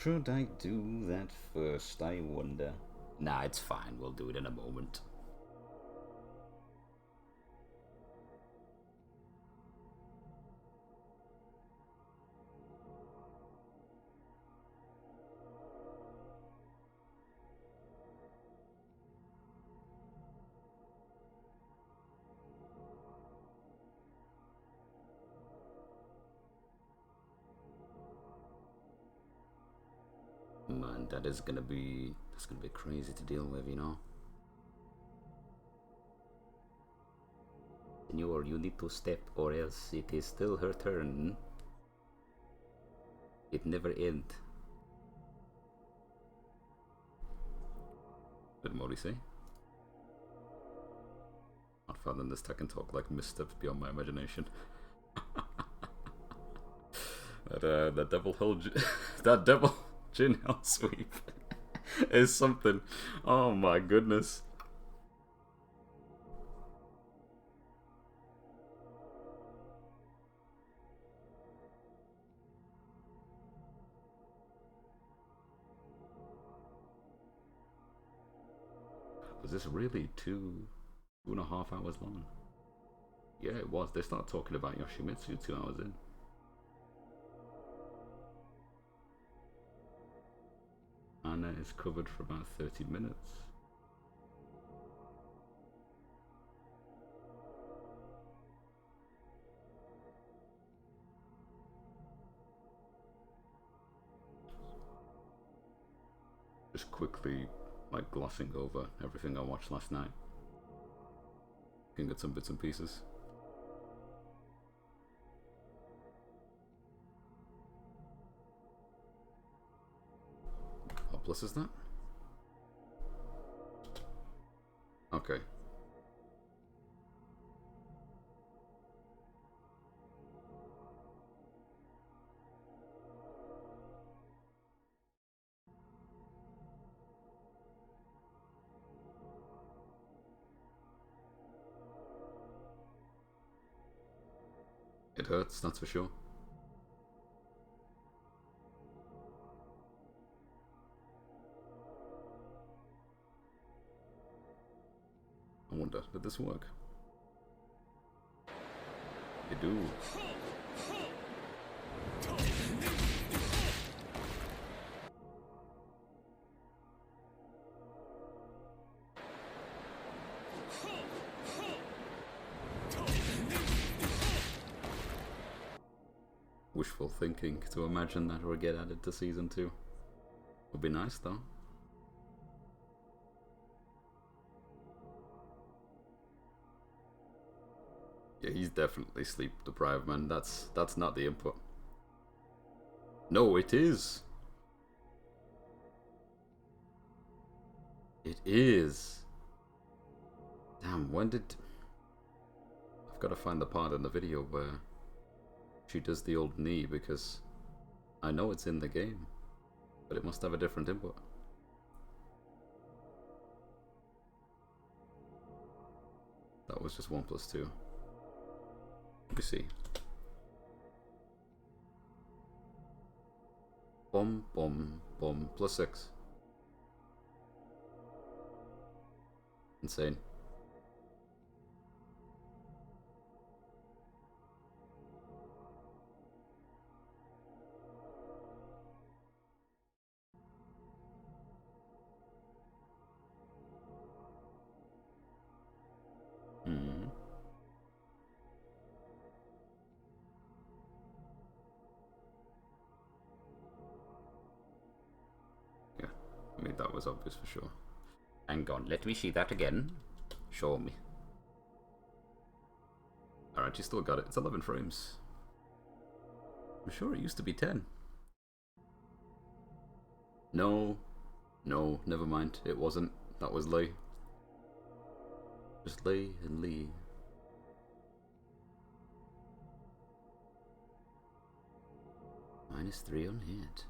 Should I do that first, I wonder? Nah, it's fine. We'll do it in a moment. Man, that's gonna be crazy to deal with, you know. Senor, you need to step or else it is still her turn. It never ends. What did Mori say? Not found in this tech and talk like missteps beyond my imagination. that devil hell, that devil Jin hell sweep is something. Oh my goodness. Was this really 2.5 hours long? Yeah, it was. They start talking about Yoshimitsu 2 hours in. Anna is covered for about 30 minutes. Just quickly, like, glossing over everything I watched last night. Can get some bits and pieces. What plus is that? Okay. It hurts, that's for sure. I wonder, did this work? It do. Wishful thinking to imagine that or get added to season 2. Would be nice though. Yeah, he's definitely sleep deprived, man. That's not the input. No, it is. It is. Damn, when did... I've got to find the part in the video where she does the old knee, because I know it's in the game, but it must have a different input. That was just 1 plus 2. Let me see. Boom, boom, boom, plus 6. Insane. Yeah, I mean, that was obvious for sure. Hang on, let me see that again. Show me. Alright, you still got it. It's 11 frames. I'm sure it used to be 10. No, never mind. It wasn't. That was Lee. Just Lee and Lee. -3 on hit.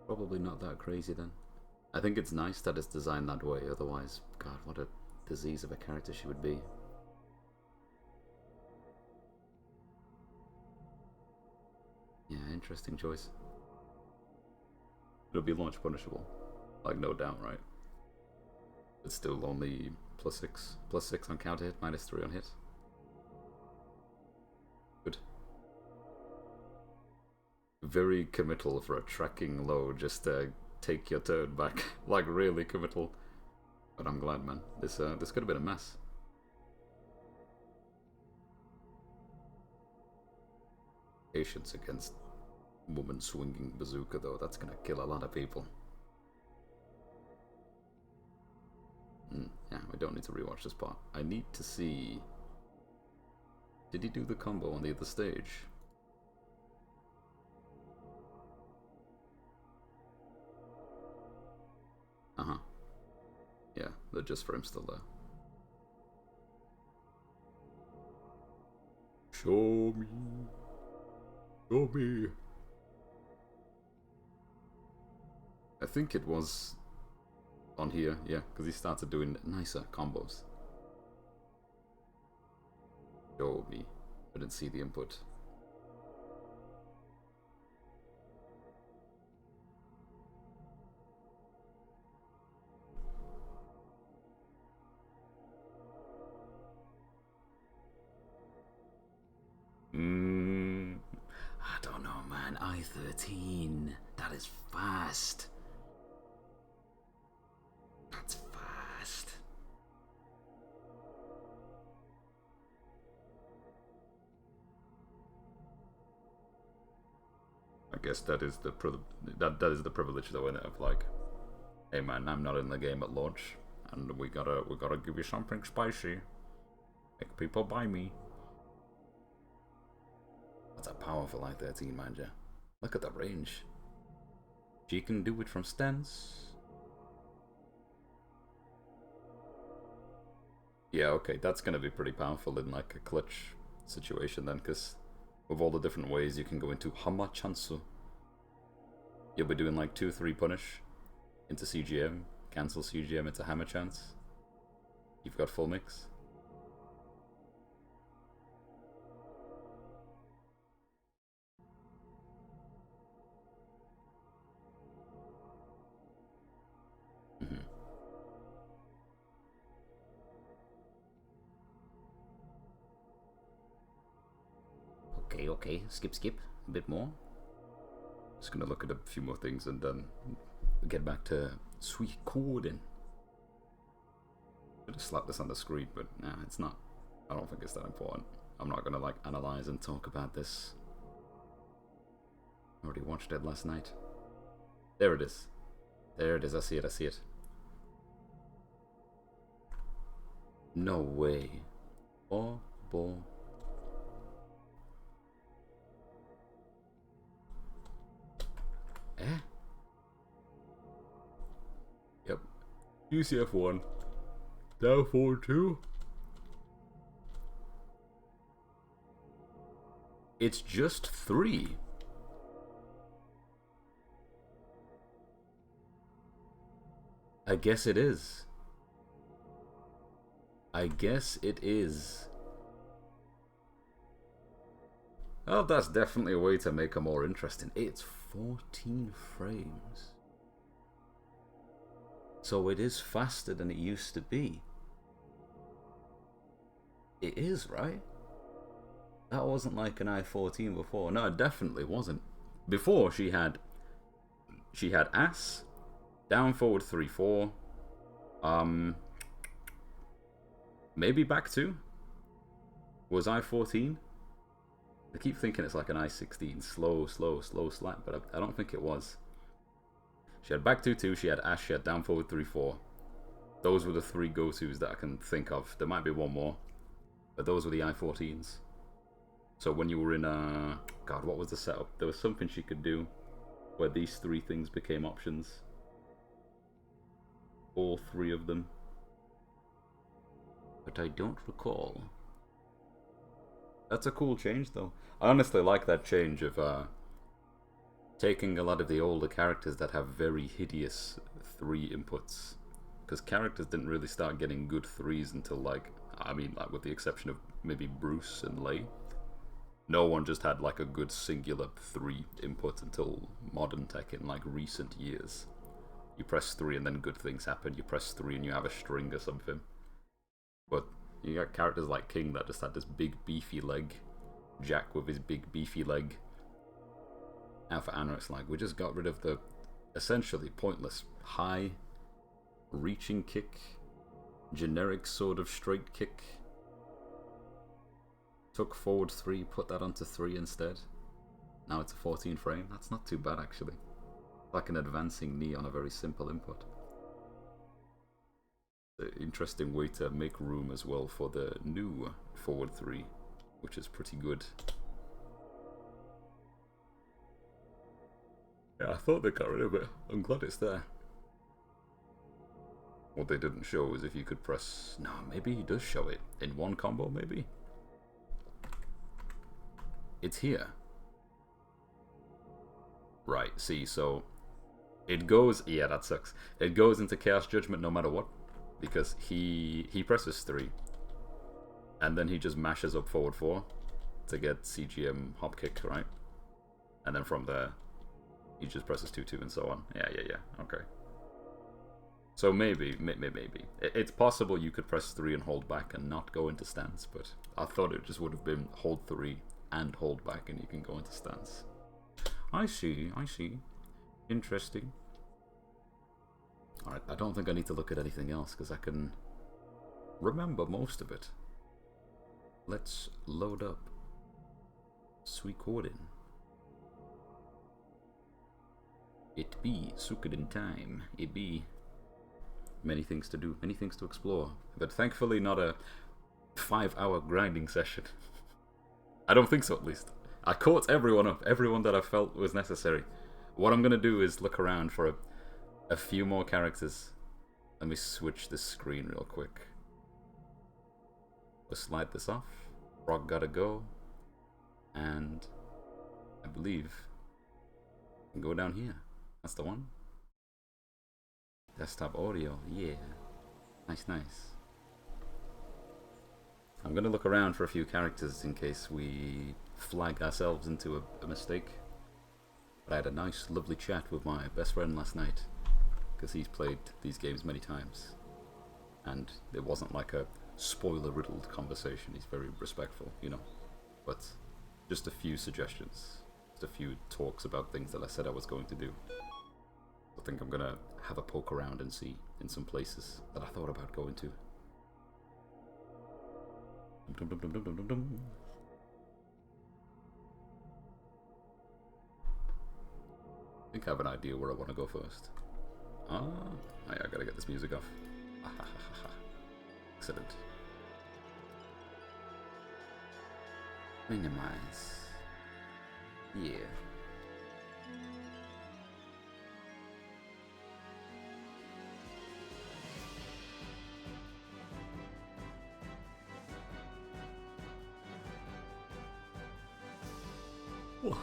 Probably not that crazy then. I think it's nice that it's designed that way, otherwise, God, what a disease of a character she would be. Yeah, interesting choice. It'll be launch punishable. Like, no doubt, right? But still only +6. +6 on counter hit, -3 on hit. Good. Very committal for a tracking low, just to take your turn back. Like, really committal. But I'm glad, man. This could have been a mess. Patience against woman swinging bazooka, though. That's gonna kill a lot of people. Yeah, we don't need to rewatch this part. I need to see... Did he do the combo on the other stage? Uh-huh. Yeah, they're just for him still there. Show me. Show me. I think it was on here, yeah, because he started doing nicer combos. Show me. I didn't see the input. I don't know, man. I-13. That is fast. That's fast. I guess that is the that is the privilege, though, innit? Of like, hey man, I'm not in the game at launch, and we gotta give you something spicy. Make people buy me. That's a powerful I-13, man, yeah. Look at the range. She can do it from stance. Yeah, okay, that's gonna be pretty powerful in like a clutch situation then, because with all the different ways you can go into Hama Chansu. You'll be doing like 2-3 punish into CGM, cancel CGM into Hammer Chance. You've got full mix. Okay, skip, a bit more. Just gonna look at a few more things and then get back to Suikoden. Should have slapped this on the screen, but nah, it's not. I don't think it's that important. I'm not gonna like analyze and talk about this. I already watched it last night. There it is. There it is, I see it. No way. Oh, boy. Eh? Yep. UCF1. Down forward 2. It's just 3. I guess it is. I guess it is. Oh, that's definitely a way to make it more interesting. It's 14 frames. So it is faster than it used to be. It is, right? That wasn't like an I-14 before. No, it definitely wasn't. Before she had ass, down forward 3-4, maybe back 2. Was I-14? I keep thinking it's like an I-16, slow slap, but I don't think it was. She had back 2-2, she had ash, she had down forward 3-4. Those were the 3 go-tos that I can think of. There might be one more, but those were the I-14s. So when you were in God, what was the setup? There was something she could do where these 3 things became options. All 3 of them. But I don't recall. That's a cool change, though. I honestly like that change of taking a lot of the older characters that have very hideous 3 inputs because characters didn't really start getting good 3s until, like, I mean, like, with the exception of maybe Bruce and Lei. No one just had, like, a good singular 3 input until modern tech in, like, recent years. You press 3 and then good things happen. You press 3 and you have a string or something. But you got characters like King that just had this big beefy leg. Jack with his big beefy leg. And for Anna, it's like, we just got rid of the essentially pointless high reaching kick, generic sort of straight kick. Took forward 3, put that onto 3 instead. Now it's a 14 frame. That's not too bad, actually. Like an advancing knee on a very simple input. An interesting way to make room as well for the new forward 3, which is pretty good. Yeah, I thought they got rid of it. I'm glad it's there. What they didn't show is if you could press... No, maybe he does show it. In one combo, maybe? It's here. Right, see, so... It goes... Yeah, that sucks. It goes into Chaos Judgment no matter what. Because he presses 3. And then he just mashes up forward 4 to get CGM hop kick, right? And then from there, he just presses 2-2 and so on. Yeah, okay. So maybe. It's possible you could press 3 and hold back and not go into stance, but I thought it just would have been hold 3 and hold back and you can go into stance. I see. Interesting. Alright, I don't think I need to look at anything else because I can remember most of it. Let's load up Suikoden. It be Suikoden time. It be many things to do, many things to explore. But thankfully not a 5-hour grinding session. I don't think so, at least. I caught everyone up, everyone that I felt was necessary. What I'm going to do is look around for a few more characters. Let me switch this screen real quick. We'll slide this off. Rock gotta go. And I believe I can go down here. That's the one. Desktop audio, yeah. Nice. I'm gonna look around for a few characters in case we flag ourselves into a mistake. But I had a nice, lovely chat with my best friend last night because he's played these games many times. And it wasn't like a spoiler-riddled conversation. He's very respectful, you know. But just a few suggestions. Just a few talks about things that I said I was going to do. I think I'm gonna have a poke around and see in some places that I thought about going to. I think I have an idea where I want to go first. Ah, I gotta get this music off. Excellent. Minimize. Yeah. Whoa.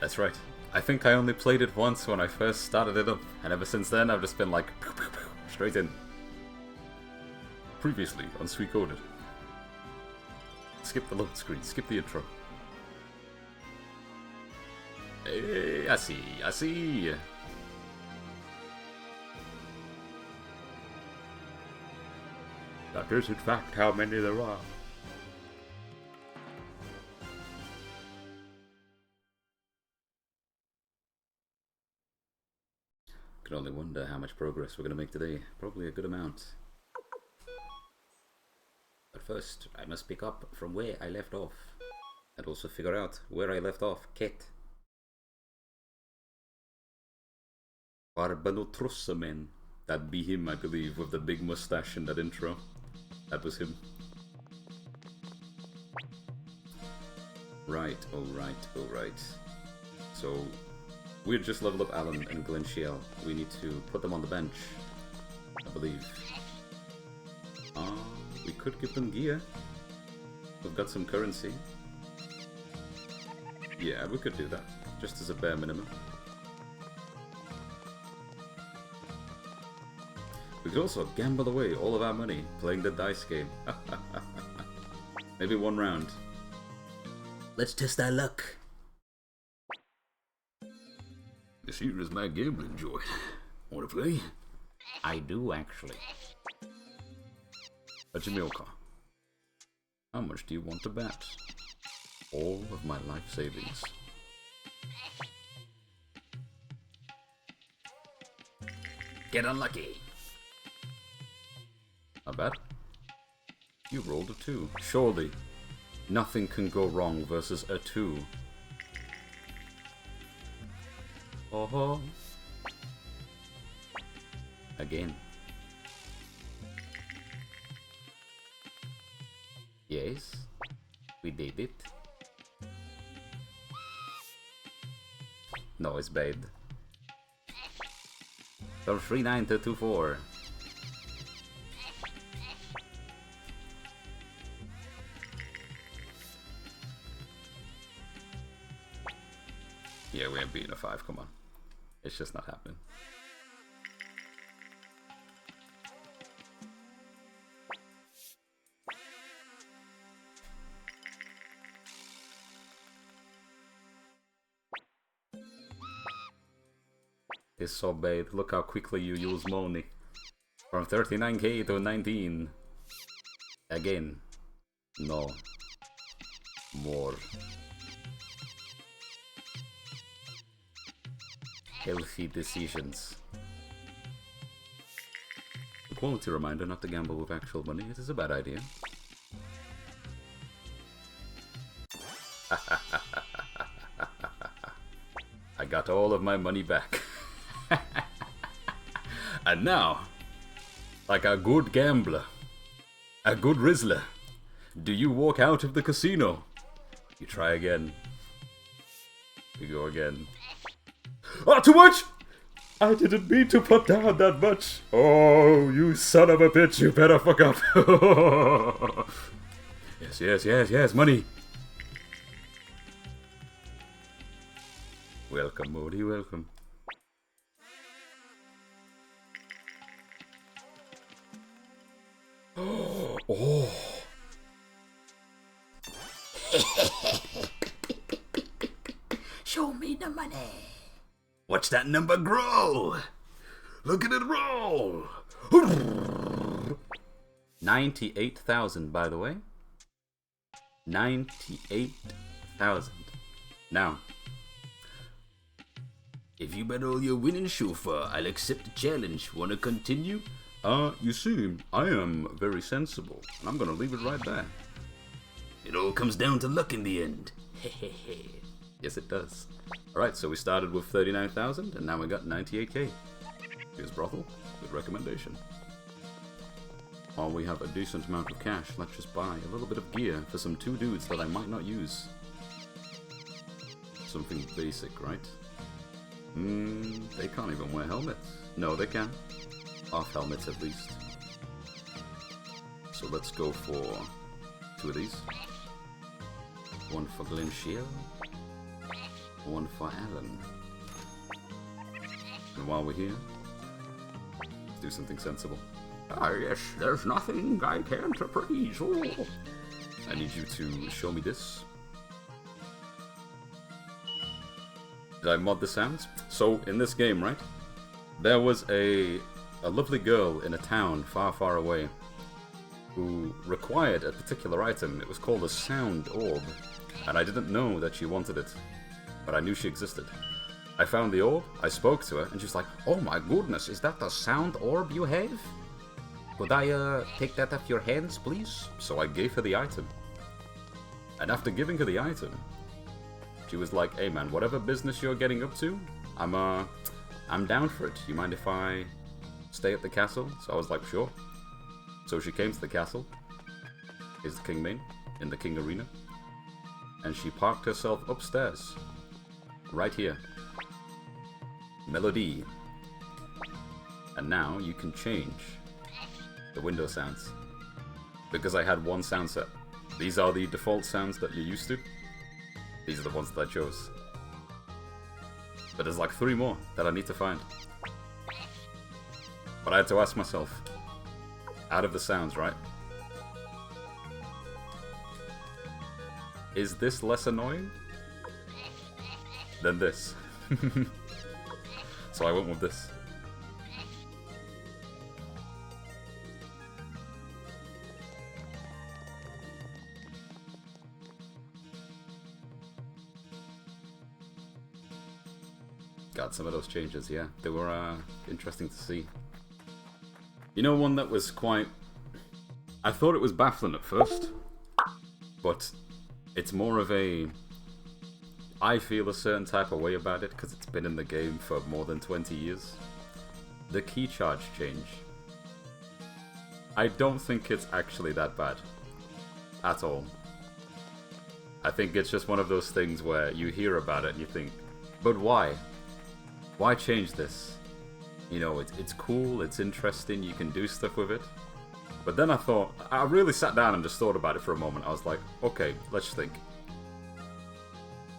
That's right. I think I only played it once when I first started it up, and ever since then I've just been like, straight in. Previously on Suikoden. Skip the load screen, skip the intro. Hey, I see. That is in fact how many there are. only wonder how much progress we're going to make today. Probably a good amount. But first, I must pick up from where I left off. And also figure out where I left off. Ket. Barbanotrusamen. That'd be him, I believe, with the big mustache in that intro. That was him. Right, alright. So, we just leveled up Alan and Glenshell. We need to put them on the bench, I believe. We could give them gear. We've got some currency. Yeah, we could do that, just as a bare minimum. We could also gamble away all of our money playing the dice game. Maybe one round. Let's test our luck. This here is my gambling joint. Want to play? I do, actually. A Jamilka. How much do you want to bet? All of my life savings. Get unlucky. Not bad. You rolled a 2. Surely, nothing can go wrong versus a 2. Oh. Again. Yes, we did it. No, it's bad. From 3-9 to 2-4. Yeah, we ain't beating a 5, come on. It's just not happening. It's so bad. Look how quickly you use money. From 39k to 19. Again. No. More. Healthy decisions. A quality reminder not to gamble with actual money. It is a bad idea. I got all of my money back. And now, like a good gambler, a good Rizzler, do you walk out of the casino? You try again. You go again. Oh, too much! I didn't mean to put down that much. Oh, you son of a bitch, you better fuck up. Yes, money. Welcome, Modi, welcome. Oh. Show me the money. Watch that number grow. Look at it roll. 98,000, by the way. 98,000. Now, if you bet all your winning chauffeur, I'll accept the challenge. Wanna continue? You see, I am very sensible, and I'm gonna leave it right there. It all comes down to luck in the end. Yes, it does. Alright, so we started with 39,000, and now we got 98k. Here's brothel, good recommendation. While we have a decent amount of cash, let's just buy a little bit of gear for some 2 dudes that I might not use. Something basic, right? They can't even wear helmets. No, they can. Half helmets at least. So let's go for 2 of these. One for Glenshell. One for Alan. And while we're here, let's do something sensible. Ah yes, there's nothing I can't appraise. Oh. I need you to show me this. Did I mod the sounds? So, in this game, right? There was a lovely girl in a town far, far away who required a particular item. It was called a sound orb. And I didn't know that she wanted it. But I knew she existed. I found the orb, I spoke to her, and she was like, "Oh my goodness, is that the sound orb you have? Could I take that off your hands, please?" So I gave her the item. And after giving her the item, she was like, "Hey man, whatever business you're getting up to, I'm down for it. You mind if I stay at the castle?" So I was like, "Sure." So she came to the castle. Is the king main in the king arena, and she parked herself upstairs, right here. Melody. And now you can change the window sounds, because I had one sound set. These are the default sounds that you're used to. These are the ones that I chose. But there's like 3 more that I need to find. But I had to ask myself, out of the sounds, right? Is this less annoying than this? So I went with this. God, some of those changes, yeah, they were interesting to see. You know, one that was quite... I thought it was baffling at first, but it's more of a... I feel a certain type of way about it because it's been in the game for more than 20 years. The key charge change. I don't think it's actually that bad. At all. I think it's just one of those things where you hear about it and you think, but why? Why change this? You know, it's cool, it's interesting, you can do stuff with it. But then I really sat down and just thought about it for a moment. I was like, okay, let's think.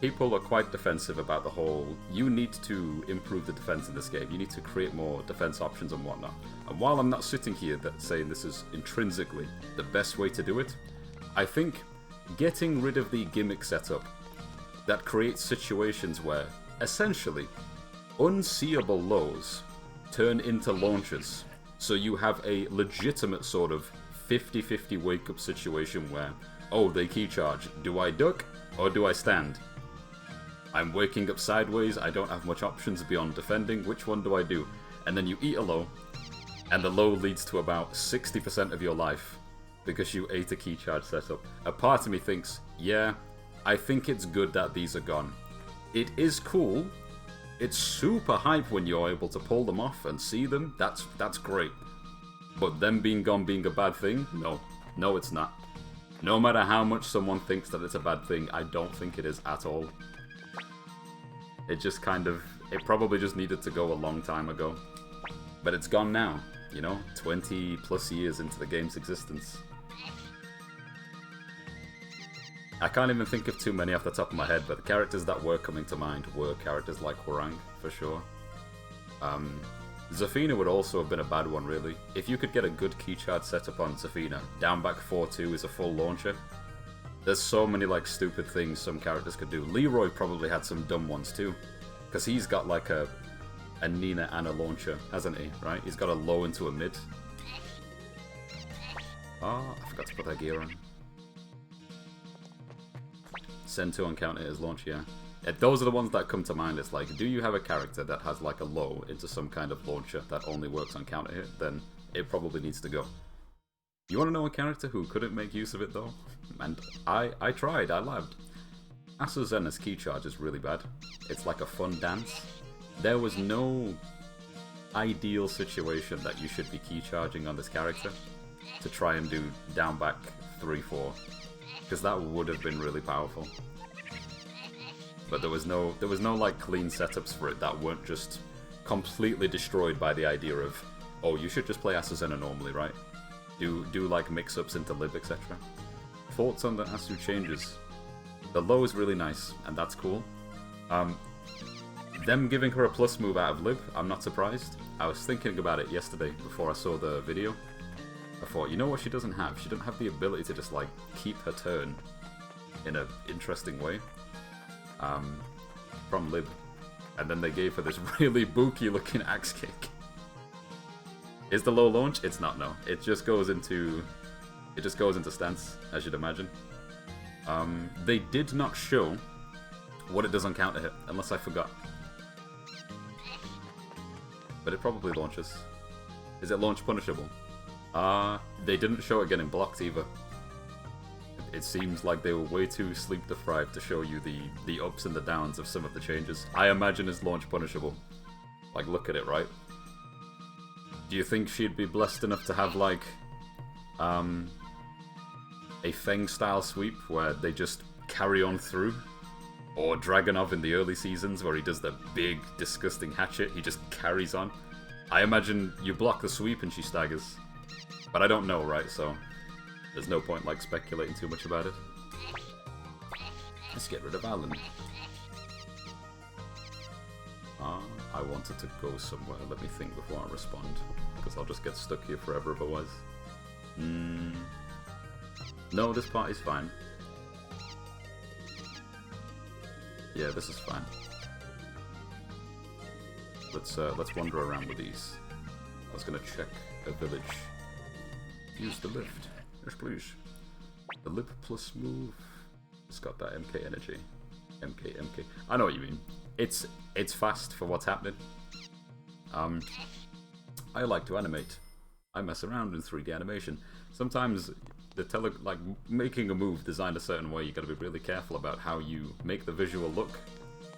People are quite defensive about the whole, you need to improve the defense in this game. You need to create more defense options and whatnot. And while I'm not sitting here saying this is intrinsically the best way to do it, I think getting rid of the gimmick setup that creates situations where, essentially, unseeable lows turn into launches. So you have a legitimate sort of 50-50 wake-up situation where, oh, they key charge. Do I duck or do I stand? I'm waking up sideways, I don't have much options beyond defending, which one do I do? And then you eat a low, and the low leads to about 60% of your life, because you ate a key charge setup. A part of me thinks, yeah, I think it's good that these are gone. It is cool, it's super hype when you're able to pull them off and see them, that's great. But them being gone being a bad thing? No it's not. No matter how much someone thinks that it's a bad thing, I don't think it is at all. It just kind of, it probably just needed to go a long time ago. But it's gone now, you know, 20 plus years into the game's existence. I can't even think of too many off the top of my head, but the characters that were coming to mind were characters like Hwoarang, for sure. Zafina would also have been a bad one, really. If you could get a good key charge setup on Zafina, down back 4-2 is a full launcher. There's so many like stupid things some characters could do. Leroy probably had some dumb ones too, because he's got like a Nina and a launcher, hasn't he? Right? He's got a low into a mid. Oh, I forgot to put that gear on. Send 2 on counter his launch, yeah. Those are the ones that come to mind. It's like, do you have a character that has like a low into some kind of launcher that only works on counter hit? Then it probably needs to go. You want to know a character who couldn't make use of it though? And I tried, I labbed. Asuzena's key charge is really bad. It's like a fun dance. There was no ideal situation that you should be key charging on this character to try and do down back 3-4, because that would have been really powerful. But there was no like clean setups for it that weren't just completely destroyed by the idea of, oh, you should just play Asuzena normally, right? Do like mix-ups into Lib, etc. Thoughts on the Asu changes? The low is really nice, and that's cool. Them giving her a plus move out of Lib, I'm not surprised. I was thinking about it yesterday before I saw the video. I thought, you know what she doesn't have? She doesn't have the ability to just like keep her turn in an interesting way. From Lib. And then they gave her this really booky looking axe kick. Is the low launch? It's not, no. It just goes into stance, as you'd imagine. They did not show what it does on counter hit, unless I forgot. but it probably launches. Is it launch punishable? They didn't show it getting blocked either. It seems like they were way too sleep deprived to show you the ups and the downs of some of the changes. I imagine it's launch punishable. Like, look at it, right? Do you think she'd be blessed enough to have, like, a Feng-style sweep where they just carry on through? Or Dragonov in the early seasons where he does the big, disgusting hatchet, he just carries on? I imagine you block the sweep and she staggers. But I don't know, right? So there's no point, like, speculating too much about it. Let's get rid of Alan. I wanted to go somewhere. Let me think before I respond, because I'll just get stuck here forever otherwise. No, this part is fine. Yeah, this is fine. Let's wander around with these. I was gonna check a village. Use the lift. Yes, please. The lip plus move. It's got that MK energy. MK. I know what you mean. It's fast for what's happening. I like to animate. I mess around in 3D animation. Sometimes like making a move designed a certain way, you gotta be really careful about how you make the visual look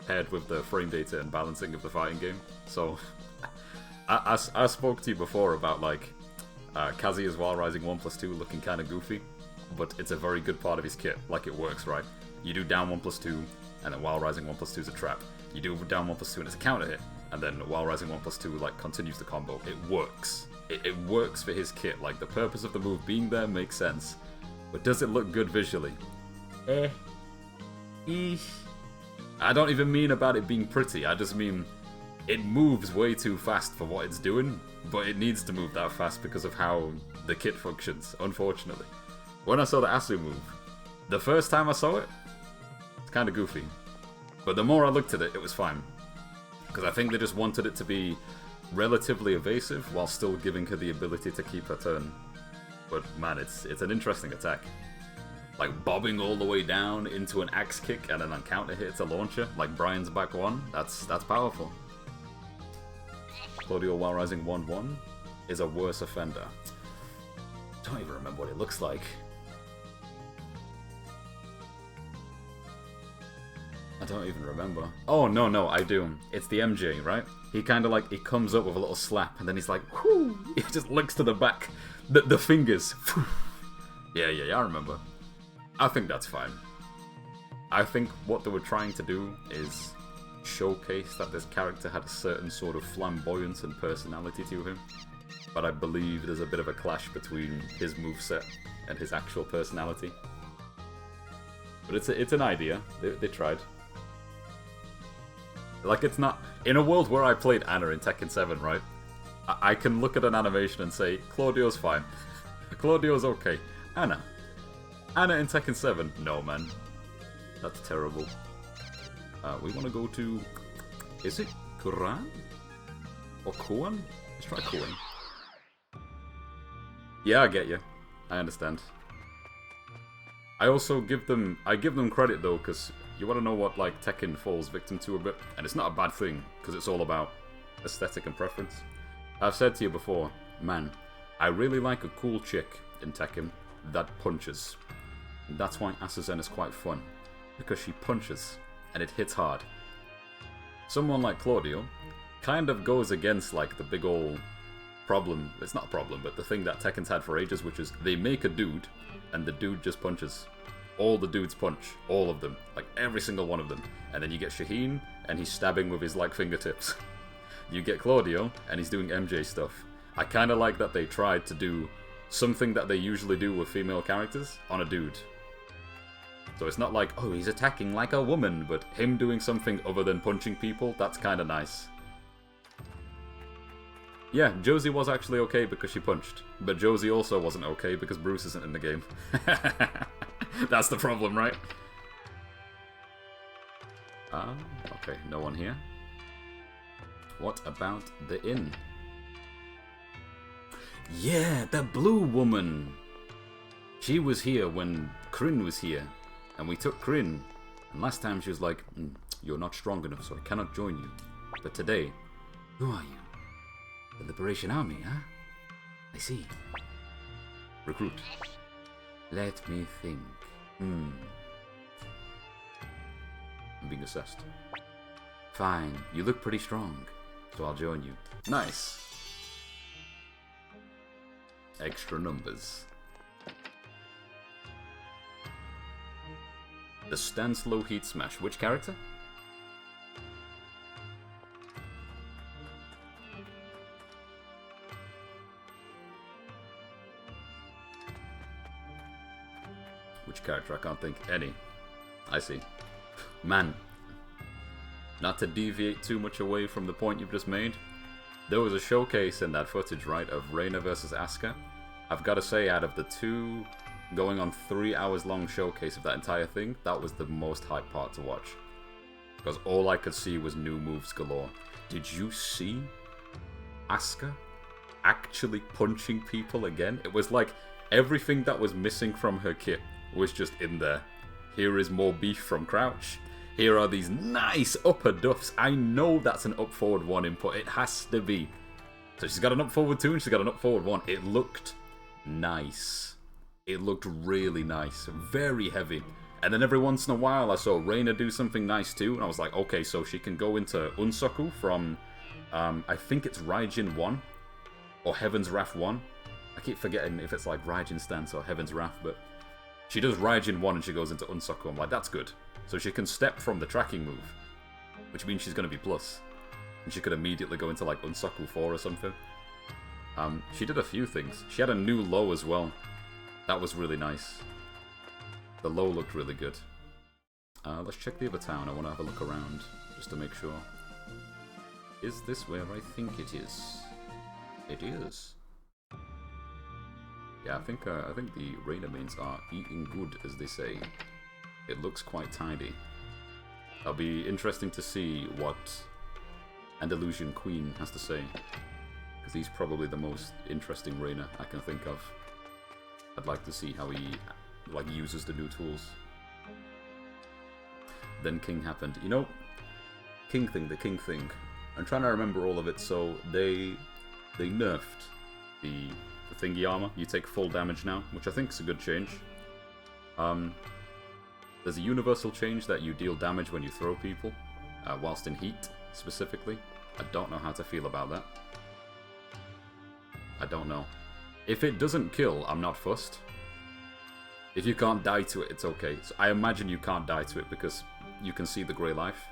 paired with the frame data and balancing of the fighting game. So I spoke to you before about like Kazuya's Wild Rising 1+2 looking kinda goofy, but it's a very good part of his kit. Like, it works, right? You do down 1+2, and then Wild Rising 1+2 is a trap. You do down 1+2 and it's a counter hit, and then Wild Rising 1+2 like continues the combo. It works. It works for his kit. Like, the purpose of the move being there makes sense. But does it look good visually? I don't even mean about it being pretty. I just mean it moves way too fast for what it's doing, but it needs to move that fast because of how the kit functions, unfortunately. When I saw the Asu move, the first time I saw it, it's kind of goofy. But the more I looked at it, it was fine. Because I think they just wanted it to be relatively evasive while still giving her the ability to keep her turn. But man, it's an interesting attack. Like bobbing all the way down into an axe kick and then on counter hit it's a launcher, like Brian's back one, that's powerful. Claudio Wild Rising 1-1 is a worse offender. Don't even remember what it looks like. I don't even remember. Oh, no, I do. It's the MJ, right? He kind of like, he comes up with a little slap, and then he's like, whoo! He just looks to the back. The fingers. Yeah, I remember. I think that's fine. I think what they were trying to do is showcase that this character had a certain sort of flamboyance and personality to him. But I believe there's a bit of a clash between his moveset and his actual personality. But it's an idea. They tried. Like, it's not... In a world where I played Anna in Tekken 7, right? I can look at an animation and say, Claudio's fine. Claudio's okay. Anna in Tekken 7? No, man. That's terrible. We want to go to... Is it Kuran? Or Kuan? Let's try Kuan. Yeah, I get you. I understand. I also give them credit though, because you want to know what like Tekken falls victim to a bit, and it's not a bad thing because it's all about aesthetic and preference. I've said to you before, man, I really like a cool chick in Tekken that punches. And that's why Asazen is quite fun, because she punches and it hits hard. Someone like Claudio kind of goes against like the big old problem. It's not a problem, but the thing that Tekken's had for ages, which is they make a dude and the dude just punches. All the dudes punch. All of them. Like every single one of them. And then you get Shaheen and he's stabbing with his like fingertips. You get Claudio and he's doing MJ stuff. I kind of like that they tried to do something that they usually do with female characters on a dude. So it's not like, oh, he's attacking like a woman, but him doing something other than punching people, that's kind of nice. Yeah, Josie was actually okay because she punched, but Josie also wasn't okay because Bruce isn't in the game. That's the problem, right? Okay, no one here. What about the inn? Yeah, the blue woman! She was here when Kryn was here, and we took Kryn. And last time she was like, you're not strong enough, so I cannot join you. But today, who are you? The Liberation Army, huh? I see. Recruit. Let me think. I'm being assessed. Fine, you look pretty strong, so I'll join you. Nice. Extra numbers. The Stand Slow Heat Smash. Which character? Which character? I can't think. Any. I see. Man. Not to deviate too much away from the point you've just made, there was a showcase in that footage, right, of Reina versus Asuka. I've got to say, out of the 2 going on 3 hours long showcase of that entire thing, that was the most hype part to watch. Because all I could see was new moves galore. Did you see Asuka actually punching people again? It was like everything that was missing from her kit was just in there. Here is more beef from Crouch. Here are these nice upper duffs. I know that's an up forward 1 input. It has to be. So she's got an up forward 2 and she's got an up forward 1. It looked nice. It looked really nice. Very heavy. And then every once in a while I saw Reina do something nice too. And I was like, okay, so she can go into Unsoku from, I think it's Raijin 1. Or Heaven's Wrath 1. I keep forgetting if it's like Raijin Stance or Heaven's Wrath. But she does Raijin 1 and she goes into Unsoku. I'm like, that's good. So she can step from the tracking move, which means she's going to be plus. And she could immediately go into like Unsoku 4 or something. She did a few things. She had a new low as well. That was really nice. The low looked really good. Let's check the other town. I want to have a look around just to make sure. Is this where I think it is? It is. Yeah, I think the Reina mains are eating good, as they say. It looks quite tidy. It'll be interesting to see what Andalusian Queen has to say. Because he's probably the most interesting Reina I can think of. I'd like to see how he uses the new tools. Then King happened. You know, the King thing. I'm trying to remember all of it. So they nerfed the thingy armor. You take full damage now, which I think is a good change. There's a universal change that you deal damage when you throw people, whilst in heat, specifically. I don't know how to feel about that. I don't know. If it doesn't kill, I'm not fussed. If you can't die to it, it's okay. So I imagine you can't die to it because you can see the grey life.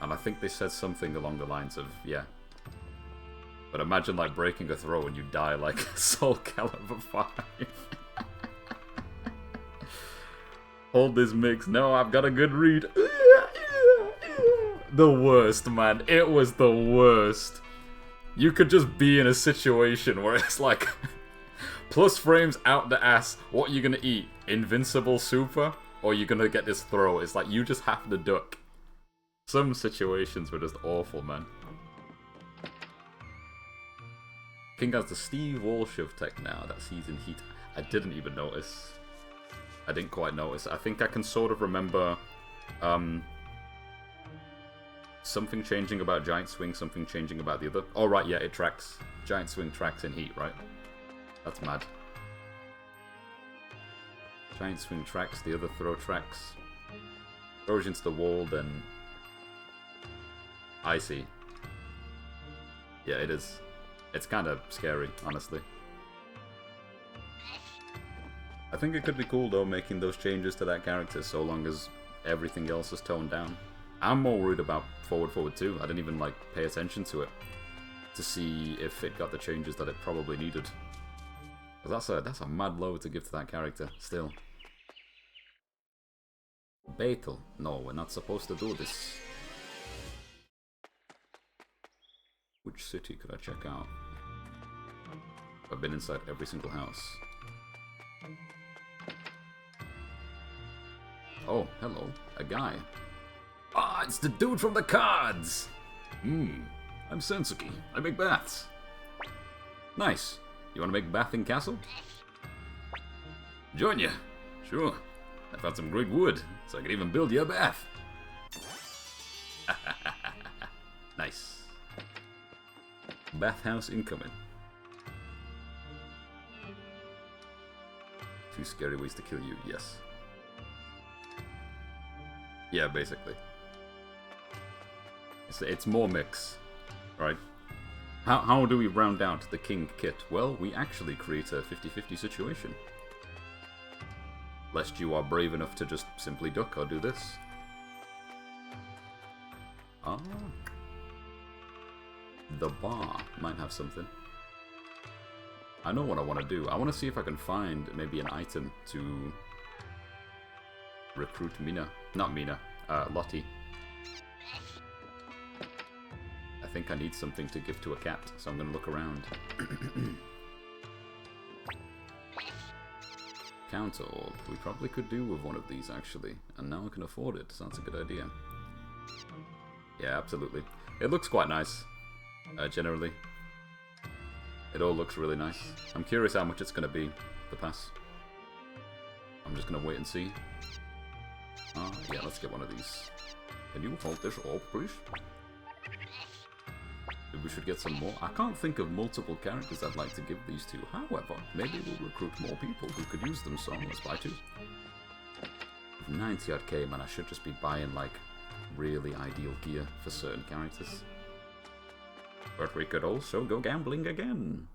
And I think they said something along the lines of, yeah. But imagine like breaking a throw and you die like Soul Calibur 5. Hold this mix. No, I've got a good read. The worst, man. It was the worst. You could just be in a situation where it's like plus frames out the ass. What are you gonna eat? Invincible super? Or you're gonna get this throw? It's like you just have to duck. Some situations were just awful, man. King has the Steve Walshove tech now that sees in heat. I didn't even notice. I didn't quite notice. I think I can sort of remember something changing about Giant Swing, something changing about the other. Oh, right, yeah, it tracks. Giant Swing tracks in heat, right? That's mad. Giant Swing tracks, the other throw tracks. Throws into the wall, then... I see. Yeah, it is. It's kind of scary, honestly. I think it could be cool, though, making those changes to that character, so long as everything else is toned down. I'm more worried about forward 2. I didn't even, like, pay attention to it to see if it got the changes that it probably needed. Because that's a mad low to give to that character, still. Beetle. No, we're not supposed to do this. Which city could I check out? I've been inside every single house. Oh, hello. A guy. Ah, it's the dude from the cards! I'm Sensuke. I make baths. Nice. You want to make bathing castle? Join ya. Sure. I found some great wood, so I can even build you a bath. Nice. Bathhouse incoming. 2 scary ways to kill you, yes. Yeah, basically. It's more mix, right? How do we round out the king kit? Well, we actually create a 50-50 situation. Lest you are brave enough to just simply duck or do this. Ah. The bar might have something. I know what I want to do. I want to see if I can find maybe an item to recruit Mina. Not Mina, Lottie. I think I need something to give to a cat, so I'm going to look around. Counter orb. We probably could do with one of these, actually. And now I can afford it, so that's a good idea. Yeah, absolutely. It looks quite nice, generally. It all looks really nice. I'm curious how much it's going to be, the pass. I'm just going to wait and see. Yeah, let's get one of these. Can you hold this orb, please? We should get some more. I can't think of multiple characters I'd like to give these to. However, maybe we'll recruit more people who could use them, so let's buy 2. 90 odd K, man, I should just be buying, like, really ideal gear for certain characters. But we could also go gambling again.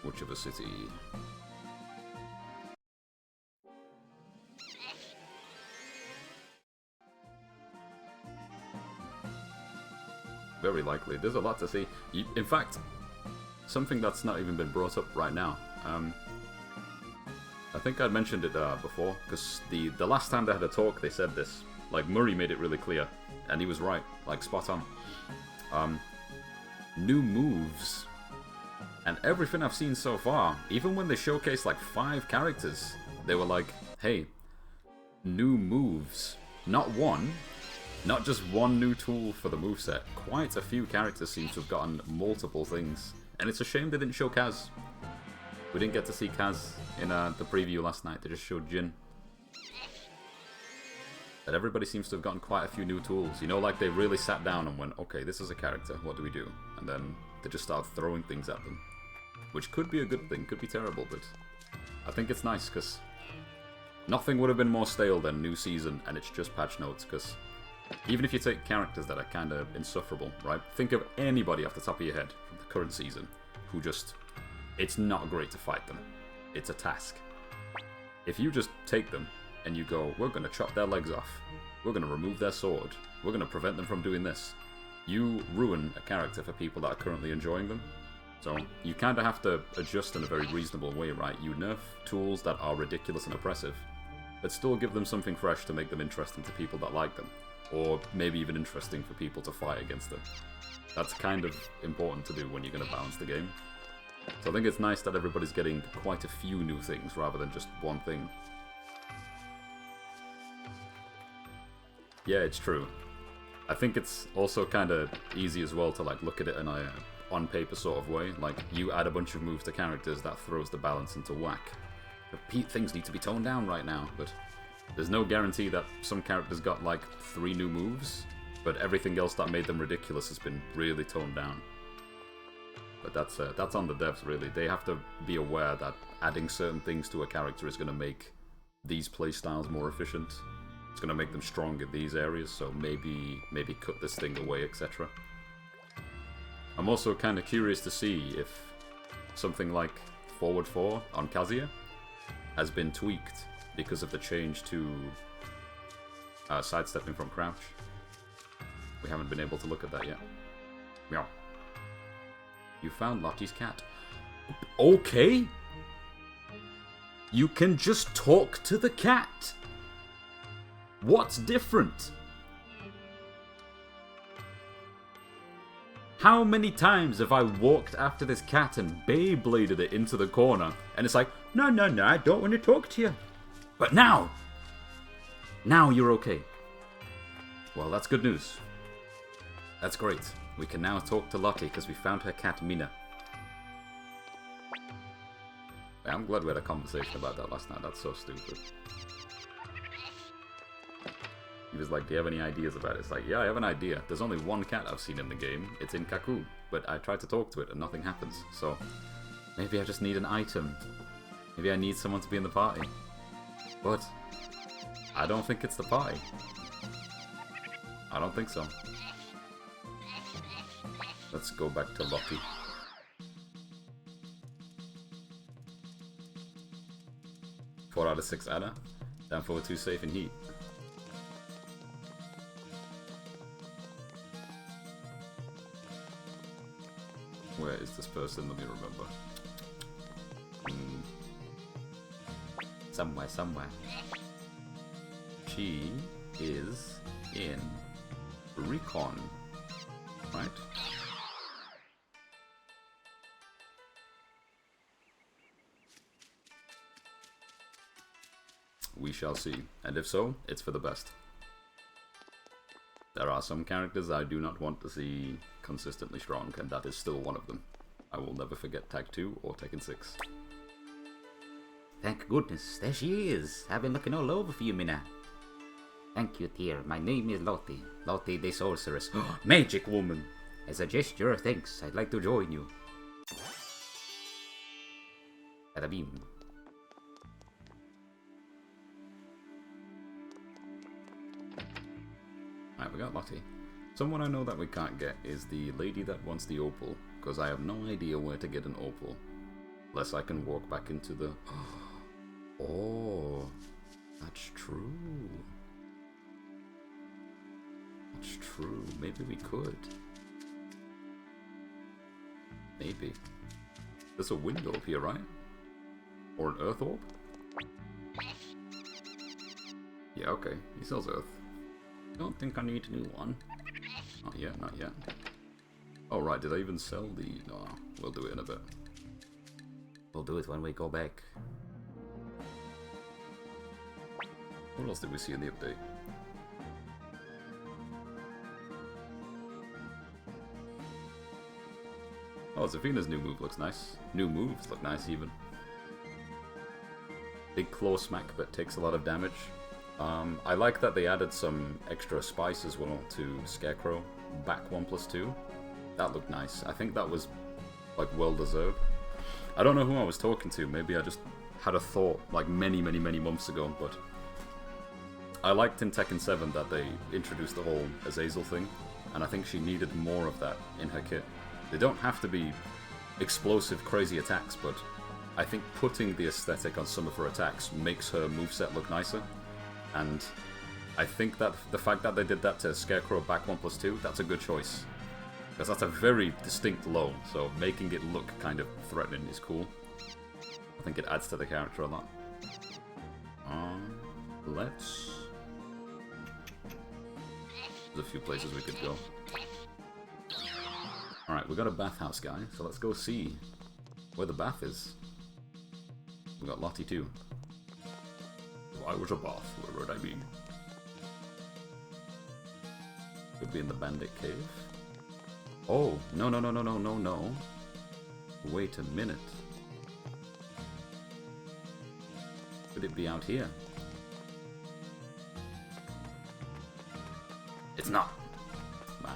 Which of a city? Very likely. There's a lot to see. In fact, something that's not even been brought up right now. I think I'd mentioned it before, because the last time they had a talk, they said this. Like, Murray made it really clear, and he was right, like, spot on. New moves, and everything I've seen so far, even when they showcased, like, 5 characters, they were like, hey, new moves. Not one, not just one new tool for the moveset. Quite a few characters seem to have gotten multiple things, and it's a shame they didn't show Kaz. We didn't get to see Kaz in the preview last night, they just showed Jin. But everybody seems to have gotten quite a few new tools. You know, like they really sat down and went, okay, this is a character, what do we do? And then they just started throwing things at them. Which could be a good thing, could be terrible, but I think it's nice, because nothing would have been more stale than new season, and it's just patch notes, because even if you take characters that are kind of insufferable, right? Think of anybody off the top of your head from the current season who just, it's not great to fight them. It's a task. If you just take them, and you go, we're going to chop their legs off, we're going to remove their sword, we're going to prevent them from doing this, you ruin a character for people that are currently enjoying them. So you kind of have to adjust in a very reasonable way, right? You nerf tools that are ridiculous and oppressive, but still give them something fresh to make them interesting to people that like them, or maybe even interesting for people to fight against them. That's kind of important to do when you're going to balance the game. So I think it's nice that everybody's getting quite a few new things rather than just one thing. Yeah, it's true. I think it's also kind of easy as well to like look at it in a on-paper sort of way. Like, you add a bunch of moves to characters, that throws the balance into whack. Things need to be toned down right now, but there's no guarantee that some characters got like 3 new moves, but everything else that made them ridiculous has been really toned down. But that's on the devs, really. They have to be aware that adding certain things to a character is going to make these playstyles more efficient. It's going to make them strong in these areas, so maybe cut this thing away, etc. I'm also kind of curious to see if something like forward 4 on Kazuya has been tweaked because of the change to sidestepping from crouch. We haven't been able to look at that yet. Meow. You found Lottie's cat. Okay! You can just talk to the cat! What's different? How many times have I walked after this cat and Beybladed it into the corner, and it's like, no, I don't want to talk to you. But now you're okay. Well, that's good news. That's great. We can now talk to Lottie because we found her cat Mina. I'm glad we had a conversation about that last night. That's so stupid. He was like, do you have any ideas about it? It's like, yeah, I have an idea. There's only one cat I've seen in the game. It's in Kaku. But I tried to talk to it and nothing happens. So maybe I just need an item. Maybe I need someone to be in the party. But I don't think it's the party. I don't think so. Let's go back to Lottie. Four out of 6 Ada. Down forward 2 safe in heat. Where is this person? Let me remember. Somewhere. She is in Recon, right? We shall see, and if so, it's for the best. There are some characters I do not want to see consistently strong, and that is still one of them. I will never forget Tag 2 or Tekken 6. Thank goodness, there she is. I've been looking all over for you, Mina. Thank you, dear. My name is Lottie. Lottie the Sorceress. Magic Woman! As a gesture of thanks, I'd like to join you. Bada beam. Alright, we got Lottie. Someone I know that we can't get is the lady that wants the opal, because I have no idea where to get an opal. Unless I can walk back into the... Oh, that's true. That's true. Maybe we could. Maybe. There's a window up here, right? Or an earth orb? Yeah, okay. He sells earth. Don't think I need a new one. Not yet, not yet. Oh, right. Did I even sell the... No, we'll do it in a bit. We'll do it when we go back. What else did we see in the update? Oh, Zafina's new move looks nice. New moves look nice, even. Big claw smack, but takes a lot of damage. I like that they added some extra spice as well to Scarecrow. Back 1+2. That looked nice. I think that was, like, well deserved. I don't know who I was talking to. Maybe I just had a thought, like, many months ago, but... I liked in Tekken 7 that they introduced the whole Azazel thing, and I think she needed more of that in her kit. They don't have to be explosive, crazy attacks, but I think putting the aesthetic on some of her attacks makes her moveset look nicer, and I think that the fact that they did that to Scarecrow back 1+2, that's a good choice. Because that's a very distinct low, so making it look kind of threatening is cool. I think it adds to the character a lot. Let's... There's a few places we could go. Alright, we got a bathhouse guy, so let's go see where the bath is. We got Lottie too. Why was a bath? Where would I be? Could be in the bandit cave. Oh, no. Wait a minute. Could it be out here? It's not. Man.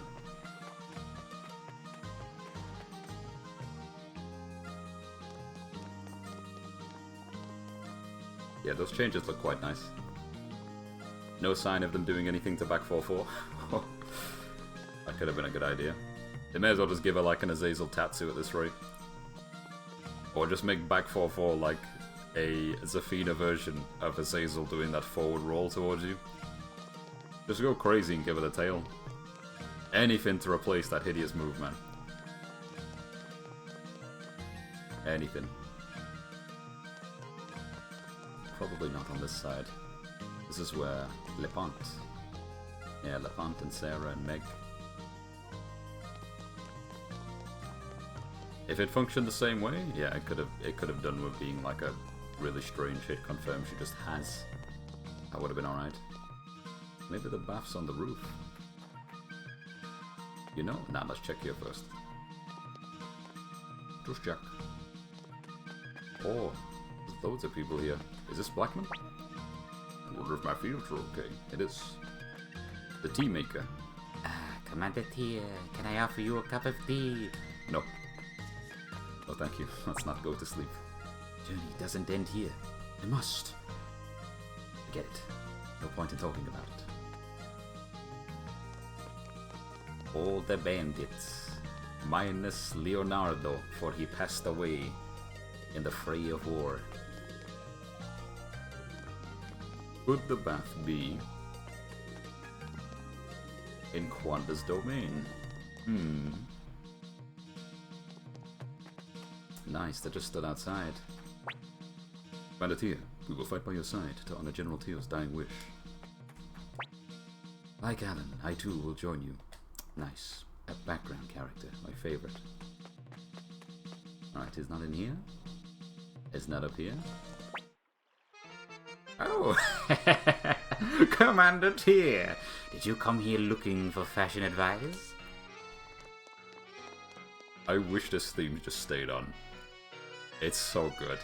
Yeah, those changes look quite nice. No sign of them doing anything to back 4-4. That could have been a good idea. They may as well just give her like an Azazel Tatsu at this rate. Or just make back 4-4 like a Zafina version of Azazel doing that forward roll towards you. Just go crazy and give her the tail. Anything to replace that hideous move, man. Anything. Probably not on this side. This is where Lepant. Yeah, Lepant and Sarah and Meg. If it functioned the same way, yeah, it could have done with being like a really strange hit confirm she just has. That would have been alright. Maybe the bath's on the roof. You know? Nah, let's check here first. Just check. Oh, there's loads of people here. Is this Blackman? I wonder if my fields are okay. It is. The tea maker. Commander Tyr, can I offer you a cup of tea? No. Oh, thank you. Let's not go to sleep. Journey doesn't end here. I must. Forget it. No point in talking about it. All the bandits, minus Leonardo, for he passed away in the fray of war. Could the bath be in Quanda's domain? Nice, they just stood outside. Commander Tyr, we will fight by your side to honor General Tyr's dying wish. Like Alan, I too will join you. Nice. A background character, my favorite. Alright, he's not in here? Is not up here? Oh, Commander Tyr, did you come here looking for fashion advice? I wish this theme just stayed on. It's so good.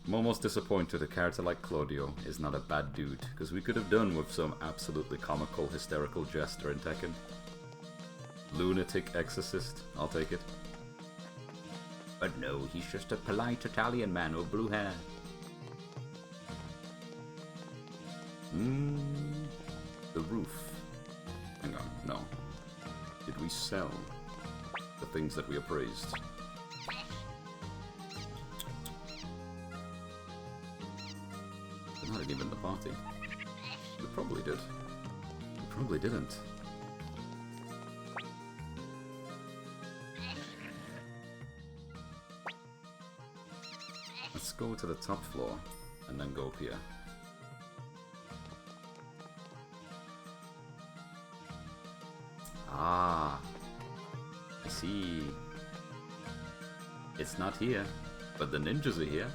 I'm almost disappointed a character like Claudio is not a bad dude, because we could have done with some absolutely comical, hysterical jester in Tekken. Lunatic exorcist, I'll take it. But no, he's just a polite Italian man with blue hair. The roof. Hang on, no. Did we sell the things that we appraised? They're not even in the party. We probably did. We probably didn't. Let's go to the top floor and then go up here. Ah, I see. It's not here, but the ninjas are here.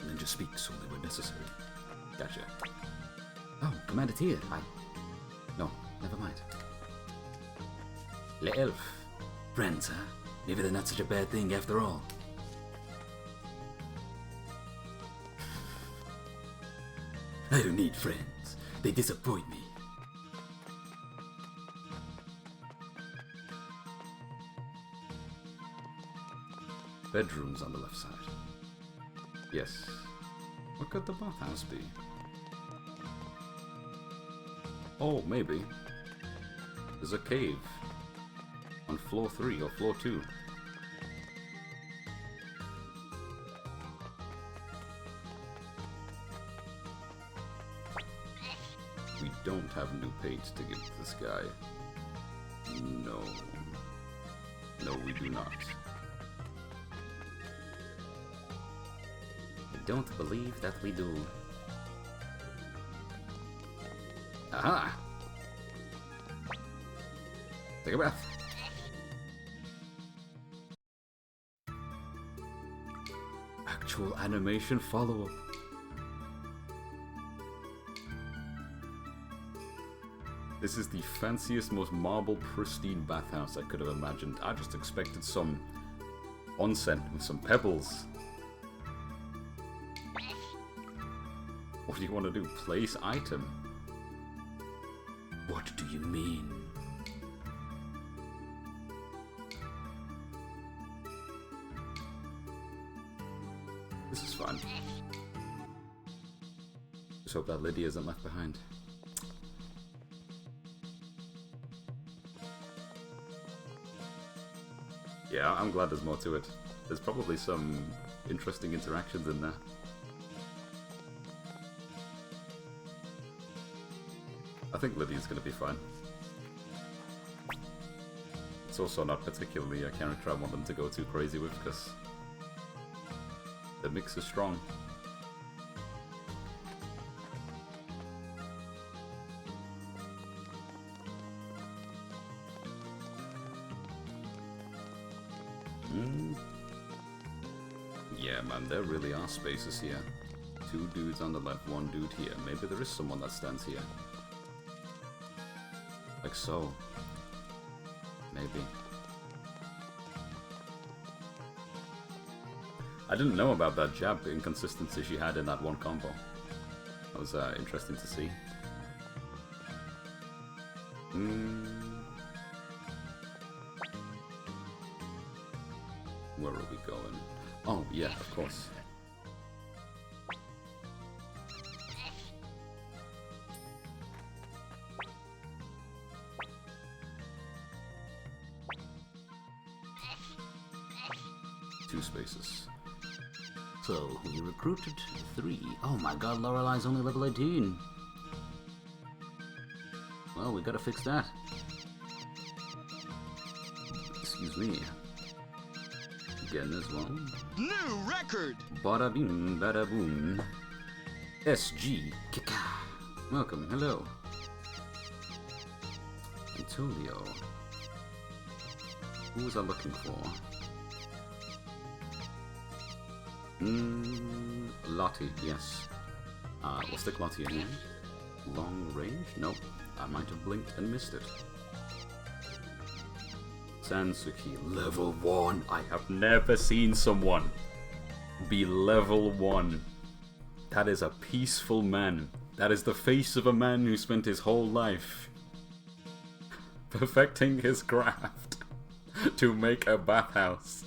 Ninja speaks only when necessary. Gotcha. Oh, Commander Tyr, No, never mind. Le Elf. Friends, huh? Maybe they're not such a bad thing after all. I don't need friends. They disappoint me. Bedrooms on the left side. Yes. What could the bathhouse be? Oh, maybe. There's a cave. On floor 3 or floor 2. We don't have new paint to give to this guy. No. No, we do not. Don't believe that we do. Aha! Take a breath. Actual animation follow-up. This is the fanciest, most marble, pristine bathhouse I could have imagined. I just expected some onsen with some pebbles. What do you want to do? Place item? What do you mean? This is fun. Just hope that Lydia isn't left behind. Yeah, I'm glad there's more to it. There's probably some interesting interactions in there. I think Lydia's going to be fine. It's also not particularly a character I want them to go too crazy with, because the mix is strong. Yeah, man, there really are spaces here. 2 dudes on the left, 1 dude here. Maybe there is someone that stands here. Like so. Maybe. I didn't know about that jab inconsistency she had in that one combo. That was interesting to see. Where are we going? Oh, yeah, of course. Two spaces. So, we recruited 3. Oh my god, Lorelei's only level 18. Well, we gotta fix that. Excuse me. Again as well. New record! Bada bing, bada boom. SG Kika. Welcome, hello. Antonio. Who was I looking for? Lottie, yes. We'll stick Lottie in here. Long range? Nope. I might have blinked and missed it. Sansuki, level 1. I have never seen someone be level 1. That is a peaceful man. That is the face of a man who spent his whole life perfecting his craft to make a bathhouse.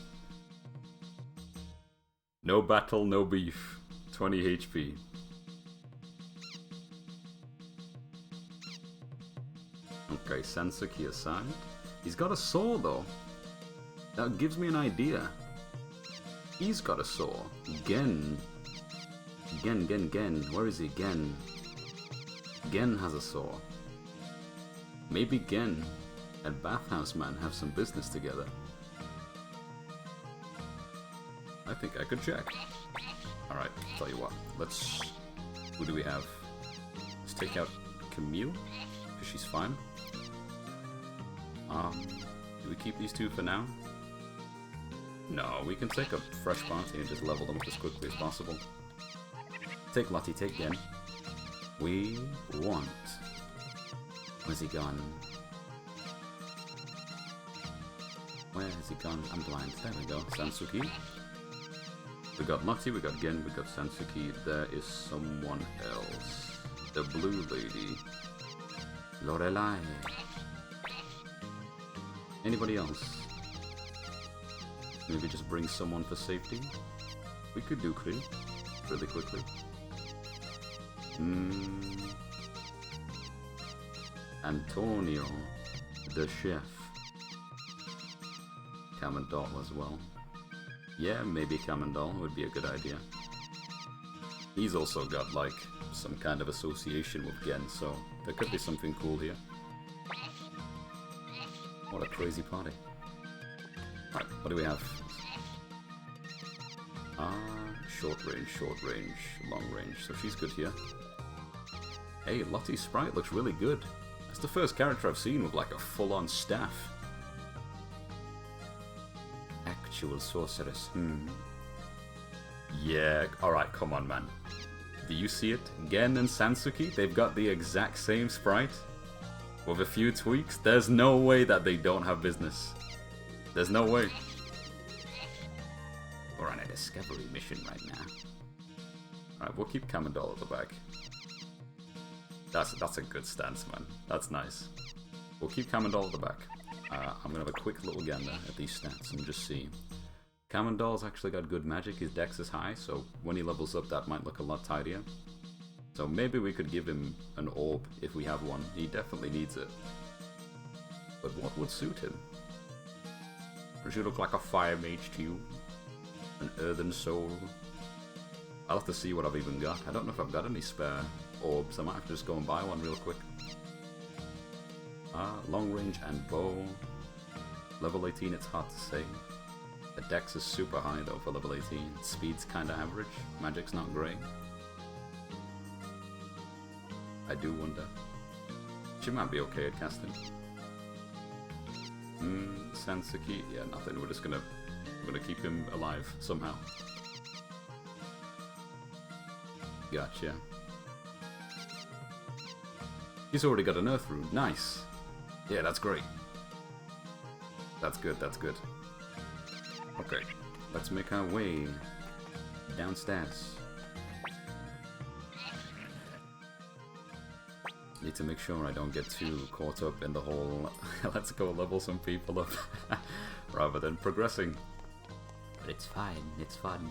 No battle, no beef. 20 HP. Okay, Sansuki aside. He's got a saw though. That gives me an idea. He's got a saw. Gen. Where is he? Gen. Gen has a saw. Maybe Gen and Bathhouse Man have some business together. I think I could check. Alright, tell you what. Let's... Who do we have? Let's take out Camille, because she's fine. Do we keep these two for now? No, we can take a fresh party and just level them up as quickly as possible. Take Lottie, take Gen. We want... Where's he gone? Where has he gone? I'm blind. There we go. Sansuki. We got Lottie, we got Gen, we got Sansuki. There is someone else. The blue lady. Lorelei. Anybody else? Maybe just bring someone for safety? We could do Kree really quickly. Antonio, the chef. Kamandal as well. Yeah, maybe Kamandal would be a good idea. He's also got, like, some kind of association with Gen, so there could be something cool here. What a crazy party. Alright, what do we have? Short range, long range. So she's good here. Hey, Lottie's sprite looks really good. That's the first character I've seen with, like, a full-on staff. Actual sorceress. Yeah, alright, come on, man. Do you see it? Gen and Sansuki, they've got the exact same sprite. With a few tweaks, there's no way that they don't have business. There's no way. We're on a discovery mission right now. Alright, we'll keep Kamandal at the back. That's a good stance, man. That's nice. We'll keep Kamandal at the back. I'm gonna have a quick little gander at these stats and just see. Kamandal's actually got good magic, his dex is high, so when he levels up that might look a lot tidier. So maybe we could give him an orb if we have one. He definitely needs it. But what would suit him? Does he look like a fire mage to you? An earthen soul? I'll have to see what I've even got. I don't know if I've got any spare orbs. I might have to just go and buy one real quick. Long range and bow. Level 18, it's hard to say. The dex is super high though for level 18. Speed's kinda average. Magic's not great. I do wonder. She might be okay at casting. Sansuki, yeah, nothing. We're gonna keep him alive somehow. Gotcha. He's already got an earth rune. Nice. Yeah, that's great. That's good, that's good. Okay, let's make our way Downstairs. Need to make sure I don't get too caught up in the whole let's go level some people up rather than progressing. But it's fine, it's fun.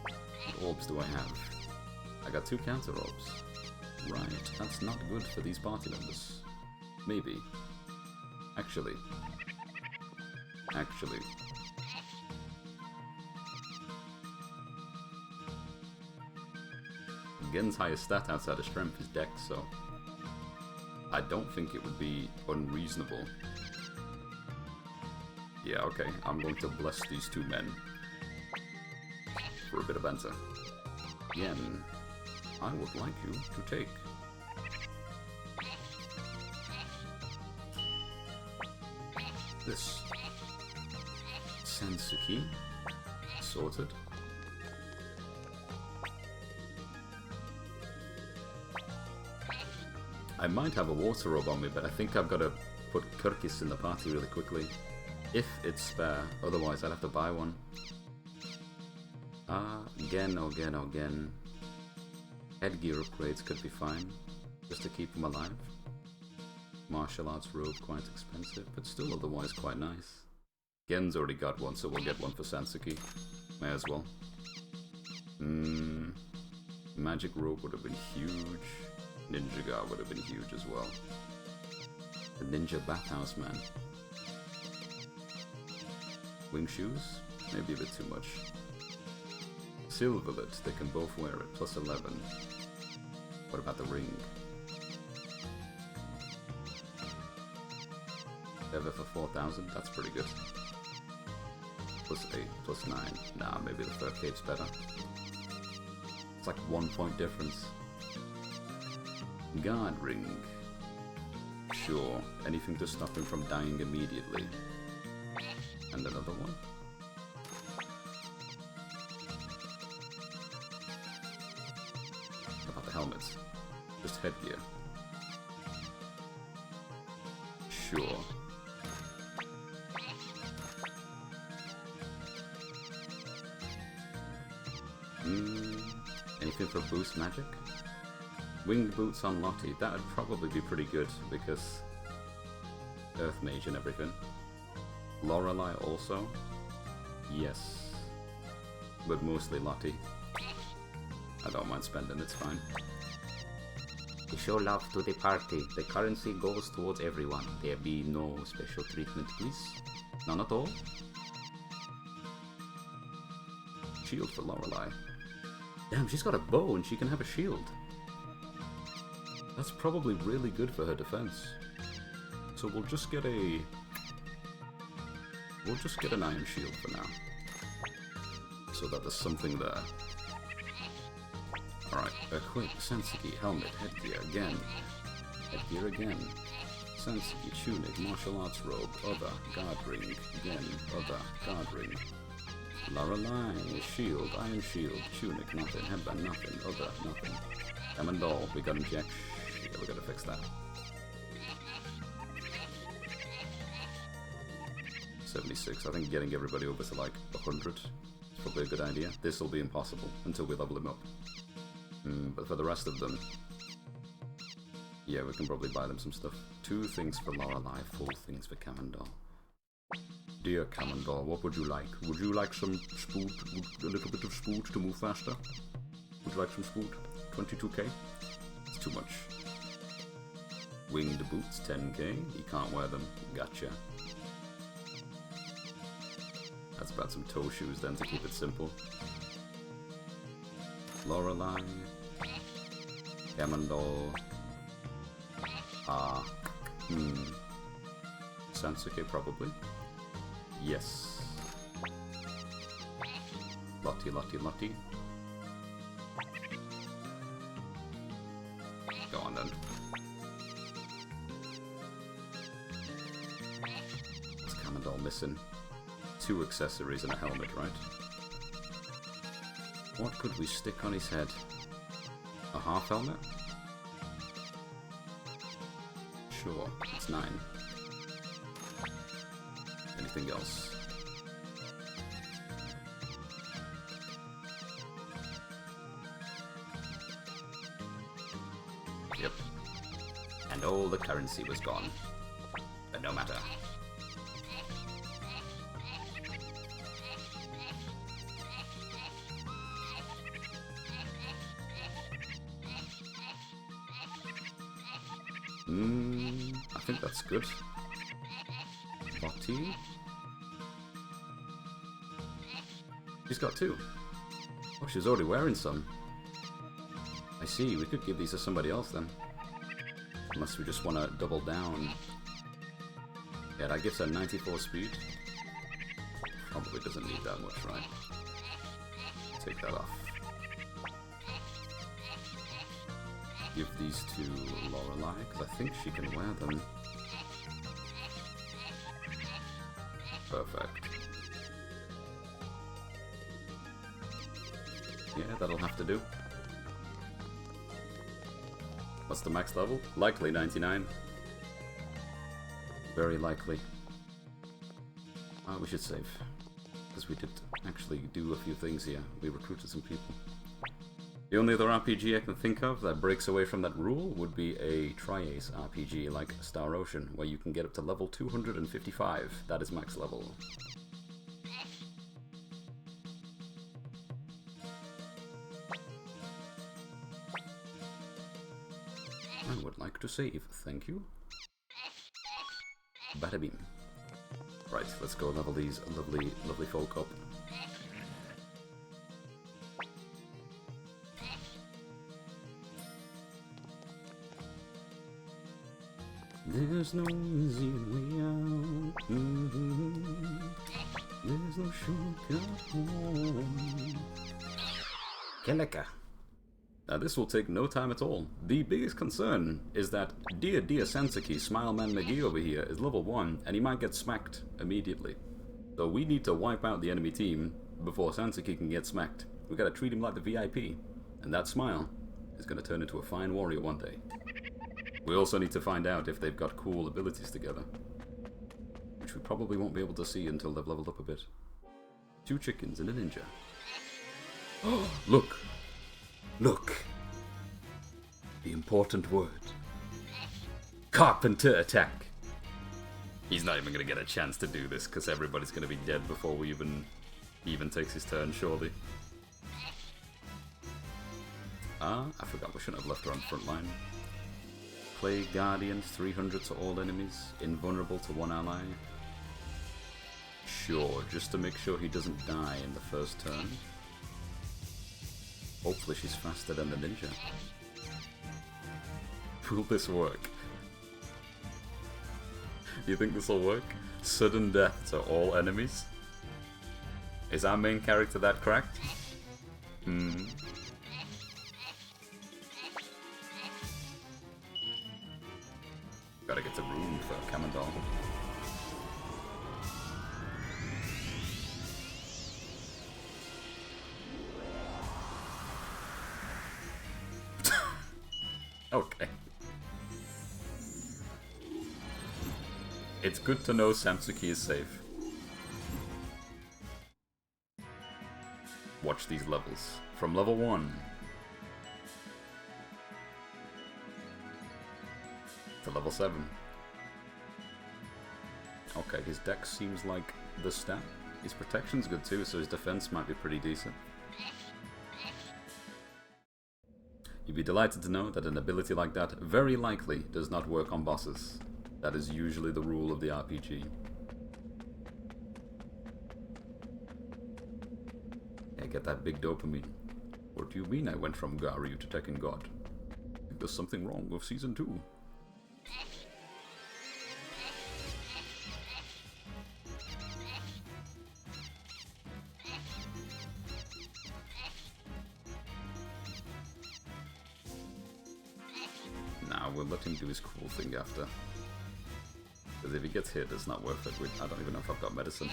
What orbs do I have? I got 2 counter orbs. Right, that's not good for these party members. Maybe. Actually. Gen's highest stat outside of strength is dex, so I don't think it would be unreasonable. Yeah, okay, I'm going to bless these 2 men for a bit of banter. Gen, I would like you to take this Sensuki. Sorted. I might have a water orb on me, but I think I've got to put Kirkis in the party really quickly. If it's spare, otherwise I'll have to buy one. Again. Headgear upgrades could be fine, just to keep them alive. Martial arts robe, quite expensive, but still otherwise quite nice. Gen's already got one, so we'll get one for Sansuki. May as well. Magic robe would have been huge. Ninja guard would have been huge as well. The ninja bathhouse man. Wing shoes? Maybe a bit too much. Silverlet, they can both wear it, plus 11. What about the ring? Ever for 4,000? That's pretty good. Plus 8, plus 9. Nah, maybe the fur cape's better. It's like 1 point difference. Guard ring. Sure, anything to stop him from dying immediately. And another one. How about the helmets? Just headgear. Sure. Anything for boost magic? Winged boots on Lottie. That would probably be pretty good because Earth Mage and everything. Lorelei also? Yes. But mostly Lottie. I don't mind spending, it's fine. To show love to the party, the currency goes towards everyone. There be no special treatment, please. None at all? Shield for Lorelei. Damn, she's got a bow and she can have a shield. That's probably really good for her defense. So we'll just get a... We'll just get an iron shield for now. So that there's something there. Alright, equip, Sensuki, helmet, headgear again. Headgear again. Sensuki, tunic, martial arts robe, other, guard ring, again, other, guard ring. Lorelei, shield, iron shield, tunic, nothing, headband, nothing, other, nothing. Amandol, we got inject. Yeah, we gotta fix that. 76, I think getting everybody over to like 100 is probably a good idea. This will be impossible until we level him up. But for the rest of them, yeah, we can probably buy them some stuff. 2 things for Lorelei, 4 things for Camandor. Dear Camandor, what would you like? Would you like some spoot, a little bit of spoot to move faster? Would you like some spoot? 22k? It's too much. Winged boots, 10k. You can't wear them. Gotcha. That's about some toe shoes then to keep it simple. Lorelei. Camandor. Sansuke probably. Yes. Lottie. Go on then. What's Camandor missing? 2 accessories and a helmet, right? What could we stick on his head? A half helmet? Sure, it's 9. Anything else? Yep. And all the currency was gone. But no matter. I think that's good. Lottie. She's got 2. Oh, she's already wearing some. I see, we could give these to somebody else then. Unless we just want to double down. Yeah, that gives her 94 speed. Probably doesn't need that much, right? Take that off. Give these to Lorelei, because I think she can wear them. Perfect. Yeah, that'll have to do. What's the max level? Likely 99. Very likely. We should save. Because we did actually do a few things here. We recruited some people. The only other RPG I can think of that breaks away from that rule would be a Tri-Ace RPG like Star Ocean, where you can get up to level 255. That is max level. I would like to save, thank you. Bada bing. Right, let's go level these lovely folk up. There's no easy way out. There's no shortcut home. Keleka. Now this will take no time at all. The biggest concern is that dear Sensuke, Smileman McGee over here, is level 1 and he might get smacked immediately. So we need to wipe out the enemy team before Sensuke can get smacked. We gotta treat him like the VIP. And that Smile is gonna turn into a fine warrior one day. We also need to find out if they've got cool abilities together. Which we probably won't be able to see until they've leveled up a bit. 2 chickens and a ninja. Oh, look! Look! The important word. Carpenter attack! He's not even gonna get a chance to do this, because everybody's gonna be dead before we even takes his turn, surely. I forgot we shouldn't have left her on the front line. Play Guardians, 300 to all enemies, invulnerable to one ally. Sure, just to make sure he doesn't die in the first turn. Hopefully she's faster than the ninja. Will this work? You think this will work? Sudden death to all enemies? Is our main character that cracked? Gotta get to room for Kamandal. Okay. It's good to know Samsuki is safe. Watch these levels. From level 1 to level 7. Okay, his dex seems like the stat. His protection's good too, so his defense might be pretty decent. You'd be delighted to know that an ability like that very likely does not work on bosses. That is usually the rule of the RPG. I get that big dopamine. What do you mean I went from Garyu to Tekken God? I think there's something wrong with Season 2. We'll let him do his cool thing after. Because if he gets hit, it's not worth it. I don't even know if I've got medicine.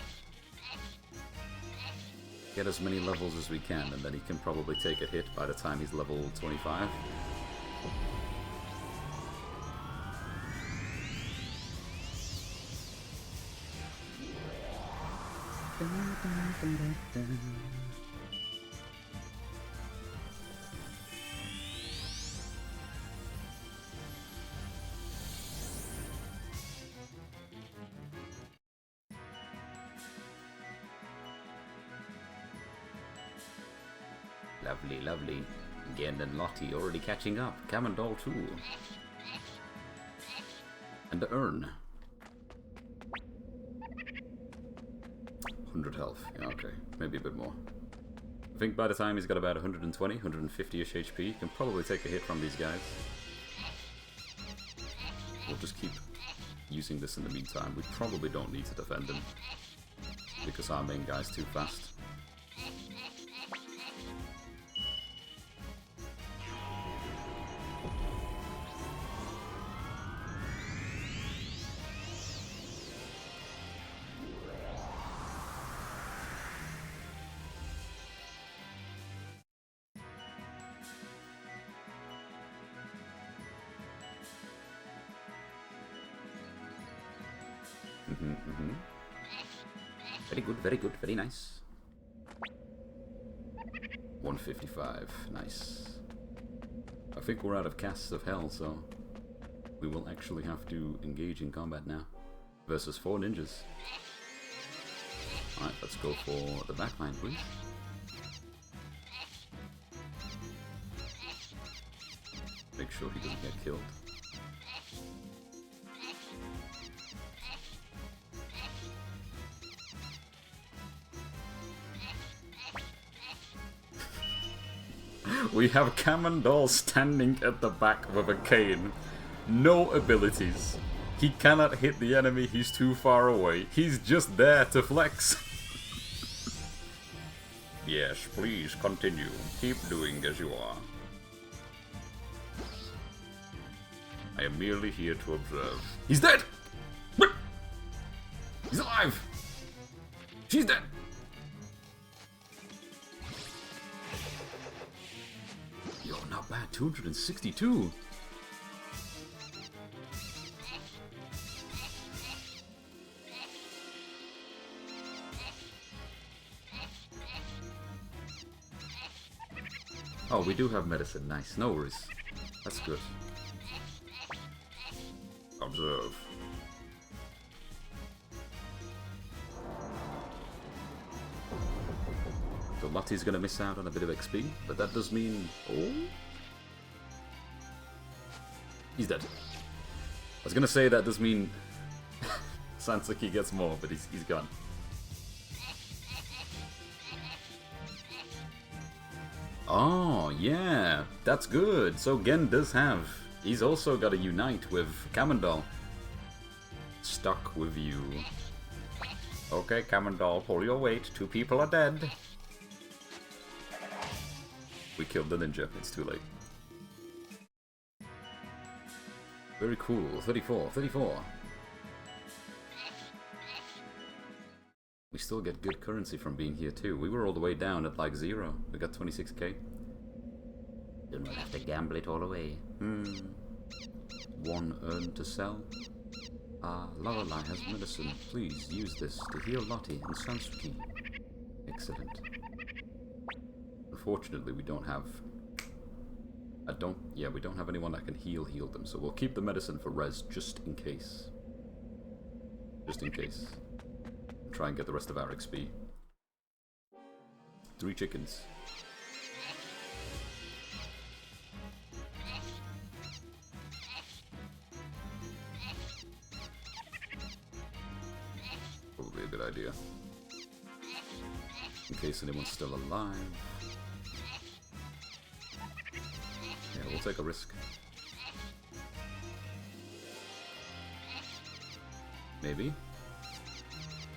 Get as many levels as we can, and then he can probably take a hit by the time he's level 25. Lovely, lovely. Again, and Lottie already catching up. Camendol too. And the urn. 100 health. Yeah, okay. Maybe a bit more. I think by the time he's got about 120, 150-ish HP, he can probably take a hit from these guys. We'll just keep using this in the meantime. We probably don't need to defend him, because our main guy's too fast. Very good, very nice. 155, nice. I think we're out of casts of hell, so we will actually have to engage in combat now. Versus 4 ninjas. Alright, let's go for the backline, please. Make sure he doesn't get killed. We have Camendol standing at the back with a cane. No abilities. He cannot hit the enemy, he's too far away. He's just there to flex. Yes, please continue. Keep doing as you are. I am merely here to observe. He's dead! He's alive! She's dead! Yo, not bad. 262. Oh, we do have medicine. Nice. No worries. That's good. Observe. So Lottie's gonna miss out on a bit of XP, but that does mean... Oh? He's dead. I was gonna say that does mean Sansuki gets more, but he's gone. Oh, yeah, that's good. So Gen does have... He's also got to unite with Camendol. Stuck with you. Okay, Camendol, pull your weight. 2 people are dead. We killed the ninja. It's too late. Very cool. 34. 34. We still get good currency from being here too. We were all the way down at like 0. We got 26k. Then we'll have to gamble it all away. 1 urn to sell. Lorelei has medicine. Please use this to heal Lottie and Sansuki. Excellent. Unfortunately, we don't have... we don't have anyone that can heal them, so we'll keep the medicine for res just in case. Just in case. Try and get the rest of our XP. 3 chickens. Probably a good idea. In case anyone's still alive. Yeah, we'll take a risk. Maybe?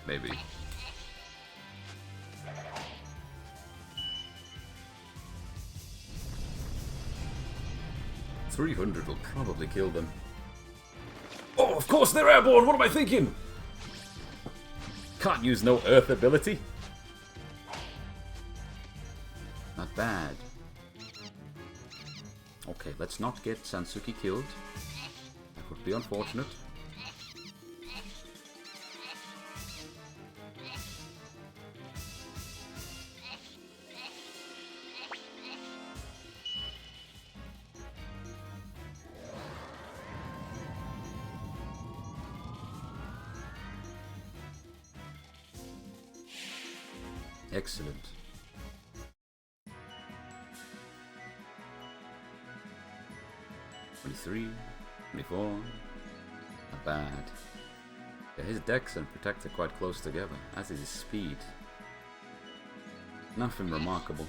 Maybe. $300 will probably kill them. Oh, of course they're airborne! What am I thinking? Can't use no earth ability. Not bad. Okay, let's not get Sansuki killed. That would be unfortunate. Excellent. 23, 24. Not bad. Yeah, his dex and protect are quite close together, as is his speed. Nothing remarkable.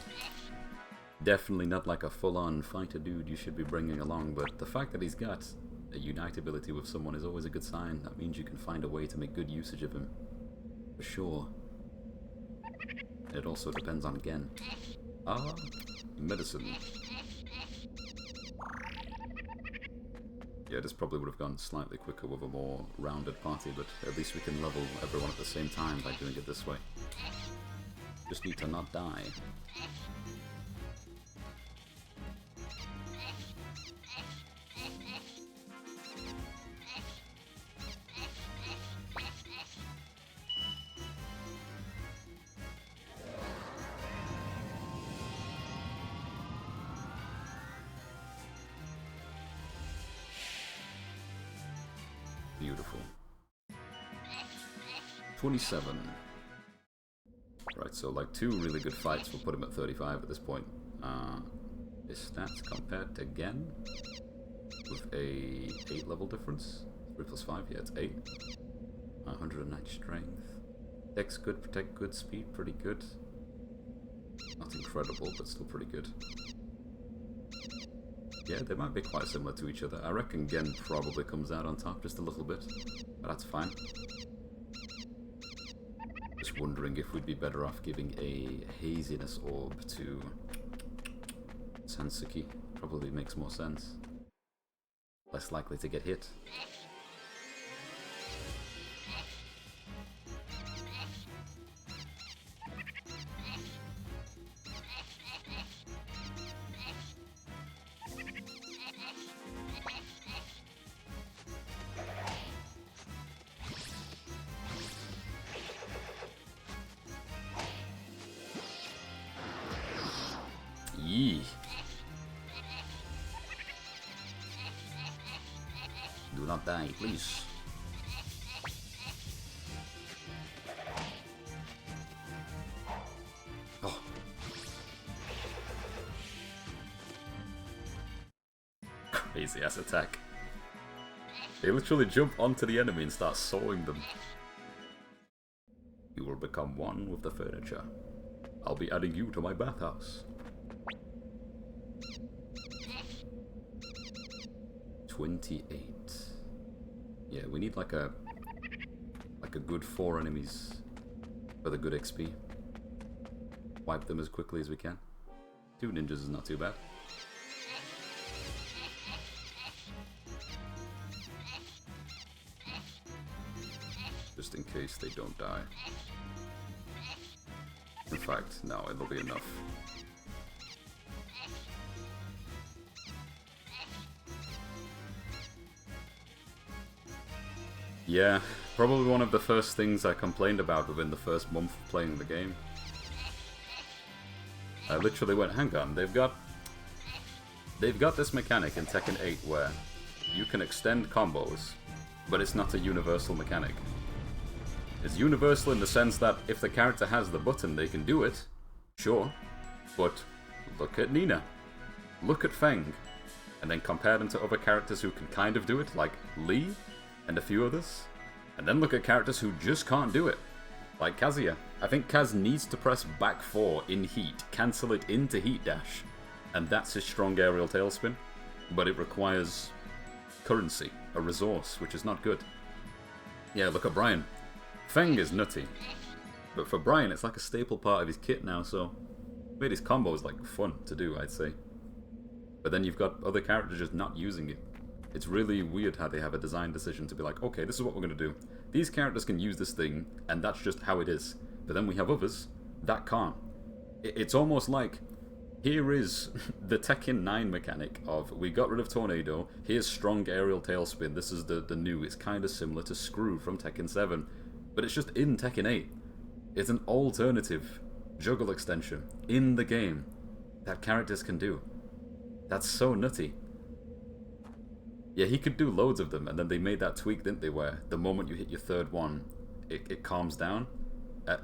Definitely not like a full-on fighter dude you should be bringing along, but the fact that he's got a unite ability with someone is always a good sign. That means you can find a way to make good usage of him. For sure. It also depends on Gen. Ah, medicine. Yeah, this probably would have gone slightly quicker with a more rounded party, but at least we can level everyone at the same time by doing it this way. Just need to not die. Beautiful. 27. Right, so like 2 really good fights will put him at 35 at this point. His stats compared to Gen with a 8 level difference. 3 plus 5, yeah, it's 8. 109 strength. Dex good, protect good, speed pretty good. Not incredible, but still pretty good. Yeah, they might be quite similar to each other. I reckon Gen probably comes out on top just a little bit, but that's fine. Just wondering if we'd be better off giving a haziness orb to Sansuki. Probably makes more sense. Less likely to get hit. Yee. Do not die, please. Oh. Crazy ass attack. They literally jump onto the enemy and start sawing them. You will become one with the furniture. I'll be adding you to my bathhouse. 28. Yeah, we need like a good 4 enemies for the good XP. Wipe them as quickly as we can. 2 ninjas is not too bad. Just in case they don't die. In fact, no, it'll be enough. Yeah, probably one of the first things I complained about within the first month of playing the game. I literally went, hang on, they've got this mechanic in Tekken 8 where you can extend combos, but it's not a universal mechanic. It's universal in the sense that if the character has the button, they can do it, sure, but look at Nina, look at Feng, and then compare them to other characters who can kind of do it, like Lee, and a few others, and then look at characters who just can't do it, like Kazuya. I think Kaz needs to press back 4 in heat, cancel it into heat dash, and that's his strong aerial tailspin, but it requires currency, a resource, which is not good. Yeah, look at Brian. Feng is nutty, but for Brian it's like a staple part of his kit now, so made his combos like fun to do, I'd say. But then you've got other characters just not using it. It's really weird how they have a design decision to be like, okay, this is what we're going to do. These characters can use this thing, and that's just how it is. But then we have others that can't. It's almost like, here is the Tekken 9 mechanic of, we got rid of Tornado, here's strong aerial tailspin, this is the new, it's kind of similar to Screw from Tekken 7. But it's just in Tekken 8. It's an alternative juggle extension in the game that characters can do. That's so nutty. Yeah, he could do loads of them, and then they made that tweak, didn't they, where the moment you hit your 3rd one, it calms down.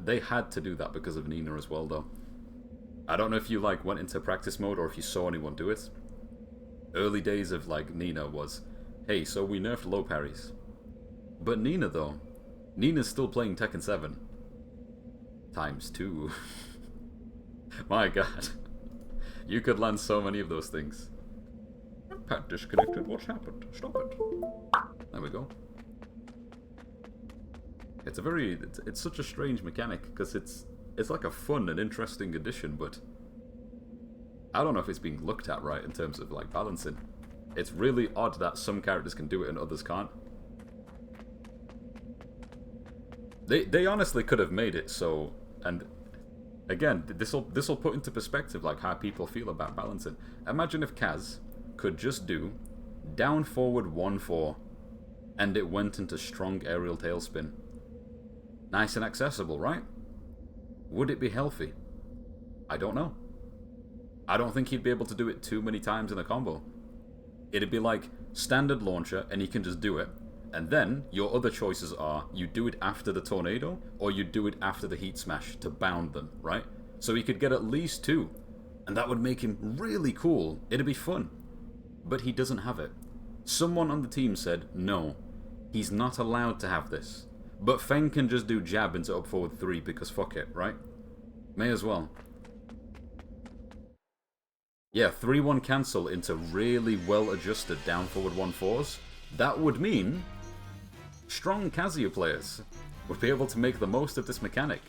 They had to do that because of Nina as well, though. I don't know if you like went into practice mode or if you saw anyone do it, Early days of like Nina was, hey, so we nerfed low parries. But Nina though, Nina's still playing Tekken 7. Times 2. My god. You could land so many of those things. Pad disconnected, what's happened? Stop it. There we go. It's a very, it's such a strange mechanic, because it's like a fun and interesting addition, but I don't know if it's being looked at right in terms of like balancing. It's really odd that some characters can do it and others can't. They honestly could have made it so, and again, this'll put into perspective like how people feel about balancing. Imagine if Kaz could just do down forward 1-4 and it went into strong aerial tailspin. Nice and accessible, right? Would it be healthy? I don't know. I don't think he'd be able to do it too many times in a combo. It'd be like standard launcher and he can just do it. And then your other choices are you do it after the tornado or you do it after the heat smash to bound them, right? So he could get at least 2. And that would make him really cool. It'd be fun. But he doesn't have it. Someone on the team said, no, he's not allowed to have this. But Feng can just do jab into up forward 3 because fuck it, right? May as well. Yeah, 3-1 cancel into really well adjusted down forward 1-4s. That would mean strong Kazuya players would be able to make the most of this mechanic,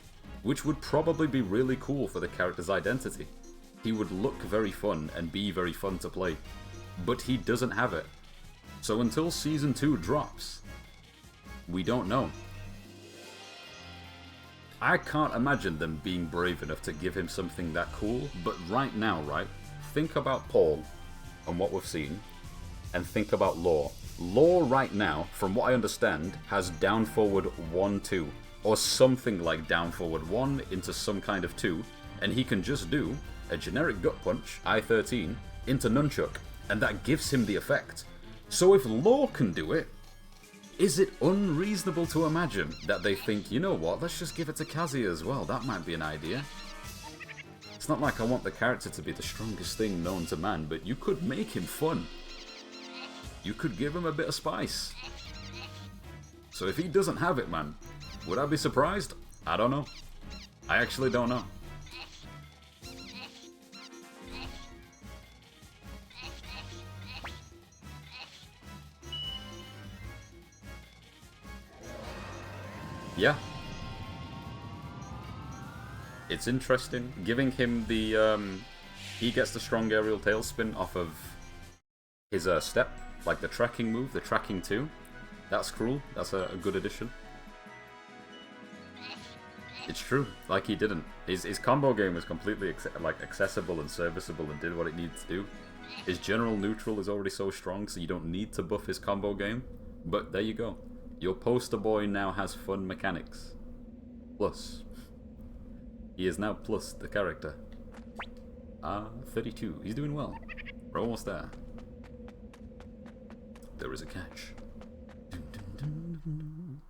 which would probably be really cool for the character's identity. He would look very fun and be very fun to play, but he doesn't have it. So until Season 2 drops, we don't know. I can't imagine them being brave enough to give him something that cool, but right now, right, think about Paul and what we've seen, and think about Law. Law right now, from what I understand, has down forward 1-2, or something like down forward 1 into some kind of 2, and he can just do a generic gut punch, I-13, into nunchuck, and that gives him the effect. So if Law can do it, is it unreasonable to imagine that they think, you know what, let's just give it to Kazuya as well, that might be an idea. It's not like I want the character to be the strongest thing known to man, but you could make him fun. You could give him a bit of spice. So if he doesn't have it, man, would I be surprised? I don't know. I actually don't know. Yeah. It's interesting. Giving him the, he gets the strong aerial tailspin off of his step, like the tracking move, the tracking 2. That's cool. That's a good addition. It's true. Like he didn't. His combo game was completely accessible and serviceable and did what it needs to do. His general neutral is already so strong, so you don't need to buff his combo game. But there you go. Your poster boy now has fun mechanics. Plus. He is now plus the character. 32. He's doing well. We're almost there. There is a catch. Dun, dun, dun, dun.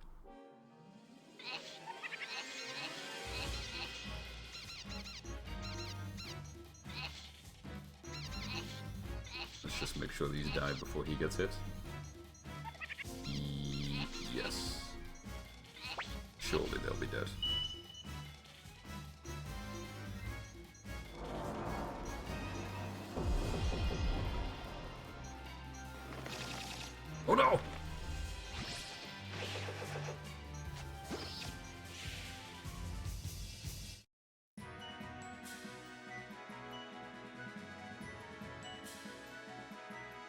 Let's just make sure these die before he gets hit. Yes. Surely they'll be dead. Oh no!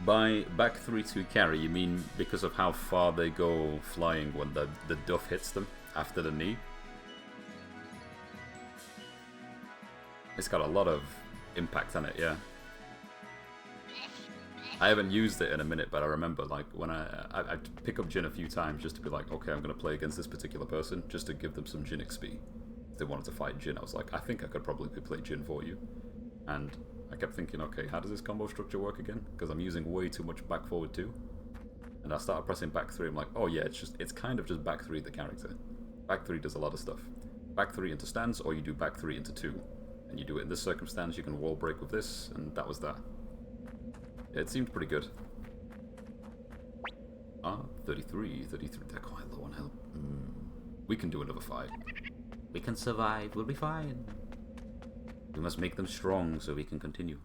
By back 3-2 carry, you mean because of how far they go flying when the duff hits them after the knee? It's got a lot of impact on it, yeah. I haven't used it in a minute, but I remember like when I'd pick up Jin a few times just to be like, okay, I'm going to play against this particular person, just to give them some Jin XP. If they wanted to fight Jin, I was like, I think I could probably play Jin for you. And I kept thinking, okay, how does this combo structure work again? Because I'm using way too much back forward 2. And I started pressing back 3, I'm like, oh yeah, it's kind of just back 3 the character. Back 3 does a lot of stuff. Back 3 into stance, or you do back 3 into 2. And you do it in this circumstance, you can wall break with this, and that was that. It seemed pretty good. Ah, 33. They're quite low on health. We can do another fight. We can survive. We'll be fine. We must make them strong so we can continue.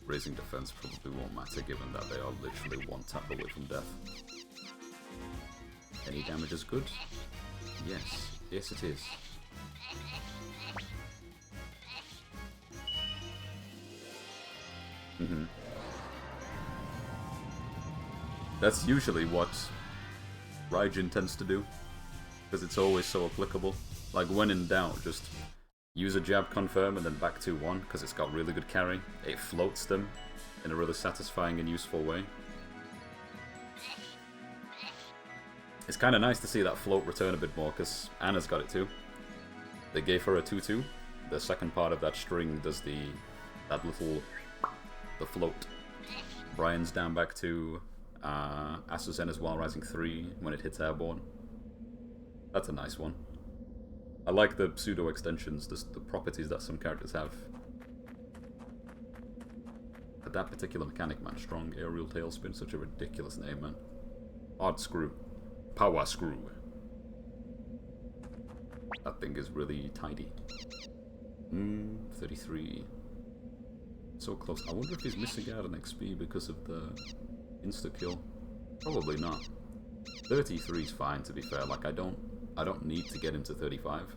Raising defense probably won't matter given that they are literally one tap away from death. Any damage is good? Yes. Yes it is. That's usually what Raijin tends to do, because it's always so applicable. Like, when in doubt, just use a jab confirm and then back 2-1, because it's got really good carry. It floats them in a really satisfying and useful way. It's kind of nice to see that float return a bit more, because Anna's got it too. They gave her a 2-2. The second part of that string does the float. Brian's down back 2. Asuzena's while rising 3 when it hits airborne. That's a nice one. I like the pseudo extensions, the properties that some characters have. But that particular mechanic, man, strong aerial tailspin, such a ridiculous name, man. Hard screw. Power screw. That thing is really tidy. 33. So close. I wonder if he's missing out on XP because of the insta-kill. Probably not. 33 is fine, to be fair. Like, I don't need to get him to 35.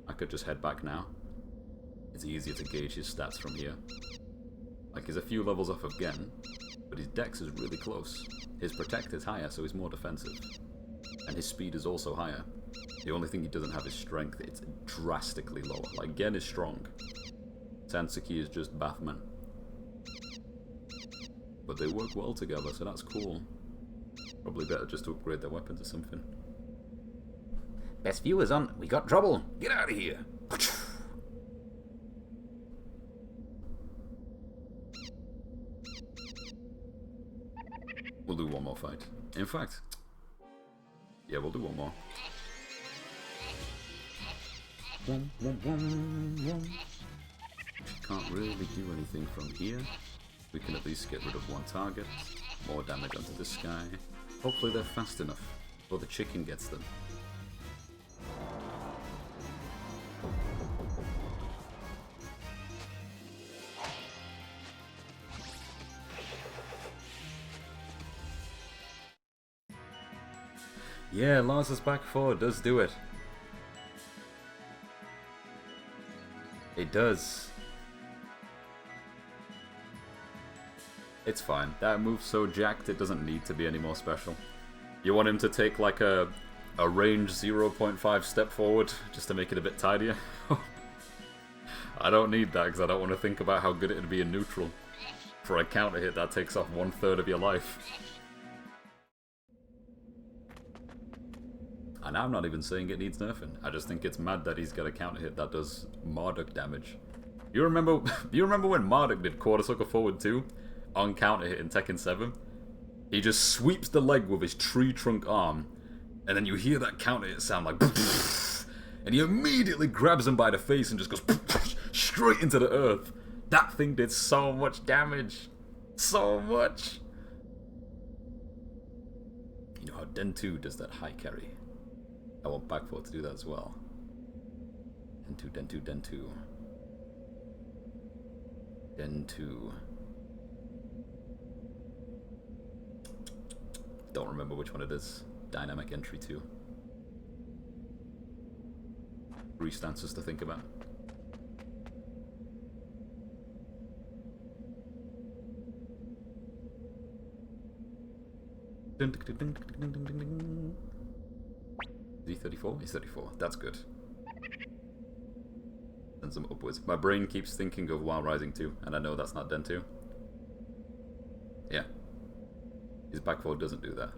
I could just head back now. It's easier to gauge his stats from here. Like, he's a few levels off of Gen, but his dex is really close. His protect is higher, so he's more defensive. And his speed is also higher. The only thing he doesn't have is strength. It's drastically lower. Like, Gen is strong. Sansuki is just Bathman. But they work well together, so that's cool. Probably better just to upgrade their weapons or something. Best viewers on. We got trouble. Get out of here. We'll do one more fight. In fact, yeah, we'll do one more. Can't really do anything from here. We can at least get rid of one target. More damage onto this guy. Hopefully they're fast enough before the chicken gets them. Yeah, Lars's back 4 does do it. It does. It's fine. That move's so jacked it doesn't need to be any more special. You want him to take like a range 0.5 step forward just to make it a bit tidier? I don't need that because I don't want to think about how good it would be in neutral. For a counter hit that takes off 1/3 of your life. And I'm not even saying it needs nerfing. I just think it's mad that he's got a counter hit that does Marduk damage. You remember when Marduk did quarter sucker forward 2 on counter hit in Tekken 7? He just sweeps the leg with his tree trunk arm, and then you hear that counter hit sound like and he immediately grabs him by the face and just goes straight into the earth. That thing did so much damage. So much. You know how Den 2 does that high carry? I want back 4 to do that as well. Den 2, Den 2, Den 2. Den 2. Don't remember which one it is. Dynamic entry 2. 3 stances to think about. Is he 34? He's 34. That's good. Sends him upwards. My brain keeps thinking of While Rising 2, and I know that's not Den 2. Yeah. His back 4 doesn't do that.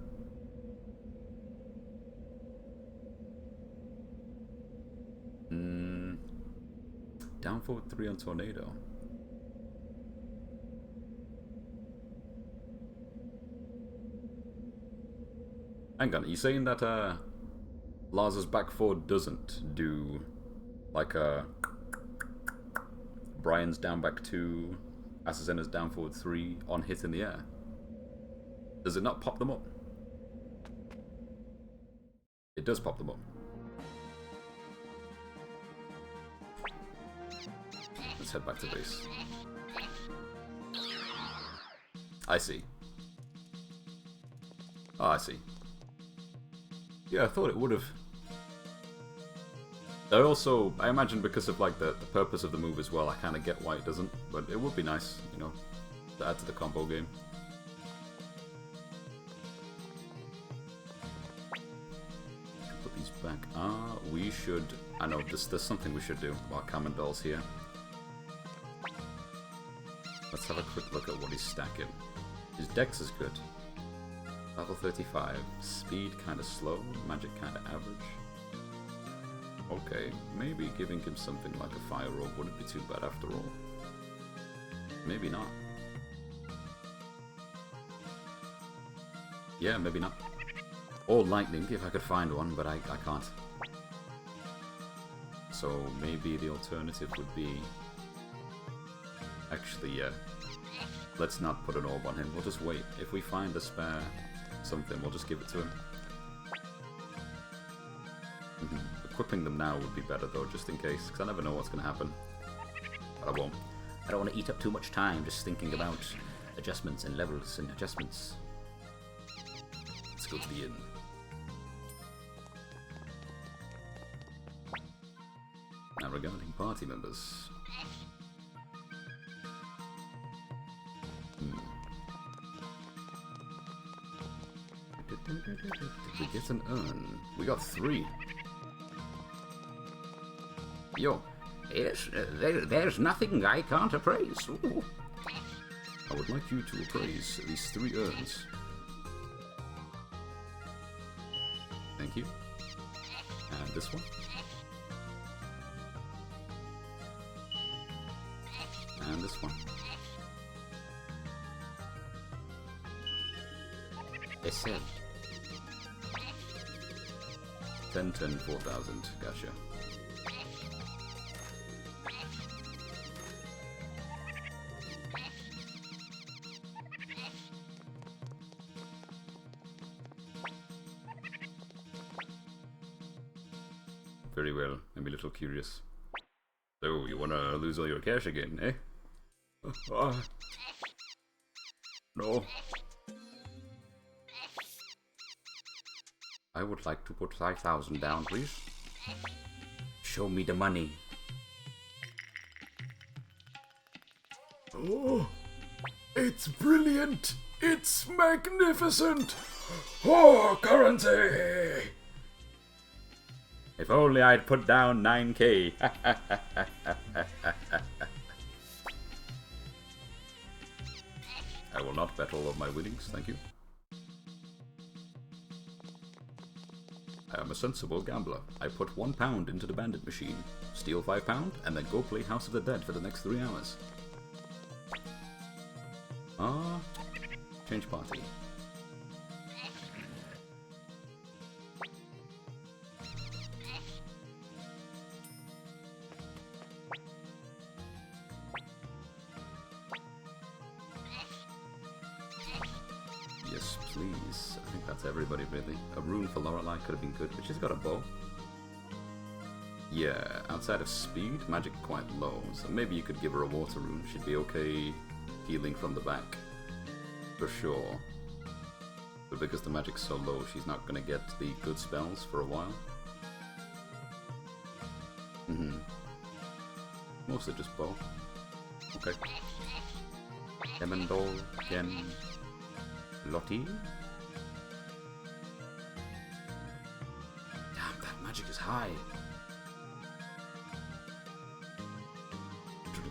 Down forward 3 on Tornado. Hang on, are you saying that Lars's back four doesn't do like a Brian's down back 2, Asazena's down forward 3 on hit in the air. Does it not pop them up? It does pop them up. Let's head back to base. I see. Oh, I see. Yeah, I thought it would have. I imagine because of like the purpose of the move as well, I kind of get why it doesn't, but it would be nice, you know, to add to the combo game. Put these back. We should. I know there's something we should do while Kamendal's here. Let's have a quick look at what he's stacking. His dex is good. Level 35. Speed kind of slow. Magic kind of average. Okay, maybe giving him something like a fire robe wouldn't be too bad after all. Maybe not. Yeah, maybe not. Or lightning if I could find one, but I can't. So maybe the alternative would be... Actually, yeah. Let's not put an orb on him. We'll just wait. If we find a spare something, we'll just give it to him. Equipping them now would be better though, just in case, because I never know what's going to happen. But I won't. I don't want to eat up too much time just thinking about adjustments and levels and adjustments. Let's go to the inn. Now regarding party members. Did we get an urn? We got 3. Yo. Yes, there's nothing I can't appraise. Ooh. I would like you to appraise these 3 urns. Thank you. And this one. And this one. SM. 10, 10, 4,000. Gotcha. Very well. I'm a little curious. So, you wanna lose all your cash again, eh? No. I would like to put 5,000 down, please. Show me the money. Oh, it's brilliant! It's magnificent! Oh, currency! If only I'd put down 9k. I will not bet all of my winnings, thank you. I am a sensible gambler. I put £1 into the bandit machine, steal £5, and then go play House of the Dead for the next 3 hours. Change party. Yes, please. I think that's everybody, really. A rune for Lorelei could have been good, but she's got a bow. Yeah, outside of speed, magic quite low, so maybe you could give her a water rune. She'd be okay healing from the back. For sure. But because the magic's so low, she's not gonna get the good spells for a while. Mostly just bow. Okay. Emendol, again. Lottie? Damn, that magic is high.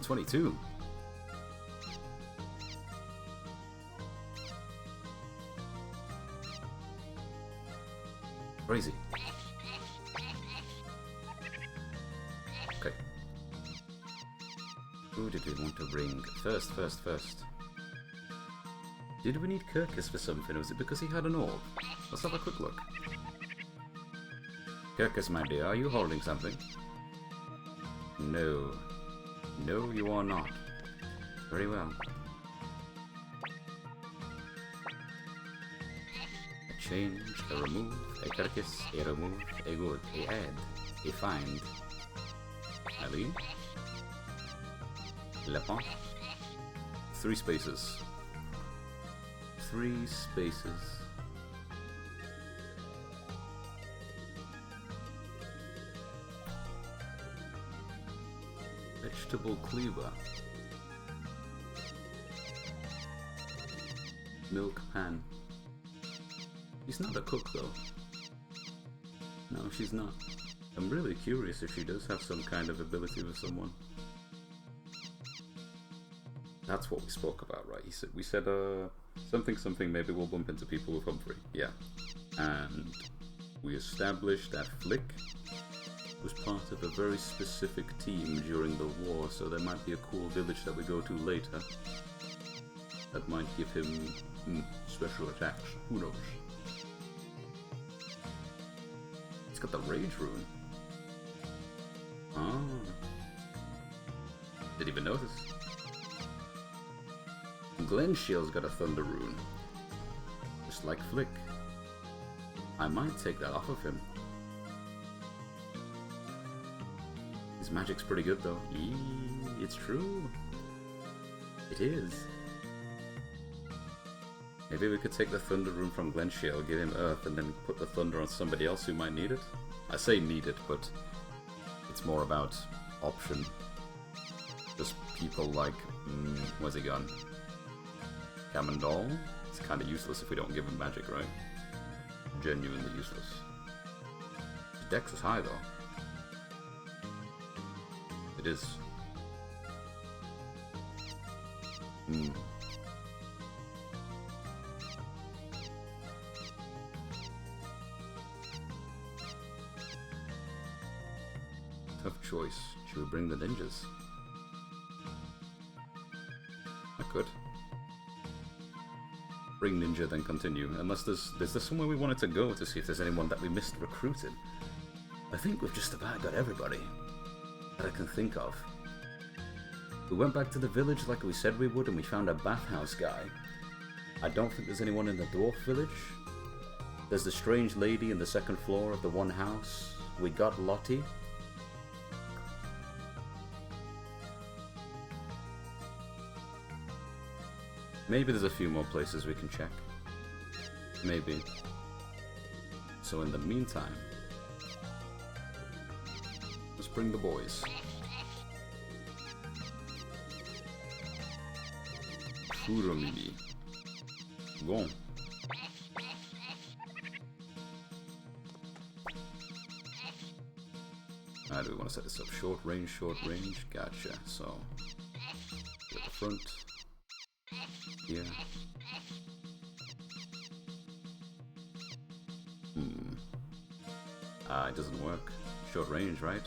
122. Crazy. Okay. Who did we want to bring? First. Did we need Kirkus for something, or was it because he had an orb? Let's have a quick look. Kirkus, my dear, are you holding something? No. No, you are not. Very well. A change, a remove, a Kirkus, a remove, a good, a add, a find. A leave. Le pont. 3 spaces. 3 spaces. Vegetable cleaver. Milk pan. She's not a cook though. No, she's not. I'm really curious if she does have some kind of ability with someone. That's what we spoke about, right? We said something, maybe we'll bump into people with Humphrey. Yeah. And we established that Flick was part of a very specific team during the war, so there might be a cool village that we go to later that might give him special attacks. Who knows? It's got the Rage Rune. Oh. Didn't even notice. Glenshield's got a Thunder Rune. Just like Flick. I might take that off of him. His magic's pretty good though. It's true. It is. Maybe we could take the Thunder Rune from Glenshield, give him Earth, and then put the Thunder on somebody else who might need it. I say need it, but it's more about option. Just people like, where's he gone? Kamandal? It's kind of useless if we don't give him magic, right? Genuinely useless. His dex is high though. It is. Tough choice. Should we bring the ninjas? I could. Bring ninja, then continue. Unless there's somewhere we wanted to go to see if there's anyone that we missed recruiting. I think we've just about got everybody that I can think of. We went back to the village like we said we would, and we found a bathhouse guy. I don't think there's anyone in the dwarf village. There's the strange lady in the second floor of the one house. We got Lottie. Maybe there's a few more places we can check. Maybe. So in the meantime, let's bring the boys. Kuromimi. Go. How do we want to set this up? Short range, short range. Gotcha. So, at the front. Here. It doesn't work. Short range, right?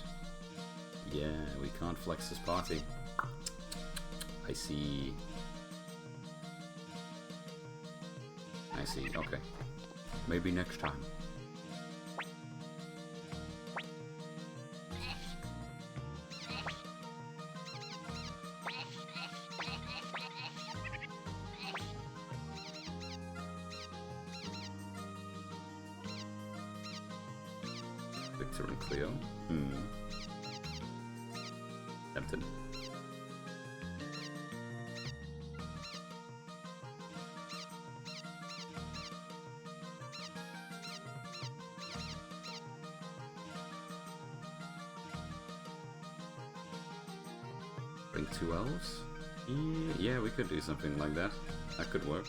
Yeah, we can't flex this party. I see. I see, okay. Maybe next time. Victor and Cleo. Tempted. Bring 2 elves? Yeah, we could do something like that. That could work.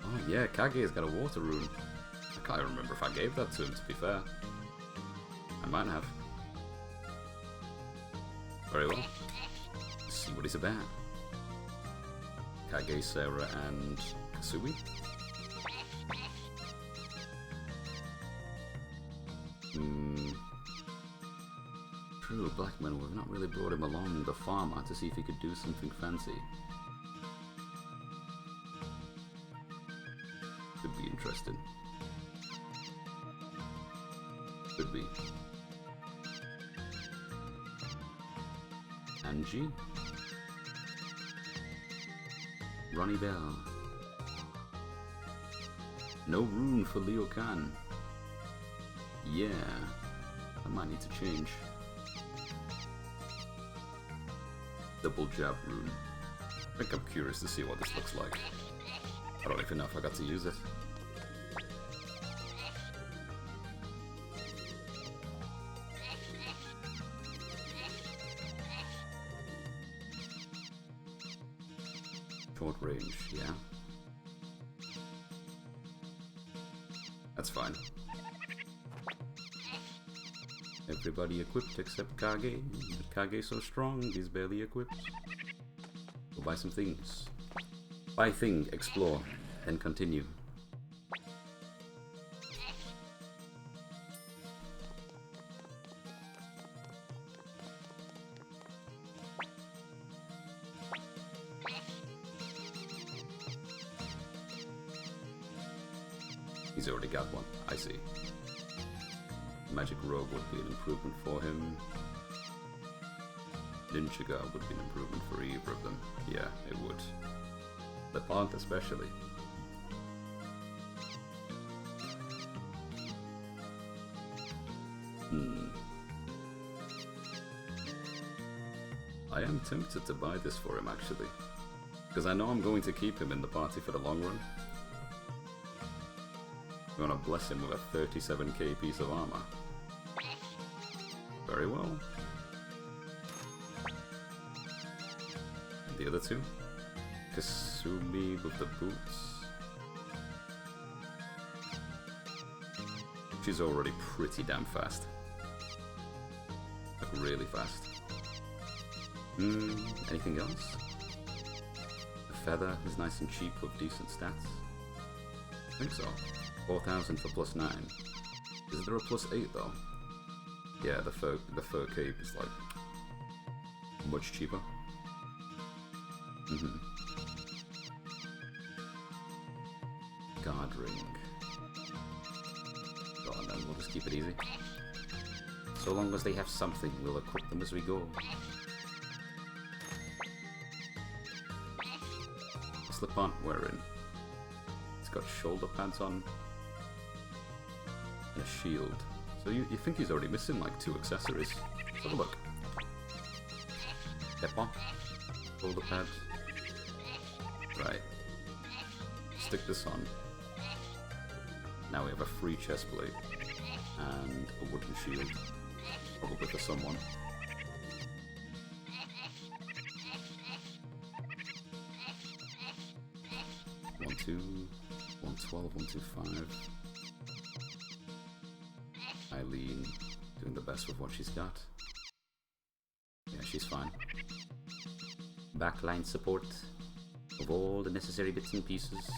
Oh yeah, Kage's got a water rune. I can't remember if I gave that to him, to be fair. I might have. Very well. Let's see what he's about. Kage, Sarah, and Kasui. True, Blackman, we've not really brought him along, the farmer, to see if he could do something fancy. Could be interesting. Angie. Ronnie Bell. No rune for Leo Khan. Yeah, I might need to change. Double jab rune. I think I'm curious to see what this looks like. I don't even know if I got to use it. Short range, yeah. That's fine. Everybody equipped except Kage. But Kage's so strong, he's barely equipped. Go buy some things. Buy thing, explore, then continue. He's already got one, I see. Magic Robe would be an improvement for him. Ninja Guard would be an improvement for either of them. Yeah, it would. The Pont especially. I am tempted to buy this for him actually. Because I know I'm going to keep him in the party for the long run. I'm gonna bless him with a 37k piece of armor. Very well. The other two? Kasumi with the boots. She's already pretty damn fast. Like really fast. Anything else? The feather is nice and cheap with decent stats. I think so. 4,000 for +9. Is there a +8 though? Yeah, the fur cape is like much cheaper. Guard ring. Go on then, we'll just keep it easy. So long as they have something, we'll equip them as we go. What's the pant wearing? It's got shoulder pads on. And a shield. So you think he's already missing like 2 accessories. Let's have a look. Step on. Shoulder pad. Right. Stick this on. Now we have a free chest plate. And a wooden shield. Probably for someone. One, 2, 112, 125. Eileen doing the best with what she's got. Yeah, she's fine. Backline support of all the necessary bits and pieces.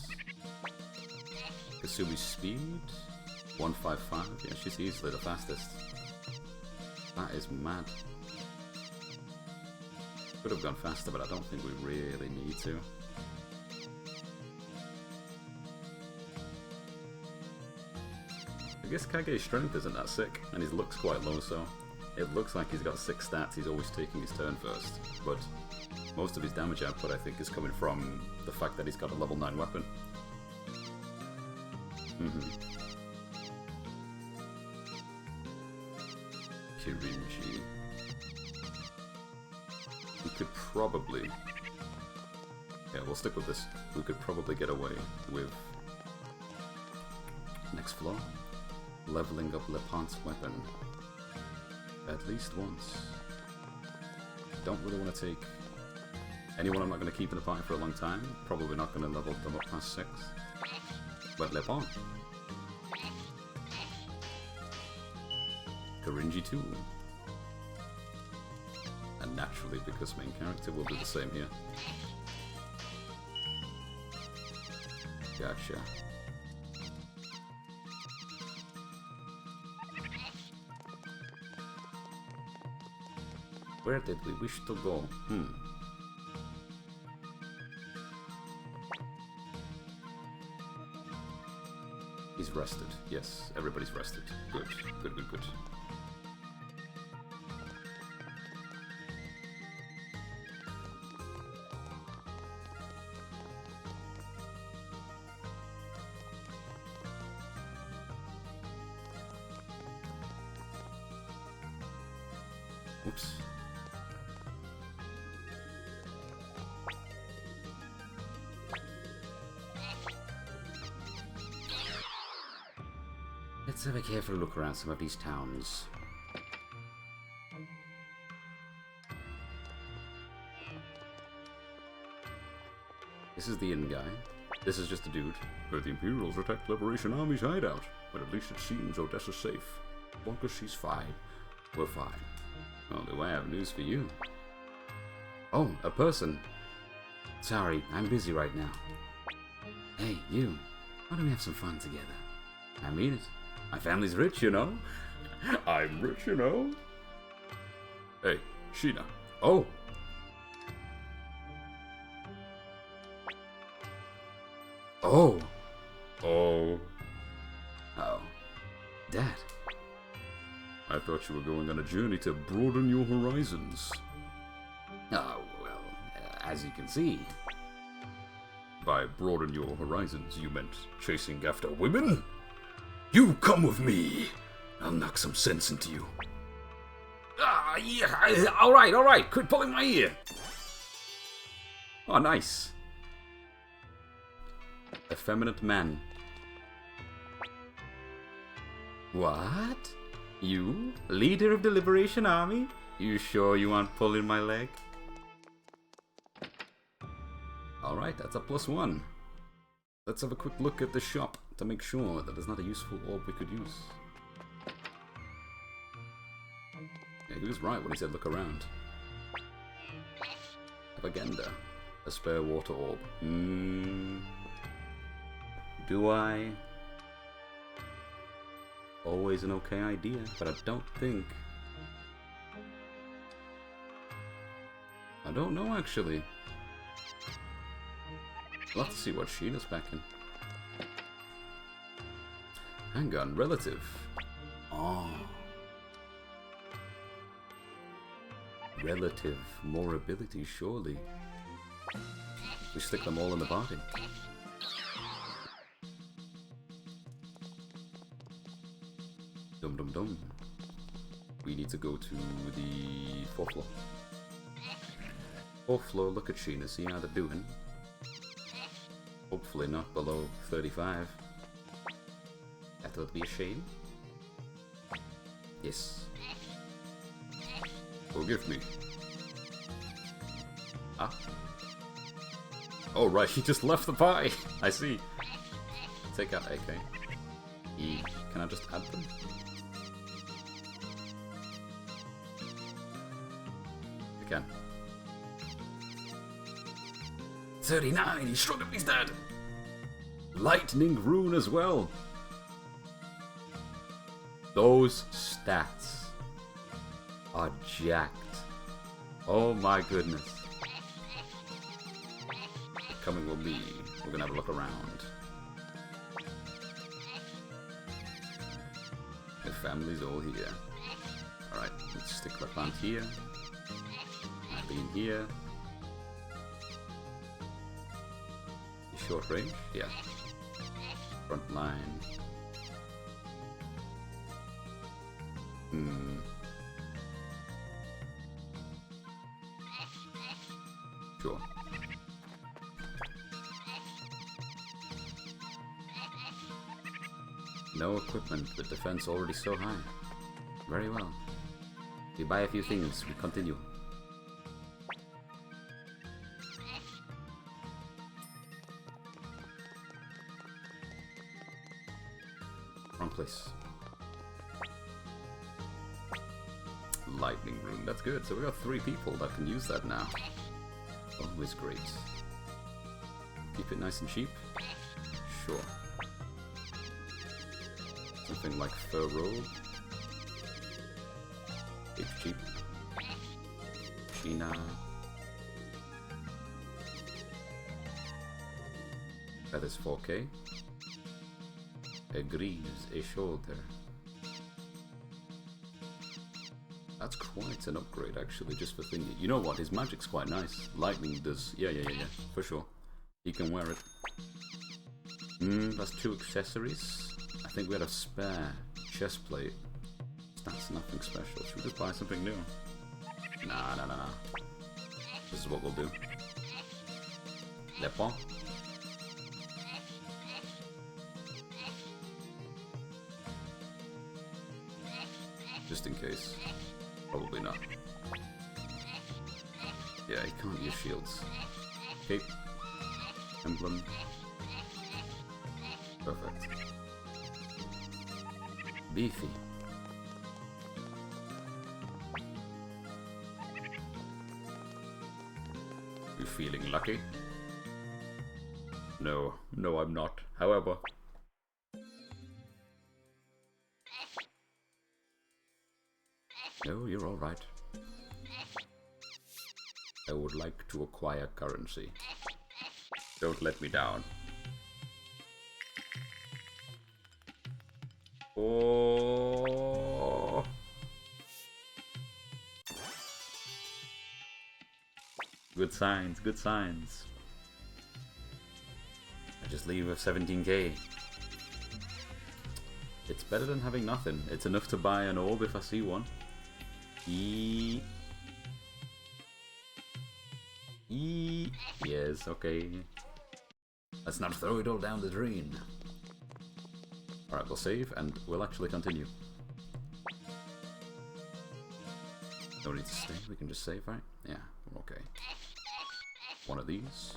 Kasumi's speed 155. Yeah, she's easily the fastest. That is mad. Could have gone faster, but I don't think we really need to. I guess Kage's strength isn't that sick, and his luck's quite low, so it looks like he's got 6 stats, he's always taking his turn first, but most of his damage output I think is coming from the fact that he's got a level 9 weapon. Kirinji. We could probably... Yeah, we'll stick with this. We could probably get away with... Next floor. Leveling up Lepante's weapon. At least once. Don't really want to take anyone I'm not going to keep in the party for a long time. Probably not going to level them up past 6. But Lepant. Kirinji too. And naturally, because main character, will do the same here. Gotcha. Where did we wish to go? He's rested. Yes, everybody's rested. Good, good, good, good. Oops. Let's have a careful look around some of these towns. This is the inn guy. This is just a dude. But the Imperials attacked Liberation Army's hideout. But at least it seems Odessa's safe. As long as she's fine, we're fine. Only I have news for you. Oh, a person. Sorry, I'm busy right now. Hey, you. Why don't we have some fun together? I mean it. My family's rich, you know. I'm rich, you know. Hey, Sheena. Oh! Oh! Oh. Oh. Dad. I thought you were going on a journey to broaden your horizons. Oh, well, as you can see. By broaden your horizons, you meant chasing after women? You come with me. I'll knock some sense into you. Ah, yeah, alright, quit pulling my ear. Oh, nice. Effeminate man. What? You? Leader of the Liberation Army? You sure you aren't pulling my leg? Alright, that's a +1. Let's have a quick look at the shop to make sure that there's not a useful orb we could use. Yeah, he was right when he said look around. Agenda. A spare water orb. Do I? Always an okay idea, but I don't think... I don't know, actually. We'll have to see what Sheena's packing. Handgun, relative. Oh. Relative, more ability, surely. We stick them all in the party. Dum dum dum. We need to go to the 4th floor. 4th floor, look at Sheena, see how they're doing. Hopefully not below 35. That would be a shame. Yes. Forgive me. Ah. Oh right, he just left the pie! I see. Take out AK. E. Can I just add them? I can. 39! He struck him, he's dead! Lightning rune as well! Those stats are jacked. Oh my goodness. Coming with me. We're gonna have a look around. The family's all here. Alright, let's stick the plant here. Being here. Short range? Yeah. Front line. Sure. No equipment, but defense already so high. Very well. We buy a few things, we continue. Wrong place. Lightning room, that's good. So we got 3 people that can use that now. Always great. Keep it nice and cheap? Sure. Something like fur robe. It's cheap. Sheena. That is 4K. Agrees a shoulder. That's quite an upgrade actually, just for thingy. You know what, his magic's quite nice. Lightning does, yeah, for sure. He can wear it. That's 2 accessories. I think we had a spare chest plate. That's nothing special. Should we just buy something new? Nah, nah, nah, nah. This is what we'll do. Le pont. Just in case. Probably not. Yeah, he can't use shields. Cape. Emblem. Perfect. Beefy. You feeling lucky? No, no I'm not. However... No, you're alright. I would like to acquire currency. Don't let me down. Oh. Good signs, good signs. I just leave with 17k. It's better than having nothing. It's enough to buy an orb if I see one. Yes, okay. Let's not throw it all down the drain. Alright, we'll save and we'll actually continue. No need to stay, we can just save, right? Yeah, okay. One of these.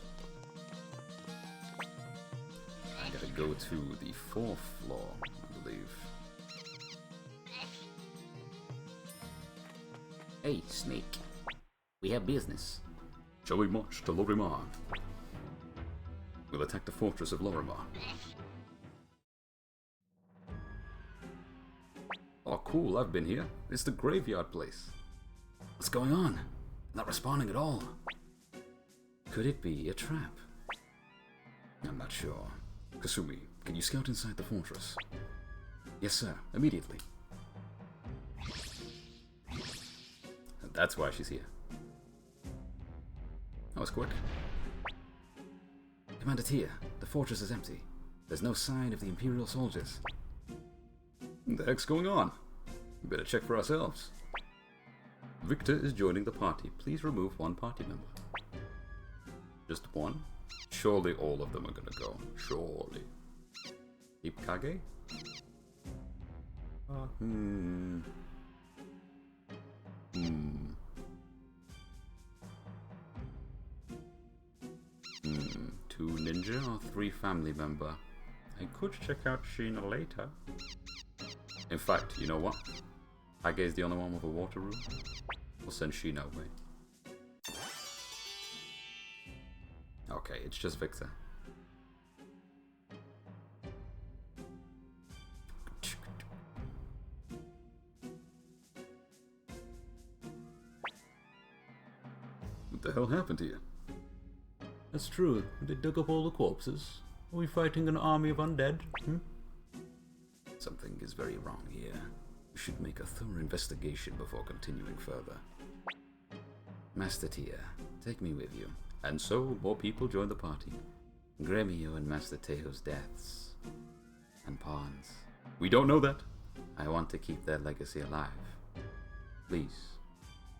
I gotta go to the 4th floor, I believe. Hey, Snake. We have business. Shall we march to Lorimar? We'll attack the fortress of Lorimar. Oh cool, I've been here. It's the graveyard place. What's going on? Not responding at all. Could it be a trap? I'm not sure. Kasumi, can you scout inside the fortress? Yes sir, immediately. And that's why she's here. That was quick. Commander Tia, the fortress is empty. There's no sign of the Imperial soldiers. What the heck's going on? We better check for ourselves. Victor is joining the party. Please remove one party member. Just one? Surely all of them are gonna go. Surely. Keep Kage? Two ninja or 3 family member? I could check out Sheena later. In fact, you know what? Kage is the only one with a water room. We'll send Sheena away. Okay, it's just Victor. What the hell happened to you? That's true. They dug up all the corpses. Are we fighting an army of undead? Something is very wrong here. We should make a thorough investigation before continuing further. Master Tia, take me with you. And so, more people join the party. Gremio and Master Teo's deaths. And pawns. We don't know that. I want to keep their legacy alive. Please,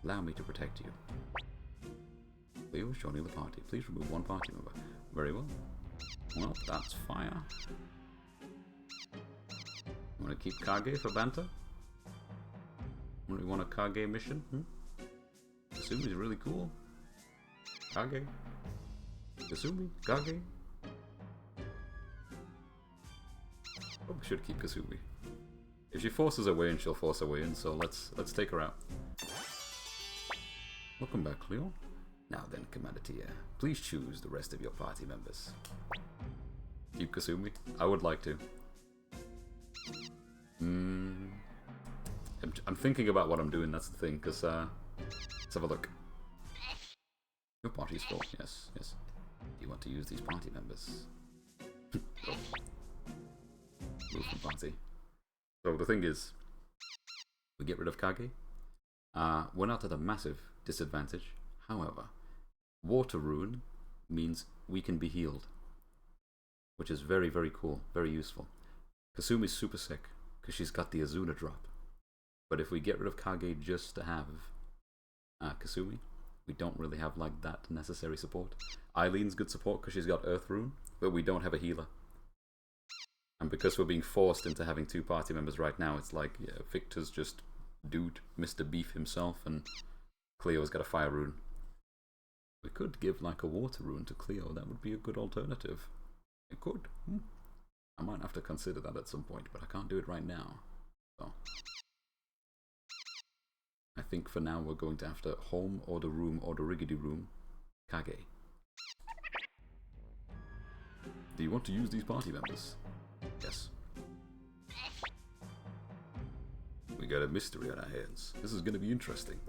allow me to protect you. Leo is joining the party. Please remove one party member. Very well. Well, that's fire. Want to keep Kage for banter? We want a Kage mission? Kasumi's really cool. Kage. Kasumi. Kage. Probably should keep Kasumi. If she forces her way in, she'll force her way in, so let's take her out. Welcome back, Leo. Now then, Commander Tia, please choose the rest of your party members. Keep Kasumi? I would like to. I'm thinking about what I'm doing, that's the thing, because, let's have a look. Your party's full, yes, yes. Do you want to use these party members? Oh. Move from party. So the thing is, we get rid of Kage. We're not at a massive disadvantage. However, Water Rune means we can be healed, which is very, very cool, very useful. Kasumi's super sick, because she's got the Azuna drop. But if we get rid of Kage just to have Kasumi. We don't really have like that necessary support. Eileen's good support because she's got Earth Rune, but we don't have a healer. And because we're being forced into having 2 party members right now, it's like, yeah, Victor's just dude, Mr. Beef himself, and Cleo's got a fire rune. We could give like a water rune to Cleo, that would be a good alternative. It could. I might have to consider that at some point, but I can't do it right now. So I think for now we're going to have to home, order room, order riggedy room, Kage. Do you want to use these party members? Yes. We got a mystery on our hands. This is going to be interesting.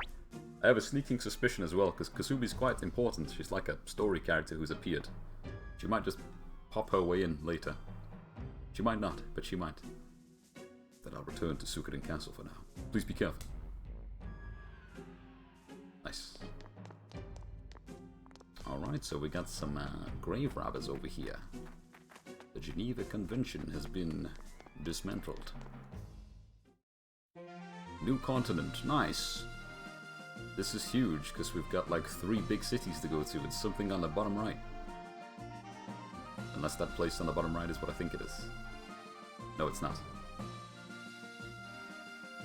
I have a sneaking suspicion as well, because Kasumi's quite important. She's like a story character who's appeared. She might just pop her way in later. She might not, but she might. Then I'll return to Suikoden Castle for now. Please be careful. Nice. Alright, so we got some grave robbers over here. The Geneva Convention has been dismantled. New continent, nice. This is huge because we've got like 3 big cities to go to. It's something on the bottom right. Unless that place on the bottom right is what I think it is. No, it's not.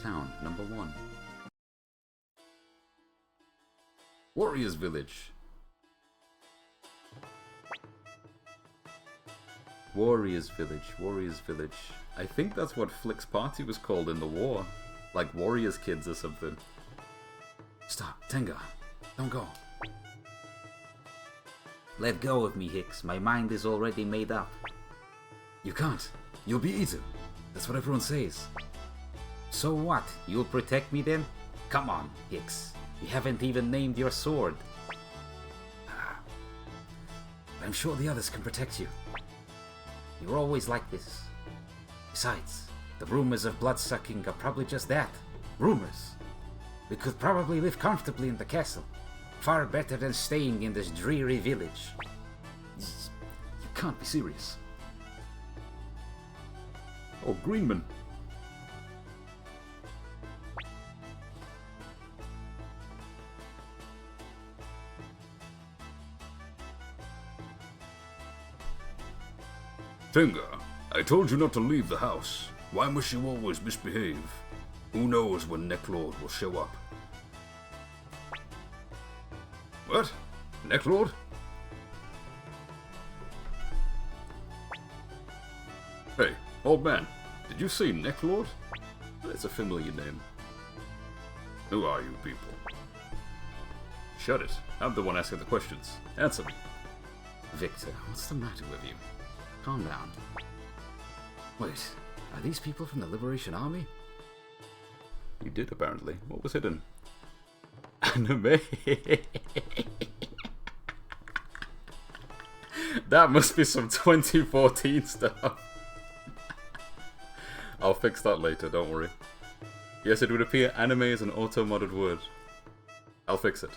Town number 1. Warriors Village. Warriors Village, Warriors Village. I think that's what Flick's party was called in the war. Like Warriors Kids or something. Stop, Tenga. Don't go. Let go of me, Hicks. My mind is already made up. You can't. You'll be eaten. That's what everyone says. So what? You'll protect me then? Come on, Hicks. You haven't even named your sword. I'm sure the others can protect you. You're always like this. Besides, the rumors of blood-sucking are probably just that. Rumors. We could probably live comfortably in the castle. Far better than staying in this dreary village. You can't be serious. Oh, Greenman. Tenga, I told you not to leave the house. Why must you always misbehave? Who knows when Necklord will show up? What? Necklord? Hey, old man, did you say Necklord? That's a familiar name. Who are you people? Shut it. I'm the one asking the questions. Answer me. Victor, what's the matter with you? Calm down. Wait, are these people from the Liberation Army? You did, apparently. What was hidden? Anime? That must be some 2014 stuff. I'll fix that later, don't worry. Yes, it would appear anime is an auto-modded word. I'll fix it.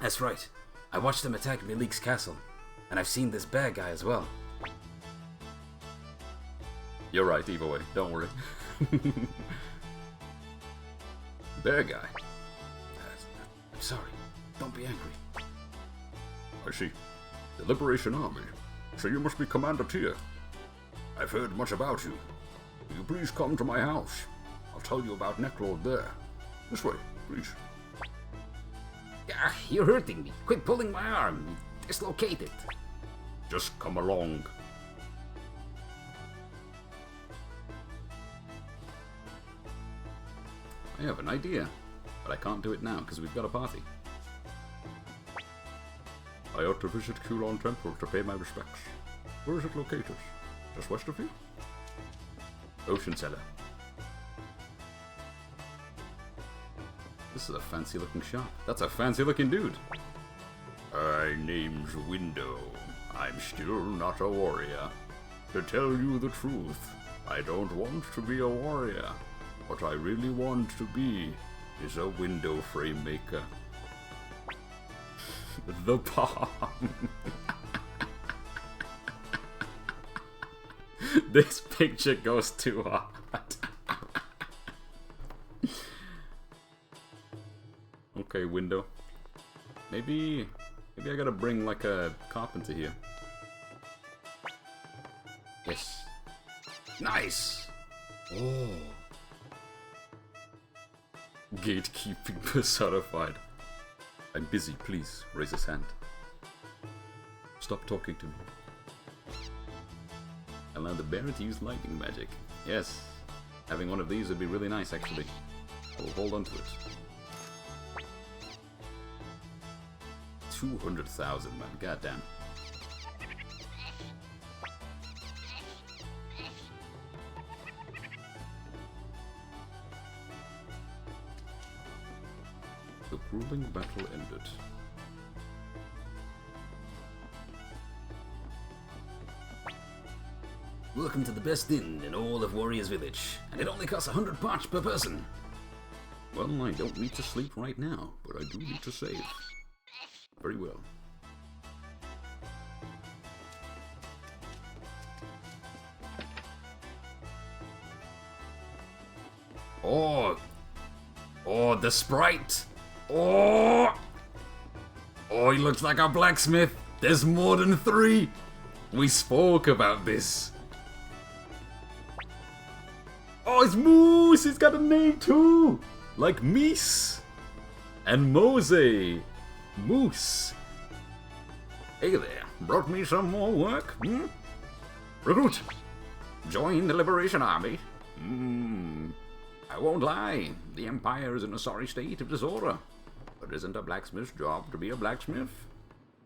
That's right. I watched them attack Milik's castle, and I've seen this bad guy as well. You're right, either way. Don't worry. Bear guy. I'm sorry. Don't be angry. I see. The Liberation Army. So you must be Commander Tyr. I've heard much about you. Will you please come to my house? I'll tell you about Necklord there. This way, please. Ah, you're hurting me. Quit pulling my arm. Dislocate it. Just come along. I have an idea, but I can't do it now because we've got a party. I ought to visit Kulon Temple to pay my respects. Where is it located? Just west of here? Ocean Cellar. This is a fancy looking shop. That's a fancy looking dude. My name's Window. I'm still not a warrior. To tell you the truth, I don't want to be a warrior. What I really want to be is a window frame maker. The palm. This picture goes too hard. Okay, window. Maybe I gotta bring like a carpenter here. Yes. Nice! Oh. Gatekeeping personified. I'm busy, please. Raise his hand. Stop talking to me. Allow the bearer to use lightning magic. Yes. Having one of these would be really nice, actually. I will hold on to it. 200,000, man. Goddamn. The grueling battle ended. Welcome to the best inn in all of Warrior's Village, and it only costs 100 parch per person. Well, I don't need to sleep right now, but I do need to save. Very well. Oh, the sprite! Oh, he looks like a blacksmith. There's more than 3. We spoke about this. Oh, it's Moose! He's got a name too! Like Meese! And Mose! Moose! Hey there, brought me some more work, hmm? Recruit! Join the Liberation Army? I won't lie, the Empire is in a sorry state of disorder. But isn't a blacksmith's job to be a blacksmith?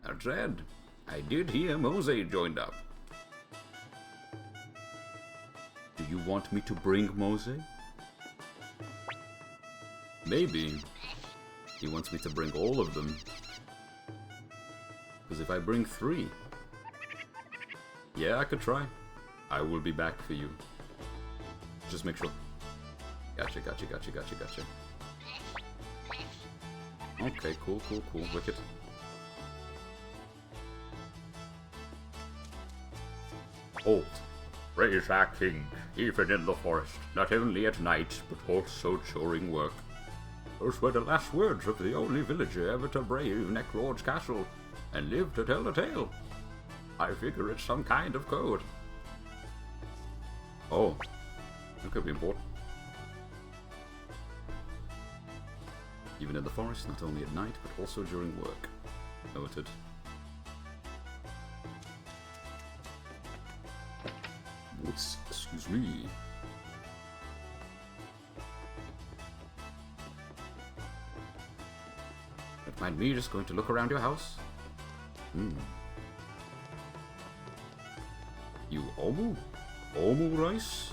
That said, I did hear Mose joined up. Do you want me to bring Mose? Maybe. He wants me to bring all of them. Because if I bring 3... Yeah, I could try. I will be back for you. Just make sure. Gotcha. Okay, cool. Wicked. Hold. Praise our king, even in the forest, not only at night, but also during work. Those were the last words of the only villager ever to brave Necklord's castle, and live to tell the tale. I figure it's some kind of code. Oh, that could be important. Even in the forest, not only at night, but also during work. Noted. Whoops, excuse me. Don't mind me just going to look around your house. You Omu rice?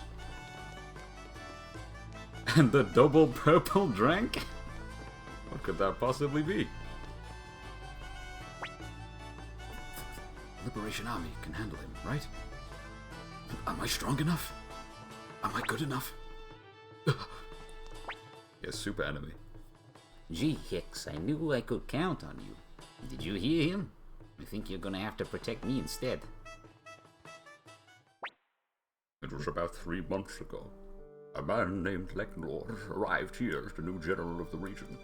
And the double purple drink? What could that possibly be? Liberation Army can handle him, right? Am I strong enough? Am I good enough? Yes, super enemy. Gee, Hicks, I knew I could count on you. Did you hear him? I think you're gonna have to protect me instead. It was about 3 months ago. A man named Necklord arrived here as the new general of the region.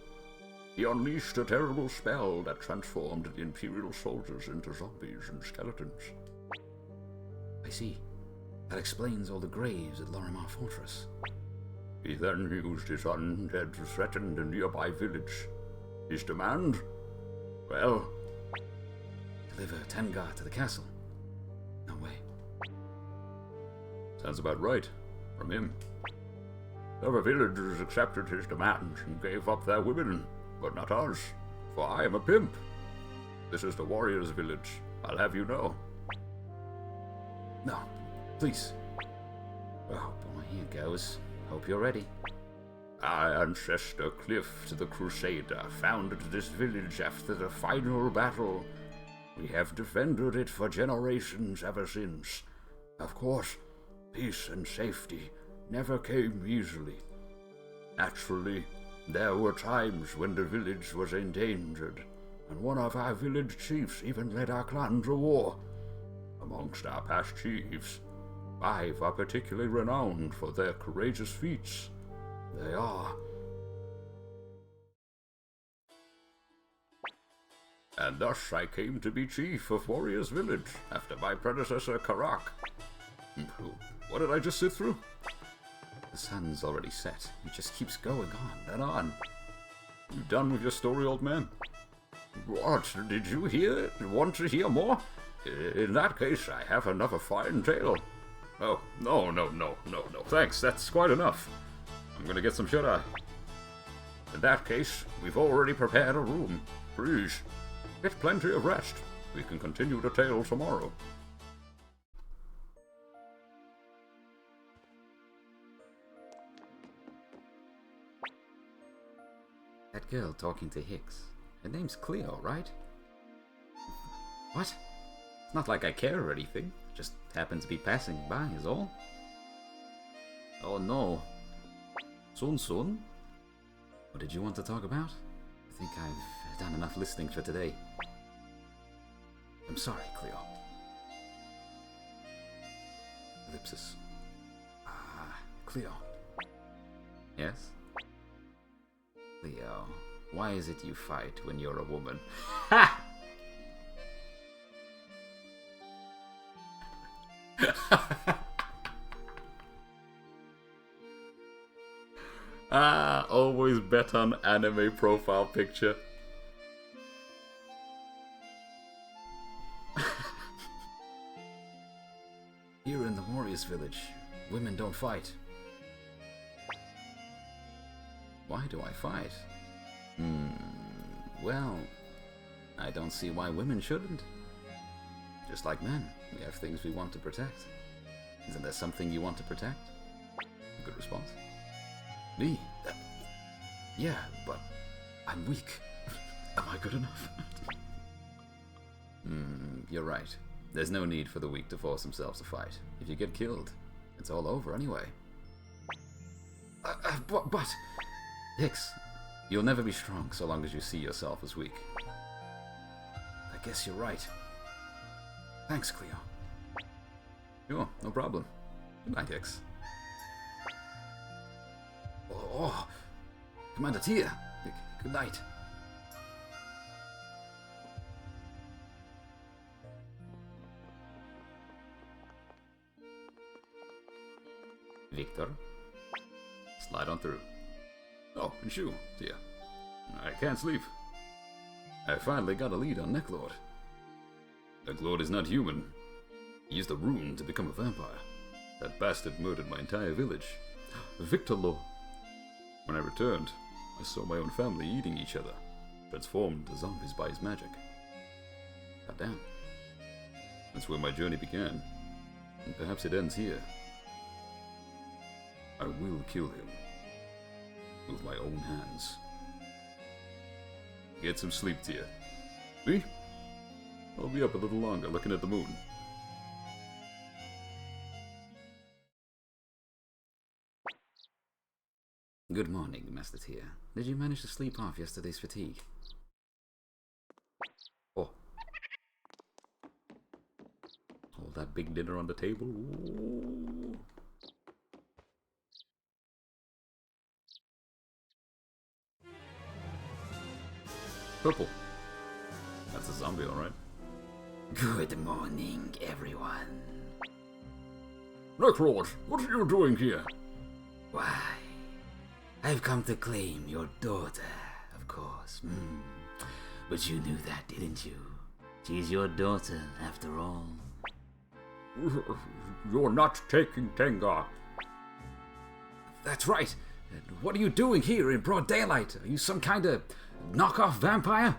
He unleashed a terrible spell that transformed the Imperial soldiers into zombies and skeletons. I see. That explains all the graves at Lorimar Fortress. He then used his undead to threaten the nearby village. His demand? Well, Deliver Tengar to the castle. No way. Sounds about right. From him. other villagers accepted his demands and gave up their women, but not us, for I am a pimp. This is the warrior's village, I'll have you know. No, please. Oh boy, here goes. Hope you're ready. Our ancestor Cliff the Crusader founded this village after the final battle. We have defended it for generations ever since. Of course, peace and safety never came easily. Naturally, there were times when the village was endangered, and one of our village chiefs even led our clan to war. Amongst our past chiefs, 5 are particularly renowned for their courageous feats. They are and thus I came to be chief of Warriors Village after my predecessor Karak. What did I just sit through? The sun's already set. It just keeps going on and on. You done with your story, old man? What? Did you hear it? Want to hear more? In that case, I have another fine tale. Oh, no. Thanks, that's quite enough. I'm gonna get some shut-eye. In that case, we've already prepared a room. Please, get plenty of rest. We can continue the tale tomorrow. That girl talking to Hicks. Her name's Cleo, right? What? It's not like I care or anything. Just happened to be passing by is all. Oh no. Soon? What did you want to talk about? I think I've done enough listening for today. I'm sorry, Cleo. Ellipsis. Cleo. Yes? Cleo, why is it you fight when you're a woman? Ha! Always bet on anime profile picture. Here in the Warriors Village, women don't fight. Why do I fight? Well, I don't see why women shouldn't. Just like men, we have things we want to protect. Isn't there something you want to protect? A good response. Me? Yeah, but I'm weak. Am I good enough? You're right. There's no need for the weak to force themselves to fight. If you get killed, it's all over anyway. But... Hicks, you'll never be strong so long as you see yourself as weak. I guess you're right. Thanks, Cleo. Sure, no problem. Good night, Hicks. Oh, Commander Tia. Good night. Victor, slide on through. Oh, and Shu, Tia. I can't sleep. I finally got a lead on Necklord. Necklord is not human. He used a rune to become a vampire. That bastard murdered my entire village. Victor Law. When I returned, I saw my own family eating each other, transformed into zombies by his magic. God damn. That's where my journey began, and perhaps it ends here. I will kill him. With my own hands. Get some sleep, Tia. Me? I'll be up a little longer looking at the moon. Good morning, Master Tia. Did you manage to sleep off yesterday's fatigue? Oh. Hold that big dinner on the table. Ooh. Purple. That's a zombie, alright. Good morning, everyone. Necklord, what are you doing here? Why, I've come to claim your daughter, of course. But you knew that, didn't you? She's your daughter, after all. You're not taking Tenga. That's right. What are you doing here in broad daylight? Are you some kind of knockoff vampire?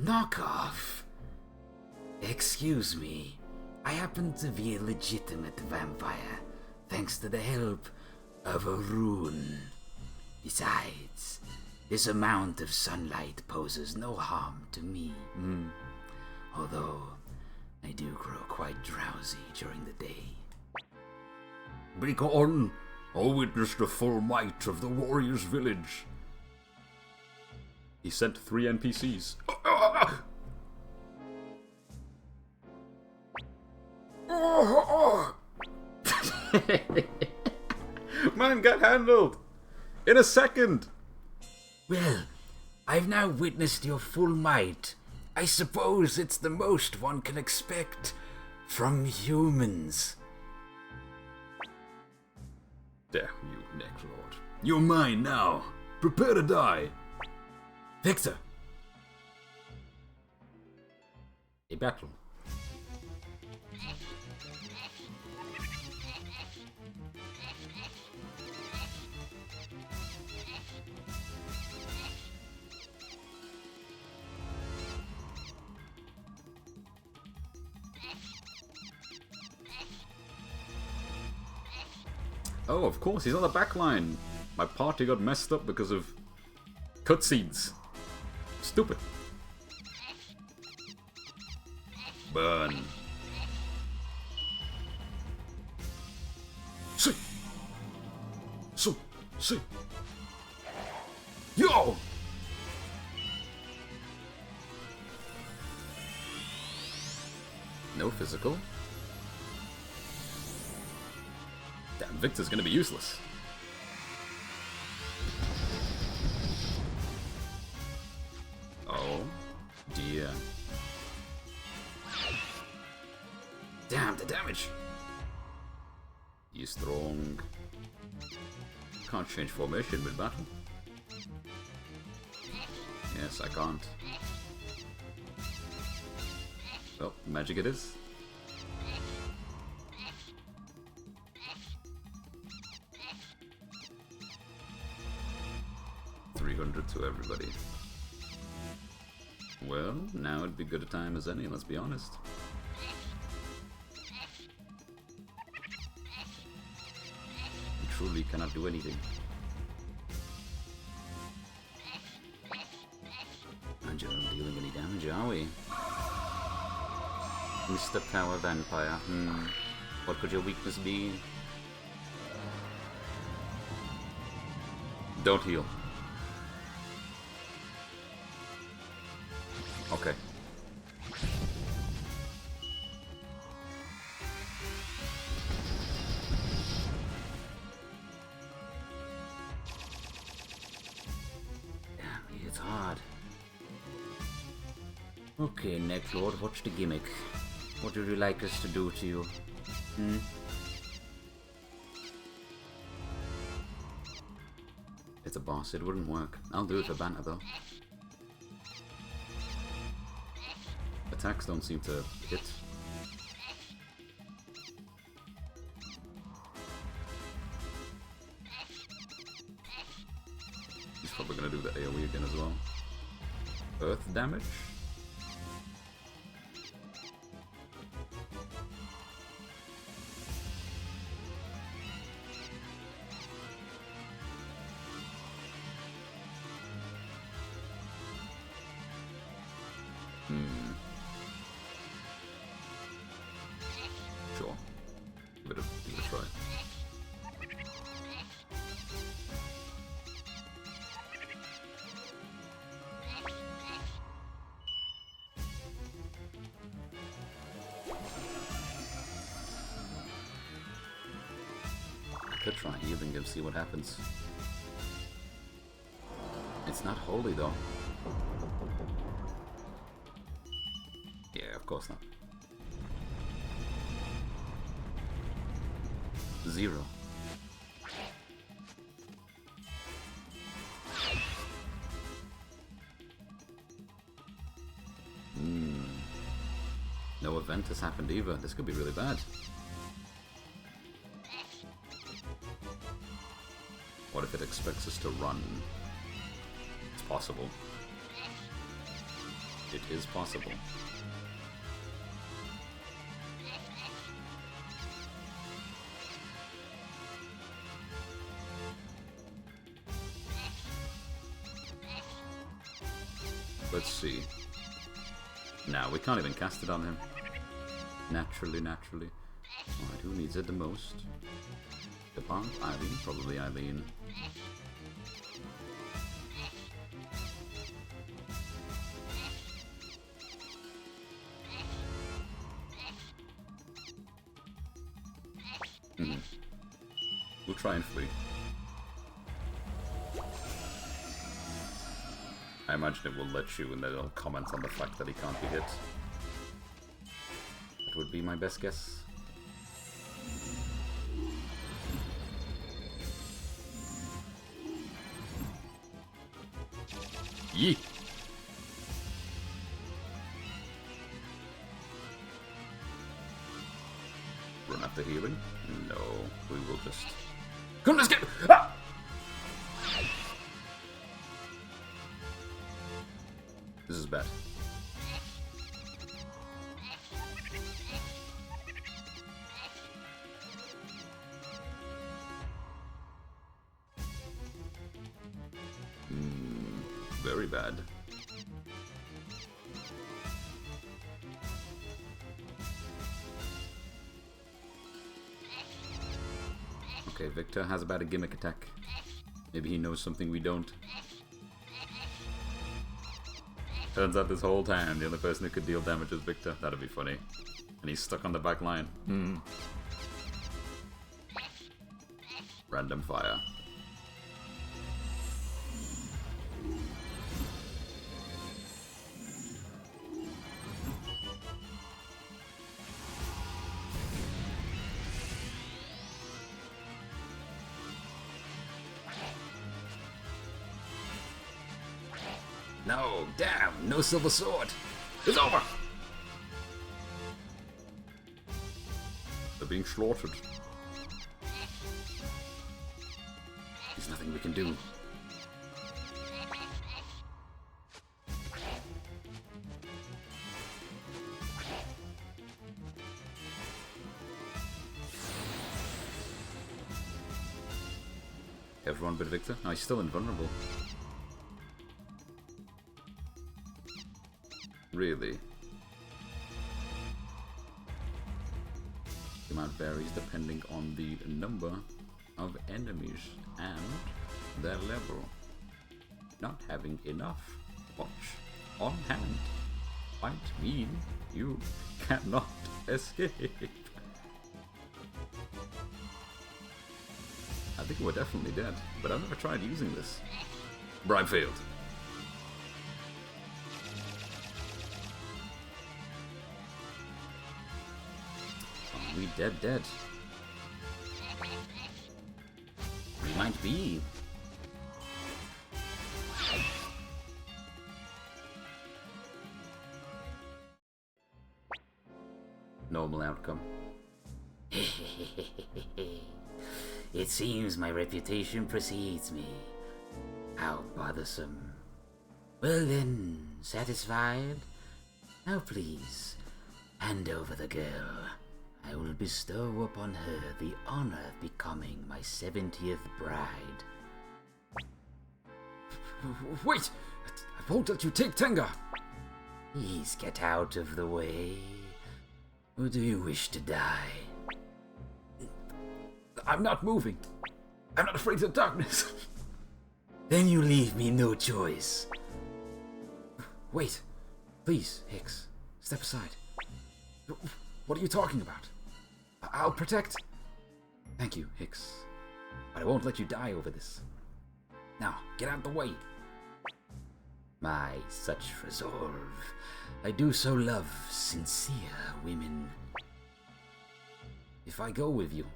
Knockoff? Excuse me. I happen to be a legitimate vampire, thanks to the help of a rune. Besides, this amount of sunlight poses no harm to me. Although, I do grow quite drowsy during the day. Begone! I'll witness the full might of the Warriors Village. He sent 3 NPCs. Man got handled! In a second! Well, I've now witnessed your full might, I suppose it's the most one can expect from humans. Damn you, Necklord. You're mine now. Prepare to die. Victor! A battle. Oh, of course, he's on the back line. My party got messed up because of cutscenes. Stupid. Burn. See. See. Yo! No physical. Damn, Victor's gonna be useless. Oh, dear. Damn, the damage! He's strong. Can't change formation mid-battle. Yes, I can't. Well, magic it is. To everybody. Well, now it'd be good a time as any, let's be honest. We truly cannot do anything. And you're not dealing any damage, are we? Mr. Power Vampire, what could your weakness be? Don't heal. Okay. Damn, it's hard. Okay, Necklord, what's the gimmick? What would you like us to do to you? It's a boss, it wouldn't work. I'll do it for banter though. Attacks don't seem to hit. He's probably gonna do the AoE again as well. Earth damage? Sure. Give it a try. I could try healing him, see what happens. It's not holy though. Yeah, of course not. 0. No event has happened either. This could be really bad. What if it expects us to run? It's possible. It is possible. Let's see. Now we can't even cast it on him. Naturally. Alright, who needs it the most? Depont? Eileen? Probably Eileen. We'll try and flee. I imagine it will let you and then it'll comment on the fact that he can't be hit. That would be my best guess. Yee! Run after healing? No, we will just... Come, let's get... Ah! This is bad. Very bad. Okay, Victor has about a gimmick attack. Maybe he knows something we don't. Turns out this whole time the only person who could deal damage is Victor. That'd be funny. And he's stuck on the back line. Random fire. No, damn, no silver sword. It's over. They're being slaughtered. There's nothing we can do. Everyone but Victor? No, he's still invulnerable. Really? The amount varies depending on the number of enemies and their level. Not having enough watch on hand might mean you cannot escape. I think we're definitely dead, but I've never tried using this. Bribe failed. We dead. We might be. Normal outcome. It seems my reputation precedes me. How bothersome. Well then, satisfied? Now please, hand over the girl. I will bestow upon her the honor of becoming my 70th bride. Wait! I won't let you take Tenga! Please get out of the way. Or do you wish to die? I'm not moving. I'm not afraid of darkness. Then you leave me no choice. Wait. Please, Hicks. Step aside. What are you talking about? I'll protect... Thank you, Hicks. But I won't let you die over this. Now, get out of the way. My such resolve. I do so love sincere women. If I go with you,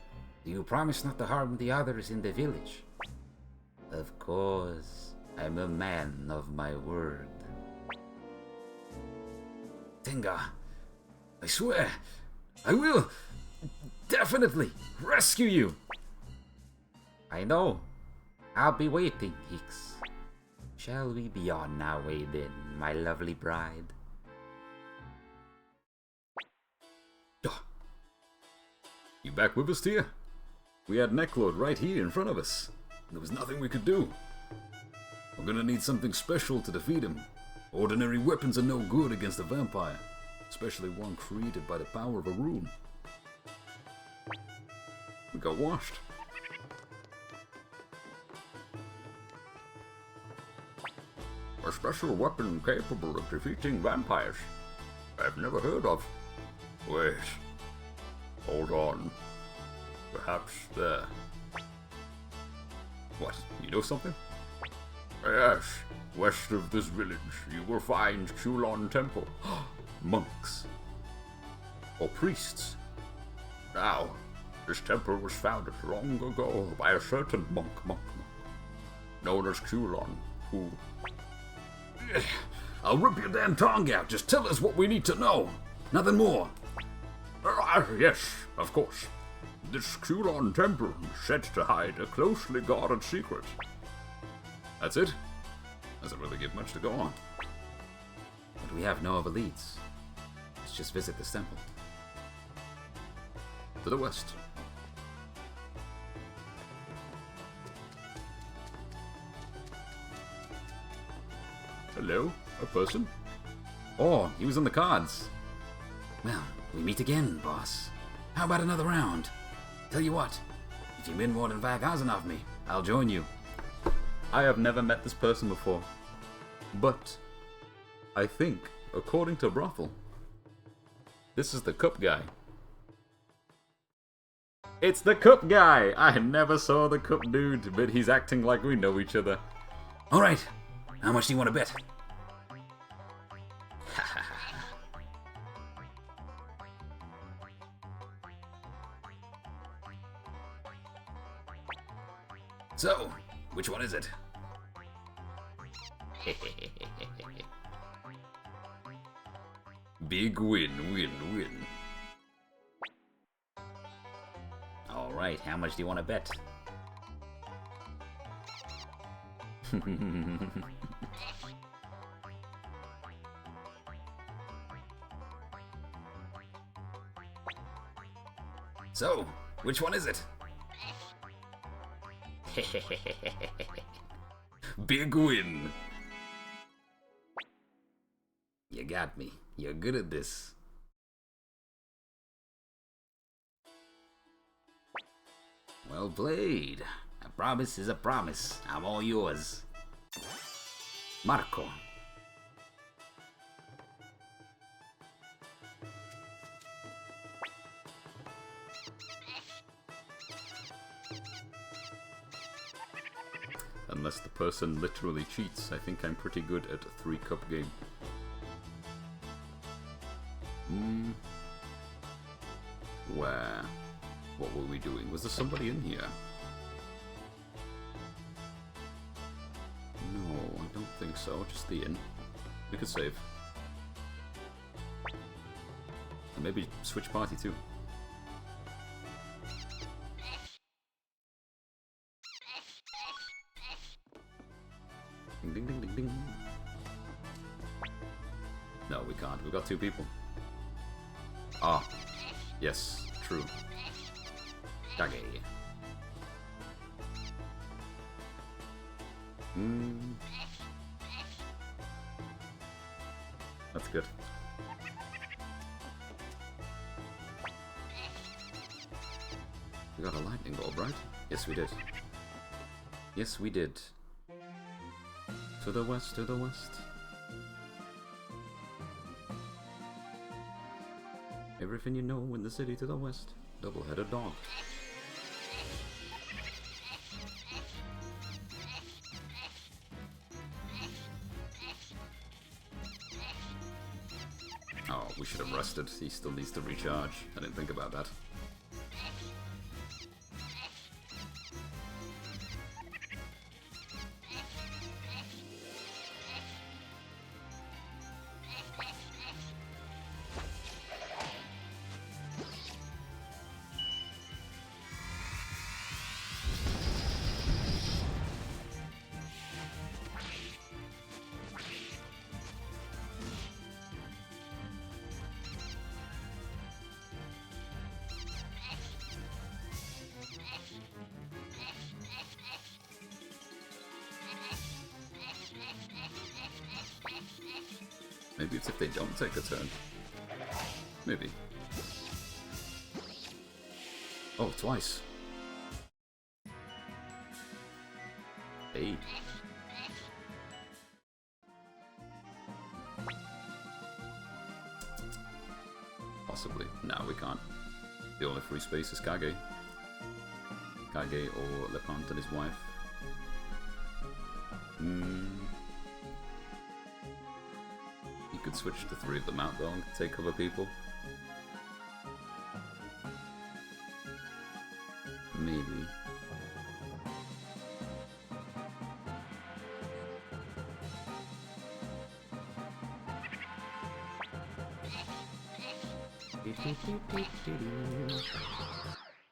do you promise not to harm the others in the village? Of course, I'm a man of my word. Tenga, I swear, I will definitely rescue you. I know. I'll be waiting, Hicks. Shall we be on our way then, my lovely bride? You back with us, Tia? We had Necklord right here in front of us. There was nothing we could do. We're gonna need something special to defeat him. Ordinary weapons are no good against a vampire, especially one created by the power of a rune. We got washed. A special weapon capable of defeating vampires? I've never heard of. Wait. Hold on. Perhaps there. What? You know something? Yes, west of this village, you will find Chulon Temple. Monks. Or priests. Now, this temple was founded long ago by a certain monk, known as Chulon, who... I'll rip your damn tongue out. Just tell us what we need to know. Nothing more. Yes, of course. This Chulon temple is said to hide a closely guarded secret. That's it? Doesn't really give much to go on. But we have no other leads. Let's just visit this temple. To the west. Hello? A person? Oh, he was on the cards. Well, we meet again, boss. How about another round? Tell you what, if you win more than 5,000 of me, I'll join you. I have never met this person before. But I think, according to Brothel, this is the cup guy. It's the cup guy! I never saw the cup dude, but he's acting like we know each other. Alright, how much do you want to bet? So, which one is it? Big win. Alright, how much do you want to bet? So, which one is it? Big win. You got me. You're good at this. Well played. A promise is a promise. I'm all yours. Marco. Unless the person literally cheats, I think I'm pretty good at a 3-cup game. Where? What were we doing? Was there somebody in here? No, I don't think so. Just the inn. We could save. And maybe switch party too. Ding ding ding ding ding. No, we can't. We've got 2 people. Ah. Yes, true. Kage. That's good. We got a lightning bulb, right? Yes, we did. Yes, we did. To the west, to the west. Everything you know in the city to the west. Double-headed dog. Oh, we should have rested. He still needs to recharge. I didn't think about that. Maybe it's if they don't take a turn. Maybe. Oh, twice. Hey. Possibly. No, we can't. The only free space is Kage. Kage or Lepant and his wife. could switch the three of them out though and take other people. Maybe.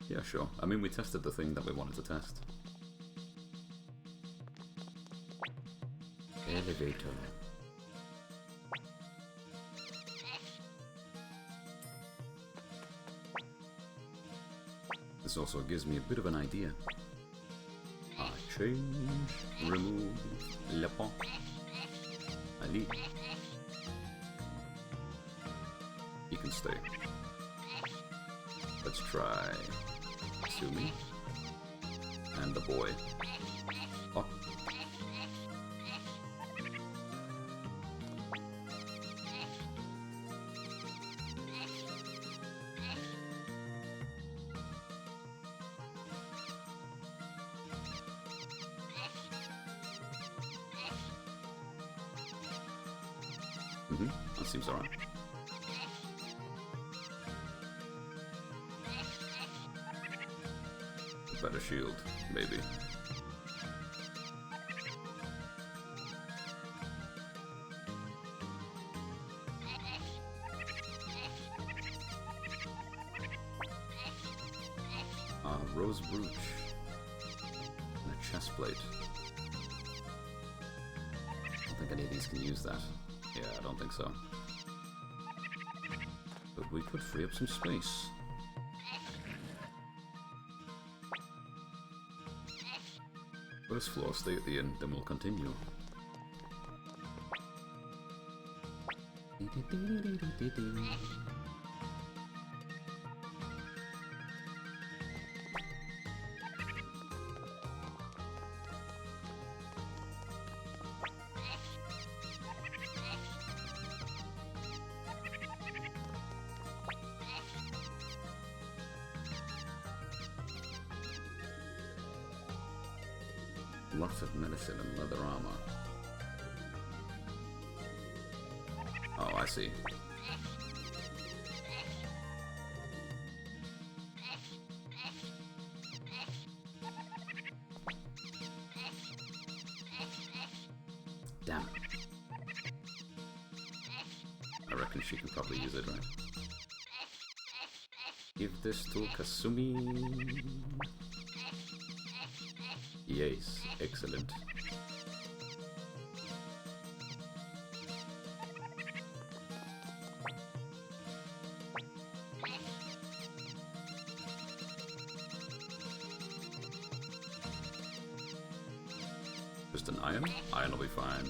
Yeah, sure. I mean, we tested the thing that we wanted to test. Elevator. This also gives me a bit of an idea. I change, remove, le pont. Ali. You can stay. Let's try Sumi and the boy. Oh. That seems alright. Better shield, maybe. Rose brooch. And a chest plate. I don't think any of these can use that. Yeah, I don't think so. But we could free up some space. First floor, stay at the end, then we'll continue. Lots of medicine and leather armor. Oh, I see. Damn. I reckon she can probably use it, right? Give this to Kasumi. Yes, excellent. Just an iron? Iron will be fine.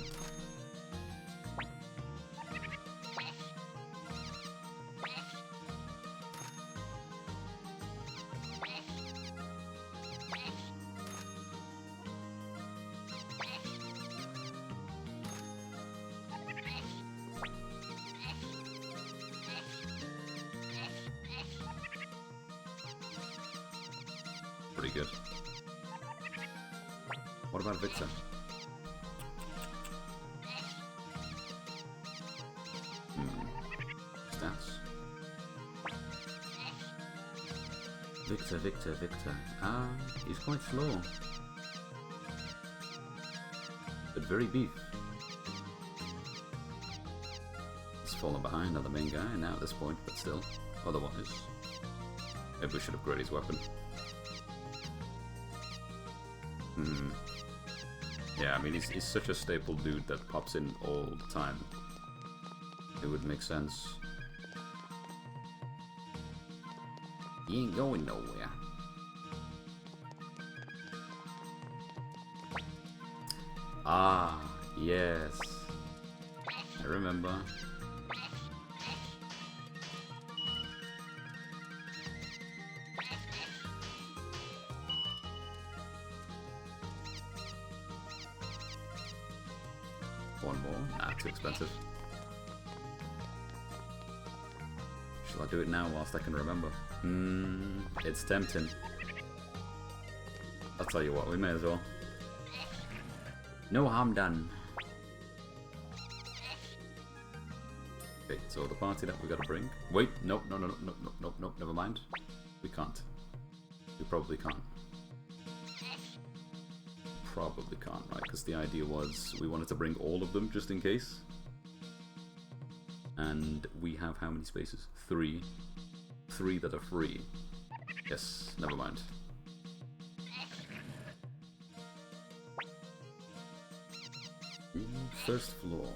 Pretty good. What about Victor? Stats. Victor. Ah, he's quite slow. But very beef. He's fallen behind on the main guy now at this point, but still. Otherwise, maybe we should upgrade his weapon. Yeah, I mean, he's such a staple dude that pops in all the time. It would make sense. He ain't going nowhere. Ah, yes. I remember. One more? Nah, too expensive. Shall I do it now whilst I can remember? It's tempting. I'll tell you what, we may as well. No harm done. So the party that we gotta bring... Wait, nope, nope, never mind. We can't. We probably can't. Probably can't, right? Because the idea was we wanted to bring all of them just in case. And we have how many spaces? 3. 3 that are free. Yes, never mind. First floor.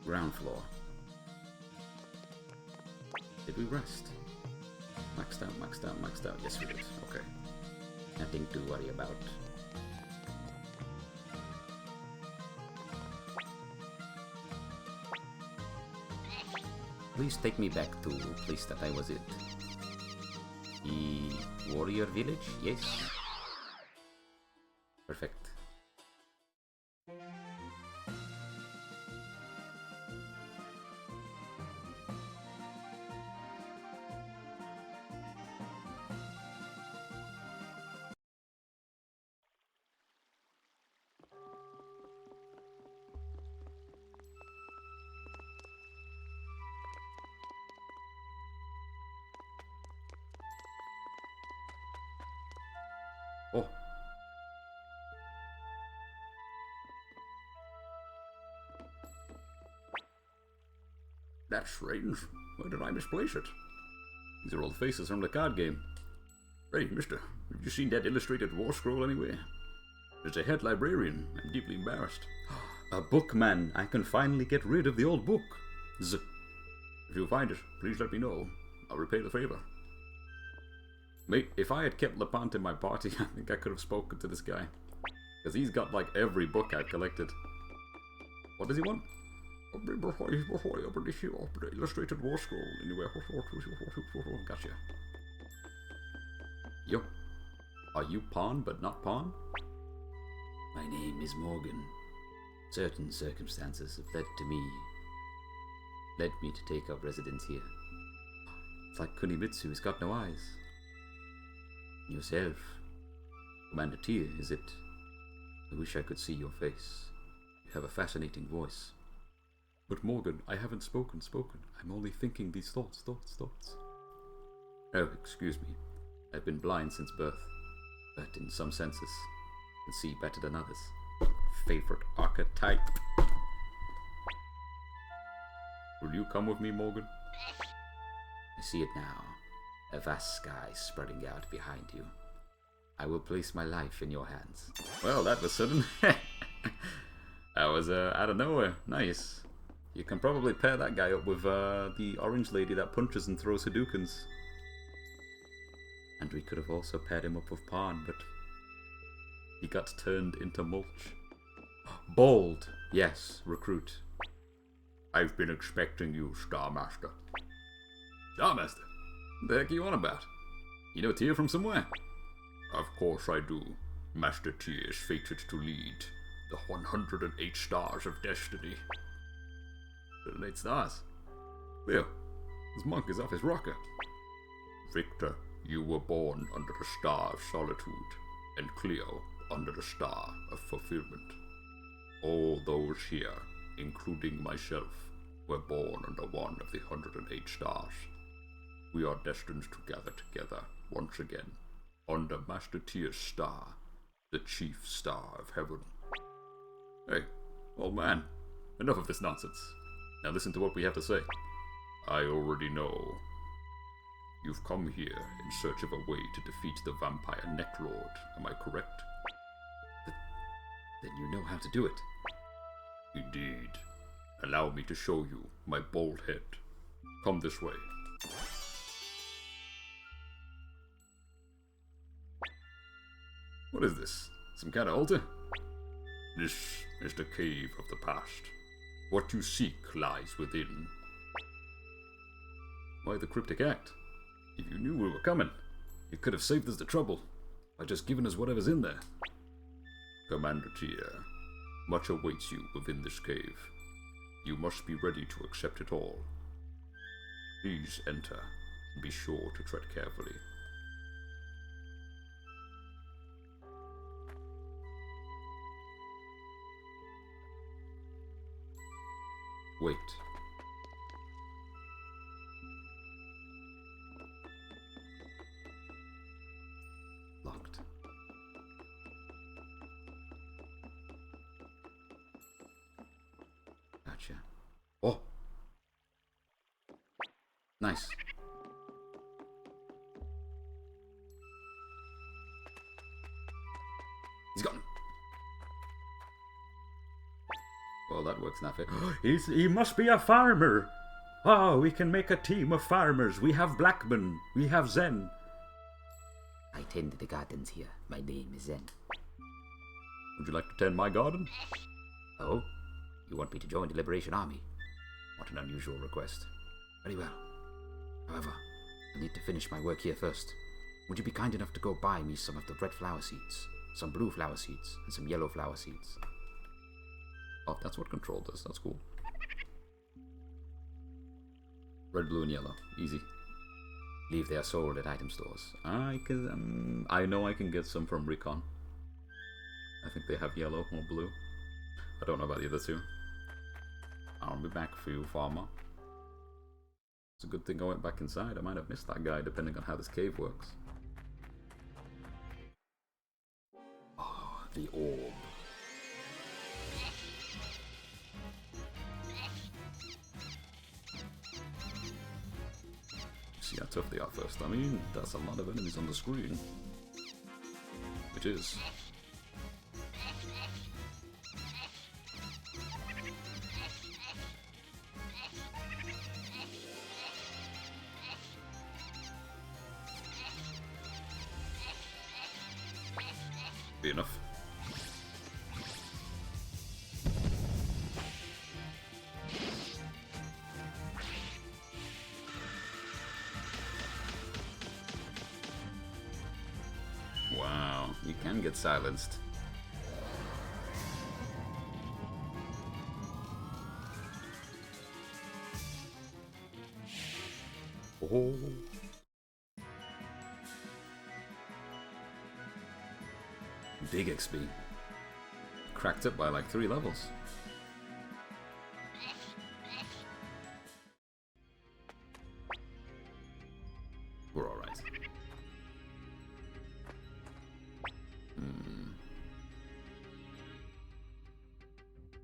Ground floor. Did we rest? Maxed out, maxed out, maxed out. Yes, we did. Okay. Nothing to worry about. Please take me back to the place that I was at. The warrior village? Yes. Perfect. Oh. That's strange. Where did I misplace it? These are all the faces from the card game. Hey, mister, have you seen that illustrated war scroll anywhere? There's a head librarian. I'm deeply embarrassed. A book, man. I can finally get rid of the old book. If you find it, please let me know. I'll repay the favor. Mate, if I had kept Lepant in my party, I think I could have spoken to this guy. Because he's got like every book I've collected. What does he want? Illustrated war scroll anywhere. Gotcha. Yo. Are you Pawn but not Pawn? My name is Morgan. Certain circumstances have led me to take up residence here. It's like Kunimitsu, he's got no eyes. Yourself. Commander Tyr, is it? I wish I could see your face. You have a fascinating voice. But Morgan, I haven't spoken. I'm only thinking these thoughts. Oh, excuse me. I've been blind since birth, but in some senses, can see better than others. Favorite archetype. Will you come with me, Morgan? I see it now. A vast sky spreading out behind you. I will place my life in your hands. Well, that was sudden. That was out of nowhere. Nice. You can probably pair that guy up with the orange lady that punches and throws Hadoukens. And we could have also paired him up with Pawn, but he got turned into mulch. Bold. Yes, recruit. I've been expecting you, Star Master. Star Master? What the heck are you on about? You know Tyr from somewhere? Of course I do. Master Tyr is fated to lead the 108 stars of destiny. 108 stars? Leo, this monk is off his rocker. Victor, you were born under the Star of Solitude, and Cleo under the Star of Fulfillment. All those here, including myself, were born under one of the 108 stars. We are destined to gather together once again under Master Tyr's star, the chief star of heaven. Hey, old man, enough of this nonsense. Now listen to what we have to say. I already know. You've come here in search of a way to defeat the vampire Necklord, am I correct? Then you know how to do it. Indeed. Allow me to show you my bold head. Come this way. What is this? Some kind of altar? This is the cave of the past. What you seek lies within. Why the cryptic act? If you knew we were coming, you could have saved us the trouble by just giving us whatever's in there. Commander Tyr, much awaits you within this cave. You must be ready to accept it all. Please enter, and be sure to tread carefully. Wait. Locked. Gotcha. Oh! Nice. He's gone. Well, that works now. He must be a farmer. Oh, we can make a team of farmers. We have Blackman. We have Zen. I tend the gardens here. My name is Zen. Would you like to tend my garden? Oh? You want me to join the Liberation Army? What an unusual request. Very well. However, I need to finish my work here first. Would you be kind enough to go buy me some of the red flower seeds, some blue flower seeds, and some yellow flower seeds? Oh, that's what control does. That's cool. Red, blue, and yellow. Easy. Believe they are sold at item stores. I know I can get some from Recon. I think they have yellow or blue. I don't know about the other two. I'll be back for you, farmer. It's a good thing I went back inside. I might have missed that guy, depending on how this cave works. Oh, the orb. See how tough they are first. I mean, that's a lot of enemies on the screen. It is. Be enough. Wow, you can get silenced. Oh. Big XP. Cracked it by like 3 levels. We're alright.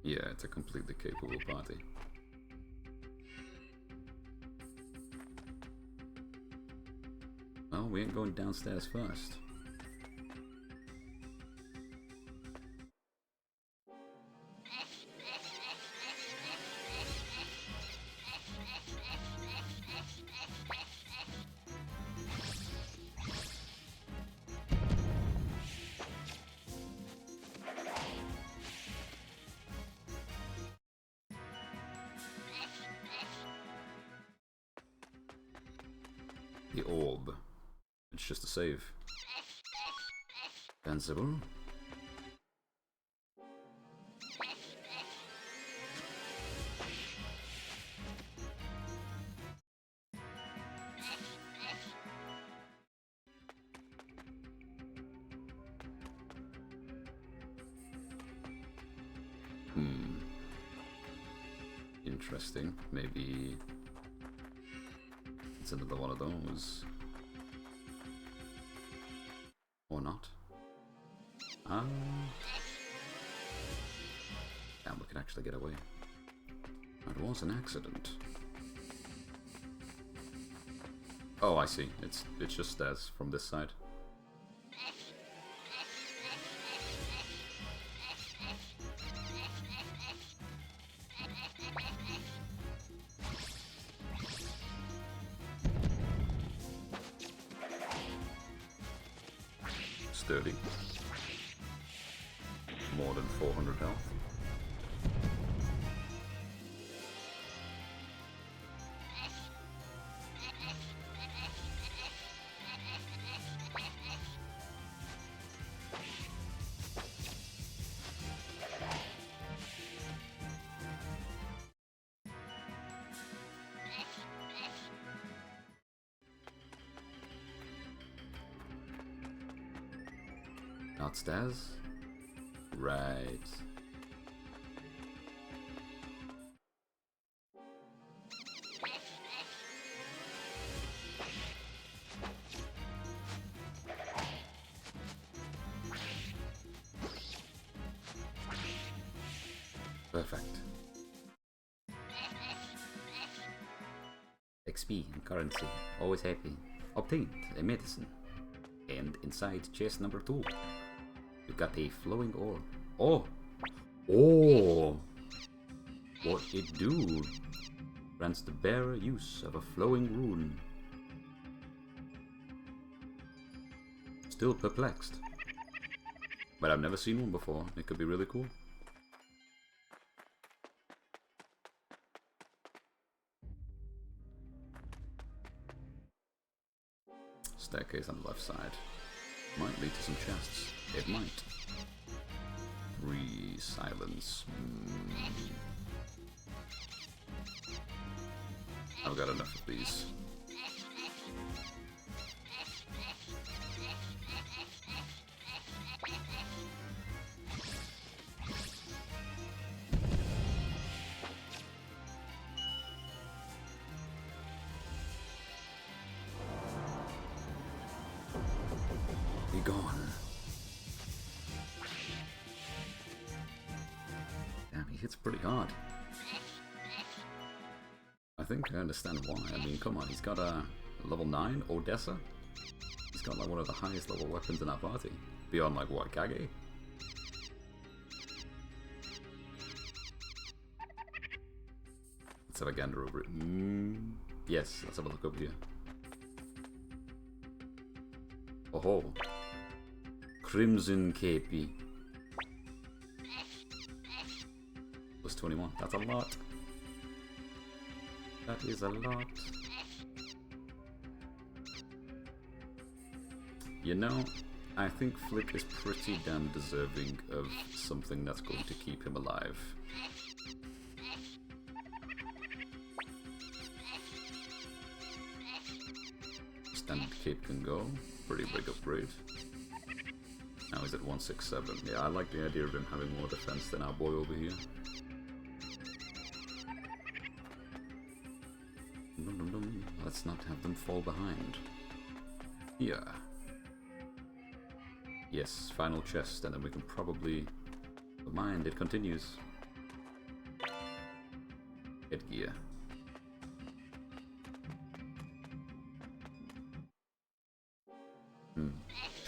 Yeah, it's a completely capable party. Well, we ain't going downstairs first. The orb. It's just a save. Danceable. Interesting. Maybe it's another one of those. Or not. Damn, we can actually get away. That was an accident. Oh, I see. It's just stairs from this side. Sturdy. More than 400 health. Not stairs? Right. Perfect. XP and currency. Always happy. Obtained a medicine. And inside chest number 2, you got a flowing ore. Oh! Oh! What it do? Grants the bearer use of a flowing rune. Still perplexed. But I've never seen one before. It could be really cool. Staircase on the left side. Might lead to some chests. It might. Silence. I've got enough of these. Be gone. Damn, he hits pretty hard. I think I understand why. I mean, come on, he's got a level 9 Odessa. He's got like one of the highest level weapons in our party. Beyond like what, Kage? Let's have a gander over it. Yes, let's have a look over here. Oh, Crimson KP. Plus 21. That's a lot. That is a lot. You know, I think Flick is pretty damn deserving of something that's going to keep him alive. Standard cape can go. Pretty big upgrade. Now he's at 167. Yeah, I like the idea of him having more defense than our boy over here. Let's not have them fall behind. Yeah. Yes, final chest, and then we can probably... Mind, it continues. Headgear.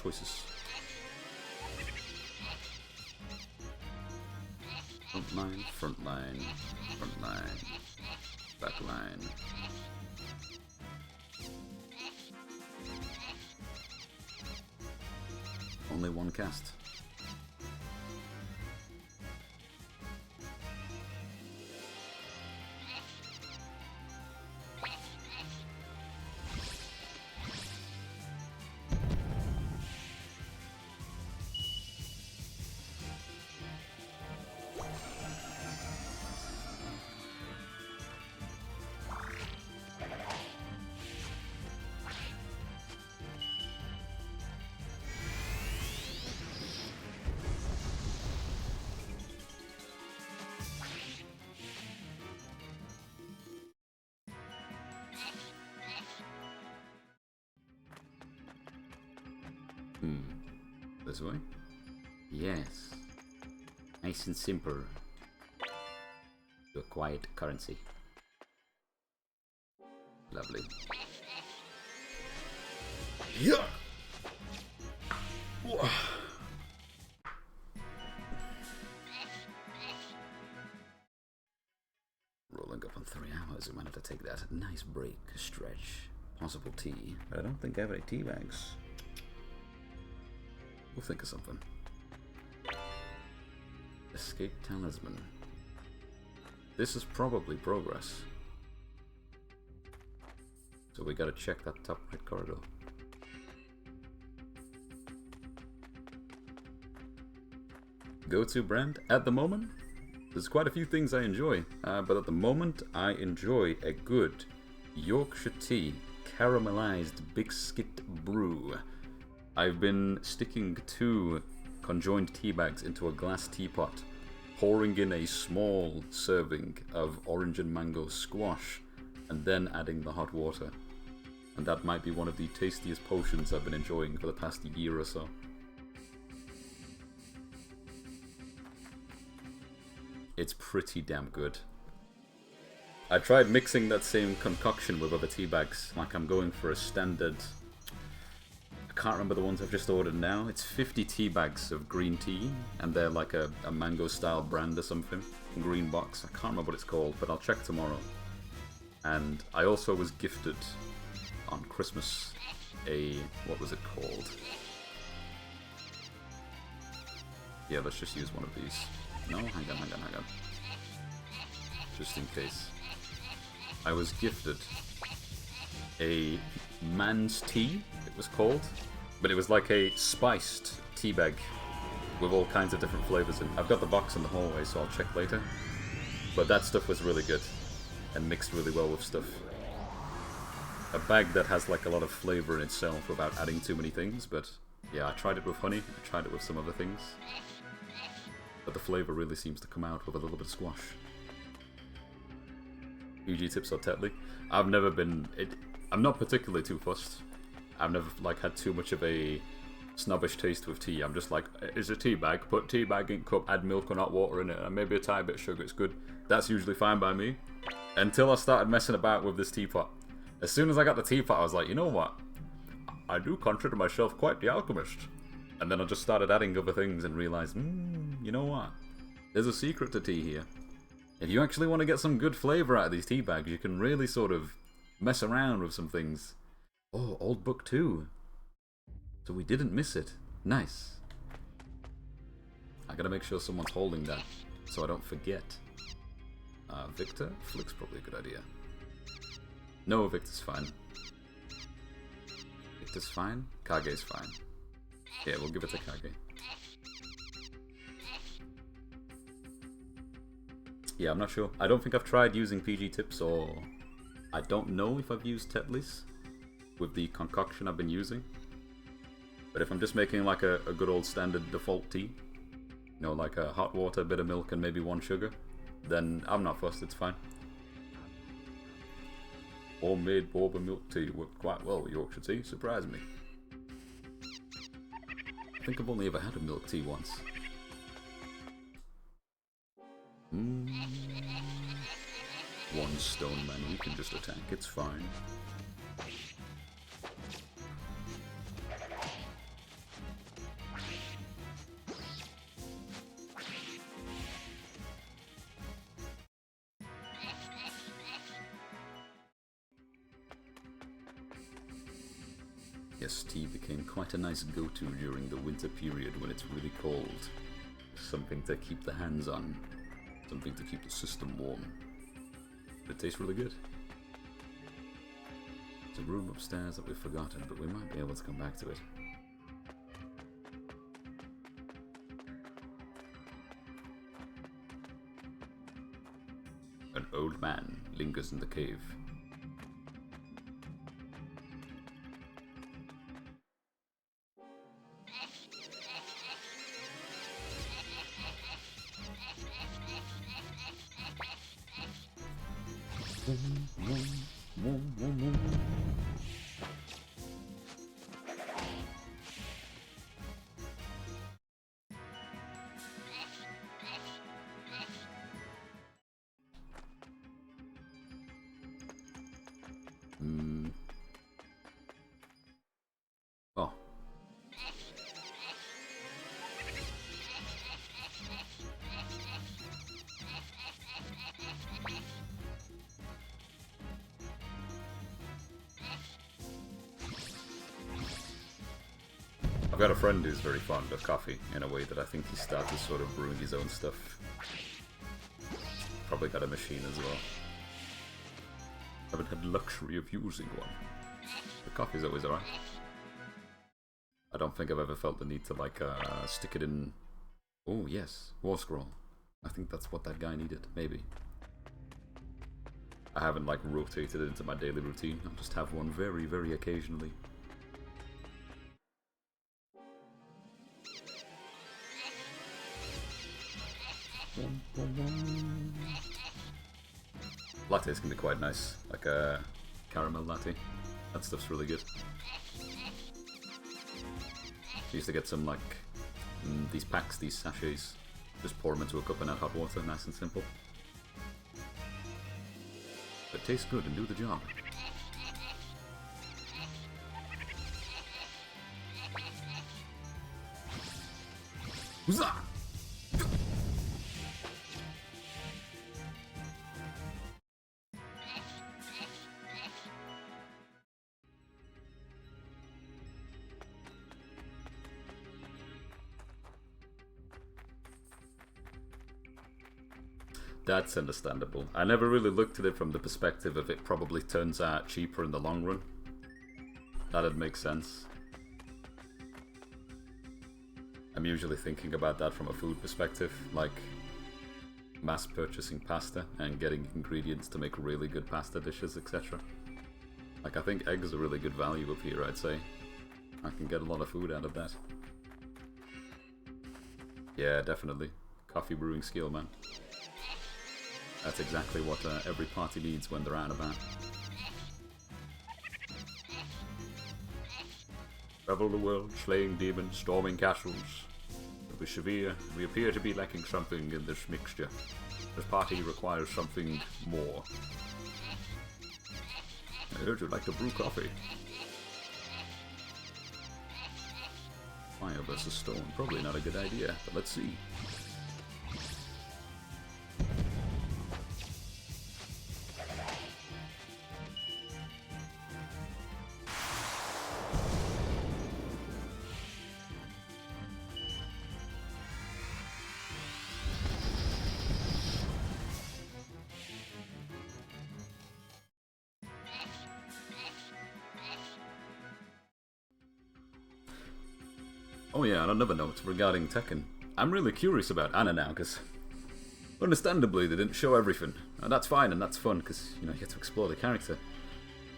Choices. Front line, front line, front line, back line. Only one cast. This way? Yes. Nice and simple. To acquire currency. Lovely. Yeah. Rolling up on 3 hours, we might have to take that nice break, stretch, possible tea. But I don't think I have any tea bags. We'll think of something. Escape talisman. This is probably progress. So we gotta check that top right corridor. Go-to brand? At the moment, there's quite a few things I enjoy. But at the moment, I enjoy a good Yorkshire tea caramelized biscuit brew. I've been sticking 2 conjoined tea bags into a glass teapot, pouring in a small serving of orange and mango squash, and then adding the hot water. And that might be one of the tastiest potions I've been enjoying for the past year or so. It's pretty damn good. I tried mixing that same concoction with other tea bags. Like I'm going for a standard... I can't remember the ones I've just ordered now. It's 50 tea bags of green tea, and they're like a mango style brand or something. Green box. I can't remember what it's called, but I'll check tomorrow. And I also was gifted on Christmas a... what was it called? Yeah, let's just use one of these. No, hang on. Just in case. I was gifted a man's tea, it was called. But it was like a spiced tea bag with all kinds of different flavors in. I've got the box in the hallway, so I'll check later. But that stuff was really good and mixed really well with stuff. A bag that has like a lot of flavor in itself without adding too many things, but yeah, I tried it with honey, I tried it with some other things. But the flavor really seems to come out with a little bit of squash. PG tips or Tetley? I've never been... I'm not particularly too fussed. I've never like had too much of a snobbish taste with tea. I'm just like, it's a tea bag, put tea bag in cup, add milk or not water in it, and maybe a tiny bit of sugar, it's good. That's usually fine by me. Until I started messing about with this teapot. As soon as I got the teapot, I was like, you know what? I do consider myself quite the alchemist. And then I just started adding other things and realized, you know what? There's a secret to tea here. If you actually want to get some good flavor out of these tea bags, you can really sort of mess around with some things. Oh, old book 2. So we didn't miss it. Nice. I gotta make sure someone's holding that so I don't forget. Victor? Flick's probably a good idea. No, Victor's fine. Victor's fine? Kage's fine. Yeah, we'll give it to Kage. Yeah, I'm not sure. I don't think I've tried using PG tips, or... I don't know if I've used Tetley's with the concoction I've been using. But if I'm just making like a good old standard default tea, you know, like a hot water, bit of milk, and maybe 1 sugar, then I'm not fussed, it's fine. Homemade boba milk tea worked quite well with Yorkshire tea, surprised me. I think I've only ever had a milk tea once. One stone man, we can just attack, it's fine. Yes, tea became quite a nice go-to during the winter period when it's really cold. Something to keep the hands on. Something to keep the system warm. But it tastes really good. There's a room upstairs that we've forgotten, but we might be able to come back to it. An old man lingers in the cave. Oh. I've got a friend who's very fond of coffee in a way that I think he started sort of brewing his own stuff. Probably got a machine as well. Haven't had the luxury of using one. The coffee's always alright. I don't think I've ever felt the need to like stick it in... Oh yes, War Scroll. I think that's what that guy needed, maybe. I haven't like rotated it into my daily routine. I'll just have one very, very occasionally. Lattes can be quite nice, like a caramel latte. That stuff's really good. I used to get some like these packs, these sachets Just pour them into a cup and add hot water, nice and simple. But tastes good and do the job. Huzzah! That's understandable. I never really looked at it from the perspective of it probably turns out cheaper in the long run. That'd make sense. I'm usually thinking about that from a food perspective, like mass purchasing pasta and getting ingredients to make really good pasta dishes, etc. Like, I think eggs are really good value up here, I'd say. I can get a lot of food out of that. Yeah, definitely. Coffee brewing skill, man. That's exactly what every party needs when they're out and about. Travel the world, slaying demons, storming castles. With Severe, we appear to be lacking something in this mixture. This party requires something more. I heard you'd like to brew coffee. Fire versus stone, probably not a good idea, but let's see. Oh yeah, on another note regarding Tekken, I'm really curious about Anna now, because understandably they didn't show everything, and that's fine and that's fun, because you get to explore the character.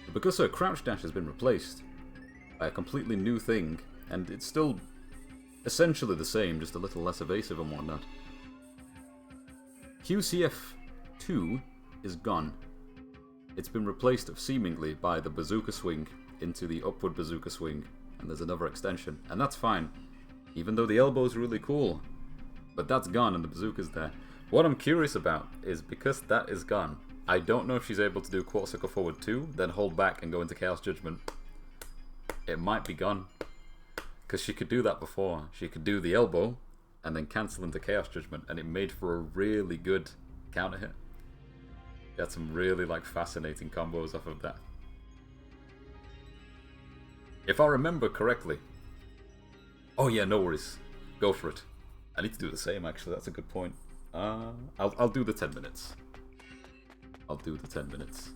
But because her crouch dash has been replaced by a completely new thing, and it's still essentially the same, just a little less evasive and whatnot. QCF2 is gone. It's been replaced seemingly by the bazooka swing into the upward bazooka swing, and there's another extension, and that's fine. Even though the elbow's really cool, but that's gone and the bazooka's there. What I'm curious about is, because that is gone, I don't know if she's able to do quarter circle forward 2, then hold back and go into Chaos Judgment. It might be gone, because she could do that before. She could do the elbow and then cancel into Chaos Judgment, and it made for a really good counter hit. She had some really fascinating combos off of that. If I remember correctly. Oh yeah, no worries. Go for it. I need to do the same, actually. That's a good point. I'll do the 10 minutes. I'll do the 10 minutes.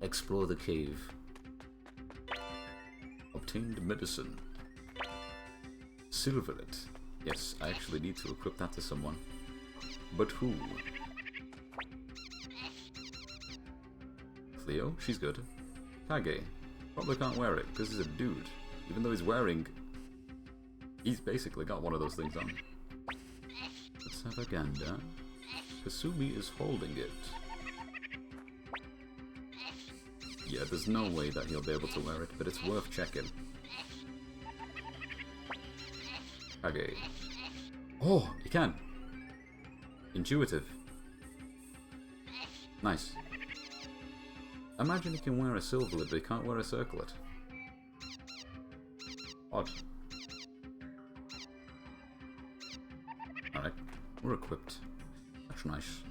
Explore the cave. Obtained medicine. Silverlet. Yes, I actually need to equip that to someone. But who? Cleo? She's good. Kage. Probably can't wear it, because he's a dude. Even though he's basically got one of those things on. Let's have a gander. Kasumi is holding it. Yeah, there's no way that he'll be able to wear it, but it's worth checking. Kage. Oh, he can. Intuitive. Nice. Imagine he can wear a silverlet, but he can't wear a circlet. Odd. Alright, we're equipped. That's nice.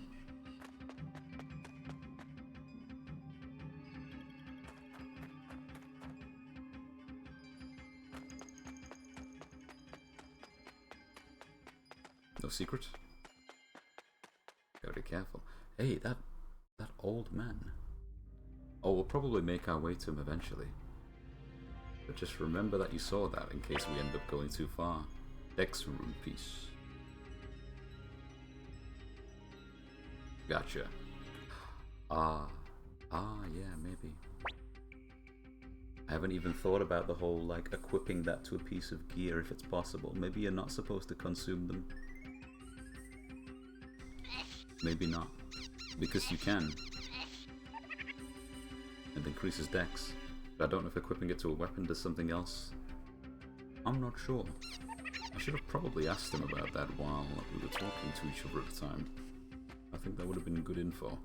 No secret? Gotta be careful. Hey, that old man. Oh, we'll probably make our way to him eventually. But just remember that you saw that in case we end up going too far. Dex rune piece. Gotcha. Yeah, maybe. I haven't even thought about the whole, equipping that to a piece of gear if it's possible. Maybe you're not supposed to consume them. Maybe not. Because you can. It increases dex. But I don't know if equipping it to a weapon does something else. I'm not sure. I should have probably asked him about that while we were talking to each other at the time. I think that would have been good info.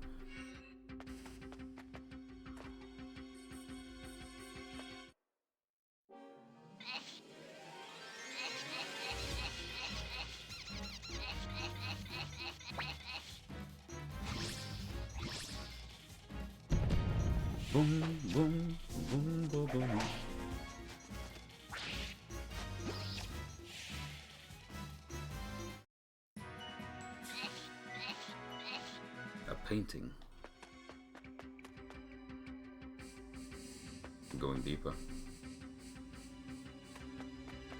Boom, boom, boom, boom, boom. A painting. Going deeper.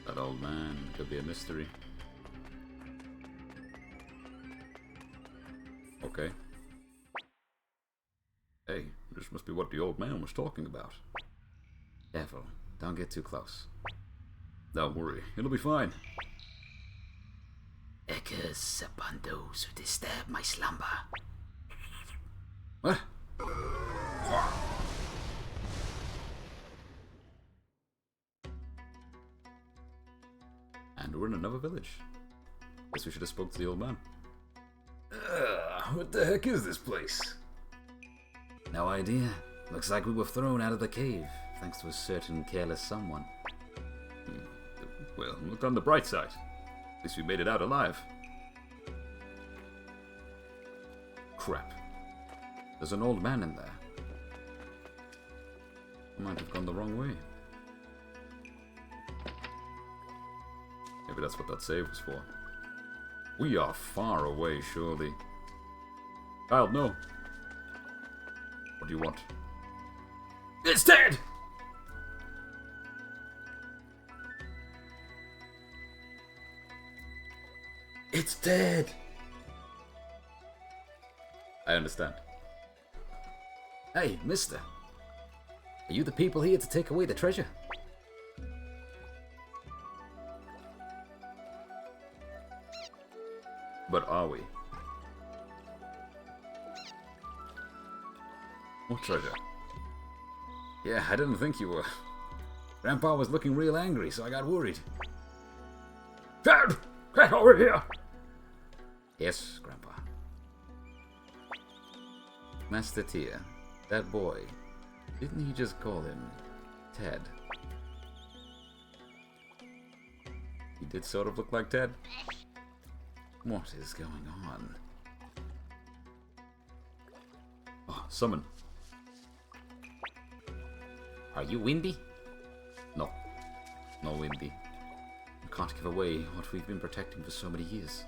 That old man could be a mystery. Okay. Hey, this must be what the old man was talking about. Careful, don't get too close. Don't worry, it'll be fine. A curse upon those who disturb my slumber. What? And we're in another village. Guess we should have spoke to the old man. What the heck is this place? No idea. Looks like we were thrown out of the cave, thanks to a certain careless someone. Well, look on the bright side. At least we made it out alive. Crap. There's an old man in there. I might have gone the wrong way. Maybe that's what that save was for. We are far away, surely. Child, no. What do you want? It's dead! It's dead! I understand. Hey, mister. Are you the people here to take away the treasure? But are we? What treasure? Yeah, I didn't think you were. Grandpa was looking real angry, so I got worried. Dad! Get over here! Yes, Grandpa. Master Tia, that boy, didn't he just call him Ted? He did sort of look like Ted. What is going on? Oh, summon. Are you windy? No. No windy. You can't give away what we've been protecting for so many years.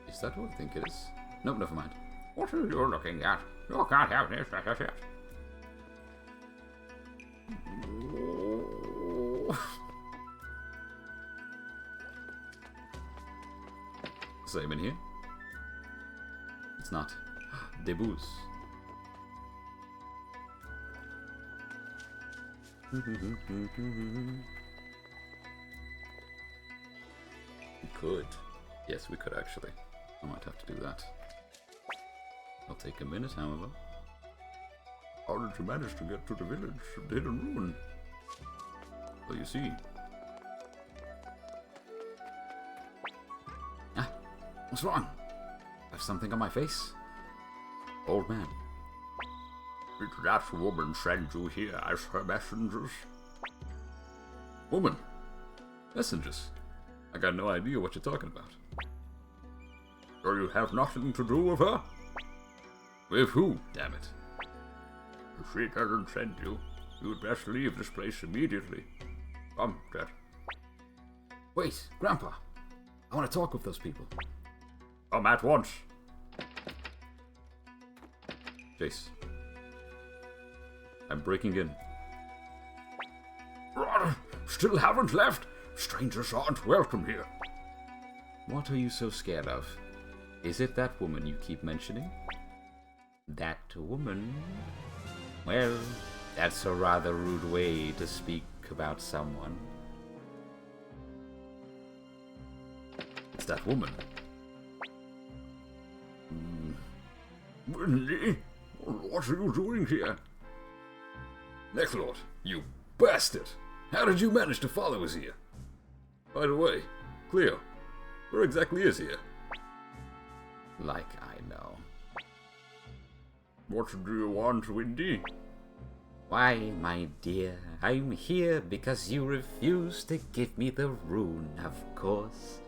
Is that what I think it is? Nope, never mind. What are you looking at? You can't have this, that's it. Same in here? It's not. Debuts. We could. Yes, we could actually. I might have to do that. It'll take a minute, however. How did you manage to get to the village of the hidden ruin? Well, you see. Ah, what's wrong? Have something on my face? Old man. Did that woman send you here as her messengers? Woman. Messengers. I got no idea what you're talking about. So you have nothing to do with her? With who, damn it? If she doesn't send you, you'd best leave this place immediately. Come, Dad. Wait, Grandpa. I want to talk with those people. Come at once. Jace. I'm breaking in. Still haven't left? Strangers aren't welcome here. What are you so scared of? Is it that woman you keep mentioning? That woman? Well, that's a rather rude way to speak about someone. It's that woman. Windy? What are you doing here? Necklord, you bastard! How did you manage to follow us here? By the way, Cleo, where exactly is here? Like I know. What do you want, Windy? Why, my dear, I'm here because you refuse to give me the rune, of course.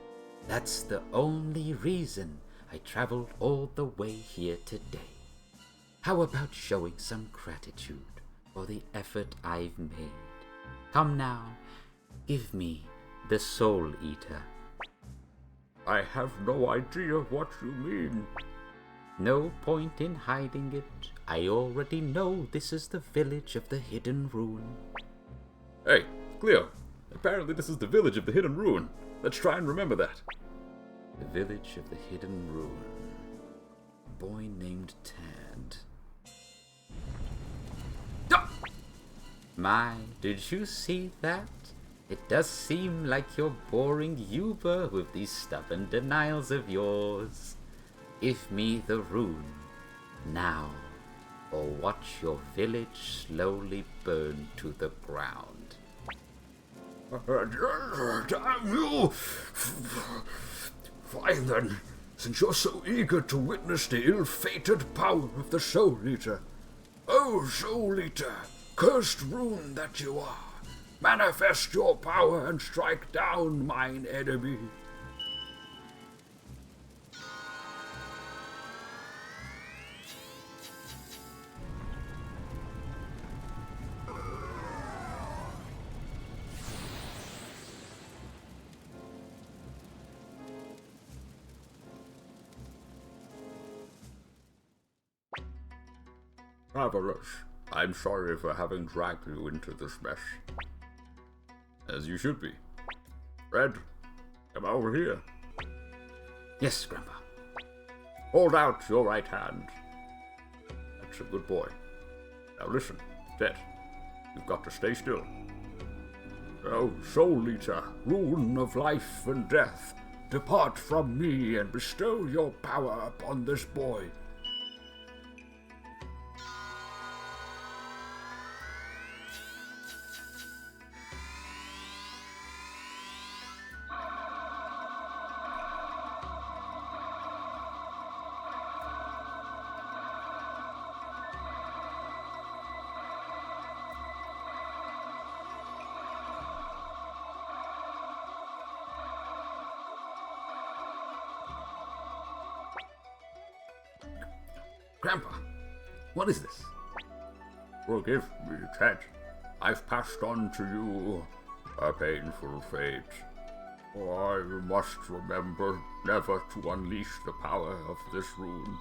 That's the only reason I traveled all the way here today. How about showing some gratitude for the effort I've made? Come now, give me the Soul Eater. I have no idea what you mean. No point in hiding it. I already know this is the village of the Hidden Rune. Hey, Cleo, apparently this is the village of the Hidden Rune. Let's try and remember that. The village of the Hidden Rune. A boy named Tad. My, did you see that? It does seem like you're boring Yuba with these stubborn denials of yours. Give me the rune, now, or watch your village slowly burn to the ground. Damn you! Fine then, since you're so eager to witness the ill-fated power of the Soul Eater. Oh, Soul Eater, cursed rune that you are, manifest your power and strike down mine enemy. Travelers, I'm sorry for having dragged you into this mess. As you should be. Red, come over here. Yes, Grandpa. Hold out your right hand. That's a good boy. Now listen, Ted, you've got to stay still. Oh, Soul Eater, rune of life and death, depart from me and bestow your power upon this boy. Grandpa, what is this? Forgive me, Ted. I've passed on to you a painful fate. For I must remember never to unleash the power of this rune.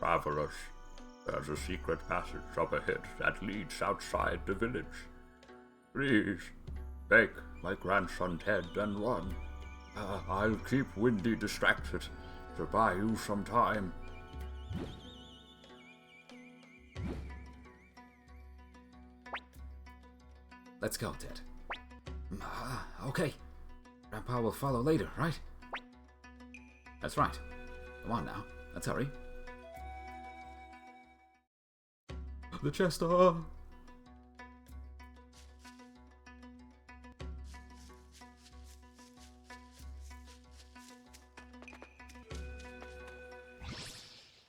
Travelers, there's a secret passage up ahead that leads outside the village. Please, take my grandson Ted and run. I'll keep Windy distracted to buy you some time. Let's go, Ted. Okay. Grandpa will follow later, right? That's right. Come on now. Let's hurry. The Chester!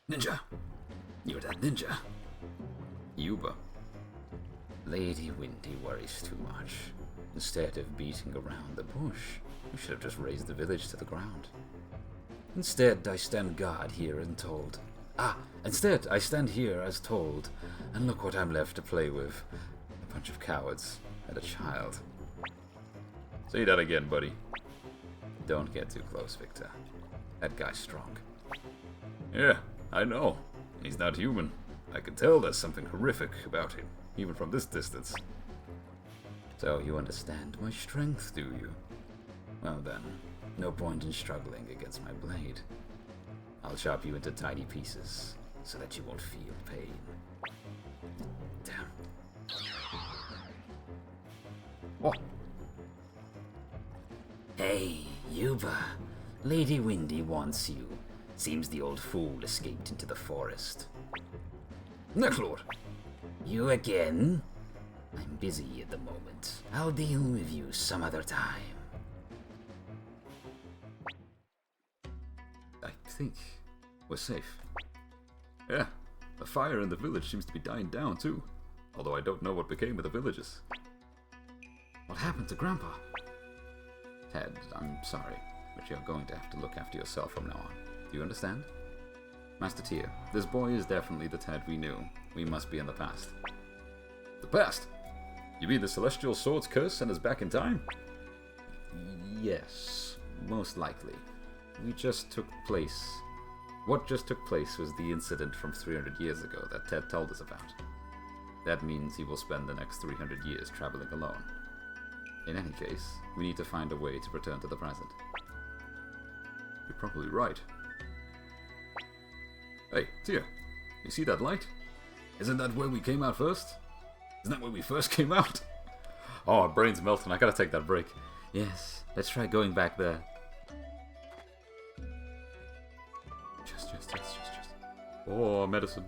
Ninja! You're that ninja. Yuba. Lady Windy worries too much. Instead of beating around the bush, we should have just razed the village to the ground. Instead, I stand guard here and told. Instead, I stand here as told, and look what I'm left to play with. A bunch of cowards and a child. Say that again, buddy. Don't get too close, Victor. That guy's strong. Yeah, I know. He's not human. I can tell there's something horrific about him, even from this distance. So you understand my strength, do you? Well then, no point in struggling against my blade. I'll chop you into tiny pieces, so that you won't feel pain. Damn. Oh, Hey, Yuba. Lady Windy wants you. Seems the old fool escaped into the forest. Necklord! You again? I'm busy at the moment. I'll deal with you some other time. think we're safe. Yeah, the fire in the village seems to be dying down too. Although I don't know what became of the villagers. What happened to Grandpa? Ted, I'm sorry, but you're going to have to look after yourself from now on. Do you understand? Master Tia, this boy is definitely the Ted we knew. We must be in the past. The past? You mean the Celestial Sword's curse sent us back in time? Yes, most likely. What just took place was the incident from 300 years ago that Ted told us about. That means he will spend the next 300 years traveling alone. In any case, we need to find a way to return to the present. You're probably right. Hey, Tia, you see that light? Isn't that where we came out first? Isn't that where we first came out? Oh, my brain's melting. I gotta take that break. Yes, let's try going back there. Just. Oh, medicine.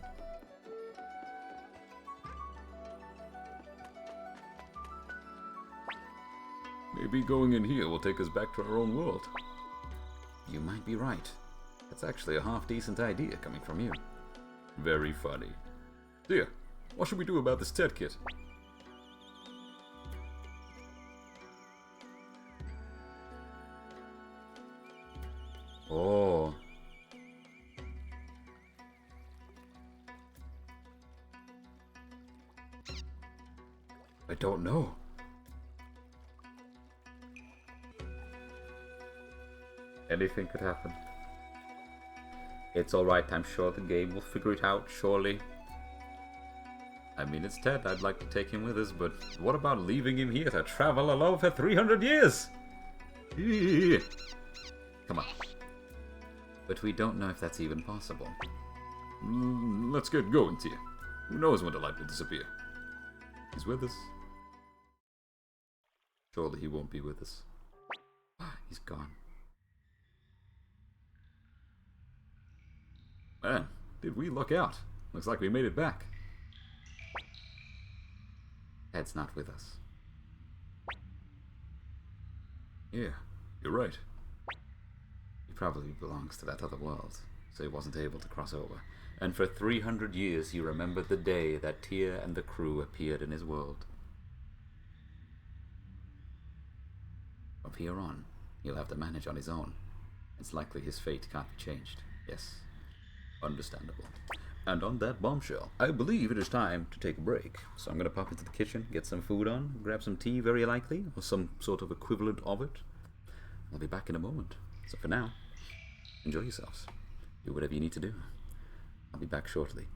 Maybe going in here will take us back to our own world. You might be right. That's actually a half-decent idea coming from you. Very funny. Dear, what should we do about this Ted kit? Oh. I don't know. Anything could happen. It's alright, I'm sure the game will figure it out, surely. I mean, it's Ted, I'd like to take him with us, but what about leaving him here to travel alone for 300 years? Come on. But we don't know if that's even possible. Let's get going, Tia. Who knows when the light will disappear? He's with us. Surely he won't be with us. He's gone. Man, did we luck out? Looks like we made it back. Ted's not with us. Yeah, you're right. He probably belongs to that other world, so he wasn't able to cross over. And for 300 years he remembered the day that Tia and the crew appeared in his world. From here on, he'll have to manage on his own. It's likely his fate can't be changed. Yes. Understandable. And on that bombshell, I believe it is time to take a break. So I'm going to pop into the kitchen, get some food on, grab some tea very likely, or some sort of equivalent of it. I'll be back in a moment. So for now, enjoy yourselves. Do whatever you need to do. I'll be back shortly.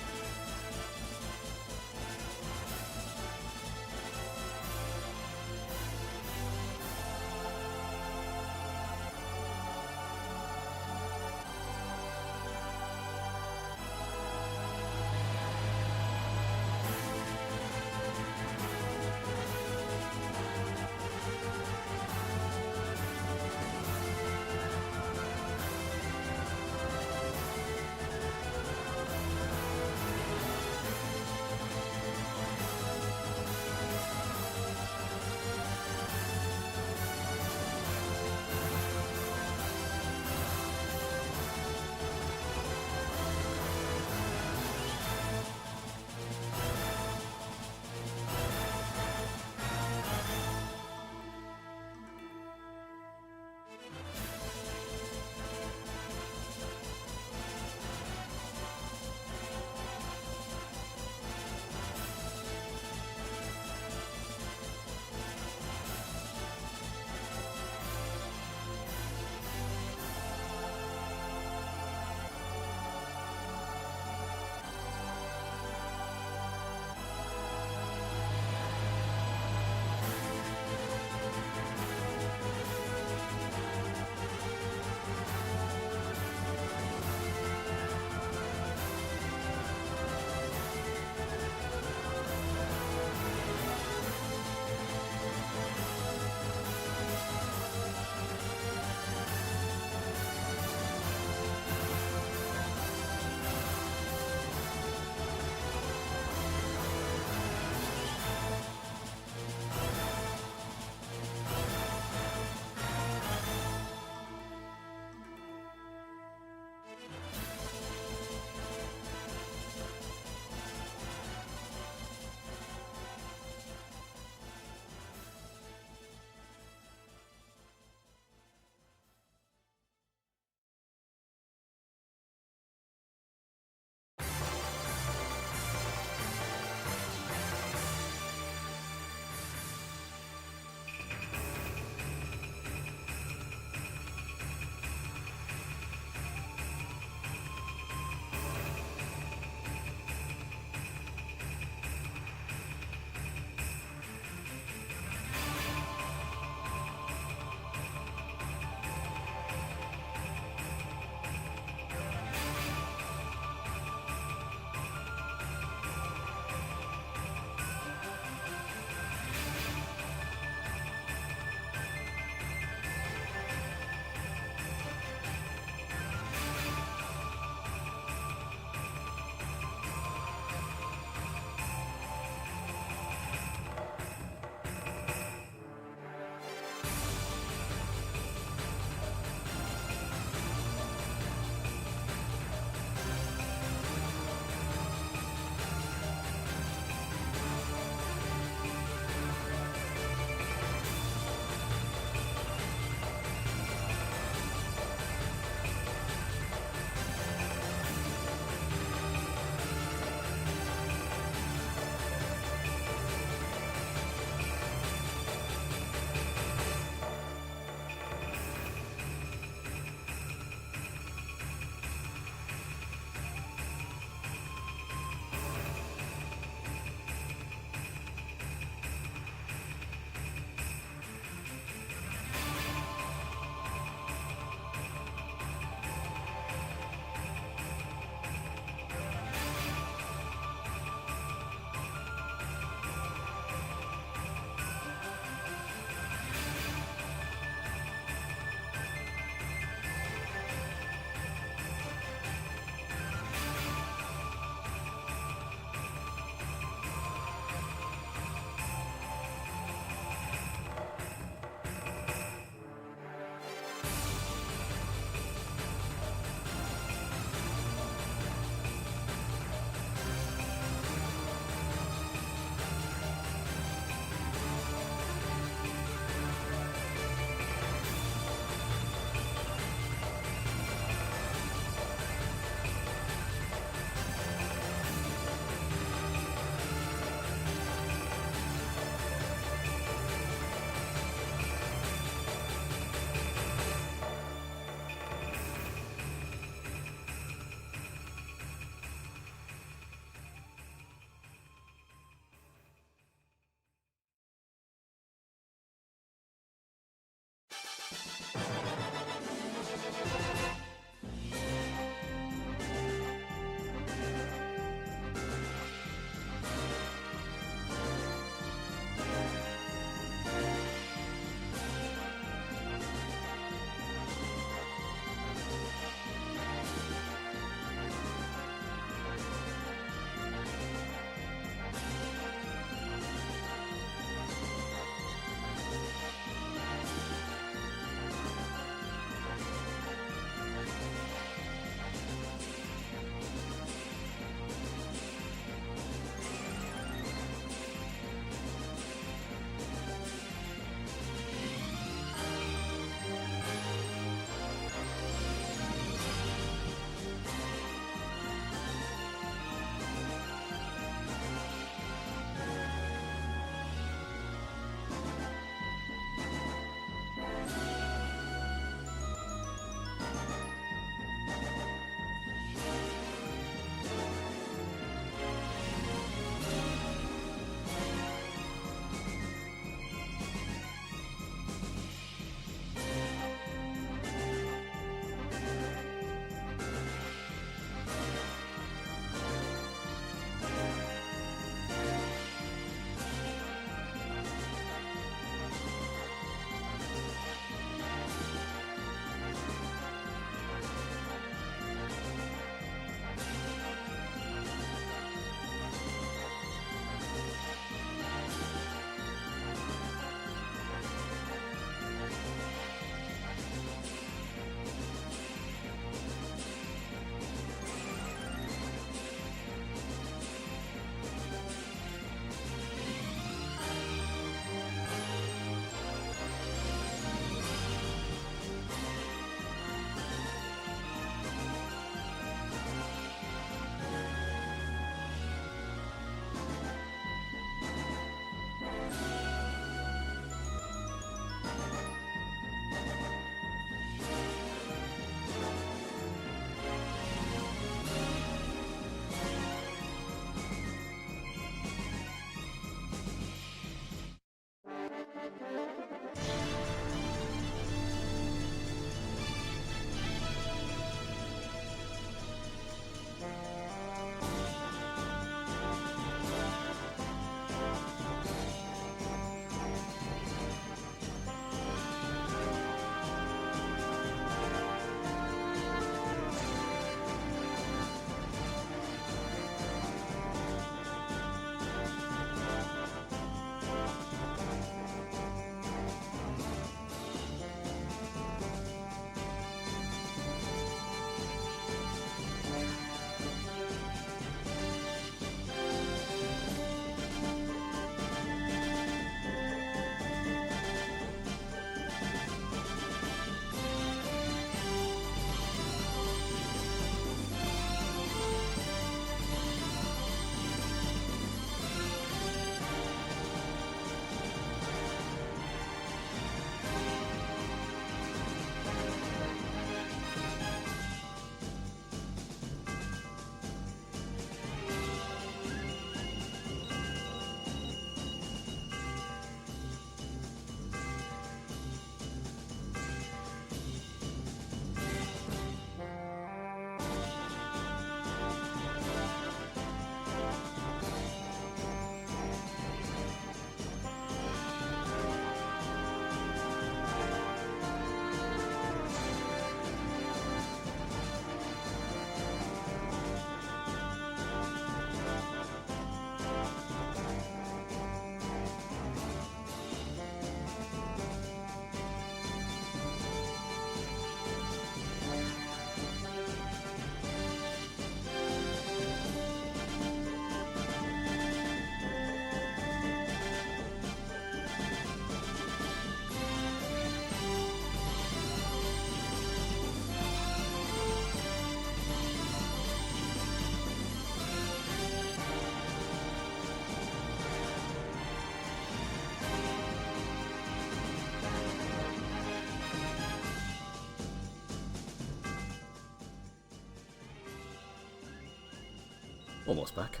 Almost back.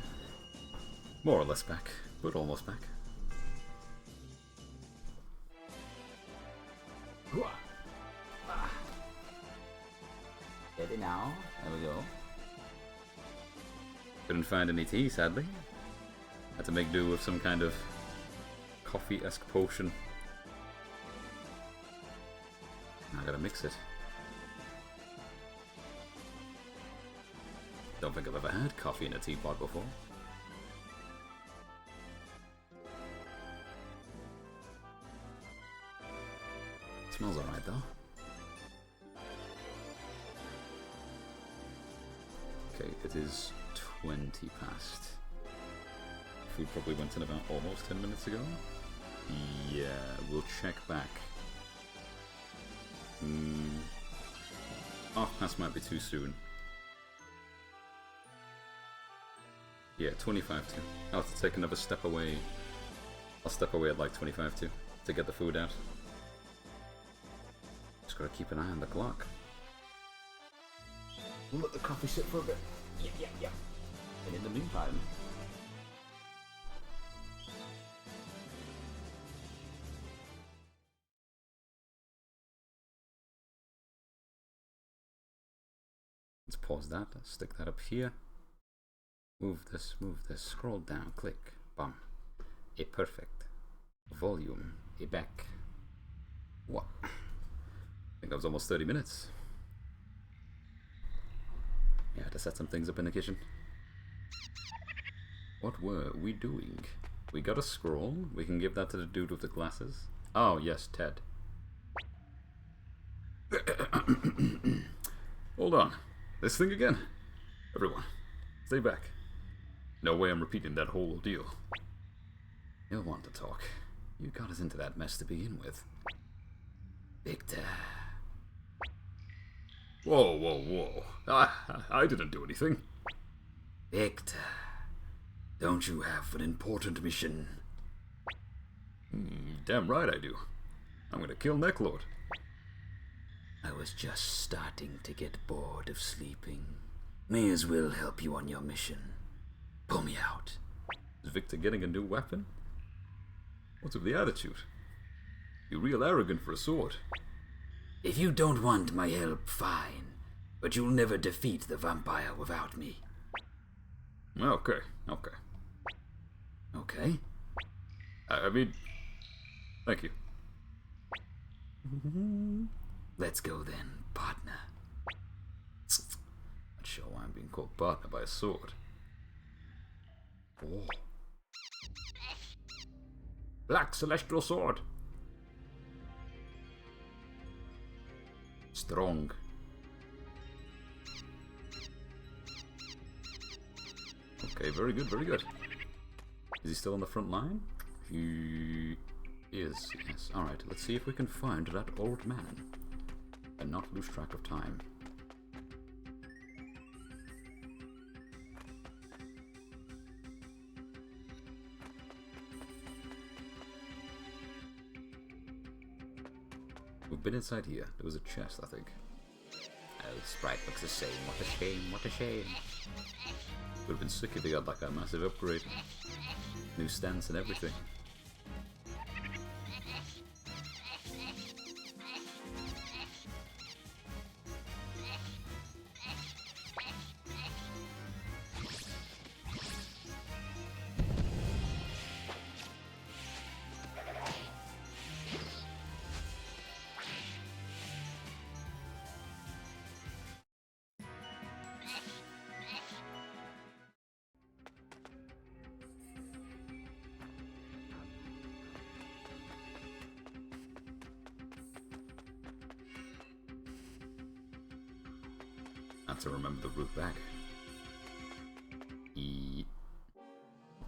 More or less back, but almost back. Ready now. There we go. Couldn't find any tea, sadly. Had to make do with some kind of coffee-esque potion. I gotta mix it. Don't think I've ever had coffee in a teapot before. Smells alright though. Okay, it is 20 past. Food probably went in about almost 10 minutes ago. Yeah, we'll check back. Half past might be too soon. Yeah, 25 to. I'll have to take another step away. I'll step away at like 25 to get the food out. Just gotta keep an eye on the clock. We'll let the coffee sit for a bit. Yeah. And in the meantime... Let's pause that. Let's stick that up here. Move this, scroll down, click, bum. A perfect. Volume, a back. What? I think that was almost 30 minutes. Yeah, I had to set some things up in the kitchen. What were we doing? We got a scroll. We can give that to the dude with the glasses. Oh, yes, Ted. Hold on. This thing again? Everyone, stay back. No way I'm repeating that whole ordeal. You'll want to talk. You got us into that mess to begin with. Victor. Whoa. I didn't do anything. Victor, don't you have an important mission? Damn right I do. I'm gonna kill Necklord. I was just starting to get bored of sleeping. May as well help you on your mission. Pull me out. Is Victor getting a new weapon? What's with the attitude? You're real arrogant for a sword. If you don't want my help, fine. But you'll never defeat the vampire without me. Okay. Okay? I mean, thank you. Let's go then, partner. Not sure why I'm being called partner by a sword. Oh. Black celestial sword. Strong. Okay, very good. Is he still on the front line? He is, yes. Alright, let's see if we can find that old man and not lose track of time. We've been inside here. There was a chest, I think. Oh, the sprite looks the same. What a shame. Would have been sick if they got like a massive upgrade. New stance and everything. I have to remember the route back.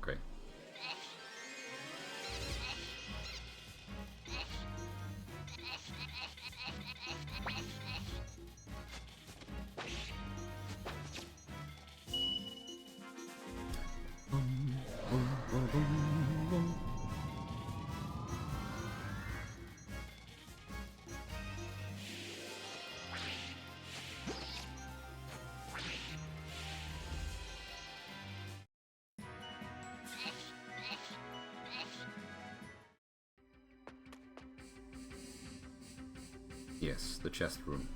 Okay. Yes, the chest room.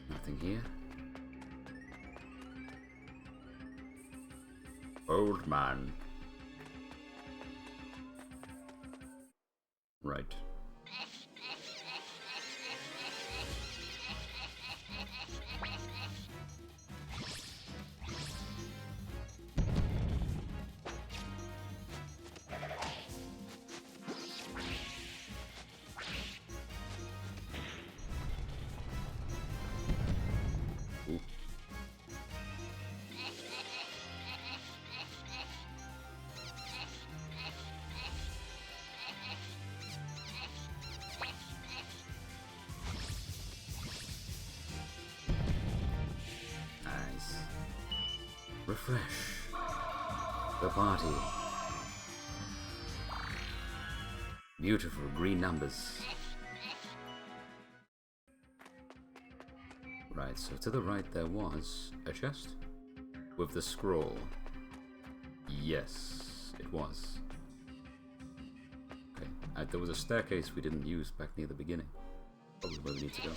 Nothing here. Old man. Right. Ooh. Nice. Refresh the party. Beautiful green numbers. Right, so to the right there was a chest with the scroll. Yes, it was. Okay, there was a staircase we didn't use back near the beginning. Probably where we need to go.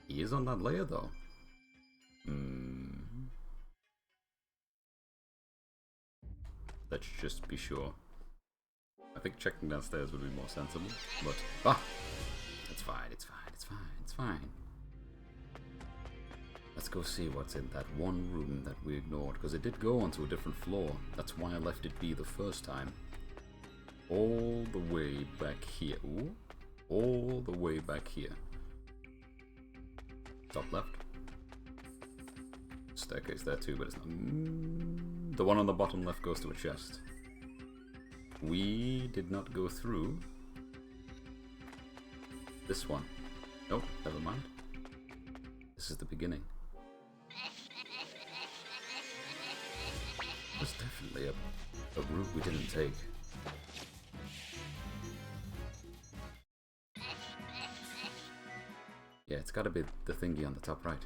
He is on that layer though. Let's just be sure. I think checking downstairs would be more sensible, but it's fine, it's fine, it's fine, it's fine. Let's go see what's in that one room that we ignored, because it did go onto a different floor. That's why I left it be the first time. All the way back here. Ooh, all the way back here. Top left. Staircase there too, but it's not. The one on the bottom left goes to a chest. We did not go through this one. Nope, never mind. This is the beginning. There's definitely a route we didn't take. Yeah, it's gotta be the thingy on the top right.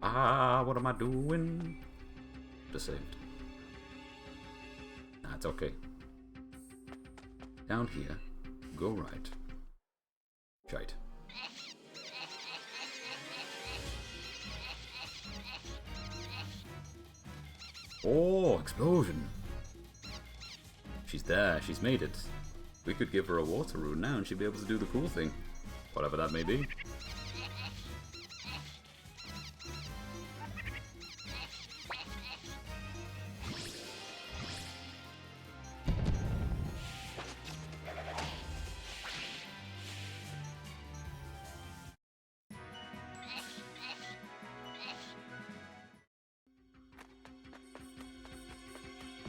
Ah, what am I doing? Just saved. Nah, it's okay. Down here, go right. Shite. Oh, explosion! She's there, she's made it. We could give her a water rune now and she'd be able to do the cool thing. Whatever that may be.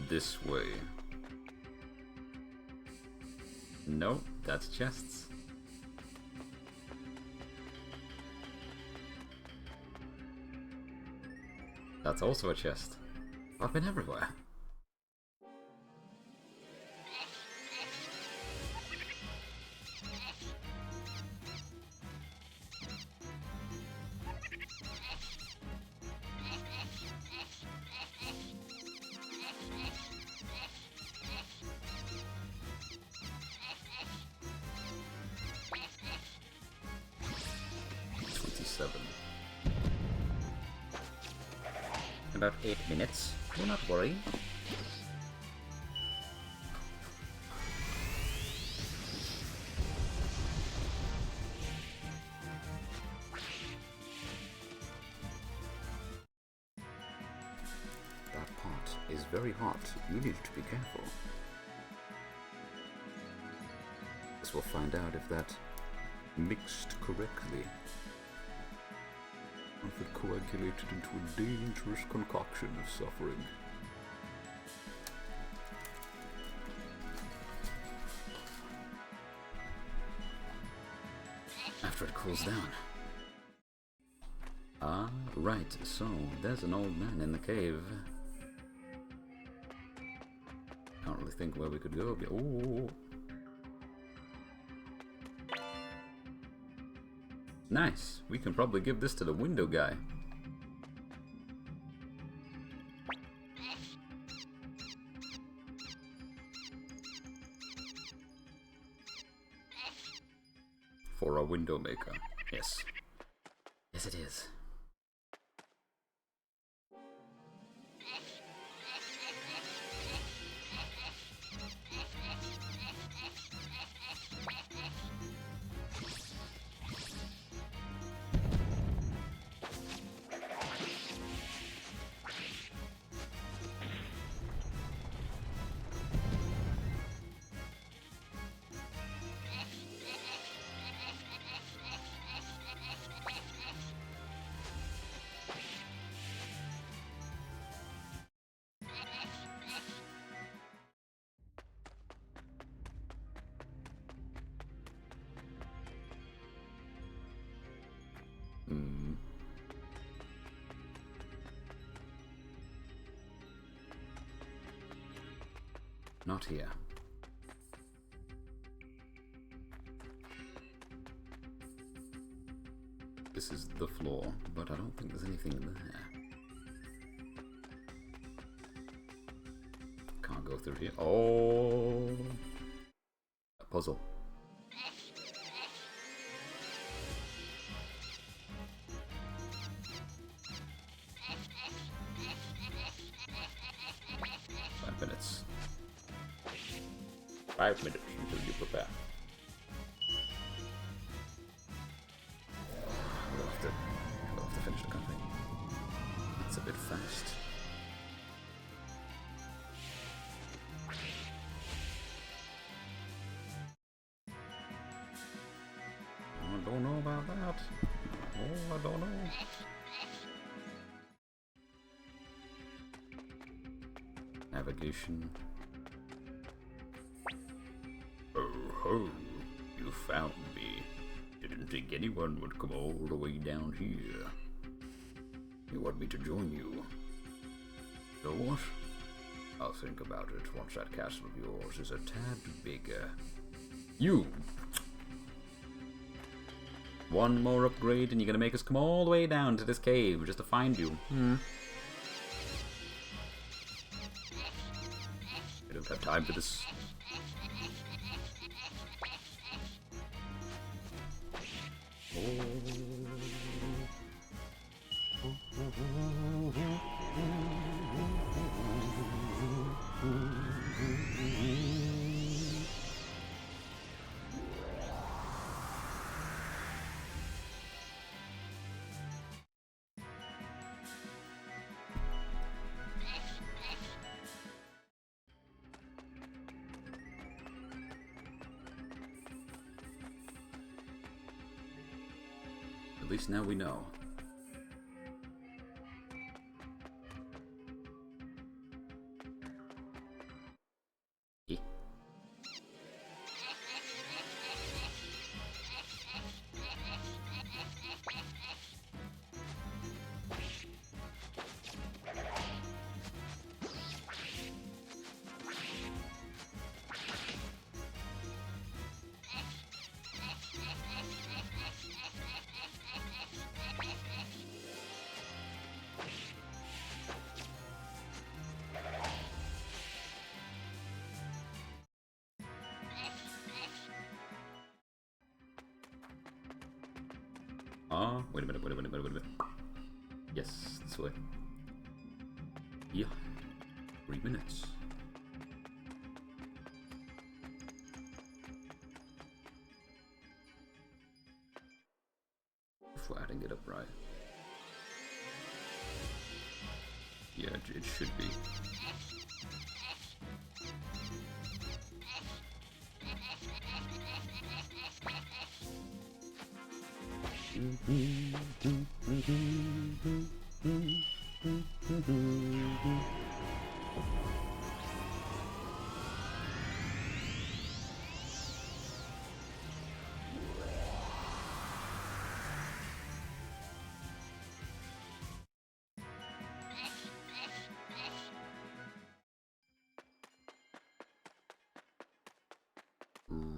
This way. No, that's chests. That's also a chest. I've been everywhere. About 8 minutes. Do not worry. That pot is very hot. You need to be careful. Guess we'll find out if that mixed correctly. If it coagulated into a dangerous concoction of suffering. After it cools down. Ah, right, so there's an old man in the cave. Can't really think where we could go. Oh, nice. We can probably give this to the window guy. For a window maker. Yes. Yes, it is. Not here. This is the floor, but I don't think there's anything there. Can't go through here. Oh! A puzzle. Minutes. 5 minutes until you prepare. We'll have to finish the company. It's a bit fast. I don't know about that. Oh, I don't know. Navigation. Oh ho, you found me. Didn't think anyone would come all the way down here. You want me to join you? You know what? I'll think about it once that castle of yours is a tad bigger. You! One more upgrade and you're gonna make us come all the way down to this cave just to find you. I don't have time for this. At least now we know. Wait a minute. Yes, this way. Yeah. 3 minutes. If we're adding it up right. Yeah, it should be.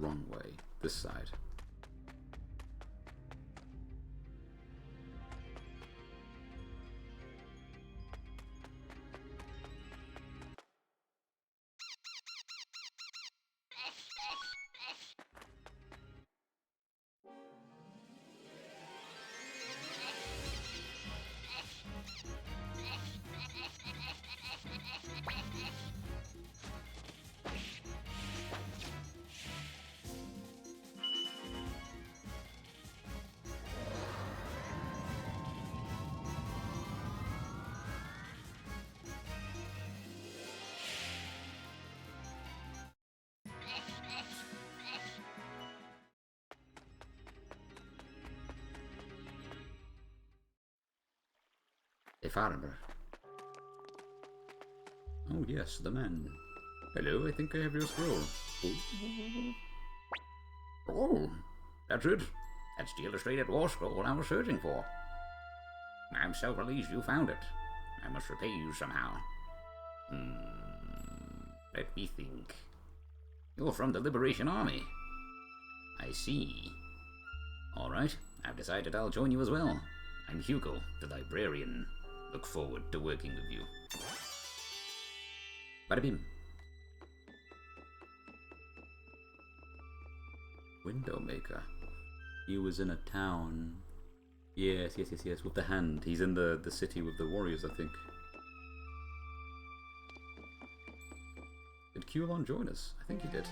wrong way. This side. A farmer. Oh yes, the man. Hello, I think I have your scroll. Oh, that's it. That's the illustrated war scroll I was searching for. I'm so pleased you found it. I must repay you somehow. Let me think. You're from the Liberation Army. I see. Alright, I've decided I'll join you as well. I'm Hugo, the librarian. Look forward to working with you. Bada bim. Window maker. He was in a town. Yes, with the hand. He's in the city with the warriors, I think. Did Kulon join us? I think he did.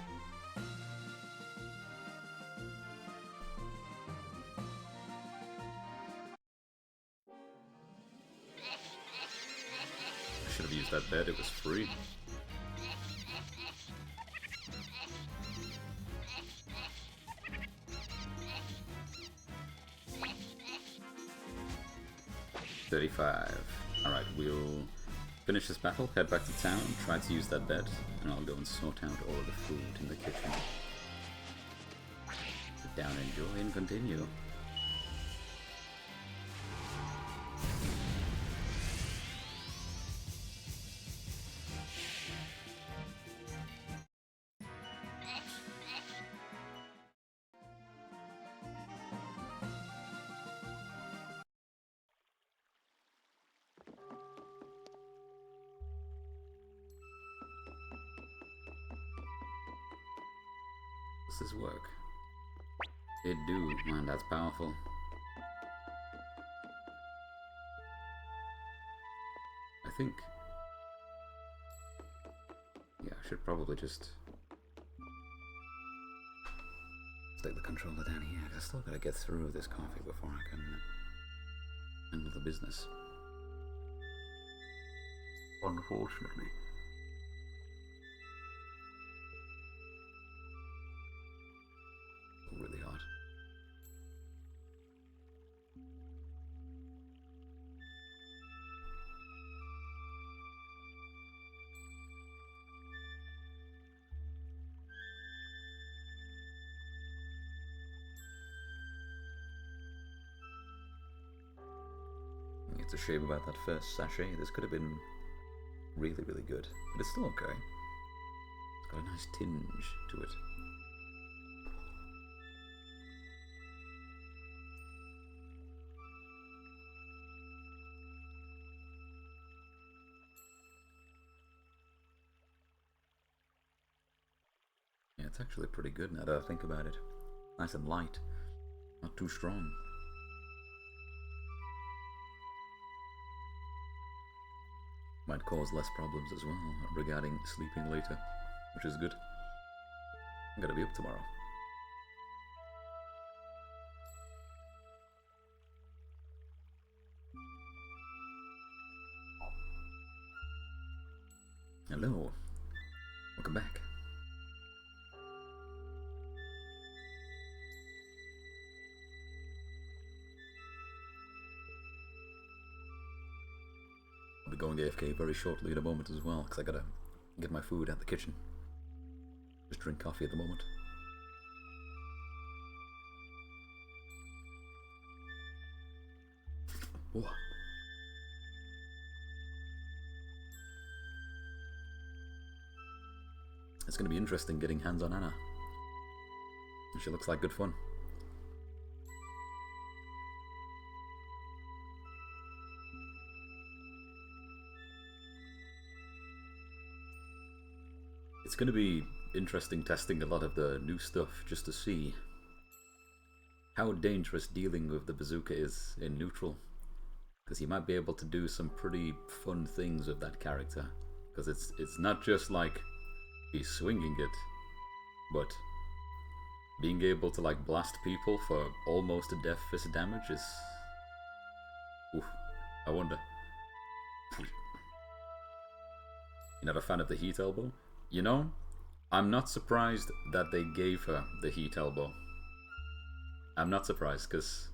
I should have used that bed, it was free. $35. Alright, we'll finish this battle, head back to town, try to use that bed, and I'll go and sort out all of the food in the kitchen. Sit down, enjoy, and continue. Does this work? It do, man, that's powerful. I think... yeah, I should probably just... stick the controller down here, 'cause I still gotta get through this coffee before I can handle the business. Unfortunately. Really hard. It's a shame about that first sachet. This could have been really, really good, but it's still okay. It's got a nice tinge to it. Yeah, it's actually pretty good now that I think about it. Nice and light, not too strong. Might cause less problems as well regarding sleeping later, which is good. I'm gonna be up tomorrow. Hello. Welcome back. I'll be going AFK very shortly in a moment as well, because I gotta get my food out the kitchen. Just drink coffee at the moment. Whoa. It's going to be interesting getting hands on Anna. She looks like good fun. It's going to be interesting testing a lot of the new stuff just to see how dangerous dealing with the bazooka is in neutral. Because you might be able to do some pretty fun things with that character. Because it's not just like he's swinging it, but being able to like blast people for almost a death fist damage is... Oof, I wonder. You're not a fan of the heat elbow? You know, I'm not surprised that they gave her the heat elbow. I'm not surprised, because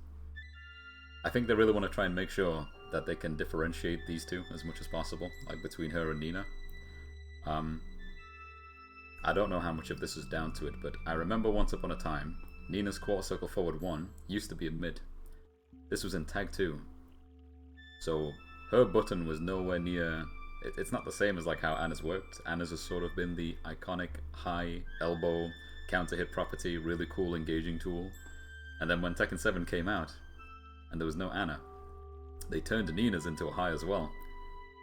I think they really want to try and make sure that they can differentiate these two as much as possible, like between her and Nina. I don't know how much of this is down to it, but I remember once upon a time, Nina's quarter circle forward 1 used to be a mid. This was in tag 2. So her button was nowhere near... It's not the same as like how Anna's worked. Anna's has sort of been the iconic high elbow counter hit property, really cool engaging tool. And then when Tekken 7 came out, and there was no Anna, they turned Nina's into a high as well,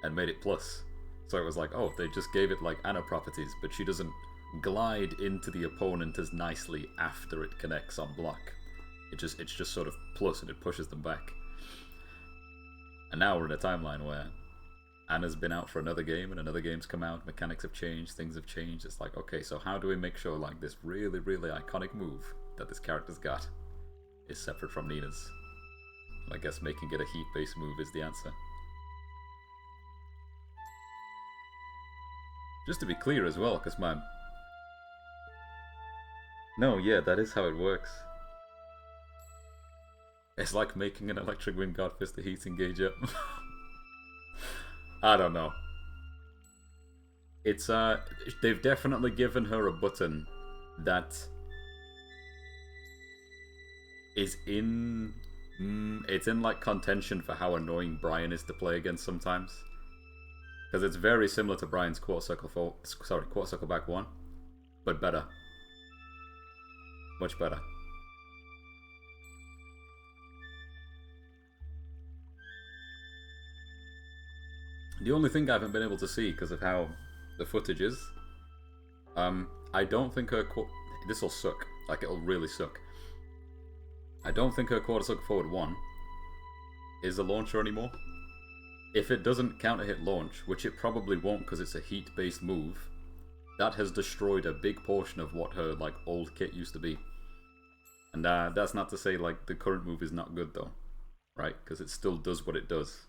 and made it plus. So it was like, oh, they just gave it like Anna properties, but she doesn't glide into the opponent as nicely after it connects on block. It's just sort of plus and it pushes them back. And now we're in a timeline where Anna's been out for another game and another game's come out, mechanics have changed, things have changed. It's like, okay, so how do we make sure like this really, really iconic move that this character's got is separate from Nina's? And I guess making it a heat-based move is the answer. Just to be clear as well, because my... No, yeah, that is how it works. It's like making an electric wind guard fist a heat engager. I don't know. It's they've definitely given her a button that is in it's in like contention for how annoying Brian is to play against sometimes, because it's very similar to Brian's quarter circle back 1, but better, much better. The only thing I haven't been able to see because of how the footage is, I don't think her this will suck. Like, it'll really suck. I don't think her quarter circle forward 1 is a launcher anymore. If it doesn't counter hit launch, which it probably won't because it's a heat based move, that has destroyed a big portion of what her like old kit used to be. And that's not to say like the current move is not good though, right? Because it still does what it does.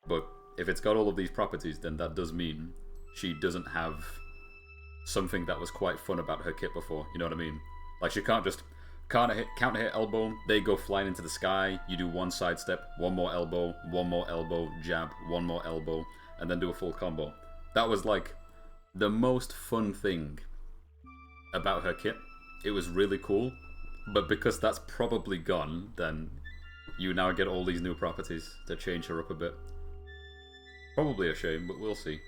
But if it's got all of these properties, then that does mean she doesn't have something that was quite fun about her kit before, you know what I mean? Like, she can't just counter hit elbow, they go flying into the sky, you do one side step, one more elbow, jab, one more elbow, and then do a full combo. That was like the most fun thing about her kit. It was really cool, but because that's probably gone, then you now get all these new properties to change her up a bit. Probably a shame, but we'll see.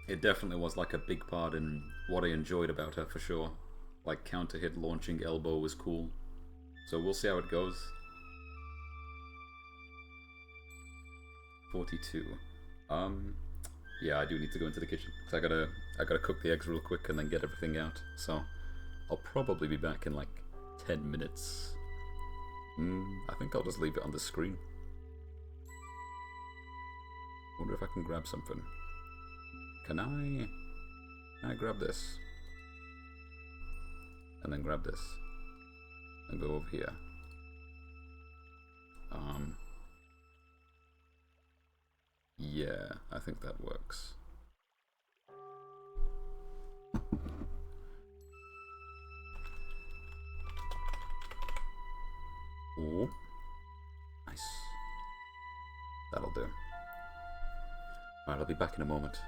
It definitely was like a big part in what I enjoyed about her for sure. Like, counter hit launching elbow was cool. So we'll see how it goes. 42. Yeah, I do need to go into the kitchen because I gotta cook the eggs real quick and then get everything out. So I'll probably be back in like 10 minutes. I think I'll just leave it on the screen. Wonder if I can grab something. Can I grab this? And then grab this. And go over here. Yeah, I think that works. Oh, nice. That'll do. Alright, I'll be back in a moment.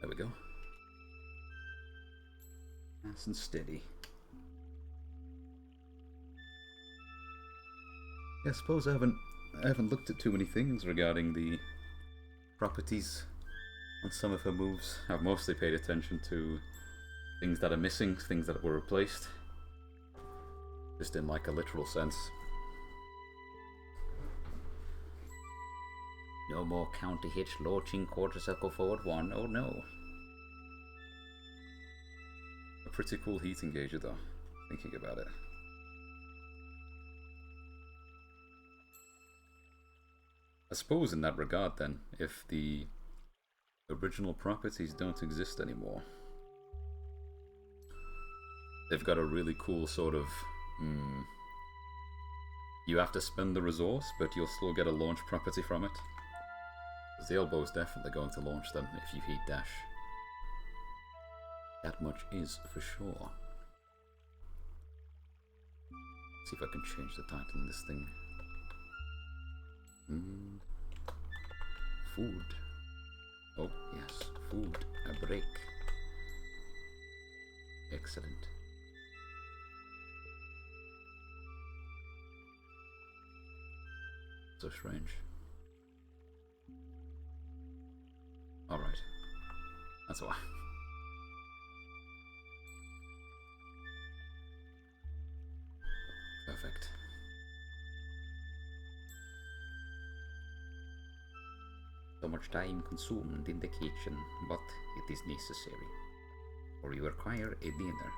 There we go. Nice and steady. Yeah, I suppose I haven't looked at too many things regarding the properties on some of her moves. I've mostly paid attention to things that are missing, things that were replaced. Just in like a literal sense. No more counter hitch launching quarter circle forward 1. Oh no. A pretty cool heat engager though, thinking about it. I suppose in that regard then, if the original properties don't exist anymore, they've got a really cool sort of, you have to spend the resource, but you'll still get a launch property from it. Because the elbow's definitely going to launch them if you heat dash. That much is for sure. See if I can change the title in this thing. Food. Oh, yes, food. A break. Excellent. So strange. Alright. That's why. Perfect. So much time consumed in the kitchen, but it is necessary, for you require a dinner.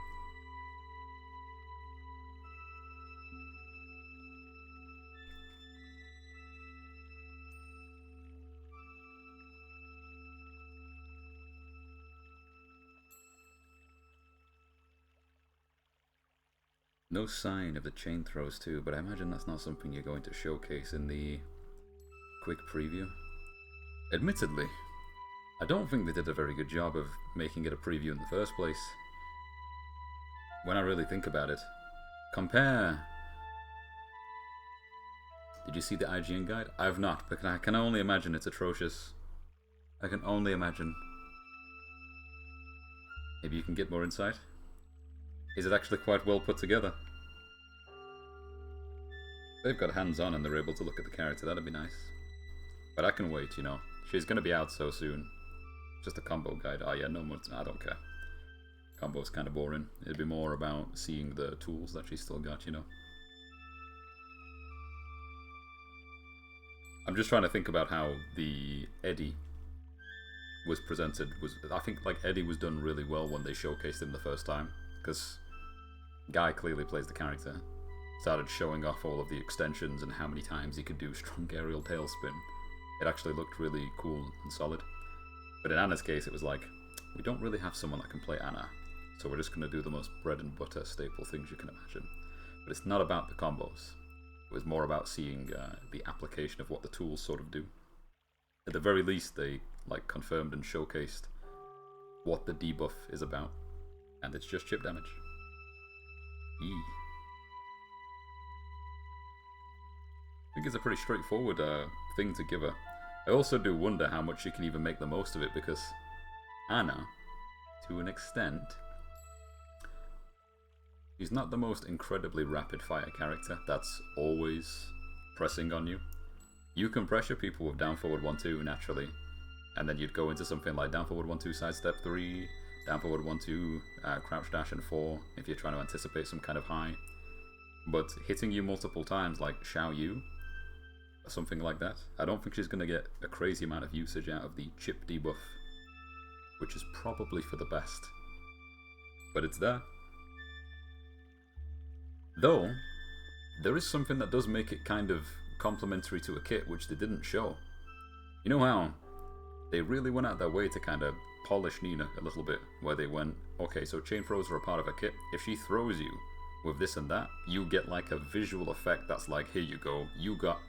No sign of the chain throws too, but I imagine that's not something you're going to showcase in the quick preview. Admittedly, I don't think they did a very good job of making it a preview in the first place. When I really think about it, compare... Did you see the IGN guide? I have not, but I can only imagine it's atrocious. I can only imagine. Maybe you can get more insight? Is it actually quite well put together? They've got hands-on and they're able to look at the character, that'd be nice. But I can wait, you know. She's gonna be out so soon. Just a combo guide. Oh yeah, no more. I don't care. Combo's kind of boring. It'd be more about seeing the tools that she's still got, you know. I'm just trying to think about how the Eddie was presented. I think like Eddie was done really well when they showcased him the first time, because Guy clearly plays the character. Started showing off all of the extensions and how many times he could do strong aerial tailspin. It actually looked really cool and solid. But in Anna's case, it was like, we don't really have someone that can play Anna, so we're just going to do the most bread and butter staple things you can imagine. But it's not about the combos. It was more about seeing the application of what the tools sort of do. At the very least, they like confirmed and showcased what the debuff is about, and it's just chip damage. I think it's a pretty straightforward thing to give her. I also do wonder how much she can even make the most of it, because Anna, to an extent, she's not the most incredibly rapid fire character that's always pressing on you. You can pressure people with down forward 1-2 naturally, and then you'd go into something like down forward 1-2 sidestep 3, down forward 1-2 crouch dash and 4 if you're trying to anticipate some kind of high. But hitting you multiple times like Xiao Yu, or something like that, I don't think she's going to get a crazy amount of usage out of the chip debuff, which is probably for the best. But it's there. Though, there is something that does make it kind of complementary to a kit, which they didn't show. You know how they really went out their way to kind of polish Nina a little bit, where they went, okay, so chain throws are a part of a kit. If she throws you with this and that, you get like a visual effect that's like, here you go, you got...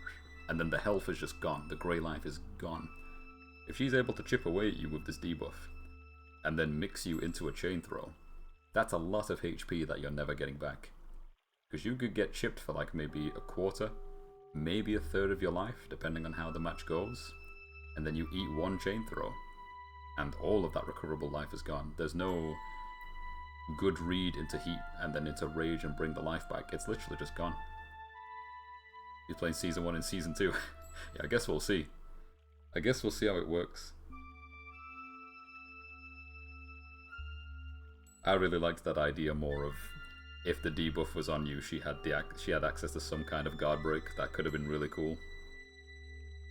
And then the health is just gone, the grey life is gone. If she's able to chip away at you with this debuff, and then mix you into a chain throw, that's a lot of HP that you're never getting back. Because you could get chipped for like maybe a quarter, maybe a third of your life, depending on how the match goes, and then you eat one chain throw, and all of that recoverable life is gone. There's no good read into heat and then into rage and bring the life back. It's literally just gone. He's playing Season 1 and Season 2. Yeah, I guess we'll see. I guess we'll see how it works. I really liked that idea more of if the debuff was on you, she had access to some kind of guard break. That could have been really cool.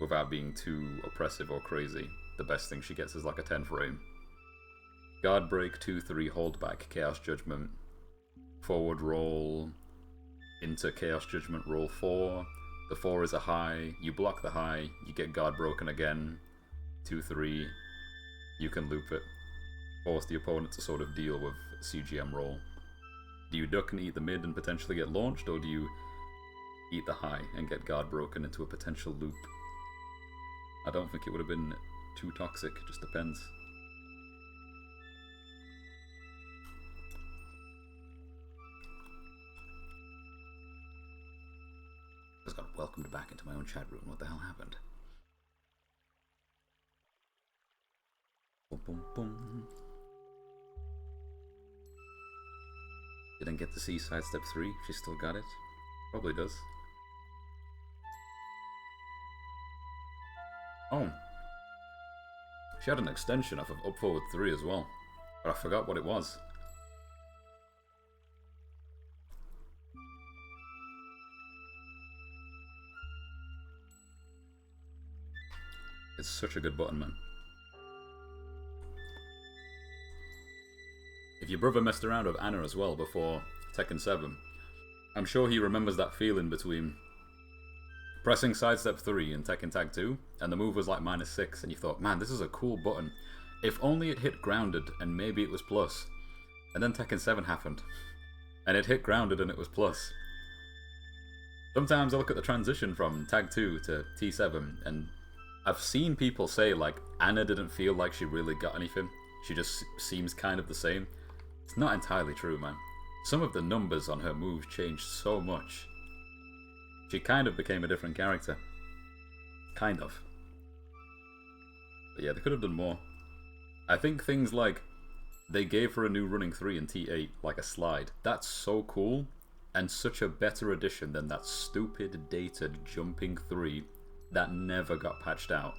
Without being too oppressive or crazy. The best thing she gets is like a 10 frame. Guard break, 2-3, hold back, Chaos Judgment. Forward roll into Chaos Judgment, roll 4. The 4 is a high, you block the high, you get guard broken again. 2-3, you can loop it. Force the opponent to sort of deal with CGM roll. Do you duck and eat the mid and potentially get launched, or do you eat the high and get guard broken into a potential loop? I don't think it would have been too toxic, just depends. I just got welcomed back into my own chat room. What the hell happened? Boom, boom, boom. Didn't get to see sidestep 3. She still got it. Probably does. Oh. She had an extension off of up forward 3 as well. But I forgot what it was. It's such a good button, man. If your brother messed around with Anna as well before Tekken 7, I'm sure he remembers that feeling between pressing sidestep 3 in Tekken Tag 2, and the move was like -6, and you thought, man, this is a cool button. If only it hit grounded, and maybe it was plus. And then Tekken 7 happened, and it hit grounded and it was plus. Sometimes I look at the transition from Tag 2 to T7, and I've seen people say, like, Anna didn't feel like she really got anything. She just seems kind of the same. It's not entirely true, man. Some of the numbers on her moves changed so much. She kind of became a different character. Kind of. But yeah, they could have done more. I think things like, they gave her a new running 3 in T8, like a slide. That's so cool, and such a better addition than that stupid, dated jumping 3 that never got patched out.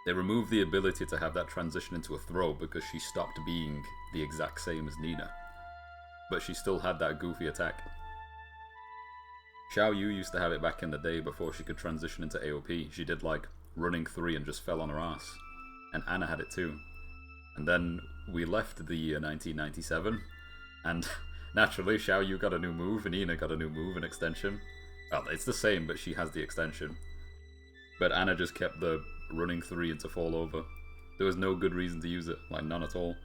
They removed the ability to have that transition into a throw because she stopped being the exact same as Nina. But she still had that goofy attack. Xiao Yu used to have it back in the day before she could transition into AOP. She did like running 3 and just fell on her ass. And Anna had it too. And then we left the year 1997, and naturally Xiao Yu got a new move, and Nina got a new move and extension. Well, it's the same, but she has the extension. But Anna just kept the running 3 into fall over. There was no good reason to use it, like none at all.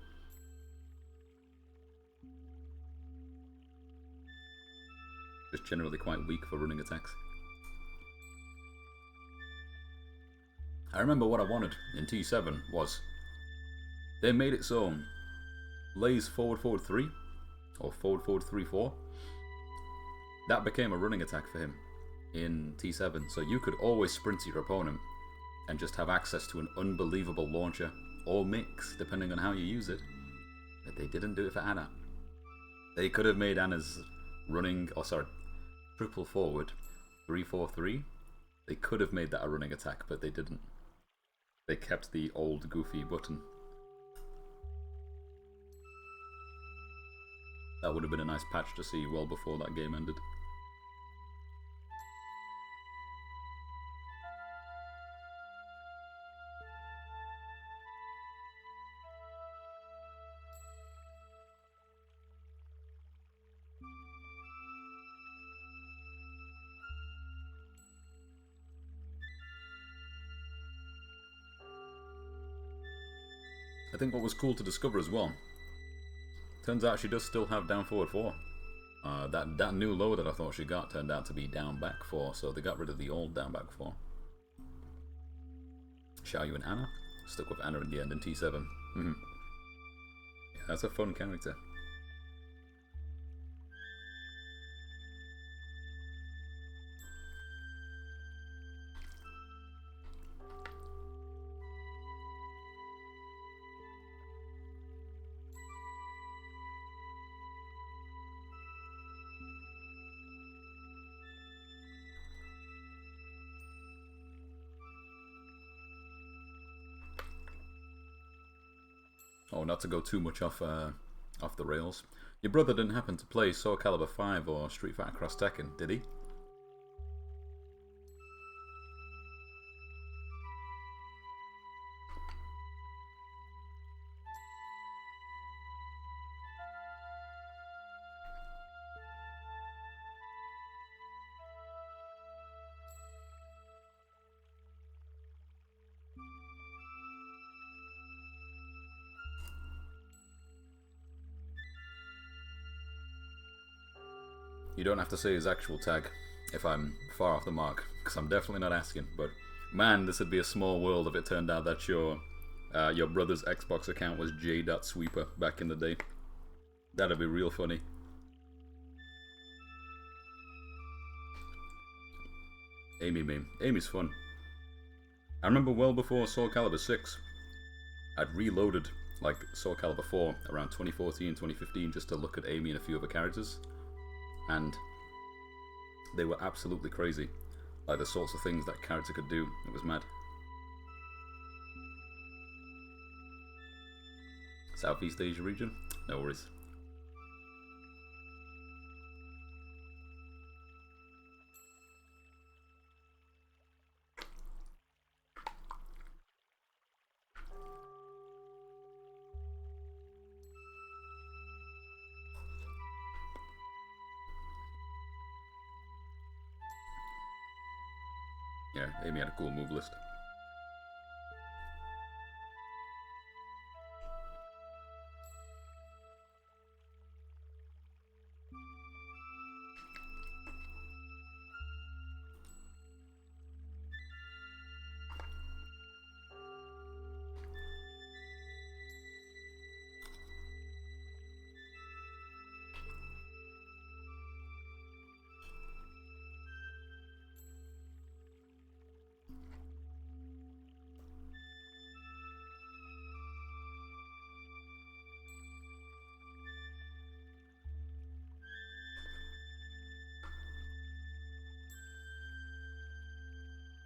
Just generally quite weak for running attacks. I remember what I wanted in T7 was, they made it so Lay's forward 3, or forward 3-4, that became a running attack for him in T7, so you could always sprint to your opponent and just have access to an unbelievable launcher, or mix, depending on how you use it. But they didn't do it for Anna. They could have made Anna's running, triple forward 3-4-3. They could have made that a running attack, but they didn't. They kept the old goofy button. That would have been a nice patch to see well before that game ended. I think what was cool to discover as well, turns out she does still have down forward 4. That new low that I thought she got turned out to be down back 4, so they got rid of the old down back 4. Xiao Yu and Anna? Stuck with Anna in the end in T7. Yeah, that's a fun character. Oh, not to go too much off the rails. Your brother didn't happen to play Soul Calibur 5 or Street Fighter Cross Tekken, did he? You don't have to say his actual tag if I'm far off the mark, because I'm definitely not asking. But man, this would be a small world if it turned out that your brother's Xbox account was J.Sweeper back in the day. That'd be real funny. Amy meme. Amy's fun. I remember well before Soul Calibur 6, I'd reloaded like Soul Calibur 4 around 2014, 2015 just to look at Amy and a few other characters. And they were absolutely crazy. Like the sorts of things that character could do. It was mad. Southeast Asia region? No worries. Yeah, Amy had a cool move list.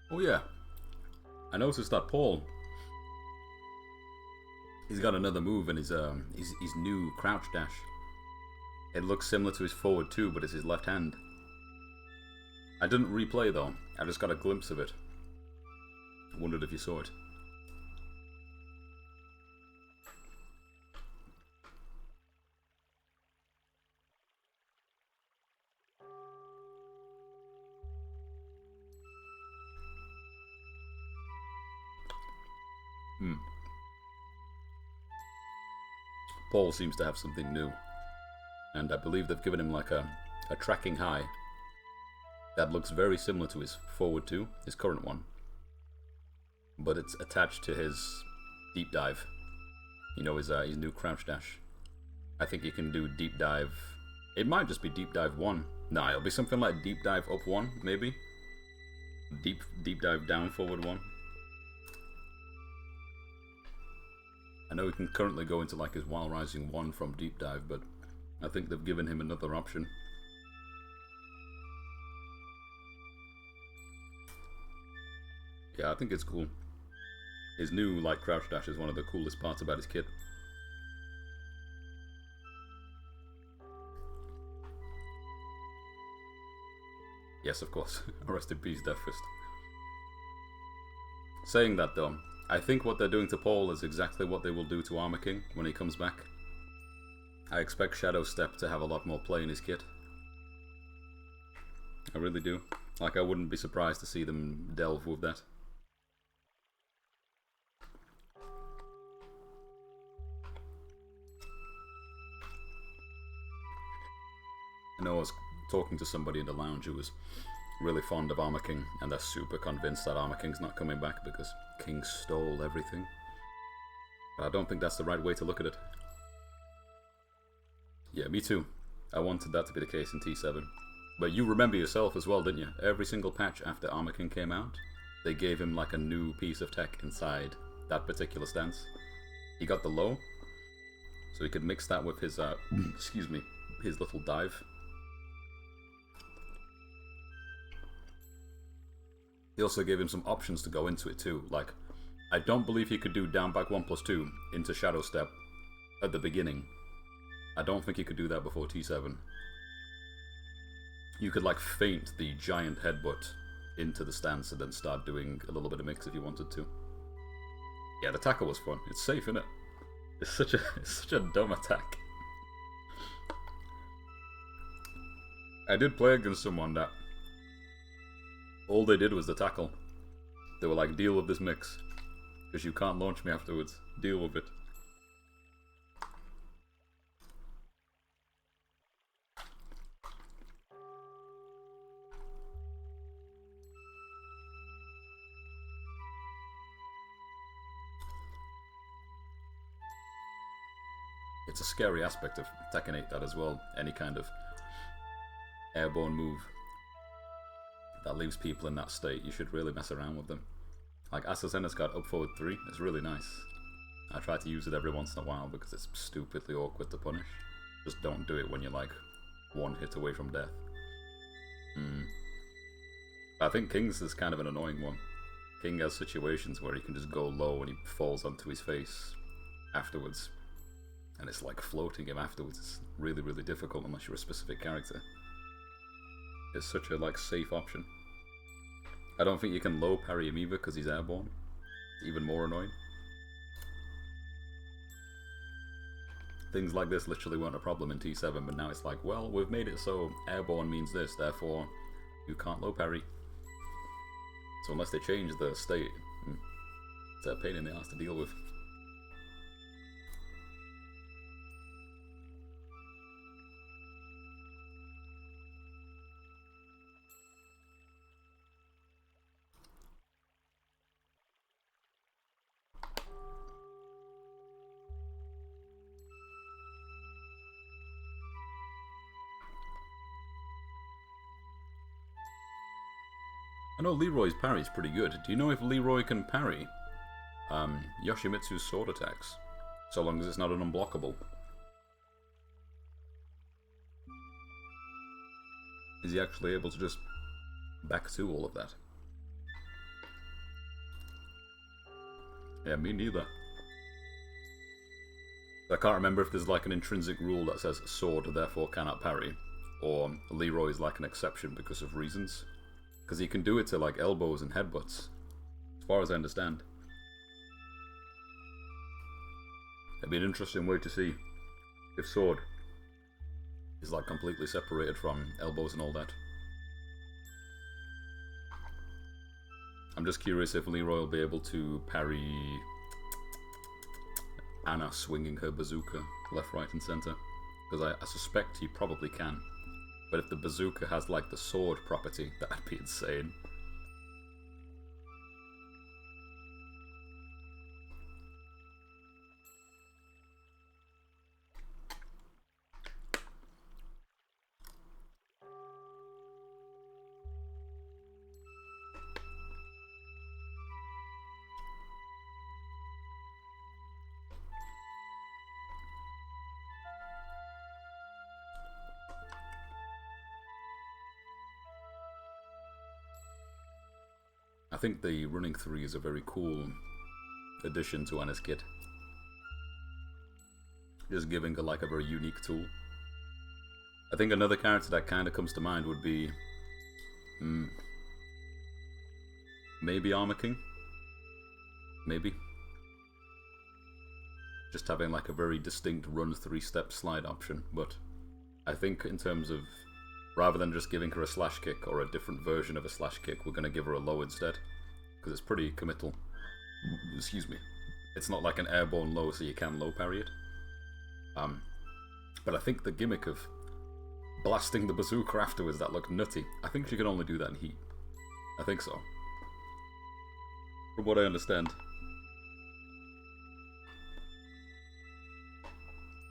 Oh yeah, I noticed that Paul, he's got another move in his new crouch dash. It looks similar to his forward too, but it's his left hand. I didn't replay though, I just got a glimpse of it. I wondered if you saw it. Paul seems to have something new, and I believe they've given him like a tracking high that looks very similar to his forward 2, his current one, but it's attached to his deep dive. You know, his new crouch dash. I think you can do deep dive. It might just be deep dive 1. Nah, it'll be something like deep dive up 1, maybe. Deep dive down forward 1. I know he can currently go into like his While Rising 1 from deep dive, but I think they've given him another option. Yeah, I think it's cool. His new like crouch dash is one of the coolest parts about his kit. Yes, of course. Rest in peace, Death Fist. Saying that though, I think what they're doing to Paul is exactly what they will do to Armor King when he comes back. I expect Shadow Step to have a lot more play in his kit. I really do. Like, I wouldn't be surprised to see them delve with that. I know I was talking to somebody in the lounge who was really fond of Armor King, and they're super convinced that Armor King's not coming back because King stole everything. But I don't think that's the right way to look at it. Yeah, me too. I wanted that to be the case in T7. But you remember yourself as well, didn't you? Every single patch after Armor King came out, they gave him like a new piece of tech inside that particular stance. He got the low, so he could mix that with his, excuse me, his little dive. They also gave him some options to go into it too, like, I don't believe he could do down back 1+2 into Shadow Step at the beginning. I don't think you could do that before T7. You could like feint the giant headbutt into the stance and then start doing a little bit of mix if you wanted to. Yeah, the tackle was fun. It's safe, isn't it? It's such a dumb attack. I did play against someone that all they did was the tackle. They were like, deal with this mix, because you can't launch me afterwards. Deal with it. It's a scary aspect of Tekken 8, that as well. Any kind of airborne move that leaves people in that state, you should really mess around with them. Like Asasena's got up forward 3, it's really nice. I try to use it every once in a while because it's stupidly awkward to punish. Just don't do it when you're like one hit away from death. I think King's is kind of an annoying one. King has situations where he can just go low and he falls onto his face afterwards. And it's like floating him afterwards. It's really, really difficult unless you're a specific character. It's such a like safe option. I don't think you can low parry him either because he's airborne. It's even more annoying. Things like this literally weren't a problem in T7, but now it's like, well, we've made it so airborne means this, therefore you can't low parry. So unless they change the state, it's a pain in the ass to deal with. I know Leroy's parry is pretty good. Do you know if Leroy can parry Yoshimitsu's sword attacks? So long as it's not an unblockable. Is he actually able to just back to all of that? Yeah, me neither. I can't remember if there's like an intrinsic rule that says sword therefore cannot parry, or Leroy is like an exception because of reasons. Because he can do it to like elbows and headbutts, as far as I understand. It'd be an interesting way to see if sword is like completely separated from elbows and all that. I'm just curious if Leroy will be able to parry Anna swinging her bazooka left, right and center. Because I suspect he probably can. But if the bazooka has like the sword property, that'd be insane. I think the running 3 is a very cool addition to Anna's kit. Just giving her like a very unique tool. I think another character that kind of comes to mind would be maybe Armor King? Maybe. Just having like a very distinct run 3-step slide option, but I think in terms of rather than just giving her a slash kick or a different version of a slash kick, we're going to give her a low instead. Because it's pretty committal. Excuse me. It's not like an airborne low, so you can low parry it. But I think the gimmick of blasting the bazooka afterwards, that looked nutty. I think she can only do that in heat. I think so. From what I understand.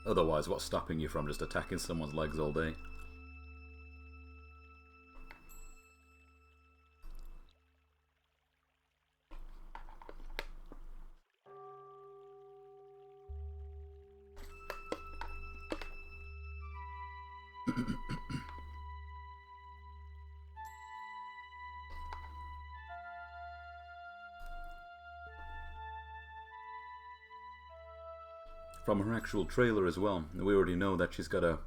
Otherwise, what's stopping you from just attacking someone's legs all day? from her actual trailer as well. We already know that she's got a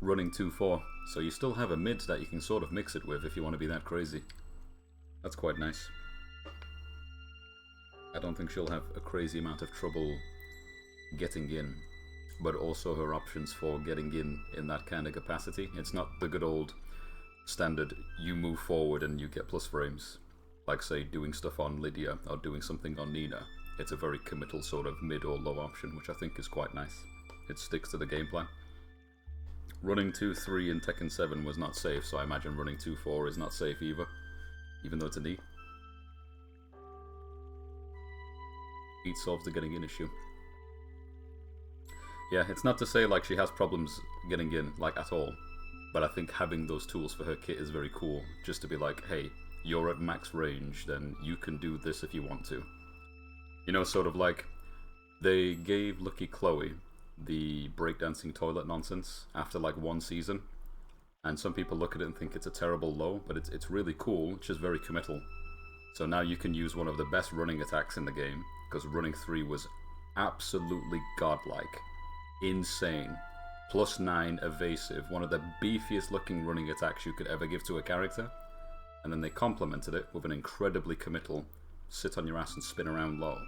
running 2-4, so you still have a mid that you can sort of mix it with if you want to be that crazy. That's quite nice. I don't think she'll have a crazy amount of trouble getting in, but also her options for getting in that kind of capacity. It's not the good old standard, you move forward and you get plus frames, like say doing stuff on Lydia or doing something on Nina. It's a very committal sort of mid or low option, which I think is quite nice. It sticks to the game plan. Running 2-3 in Tekken 7 was not safe, so I imagine running 2-4 is not safe either, even though it's a knee. Heat solves the getting in issue. Yeah, it's not to say like she has problems getting in, like at all, but I think having those tools for her kit is very cool, just to be like, hey, you're at max range, then you can do this if you want to. You know, sort of like, they gave Lucky Chloe the breakdancing toilet nonsense after like one season, and some people look at it and think it's a terrible low, but it's really cool, it's just very committal. So now you can use one of the best running attacks in the game, because running 3 was absolutely godlike, insane, +9 evasive, one of the beefiest looking running attacks you could ever give to a character, and then they complemented it with an incredibly committal sit on your ass and spin around low.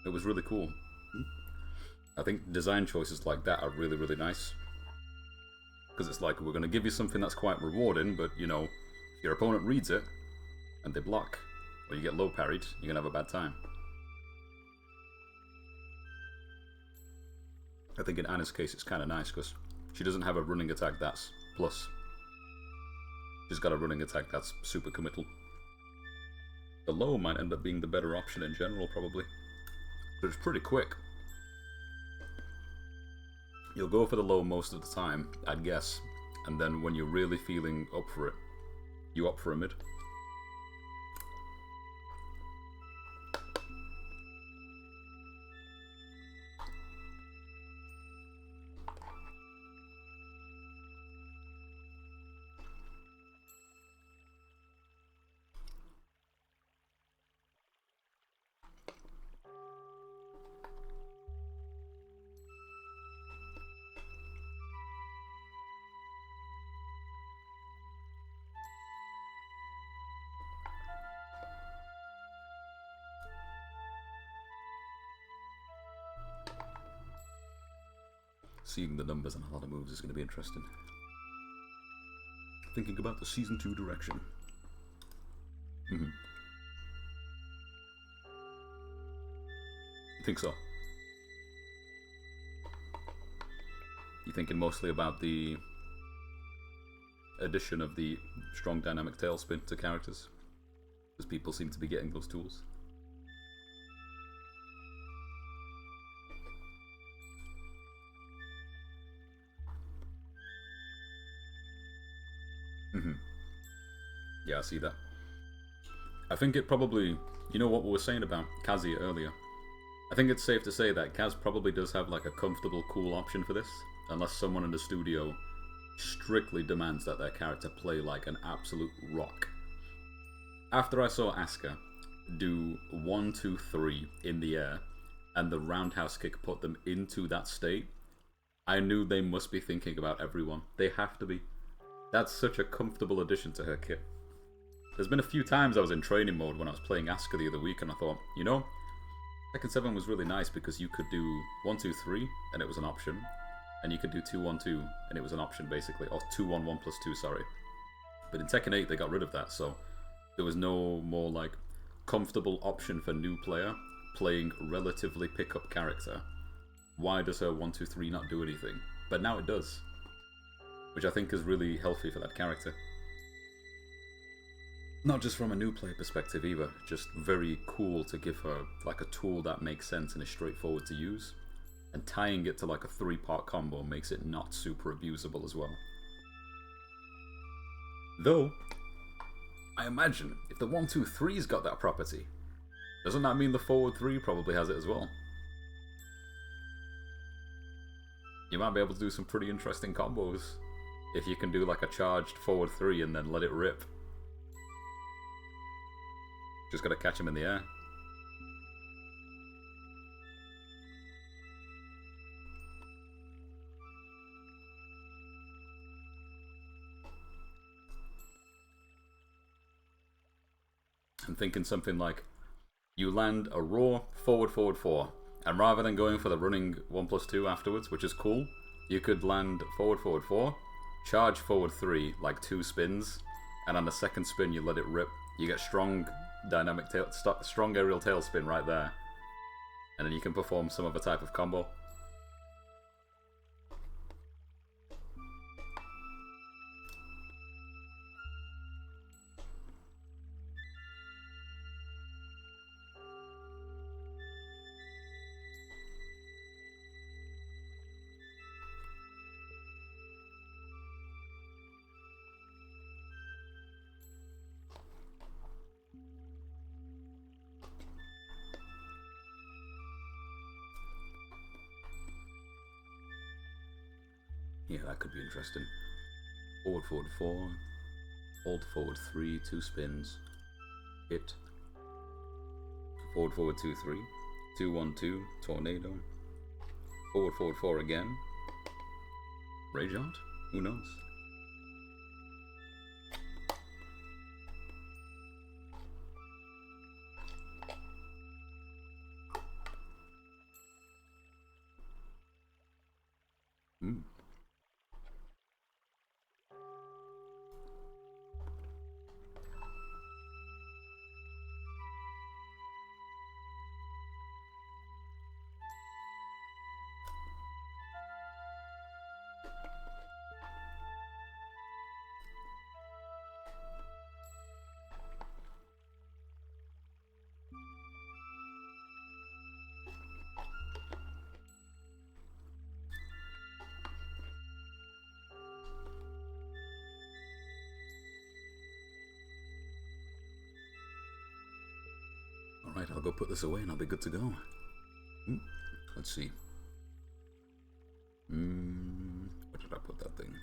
It was really cool. I think design choices like that are really, really nice. Because it's like, we're going to give you something that's quite rewarding, but, you know, if your opponent reads it, and they block, or you get low parried, you're going to have a bad time. I think in Anna's case it's kind of nice, because she doesn't have a running attack that's plus. She's got a running attack that's super committal. The low might end up being the better option in general, probably. But it's pretty quick. You'll go for the low most of the time, I'd guess, and then when you're really feeling up for it, you opt for a mid. Seeing the numbers on a lot of moves is going to be interesting. Thinking about the Season 2 direction. Think so? You thinking mostly about the addition of the strong dynamic tailspin to characters? Because people seem to be getting those tools. Yeah, I see that. I think it probably, you know what we were saying about Kazuya earlier? I think it's safe to say that Kaz probably does have like a comfortable, cool option for this, unless someone in the studio strictly demands that their character play like an absolute rock. After I saw Asuka do 1, 2, 3 in the air, and the roundhouse kick put them into that state, I knew they must be thinking about everyone. They have to be. That's such a comfortable addition to her kit. There's been a few times I was in training mode when I was playing Asuka the other week, and I thought, you know, Tekken 7 was really nice because you could do 1, 2, 3, and it was an option, and you could do 2, 1, 2, and it was an option basically, or 2, 1, 1 plus 2, sorry. But in Tekken 8 they got rid of that, so there was no more like comfortable option for new player playing relatively pick-up character. Why does her 1, 2, 3 not do anything? But now it does, which I think is really healthy for that character. Not just from a new player perspective either, just very cool to give her like a tool that makes sense and is straightforward to use, and tying it to like a 3-part combo makes it not super abusable as well. Though, I imagine if the 1, 2, 3's got that property, doesn't that mean the forward 3 probably has it as well? You might be able to do some pretty interesting combos if you can do like a charged forward 3 and then let it rip. Just gotta catch him in the air. I'm thinking something like, you land a raw forward, forward 4, and rather than going for the running 1+2 afterwards, which is cool, you could land forward, forward 4, charge forward 3, like 2 spins, and on the second spin you let it rip. You get strong dynamic tail, strong aerial tailspin right there, and then you can perform some other type of combo. Yeah, that could be interesting. Forward, forward 4, hold forward 3, 2 spins, hit. Forward, forward 2, 3, 2, 1, 2, tornado. Forward, forward 4 again. Rage art? Who knows? Hmm. Alright, I'll go put this away and I'll be good to go. Let's see. Where did I put that thing?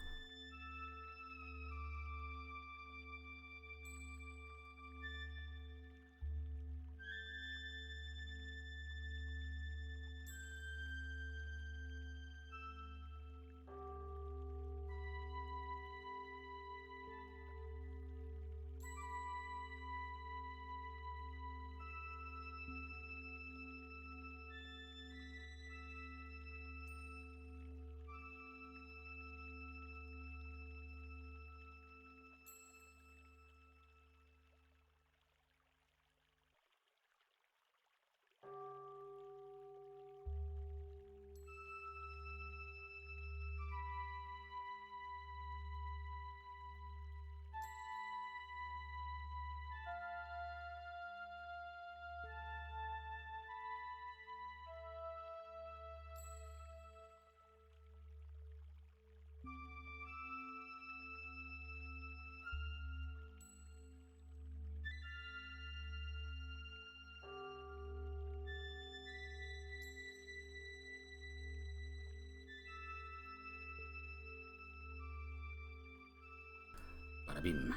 Bada bing.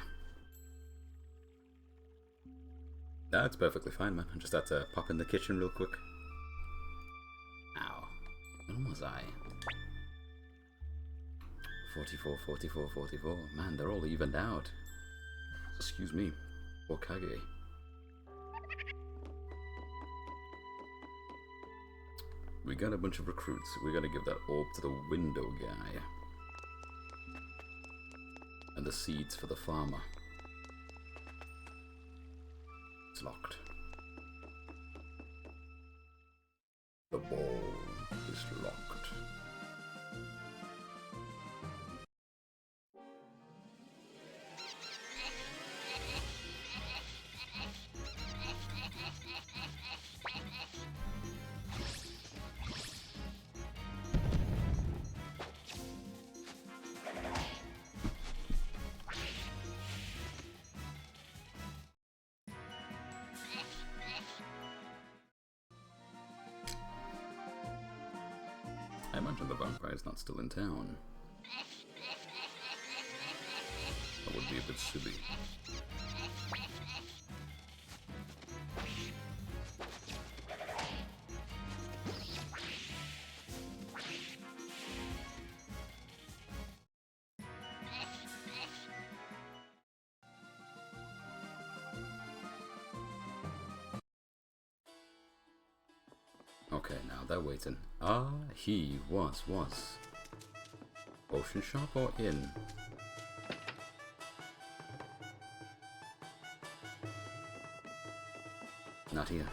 That's perfectly fine, man. I just had to pop in the kitchen real quick. Ow. When was I? 44, 44, 44. Man, they're all evened out. Excuse me. Okage. We got a bunch of recruits. We're gonna give that orb to the window guy. And the seeds for the farmer. It's locked. The ball is locked. I imagine the vampire's not still in town. That would be a bit silly. Okay, now they're waiting. Ah, he was. Potion shop or inn? Not here.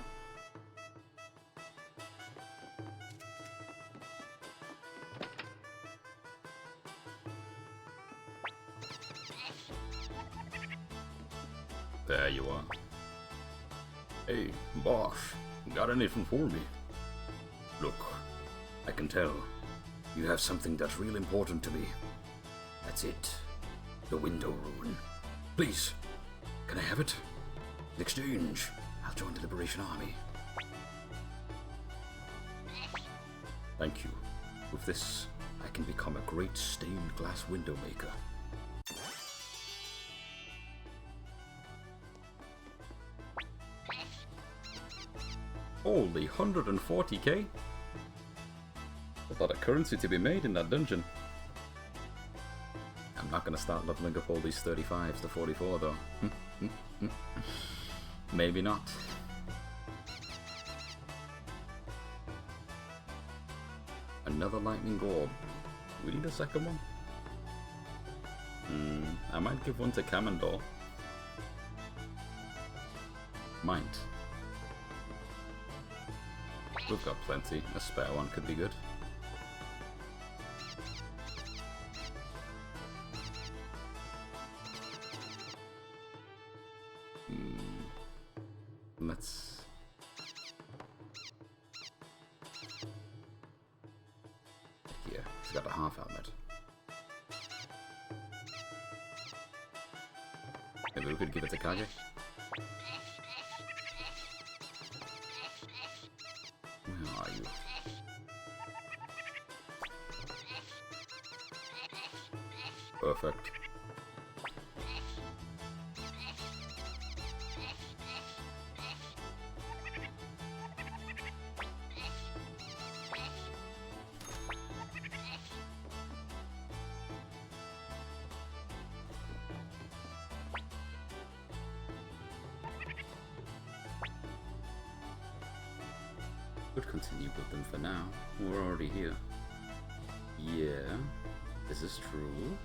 There you are. Hey, boss, got anything for me? Look, I can tell you have something that's real important to me. That's it. The window rune. Please, can I have it? In exchange, I'll join the Liberation Army. Thank you. With this, I can become a great stained glass window maker. Holy 140k? A lot of currency to be made in that dungeon. I'm not going to start leveling up all these 35s to 44 though. Maybe not. Another lightning orb. We need a second one? I might give one to Kamendor. Might. We've got plenty. A spare one could be good. Let's... Here, he's got a half helmet. Maybe we could give it to Kage? Where are you? Perfect. Could continue with them for now. We're already here. Yeah, this is true.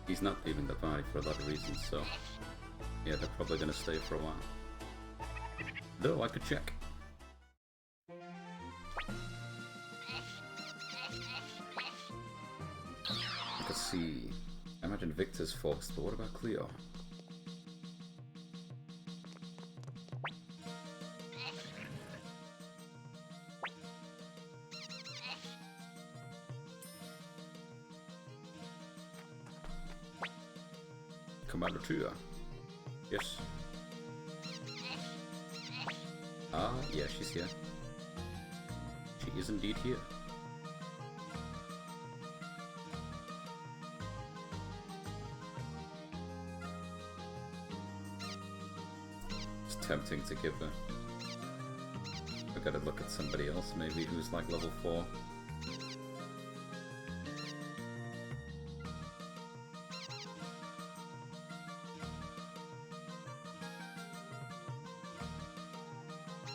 He's not leaving the party for a lot of reasons, so yeah, they're probably gonna stay for a while. Though I could check. Let's see. I imagine Victor's forced, but what about Cleo? Commander Tua. Yes. Ah, yeah, she's here. She is indeed here. It's tempting to give her. I gotta look at somebody else maybe who's like level 4.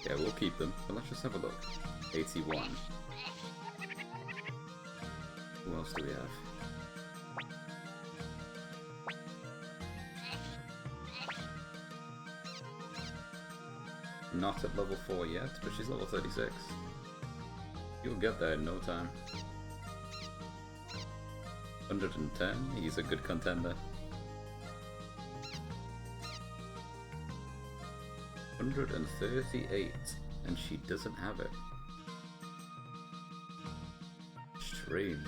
Yeah, we'll keep them, but let's just have a look. 81. Who else do we have? Not at level 4 yet, but she's level 36. You'll get there in no time. 110, he's a good contender. 138, and she doesn't have it. Strange.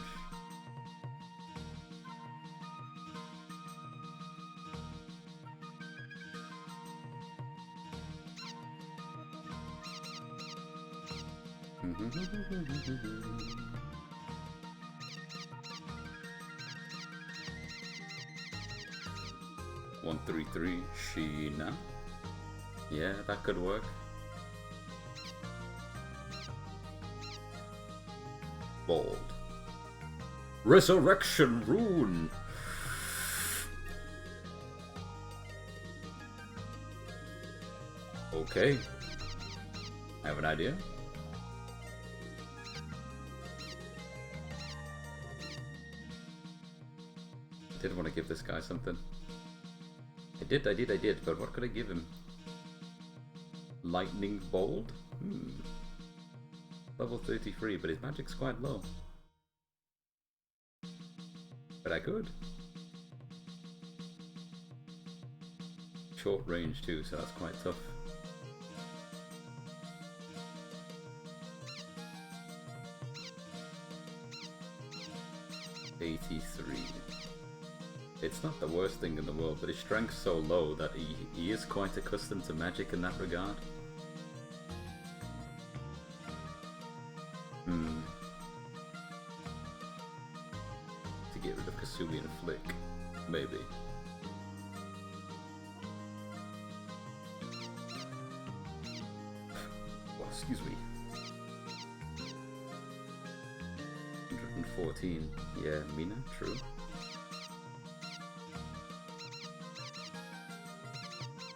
One, 133, Sheena. Yeah, that could work. Bold. Resurrection Rune! Okay. I have an idea. I did want to give this guy something. I did, but what could I give him? Lightning Bolt? Level 33, but his magic's quite low. But I could. Short range too, so that's quite tough. $83. It's not the worst thing in the world, but his strength's so low that he is quite accustomed to magic in that regard. To get rid of Kasumi and Flick, maybe. Oh, excuse me. 114. Yeah, Mina, true.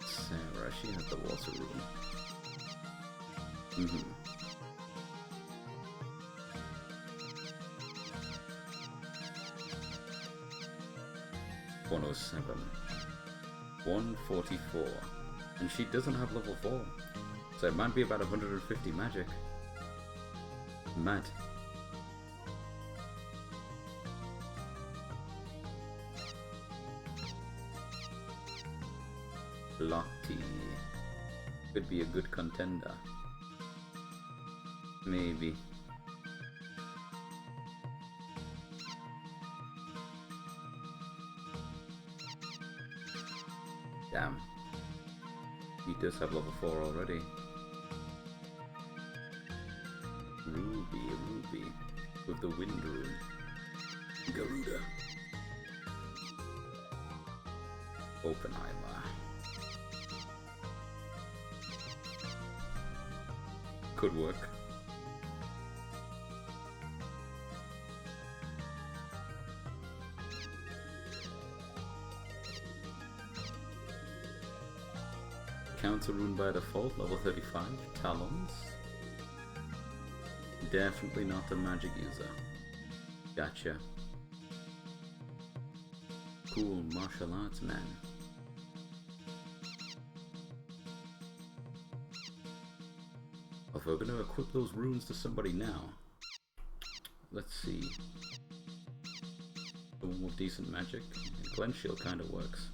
Sarah, she had the water room. 107. 144. And she doesn't have level 4. So it might be about 150 magic. Mad. Lottie. Could be a good contender. Maybe. Damn. He does have level 4 already. Ruby. With the wind rune. Garuda. Oppenheimer. Could work. Counter rune by default, level 35, Talons. Definitely not a magic user. Gotcha. Cool martial arts man. If we're gonna equip those runes to somebody now, let's see. Someone with decent magic. Glen Shield kinda works.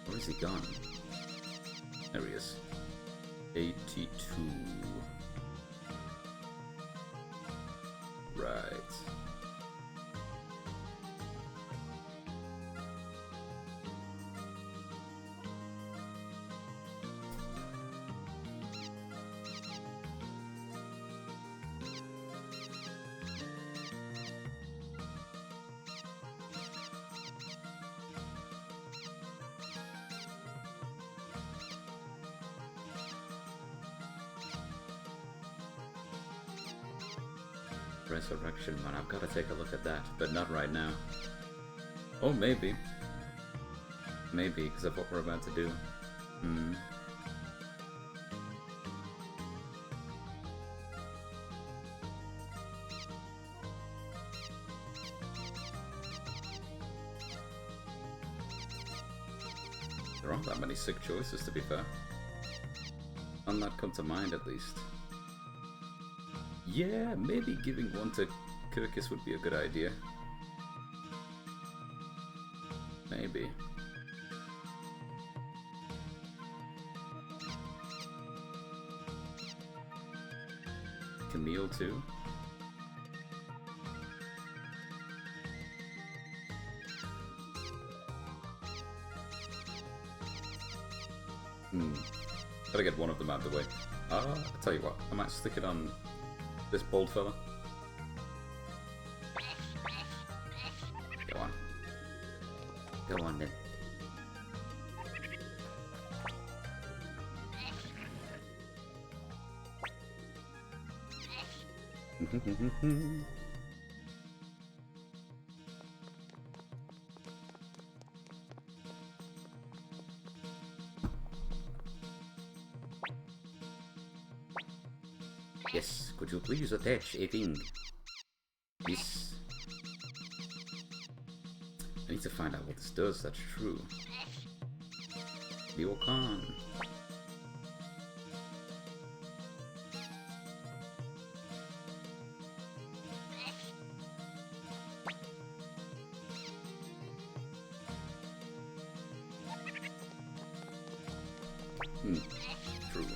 Where is he gone? There he is. 82. Right. Resurrection, man, I've got to take a look at that, but not right now. Oh, maybe. Maybe, because of what we're about to do. There aren't that many sick choices, to be fair. None that come to mind, at least. Yeah, maybe giving one to Kirkus would be a good idea. Maybe. Camille too? Gotta get one of them out of the way. I'll tell you what, I might stick it on this bold fella. Go on. Go on then. Yes, could you please attach a thing? This. I need to find out what this does, that's true. Leo Khan. True.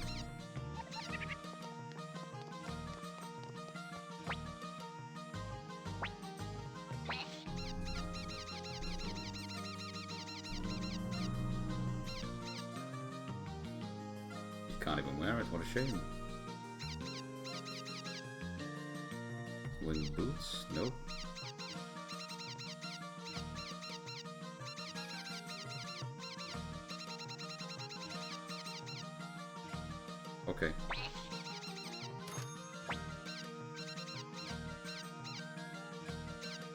You can't even wear it, what a shame. Wing boots? Nope. Okay.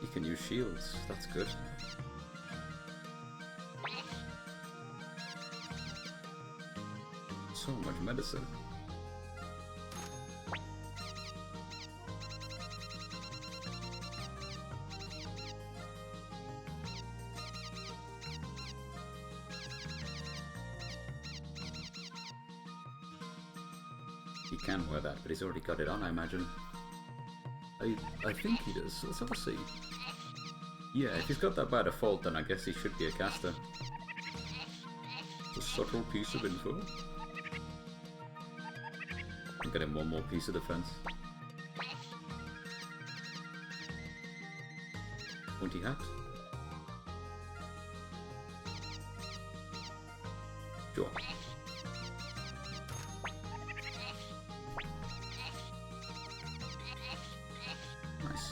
You can use shields, that's good. So much medicine. He can wear that, but he's already got it on, I imagine. I think he does. Let's have a see. Yeah, if he's got that by default, then I guess he should be a caster. It's a subtle piece of info. I'm getting one more piece of defense. Pointy hat. Sure. Nice.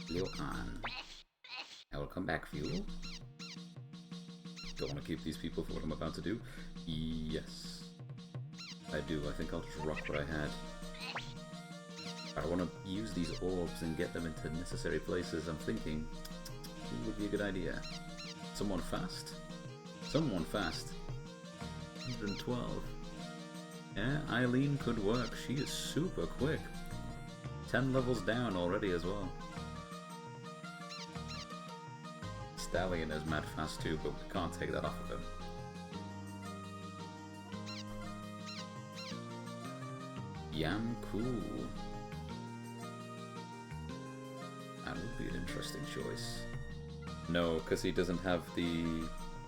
Leo Khan. I will come back for you. Don't want to keep these people for what I'm about to do? Yes. I do. I think I'll just rock what I had. I want to use these orbs and get them into necessary places. I'm thinking, it would be a good idea. Someone fast? Someone fast. 112. Yeah, Eileen could work. She is super quick. 10 levels down already as well. Stallion is mad fast too, but we can't take that off of him. Yam cool. That would be an interesting choice. No, because he doesn't have the...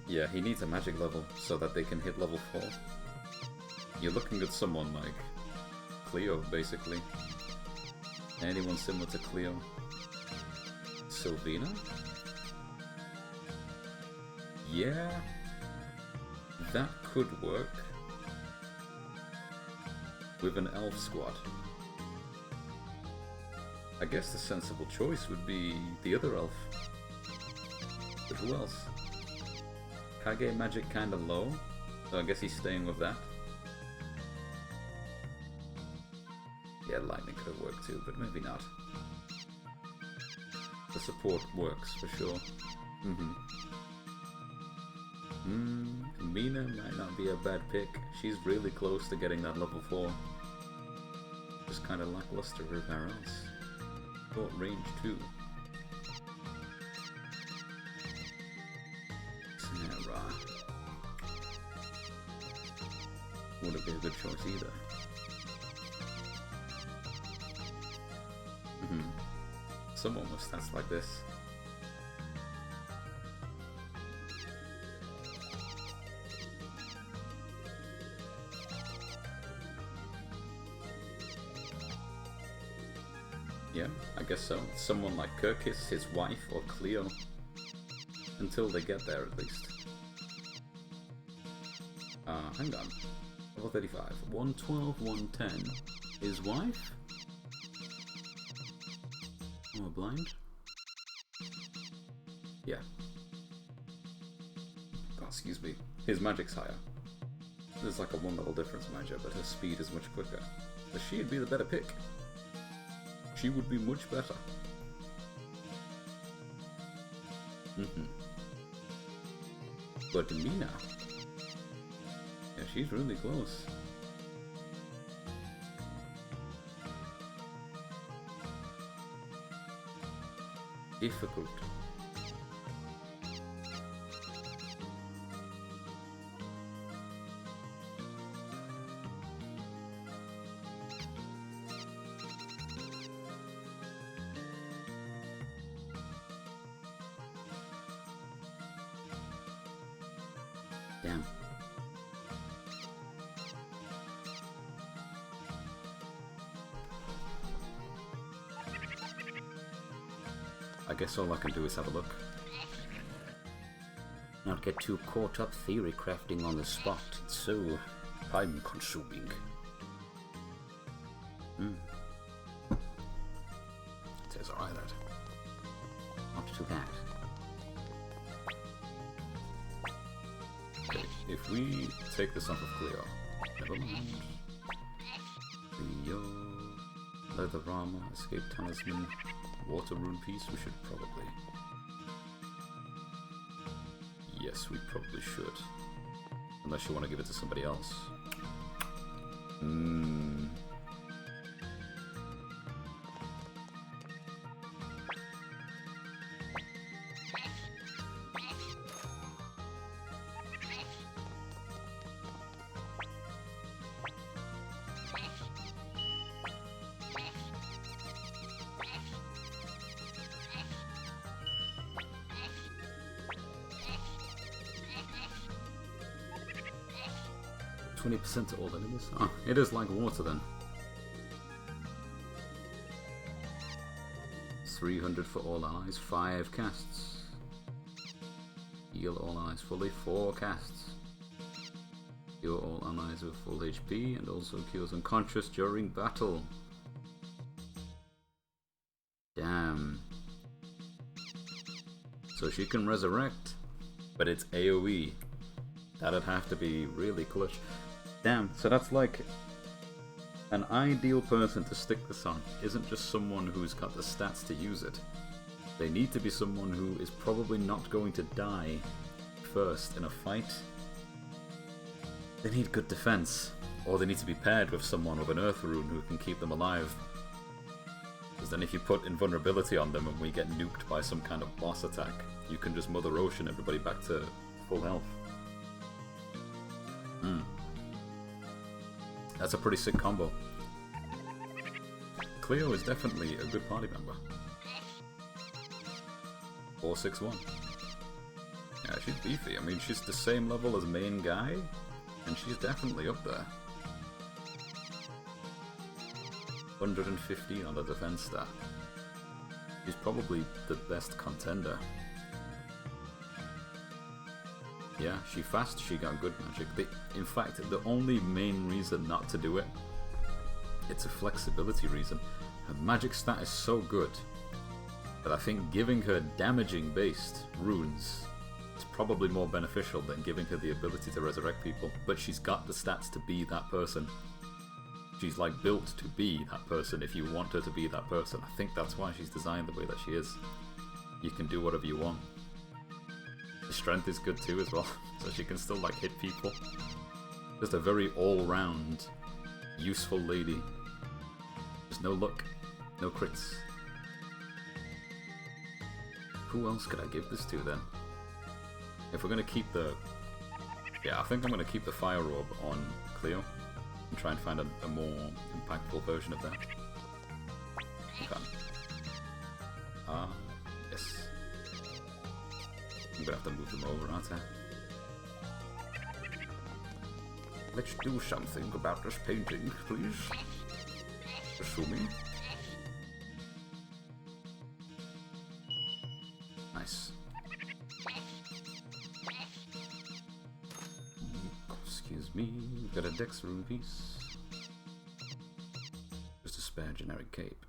Yeah, he needs a magic level so that they can hit level 4. You're looking at someone like Cleo, basically. Anyone similar to Cleo. Sylvina? Yeah, that could work with an elf squad. I guess the sensible choice would be the other elf. But who else? Kage magic kinda low, so I guess he's staying with that. Yeah, lightning could have worked too, but maybe not. The support works for sure. Mina might not be a bad pick. She's really close to getting that level 4. Just kind of lackluster everywhere else. Short range too. Sarah. Wouldn't be a good choice either. Someone with stats like this. Yeah, I guess so. Someone like Kirkis, his wife, or Cleo. Until they get there, at least. Hang on. Level 35. 112, 110. His wife? Oh, blind? Yeah. Oh, excuse me. His magic's higher. There's like a 1 level difference major, but her speed is much quicker. So she'd be the better pick. She would be much better. But Mina, yeah, she's really close. Difficult. Damn. I guess all I can do is have a look. Not get too caught up theory crafting on the spot. It's so time consuming. It says alright that. Not too bad. Okay, if we take this off of Cleo, never mind. Cleo, leather armor, escape talisman, water rune piece, we should probably... Yes, we probably should. Unless you want to give it to somebody else. 20% to all enemies? Oh, it is like water then. 300 for all allies, 5 casts. Heal all allies fully, 4 casts. Cure all allies with full HP and also cures unconscious during battle. Damn. So she can resurrect, but it's AoE. That'd have to be really clutch. Damn, so that's like an ideal person to stick this on. Isn't just someone who's got the stats to use it. They need to be someone who is probably not going to die first in a fight. They need good defense, or they need to be paired with someone with an earth rune who can keep them alive. Because then if you put invulnerability on them and we get nuked by some kind of boss attack, you can just Mother Ocean everybody back to full health. That's a pretty sick combo. Cleo is definitely a good party member. 461. Yeah, she's beefy. I mean, she's the same level as main guy, and she's definitely up there. 115 on the defense stat. She's probably the best contender. Yeah, she fast, she got good magic. In fact, the only main reason not to do it, it's a flexibility reason. Her magic stat is so good that I think giving her damaging based runes is probably more beneficial than giving her the ability to resurrect people. But she's got the stats to be that person. She's like built to be that person if you want her to be that person. I think that's why she's designed the way that she is. You can do whatever you want. The strength is good too as well, so she can still like hit people. Just a very all-round, useful lady. Just no luck, no crits. Who else could I give this to then? If we're gonna keep the... Yeah, I think I'm gonna keep the fire orb on Cleo and try and find a more impactful version of that. Okay. Yes. I'm gonna have to move them over, aren't I? Let's do something about this painting, please. Assuming. Nice. Excuse me, got a Dex room piece. Just a spare generic cape.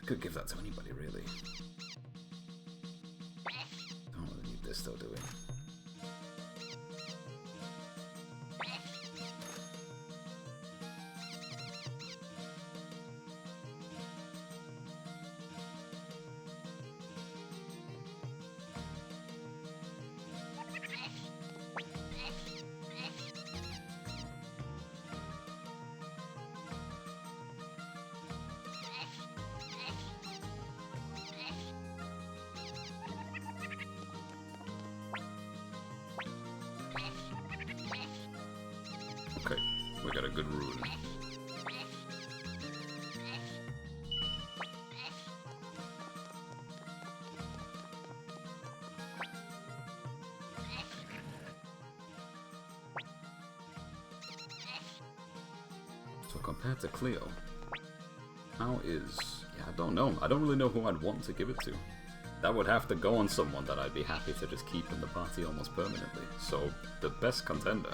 Could give that to anybody, really. Don't really need this though, do we? Okay, we got a good rune. So compared to Cleo, how is... Yeah, I don't know. I don't really know who I'd want to give it to. That would have to go on someone that I'd be happy to just keep in the party almost permanently. So the best contender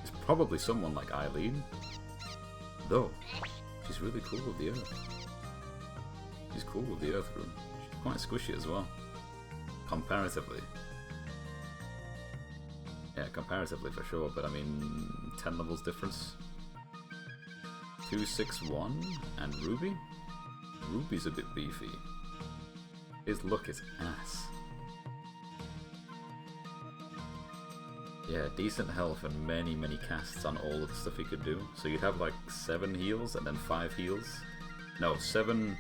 is probably someone like Eileen. Though, she's really cool with the earth. She's cool with the earth rune. She's quite squishy as well. Comparatively. Yeah, comparatively for sure, but I mean, 10 levels difference. 261 and Ruby? Ruby's a bit beefy. His look is ass. Yeah, decent health and many, many casts on all of the stuff he could do. So you'd have like 7 heals and then 5 heals. No, 7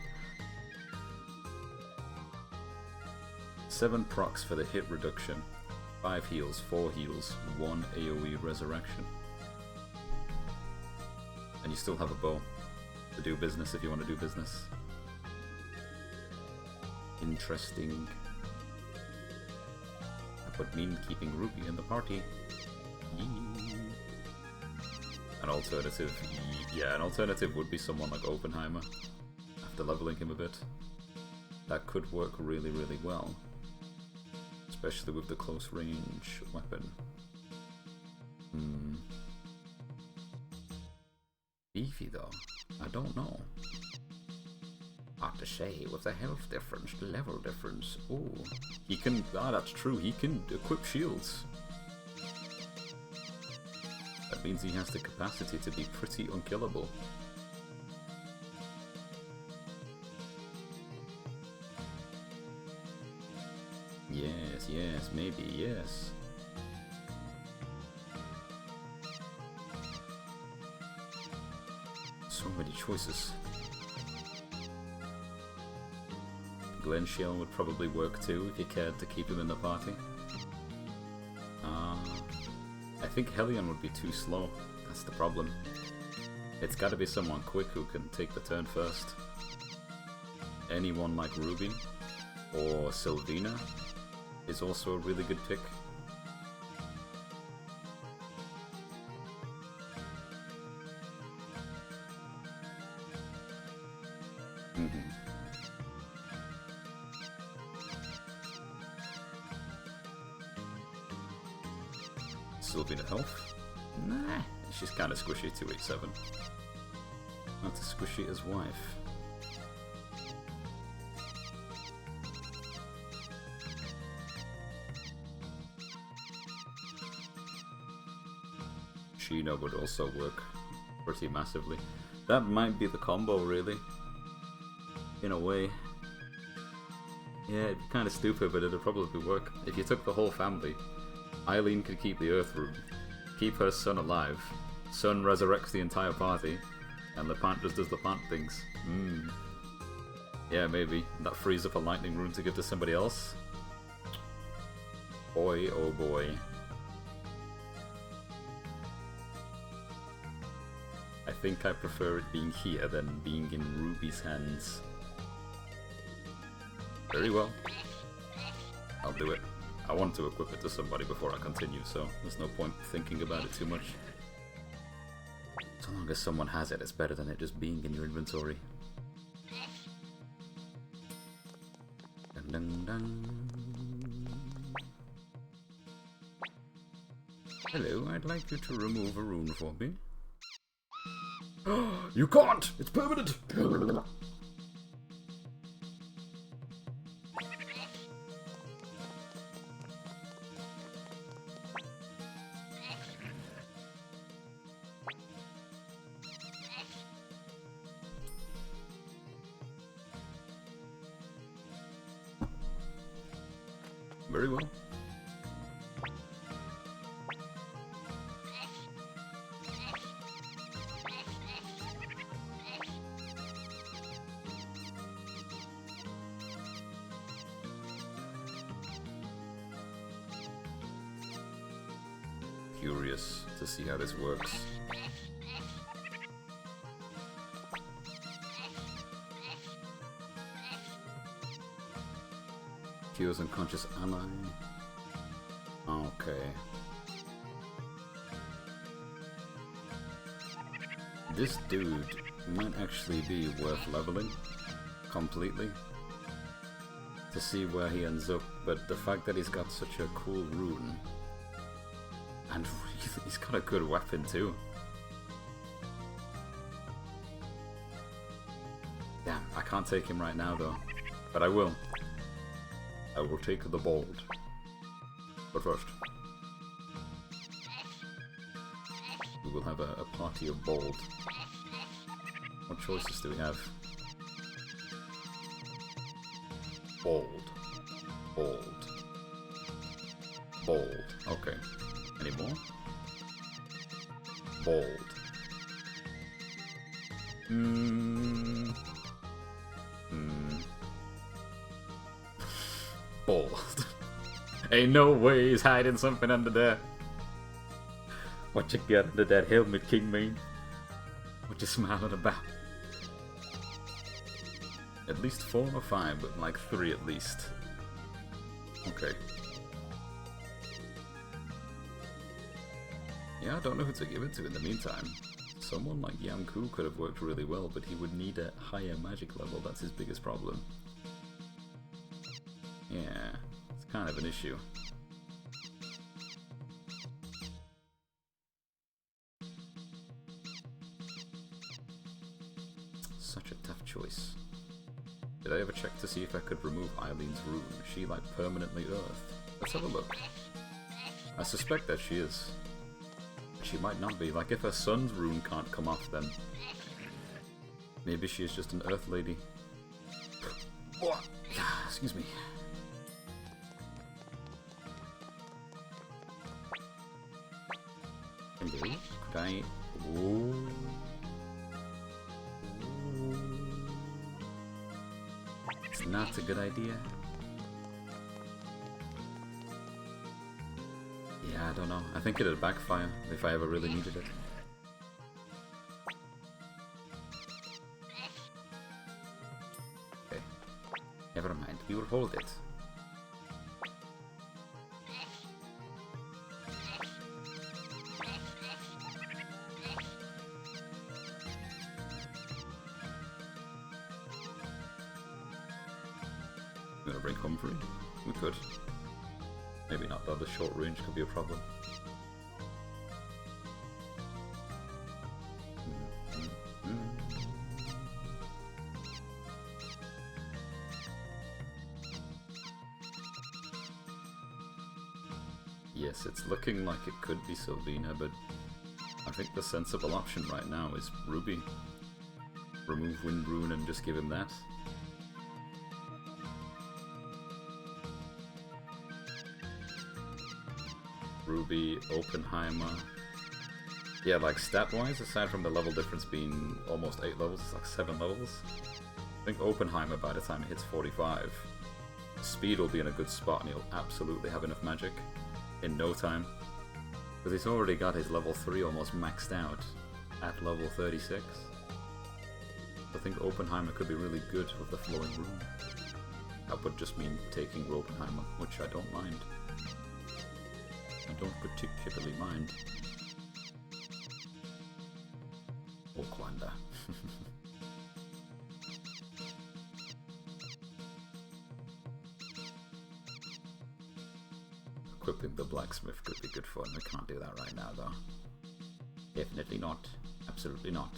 procs for the hit reduction. 5 heals, 4 heals, 1 AoE resurrection. And you still have a bow to do business if you want to do business. Interesting. That would mean keeping Ruby in the party. Yee. An alternative, yeah, an alternative would be someone like Oppenheimer. After leveling him a bit, that could work really, really well, especially with the close range weapon. Beefy though, I don't know. Hard to say with the health difference, the level difference. Oh, he can. Ah, that's true. He can equip shields. That means he has the capacity to be pretty unkillable. Yes, yes, maybe, yes. So many choices. Glen Shell would probably work too if you cared to keep him in the party. I think Helion would be too slow. That's the problem. It's got to be someone quick who can take the turn first. Anyone like Ruby or Sylvina is also a really good pick. Sylvina health? Nah, she's kind of squishy, 287. Not as squishy as wife. Sheena would also work pretty massively. That might be the combo, really. In a way. Yeah, it'd be kind of stupid, but it'd probably work. If you took the whole family, Eileen could keep the Earth Rune, keep her son alive, son resurrects the entire party, and Lepant just does Lepant things. Yeah, maybe. That frees up a lightning rune to give to somebody else. Boy, oh boy. I think I prefer it being here than being in Ruby's hands. Very well. I'll do it. I want to equip it to somebody before I continue, so there's no point thinking about it too much. So long as someone has it, it's better than it just being in your inventory. Dun dun dun. Hello, I'd like you to remove a rune for me. You can't! It's permanent! Very well. Curious to see how this works. Cures unconscious ally. Okay. This dude might actually be worth leveling completely to see where he ends up, but the fact that he's got such a cool rune and he's got a good weapon too. Damn, I can't take him right now though, but I will. I will take the bold. But first, we will have a party of bold. What choices do we have? Bold. Bold. Bold. Okay. Any more? Bold. Bold. Ain't no way he's hiding something under there. What you got under that helmet, King Mane? What you smiling about? At least 4 or 5, but like 3 at least. Okay. Yeah, I don't know who to give it to in the meantime. Someone like Yamku could have worked really well, but he would need a higher magic level. That's his biggest problem. Yeah, it's kind of an issue. Such a tough choice. Did I ever check to see if I could remove Eileen's rune? Is she like permanently earthed? Let's have a look. I suspect that she is. She might not be. Like if her sun's rune can't come off, then maybe she is just an earth lady. Excuse me. Hello? Could I... Ooh. It's not a good idea. Yeah, I don't know. I think it'd backfire if I ever really needed it. Okay. Never mind. We will hold it. You gonna bring Humphrey? We could. Maybe not though, the short range could be a problem. Yes, it's looking like it could be Sylvina, but I think the sensible option right now is Ruby. Remove Wind Rune and just give him that. Ruby, Oppenheimer. Yeah, like stat-wise, aside from the level difference being almost 8 levels, it's like 7 levels. I think Oppenheimer, by the time it hits 45, speed will be in a good spot and he'll absolutely have enough magic in no time. Because he's already got his level 3 almost maxed out at level 36. I think Oppenheimer could be really good with the flowing rune. That would just mean taking Oppenheimer, which I don't mind. I don't particularly mind. Okwanda. Equipping the blacksmith could be good fun. We can't do that right now, though. Definitely not. Absolutely not.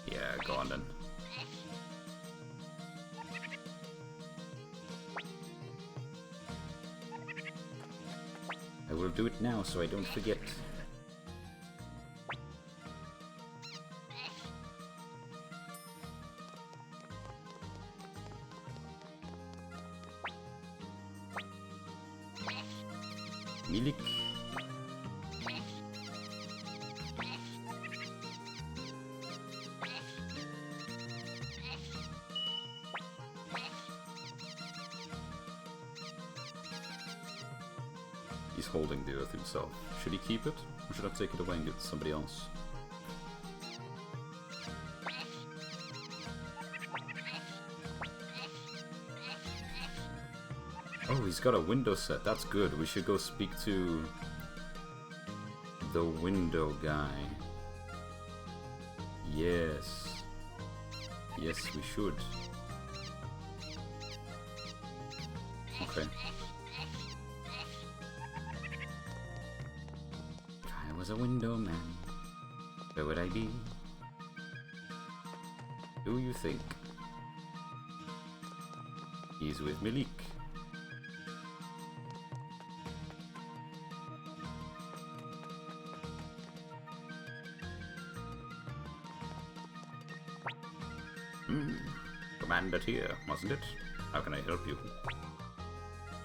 Yeah, go on then. I will do it now so I don't forget. Milik. He's holding the earth himself. Should he keep it? Or should I take it away and give it to somebody else? Oh, he's got a window set. That's good. We should go speak to the window guy. Yes. Yes, we should. Okay. If I was a window man, where would I be? Do you think? He's with Milik. Commander here, wasn't it? How can I help you?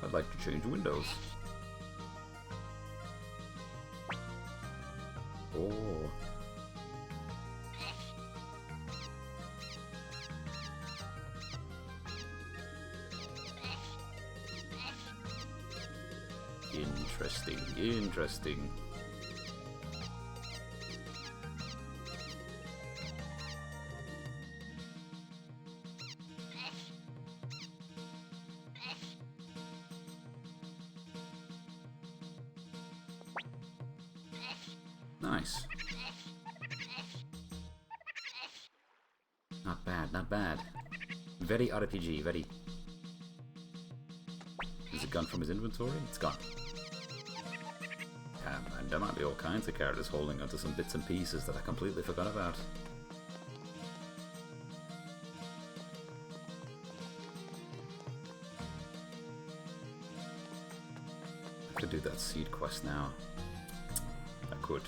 I'd like to change windows. Oh. Interesting, interesting. Nice. Not bad, not bad. Very RPG, very... Is it gone from his inventory? It's gone. And there might be all kinds of characters holding onto some bits and pieces that I completely forgot about. I could do that seed quest now. I could.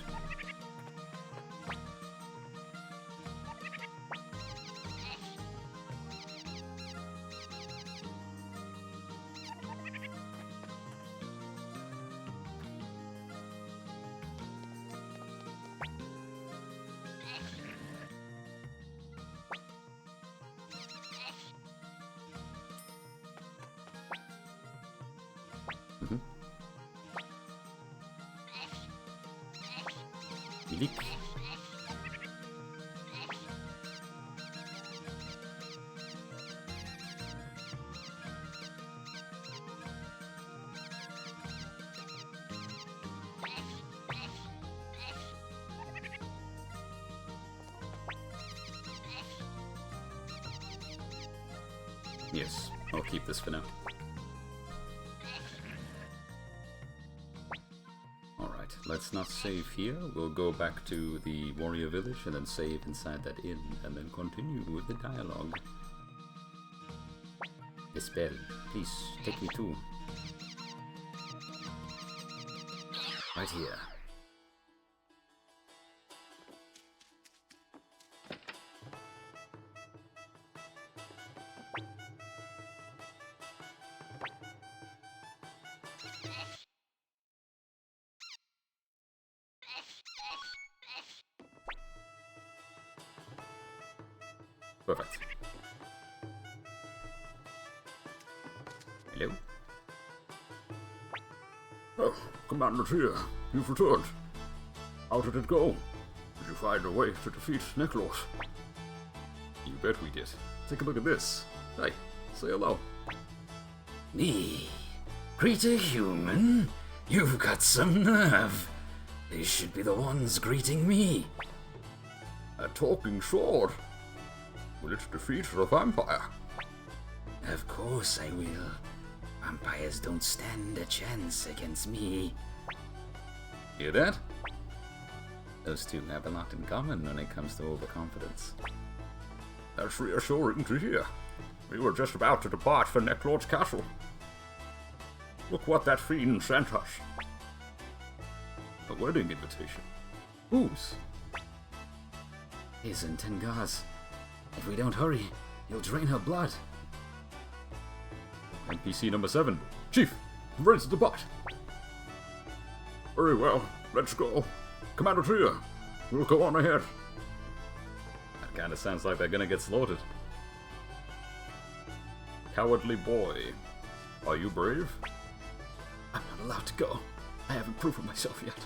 Milik. Yes, I'll keep this for now. Let's not save here. We'll go back to the warrior village and then save inside that inn and then continue with the dialogue. Espel, please take me too. Right here. Perfect. Hello? Oh, Commander here. You've returned. How did it go? Did you find a way to defeat Neklos? You bet we did. Take a look at this. Hey, say hello. Me? Greet a human? You've got some nerve. They should be the ones greeting me. A talking sword? Will it defeat the vampire? Of course I will. Vampires don't stand a chance against me. Hear that? Those two have a lot in common when it comes to overconfidence. That's reassuring to hear. We were just about to depart for Necklord's castle. Look what that fiend sent us. A wedding invitation. Whose? His and Tengar's. If we don't hurry, he'll drain her blood. NPC number 7. Chief, ready to depart. Very well, let's go. Commander Trier, we'll go on ahead. That kinda sounds like they're gonna get slaughtered. Cowardly boy. Are you brave? I'm not allowed to go. I haven't proven myself yet,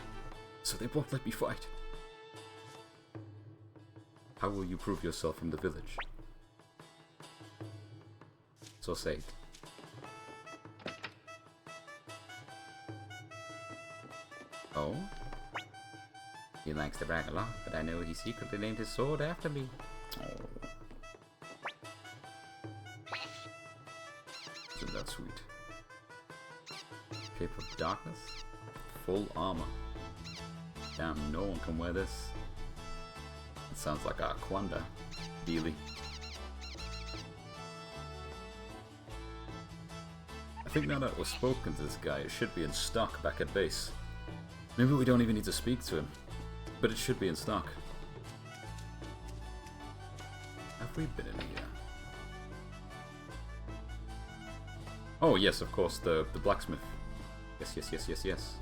so they won't let me fight. How will you prove yourself from the village? So say it. Oh? He likes to brag a lot, but I know he secretly named his sword after me. Oh. Isn't that sweet? Cape of Darkness? Full armor. Damn, no one can wear this. It sounds like a Quanda dealie. I think now that we've spoken to this guy, it should be in stock back at base. Maybe we don't even need to speak to him, but it should be in stock. Have we been in here? Oh yes, of course, the blacksmith. Yes.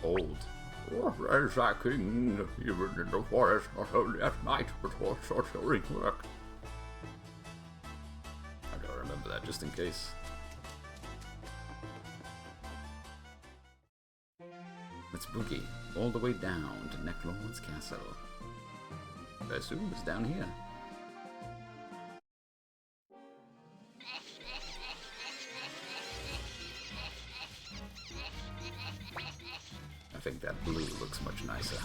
Old. There's our king, even in the forest, not only at night, but also during work. I gotta remember that just in case. Let's boogie all the way down to Necklord's castle. I assume it's down here. I think that blue looks much nicer.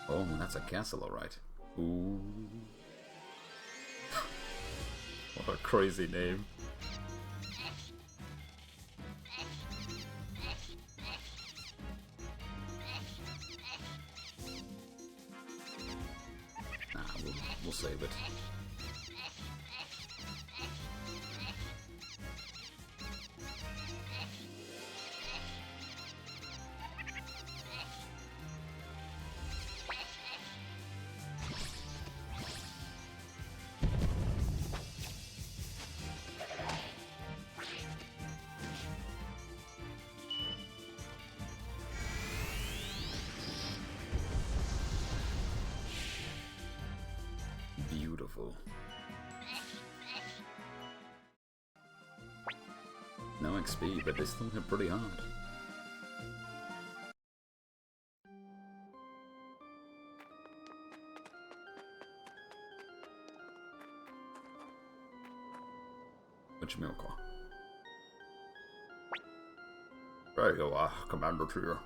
Oh, that's a castle, alright. Ooh. What a crazy name. Nah, we'll save it. Beautiful. No XP, but they still hit pretty hard. Which milk? There you are, Commander Trier.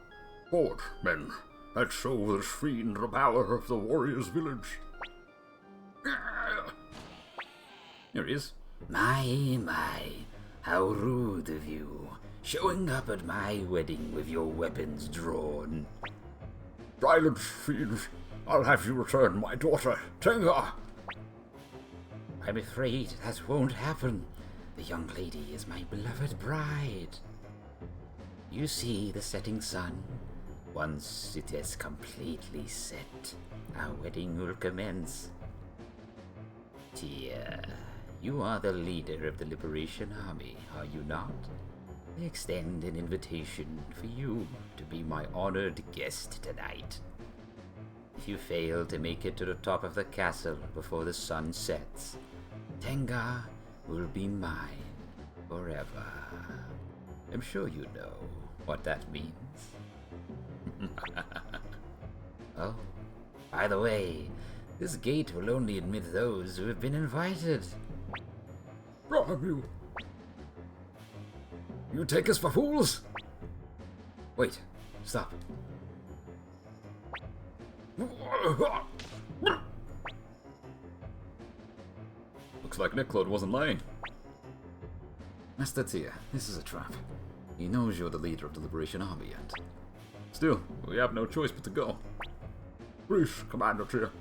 Forward, men. Let's show this fiend the power of the warrior's village. Here he is. My, how rude of you, showing up at my wedding with your weapons drawn. Silence, fiends. I'll have you return my daughter, Tenga. I'm afraid that won't happen. The young lady is my beloved bride. You see the setting sun? Once it is completely set, our wedding will commence. Tia, you are the leader of the Liberation Army, are you not? I extend an invitation for you to be my honored guest tonight. if you fail to make it to the top of the castle before the sun sets, Tenga will be mine forever. I'm sure you know what that means. Oh, by the way, this gate will only admit those who have been invited. Damn you! You take us for fools? Wait, stop. Looks like Nicklod wasn't lying. Master Tia, this is a trap. He knows you're the leader of the Liberation Army, and... Still, we have no choice but to go. Please, Commander Tyr,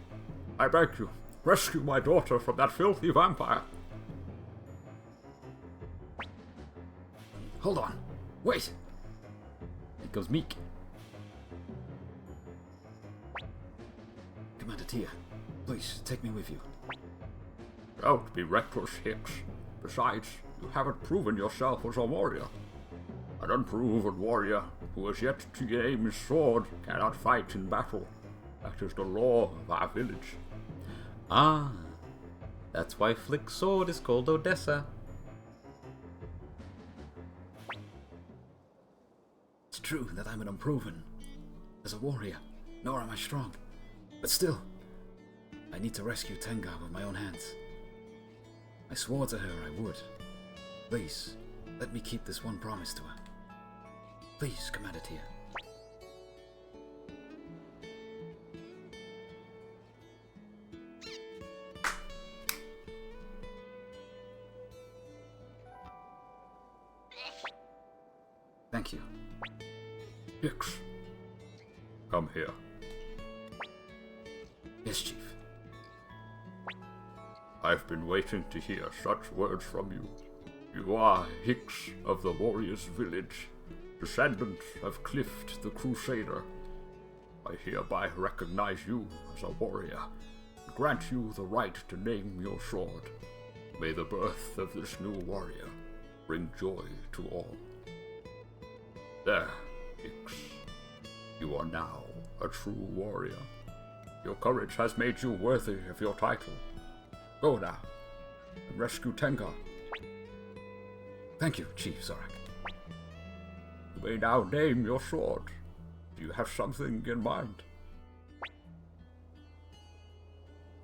I beg you, rescue my daughter from that filthy vampire. Hold on. Wait! It goes Meek. Commander Tia, please, take me with you. Don't be reckless, Hicks. Besides, you haven't proven yourself as a warrior. An unproven warrior who has yet to aim his sword cannot fight in battle. That is the law of our village. Ah, that's why Flick's sword is called Odessa. It's true that I'm an unproven as a warrior, nor am I strong. But still, I need to rescue Tenga with my own hands. I swore to her I would. Please, let me keep this one promise to her. Please, Commander Tia. Thank you. Hicks, come here. Yes, Chief. I've been waiting to hear such words from you. You are Hicks of the Warriors Village, descendant of Clift the Crusader. I hereby recognize you as a warrior, and grant you the right to name your sword. May the birth of this new warrior bring joy to all. There, Hicks. You are now a true warrior. Your courage has made you worthy of your title. Go now, and rescue Tenga. Thank you, Chief Zorak. You may now name your sword. Do you have something in mind?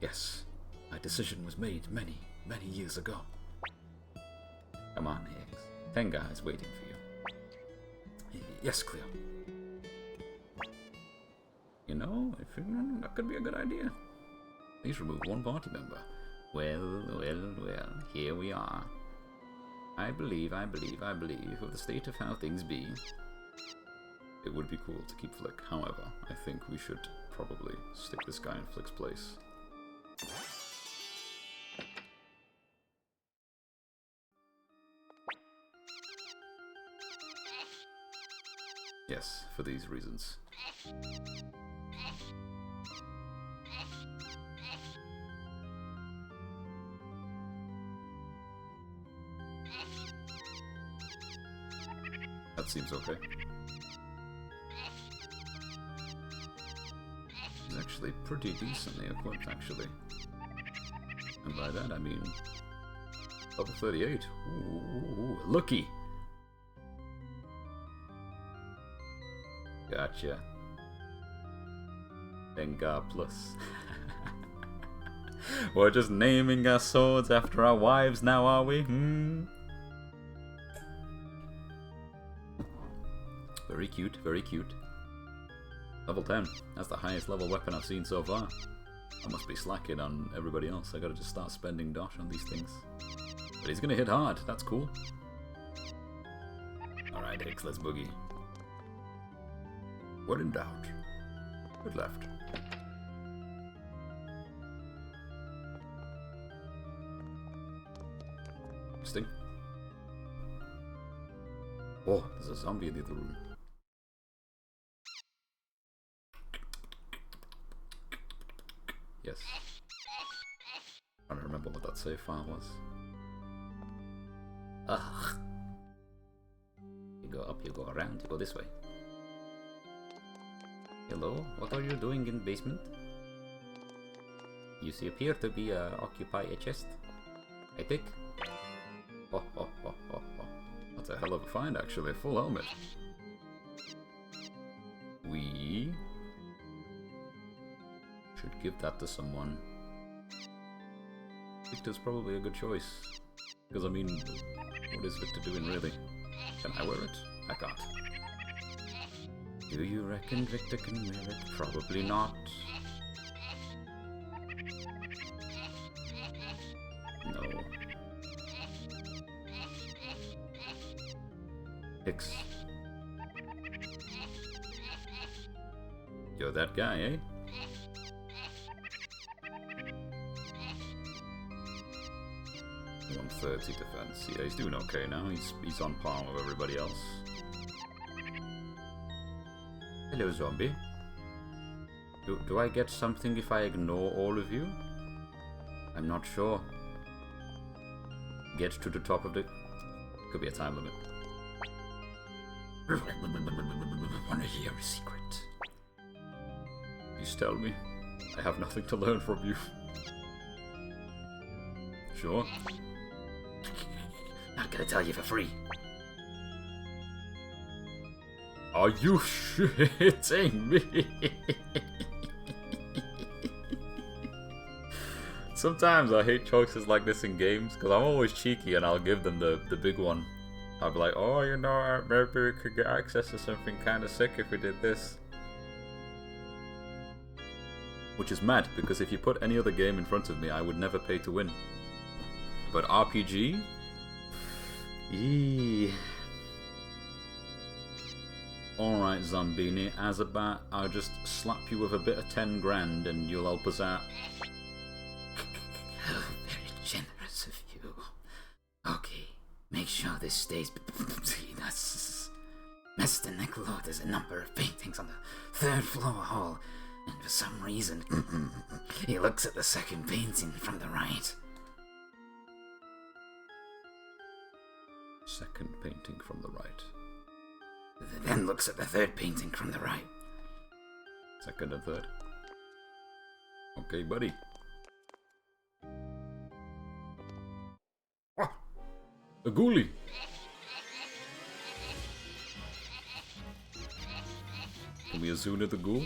Yes, my decision was made many, many years ago. Come on, Hicks. Tenga is waiting for you. Yes, Cleo. You know, I think that could be a good idea. Please remove one party member. Well, here we are. I believe, with the state of how things be, it would be cool to keep Flick. However, I think we should probably stick this guy in Flick's place. Yes, for these reasons. That seems okay. He's actually pretty decently equipped, actually. And by that I mean... level 38. Ooh, looky! Gotcha. Tenga plus. We're just naming our swords after our wives now, are we? Very cute, very cute. Level 10. That's the highest level weapon I've seen so far. I must be slacking on everybody else. I gotta just start spending dosh on these things. But he's gonna hit hard. That's cool. Alright, Hicks, let's boogie. When in doubt, good left. Sting. Oh, there's a zombie in the other room. Yes. I don't remember what that save file was. Ugh. You go up, you go around, you go this way. Hello, what are you doing in basement? You see appear to be occupy a chest, I think. Oh. That's a hell of a find, actually. A full helmet. We should give that to someone. Victor's probably a good choice. Because, I mean, what is Victor doing, really? Can I wear it? I can't. Do you reckon Victor can wear it? Probably not. No. Hicks. You're that guy, eh? .130 defense. Yeah, he's doing okay now. He's on par with everybody else. Hello, zombie. Do I get something if I ignore all of you? I'm not sure. Get to the top of the... Could be a time limit. Wanna hear a secret? Please tell me. I have nothing to learn from you. Sure. Not gonna tell you for free. Are you shitting me? Sometimes I hate choices like this in games, because I'm always cheeky and I'll give them the big one. I'll be like, oh, you know, maybe we could get access to something kind of sick if we did this. Which is mad, because if you put any other game in front of me, I would never pay to win. But RPG? Eee. Alright, Zombini, as a bat, I'll just slap you with a bit of 10 grand and you'll help us out. Oh, very generous of you. Okay, make sure this stays between us. Mr. Niccolo, there's a number of paintings on the 3rd floor hall, and for some reason, he looks at the 2nd painting from the right. 2nd painting from the right. Then looks at the 3rd painting from the right. 2nd and 3rd. Okay, buddy. Ah! A ghoulie! Can we Azuna the ghoul?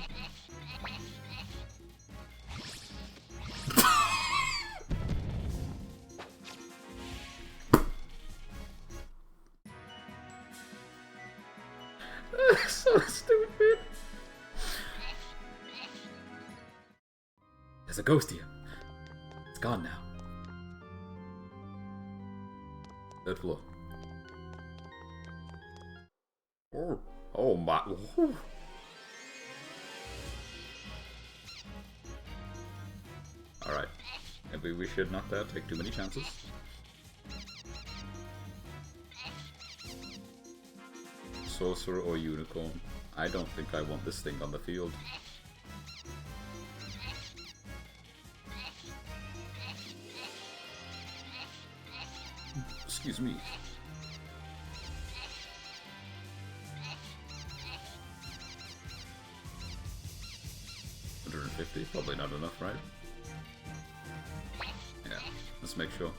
So stupid. There's a ghost here. It's gone now. 3rd floor. Oh my. Ooh. Alright. Maybe we should not take too many chances. Sorcerer or unicorn. I don't think I want this thing on the field. Excuse me. $150? Probably not enough, right? Yeah, let's make sure.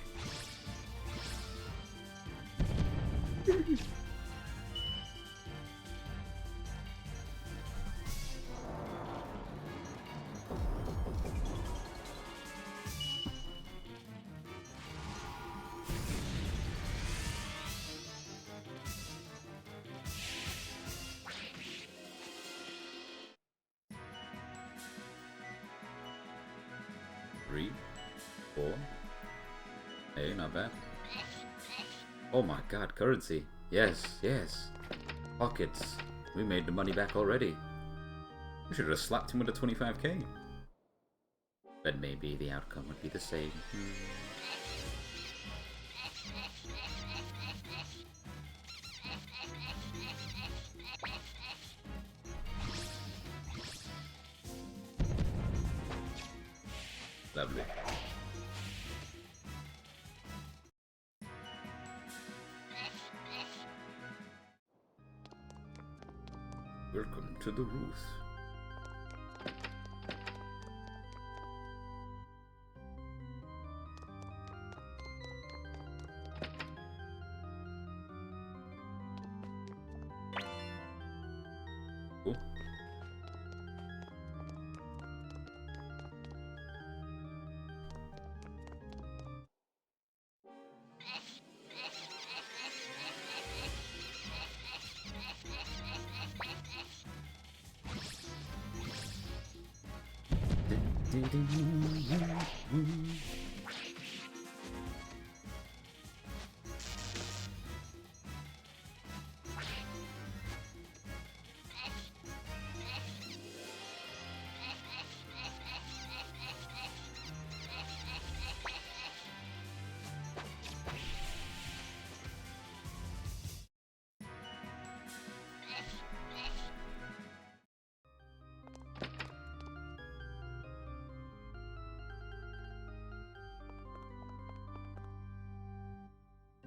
Three, 4. Hey, not bad. Oh my god, currency. Yes, yes. Pockets. We made the money back already. We should have slapped him with a 25k. But maybe the outcome would be the same. Lovely. Welcome to the Ruth.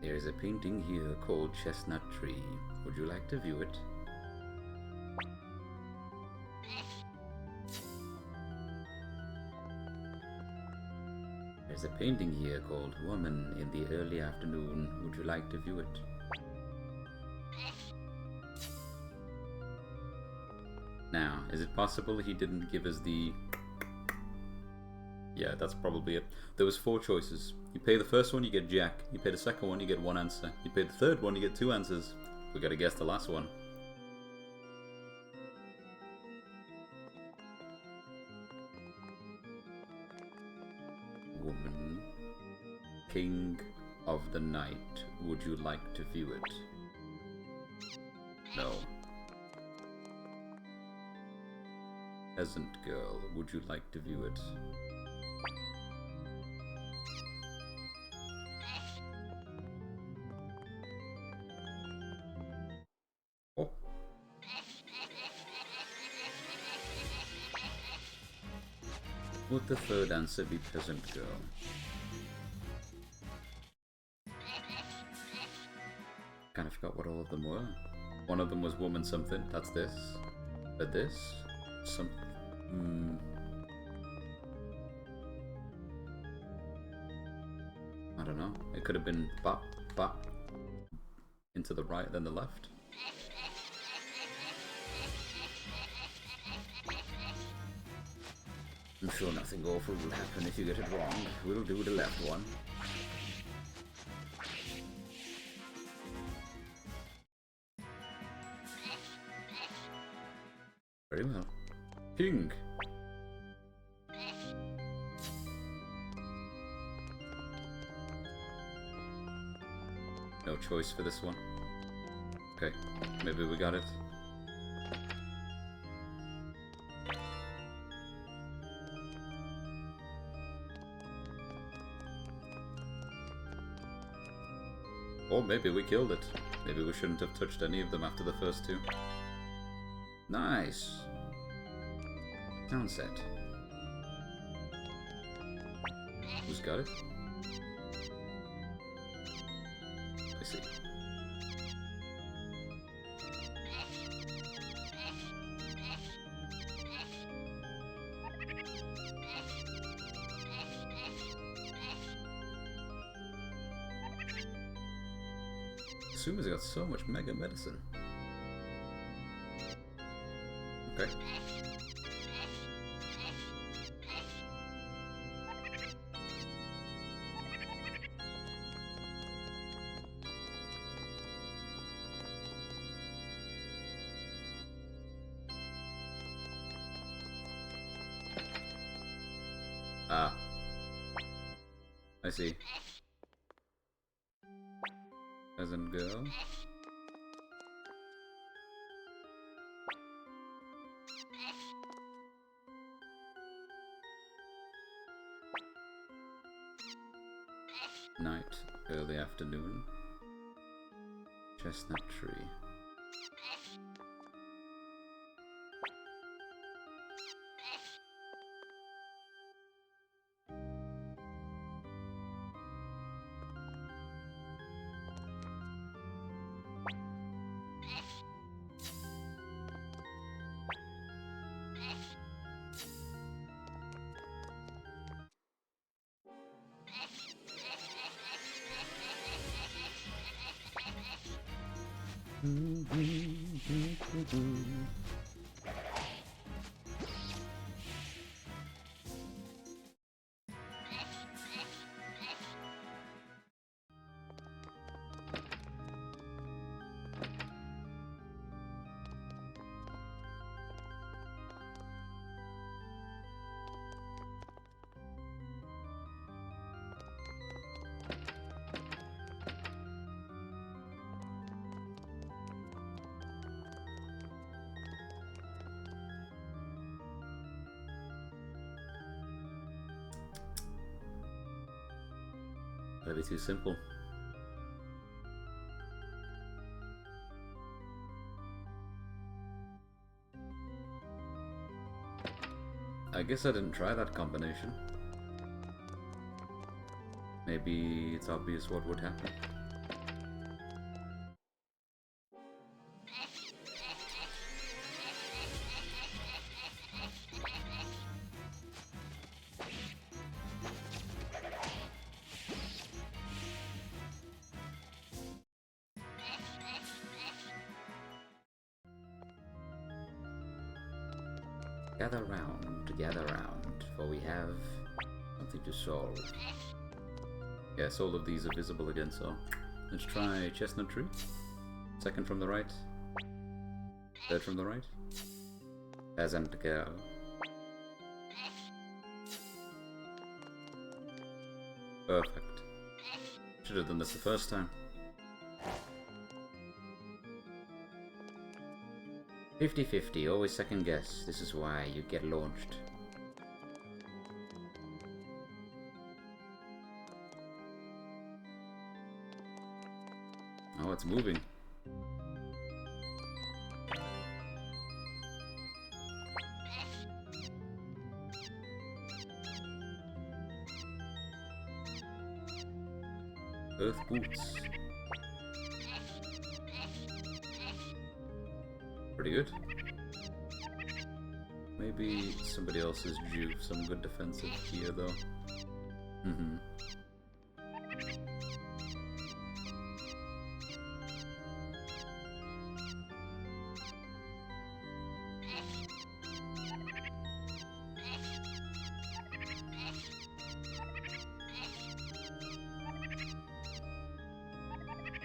There is a painting here called Chestnut Tree. Would you like to view it? There's a painting here called Woman in the Early Afternoon. Would you like to view it? Now, is it possible he didn't give us the... Yeah, that's probably it. There was 4 choices. You pay the first one, you get Jack. You pay the second one, you get 1 answer. You pay the third one, you get 2 answers. We gotta guess the last one. Woman, King of the Night. Would you like to view it? No. Peasant Girl. Would you like to view it? Oh. Would the third answer be Peasant Girl? Kind of forgot what all of them were. One of them was Woman something. That's this. But this? Some... I don't know. It could have been bop, bop. Into the right, then the left. I'm sure nothing awful will happen if you get it wrong. We'll do the left one. Very well. King. No choice for this one. Okay, maybe we got it. Or maybe we killed it. Maybe we shouldn't have touched any of them after the first 2. Nice. Town set. Who's got it? I see. Suma's got so much mega medicine. Okay. Ah. I see. Peasant girl. Night, early afternoon. Chestnut tree. That'd be too simple. I guess I didn't try that combination. Maybe it's obvious what would happen. Gather round, for we have something to solve. Yes, all of these are visible again, so let's try Chestnut Tree. Second from the right. Third from the right. Peasant girl. Perfect. Should have done this the first time. 50-50, always second guess. This is why you get launched. Oh, it's moving. Earth boots. Pretty good. Maybe somebody else is due some good defensive gear though.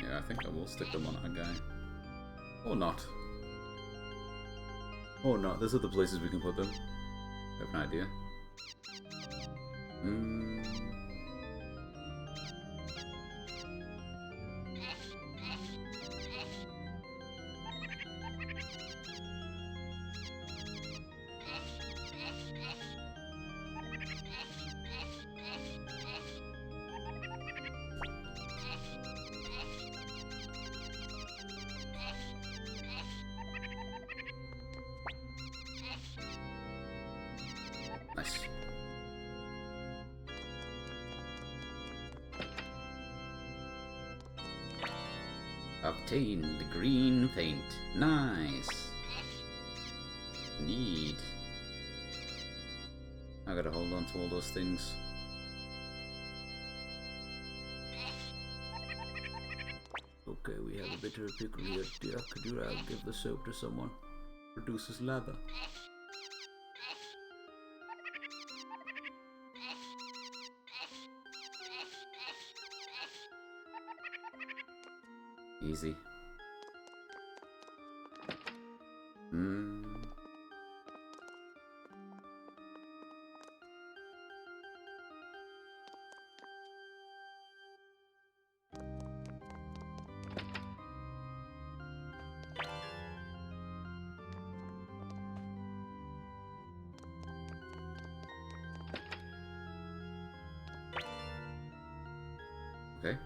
Yeah, I think I will stick them on our guy. Or not. Or not. There's other places we can put them. I have an idea. Nice. Obtained green paint. Nice. Neat. I gotta hold on to all those things. Okay, we have a bitter pickle at the Akadura. I'll give the soap to someone. Produces leather. Easy. Okay,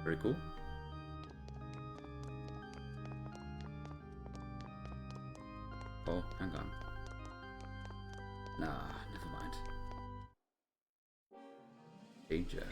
very cool. Oh, hang on. Nah, never mind. Danger.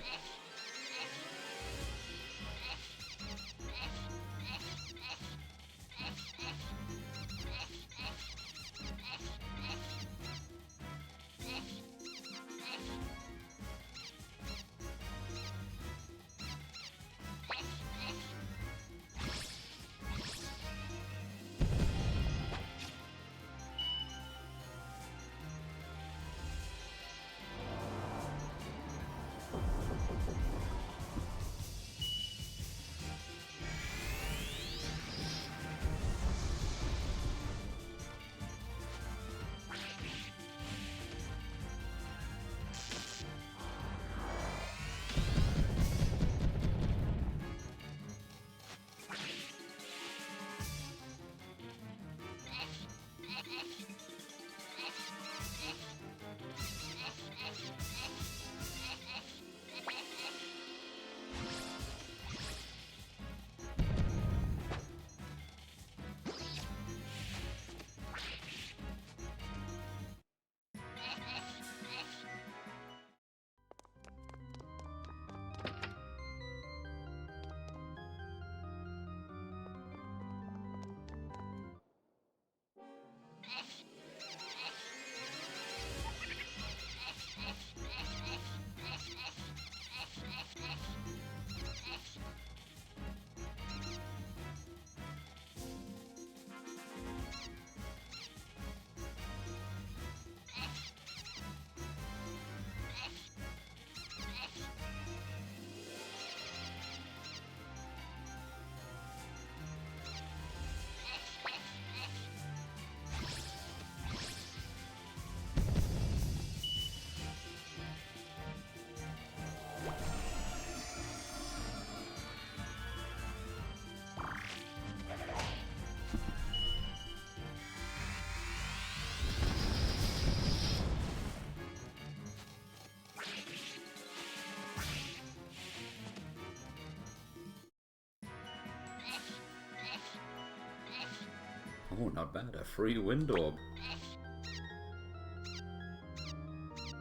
Oh, not bad. A free wind orb.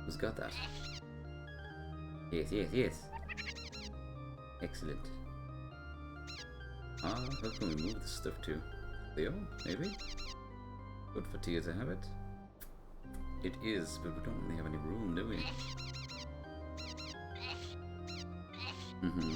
Who's got that? Yes, yes, yes. Excellent. Ah, how can we move this stuff to? Theo, maybe? Good for Tia to have it. It is, but we don't really have any room, do we? Mm-hmm.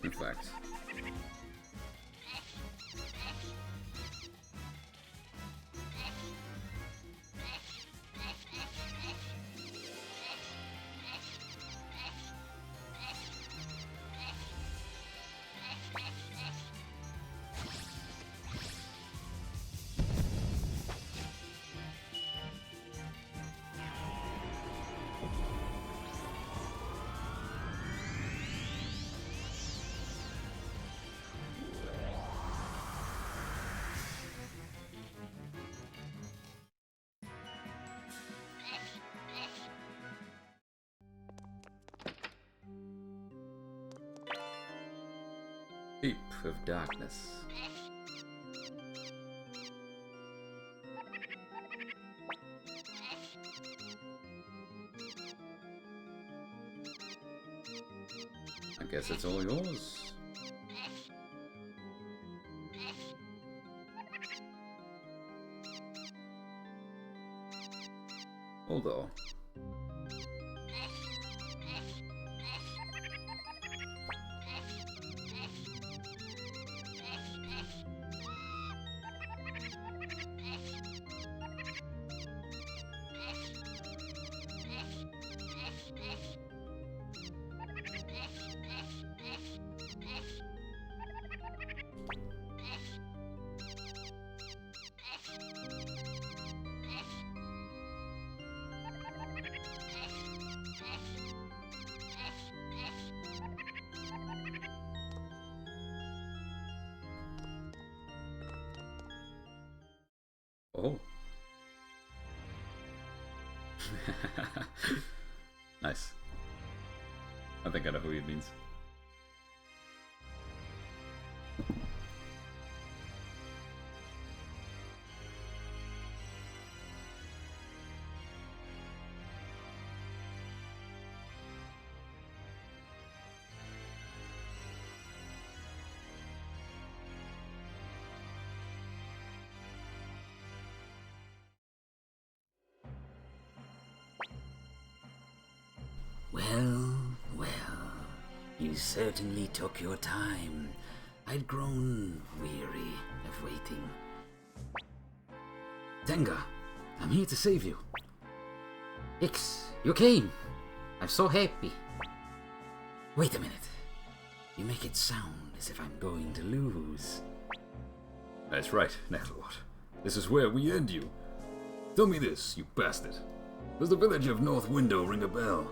In fact. Deep of darkness. I guess it's all yours. Although, oh. Nice. I think I know who he means. Well, well, you certainly took your time. I'd grown weary of waiting. Tenga, I'm here to save you. Ix, you came. I'm so happy. Wait a minute. You make it sound as if I'm going to lose. That's right, Necklewart. This is where we end you. Tell me this, you bastard. Does the village of North Window ring a bell?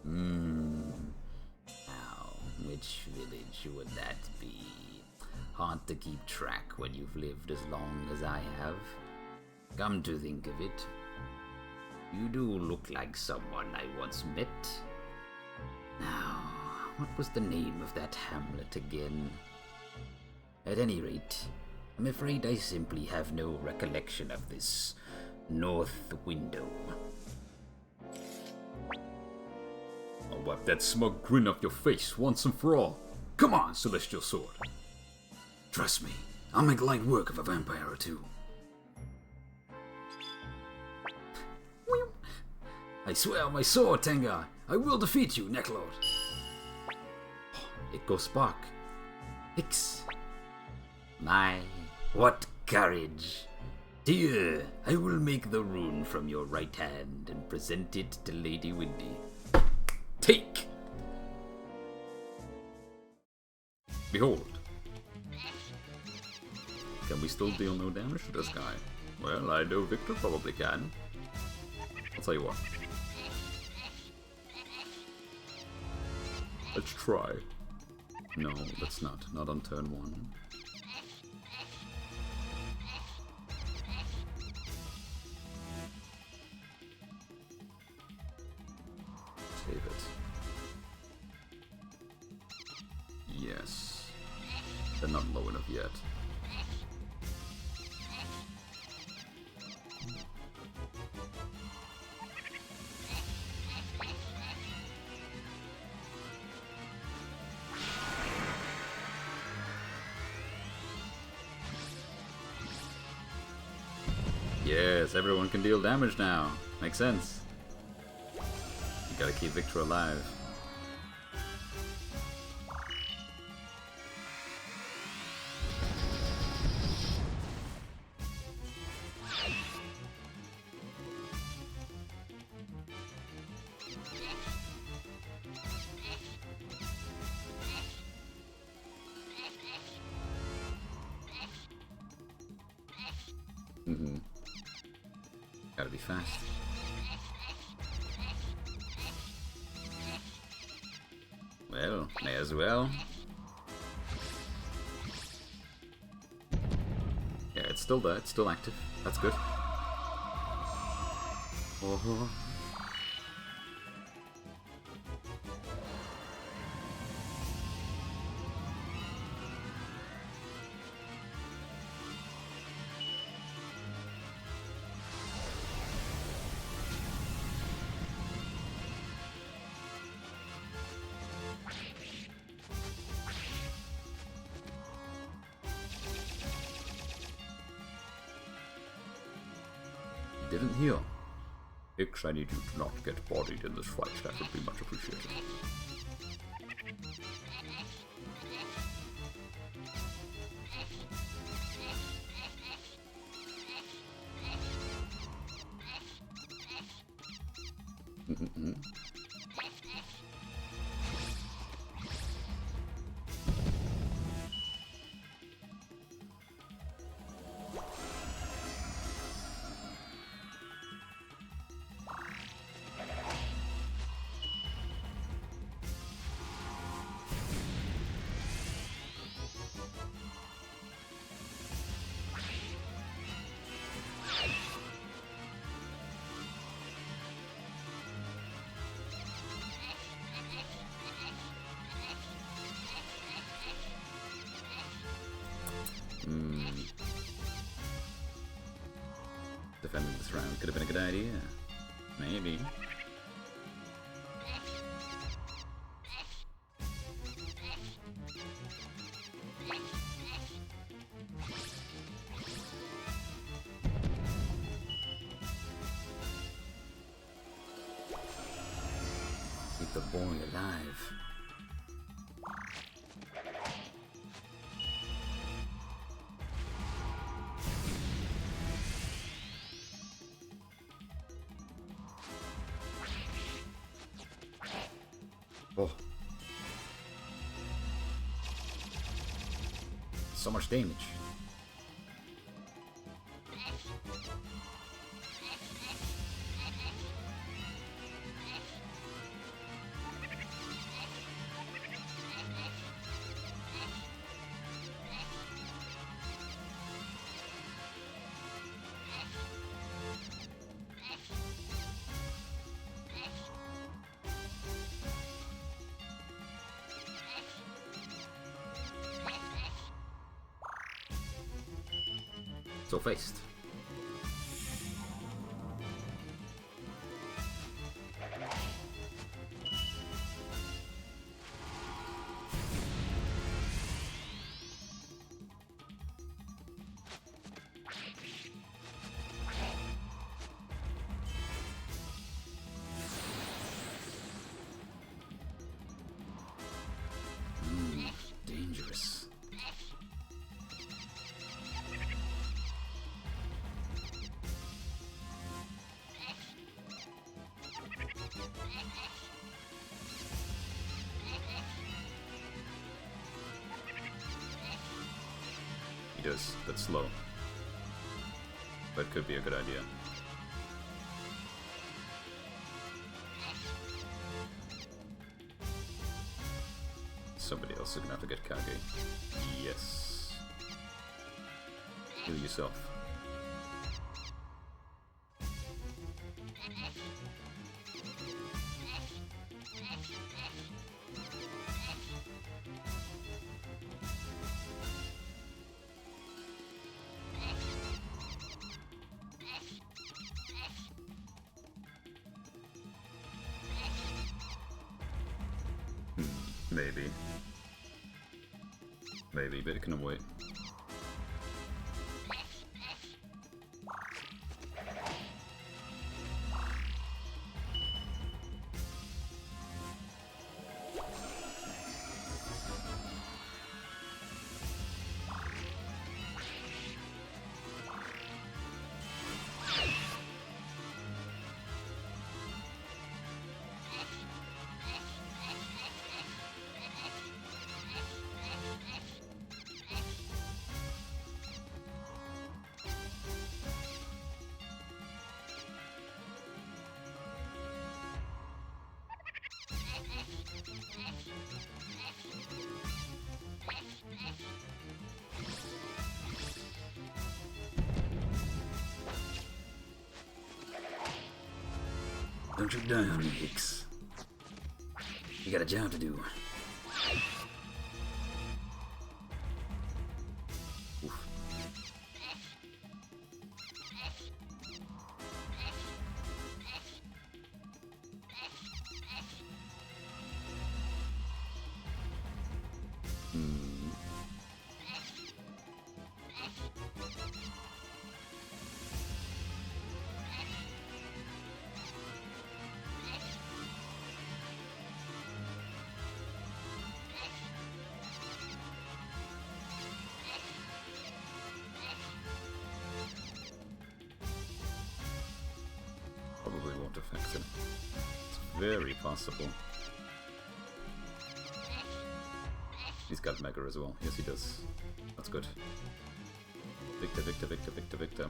Now, which village would that be? Hard to keep track when you've lived as long as I have. Come to think of it, you do look like someone I once met. Now, what was the name of that hamlet again? At any rate, I'm afraid I simply have no recollection of this North Window. I'll wipe that smug grin off your face once and for all. Come on, Celestial Sword. Trust me, I'll make light work of a vampire or two. I swear on my sword, Tenga, I will defeat you, Necklord. Echo Spark. Ix. My, what courage. Dear, I will make the rune from your right hand and present it to Lady Windy. Take! Behold, Can we still deal no damage to this guy? Well, I know Victor probably can. I'll tell you what. Let's try. No, let's not. Not on turn 1. Save it. Yes. They're not low enough yet. Yes, everyone can deal damage now. Makes sense. You gotta keep Victor alive. Gotta be fast. Well, may as well. Yeah, it's still there, it's still active. That's good. Oh. Didn't heal. Ix, I need you to not get bodied in this fight. That would be much appreciated. Defending this round could have been a good idea. Maybe. Keep the boy alive. Oh. So much damage. So faced. Dangerous. does, but slow. That could be a good idea. Somebody else is gonna have to get Kage. Yes. Heal yourself. Maybe. Maybe, but it can wait. Don't you die on me, Hicks. You got a job to do. Oof. Probably won't affect him. It's very possible. He's got Mega as well. Yes, he does. That's good. Victor, Victor, Victor, Victor, Victor.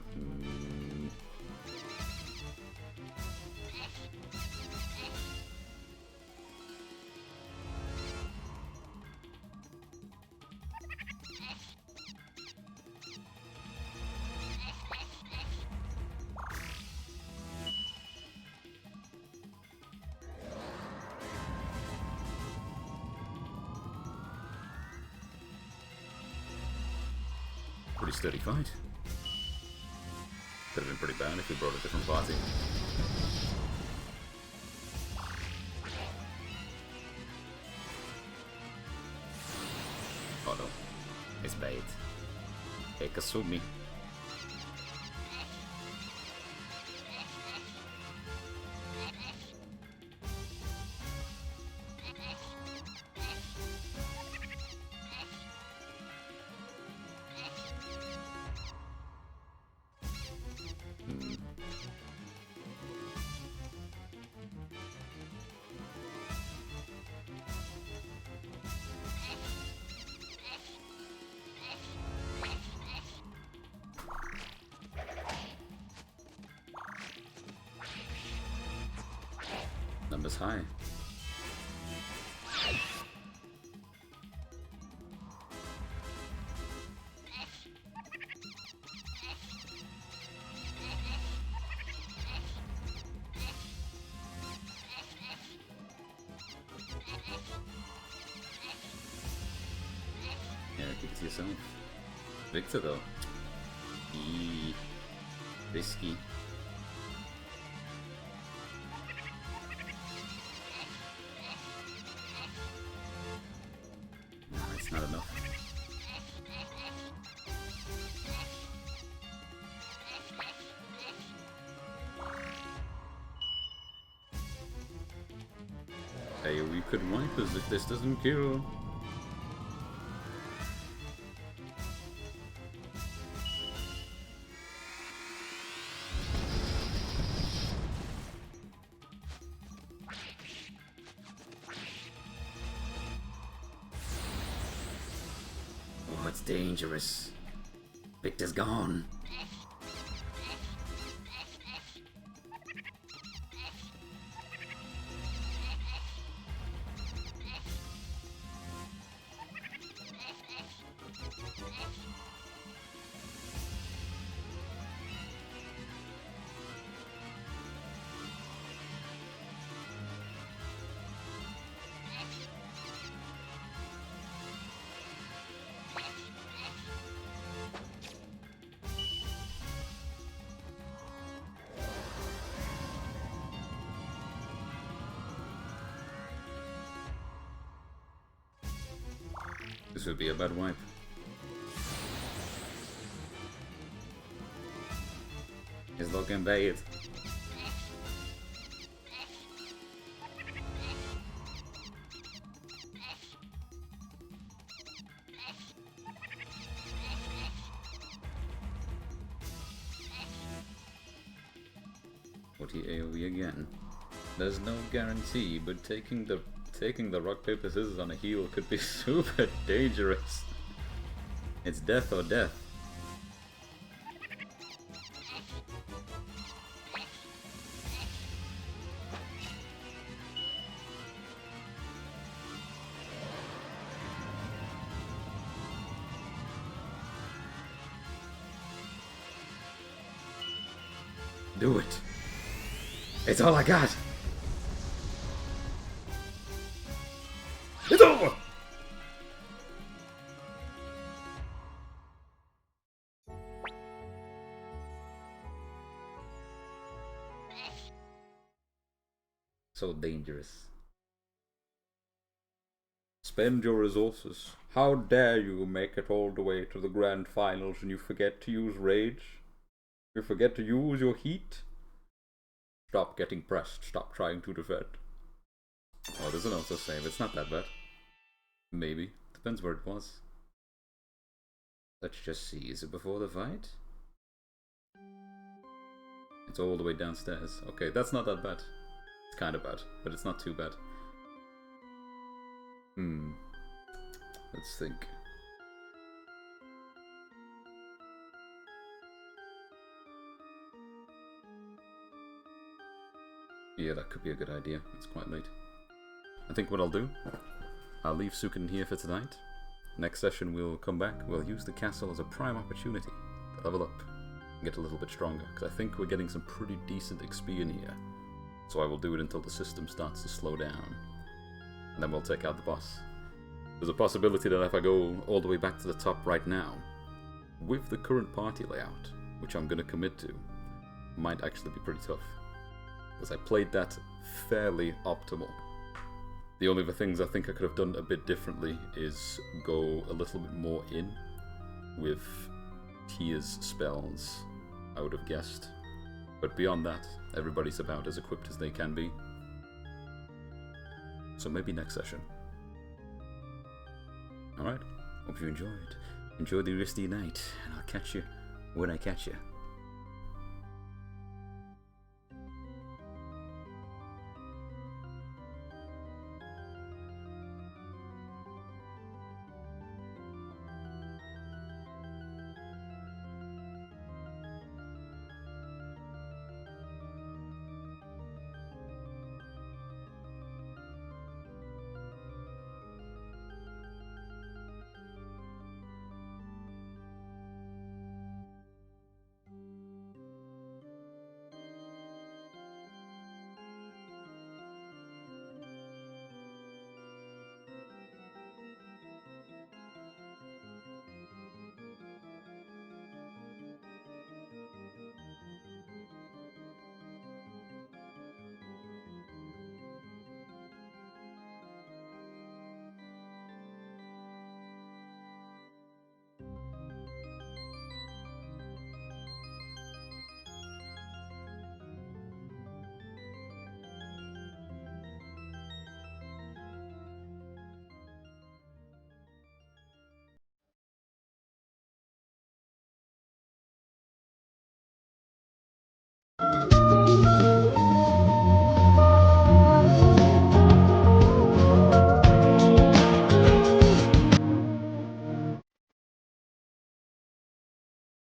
Pretty steady fight. Could have been pretty bad if we brought a different party. Oh no. It's bait. Hey, Kasumi. Numbers high. Yeah, keep it to yourself. Victor though. Risky. No, it's not enough. Hey, we could wipe us if this doesn't kill. Oh, it's dangerous. Victor's gone. This would be a bad wipe. He's looking bad. AoE again. There's no guarantee, but taking the rock paper scissors on a heal could be super dangerous. It's death or death. Do it. It's all I got. It's over. So dangerous. Spend your resources. How dare you make it all the way to the grand finals and you forget to use rage? You forget to use your heat? Stop getting pressed. Stop trying to defend. Oh, there's an auto save. It's not that bad. Maybe. Depends where it was. Let's just see. Is it before the fight? It's all the way downstairs. Okay, that's not that bad. It's kind of bad, but it's not too bad. Let's think. Yeah, that could be a good idea. It's quite late. I think what I'll do, I'll leave Suikoden here for tonight. Next session we'll come back. We'll use the castle as a prime opportunity to level up and get a little bit stronger, because I think we're getting some pretty decent XP in here. So I will do it until the system starts to slow down. And then we'll take out the boss. There's a possibility that if I go all the way back to the top right now, with the current party layout, which I'm going to commit to, might actually be pretty tough. Because I played that fairly optimal. The only other things I think I could have done a bit differently is go a little bit more in with Tia's spells, I would have guessed. But beyond that, everybody's about as equipped as they can be. So maybe next session. Alright, hope you enjoyed. Enjoy the rest of your night, and I'll catch you when I catch you.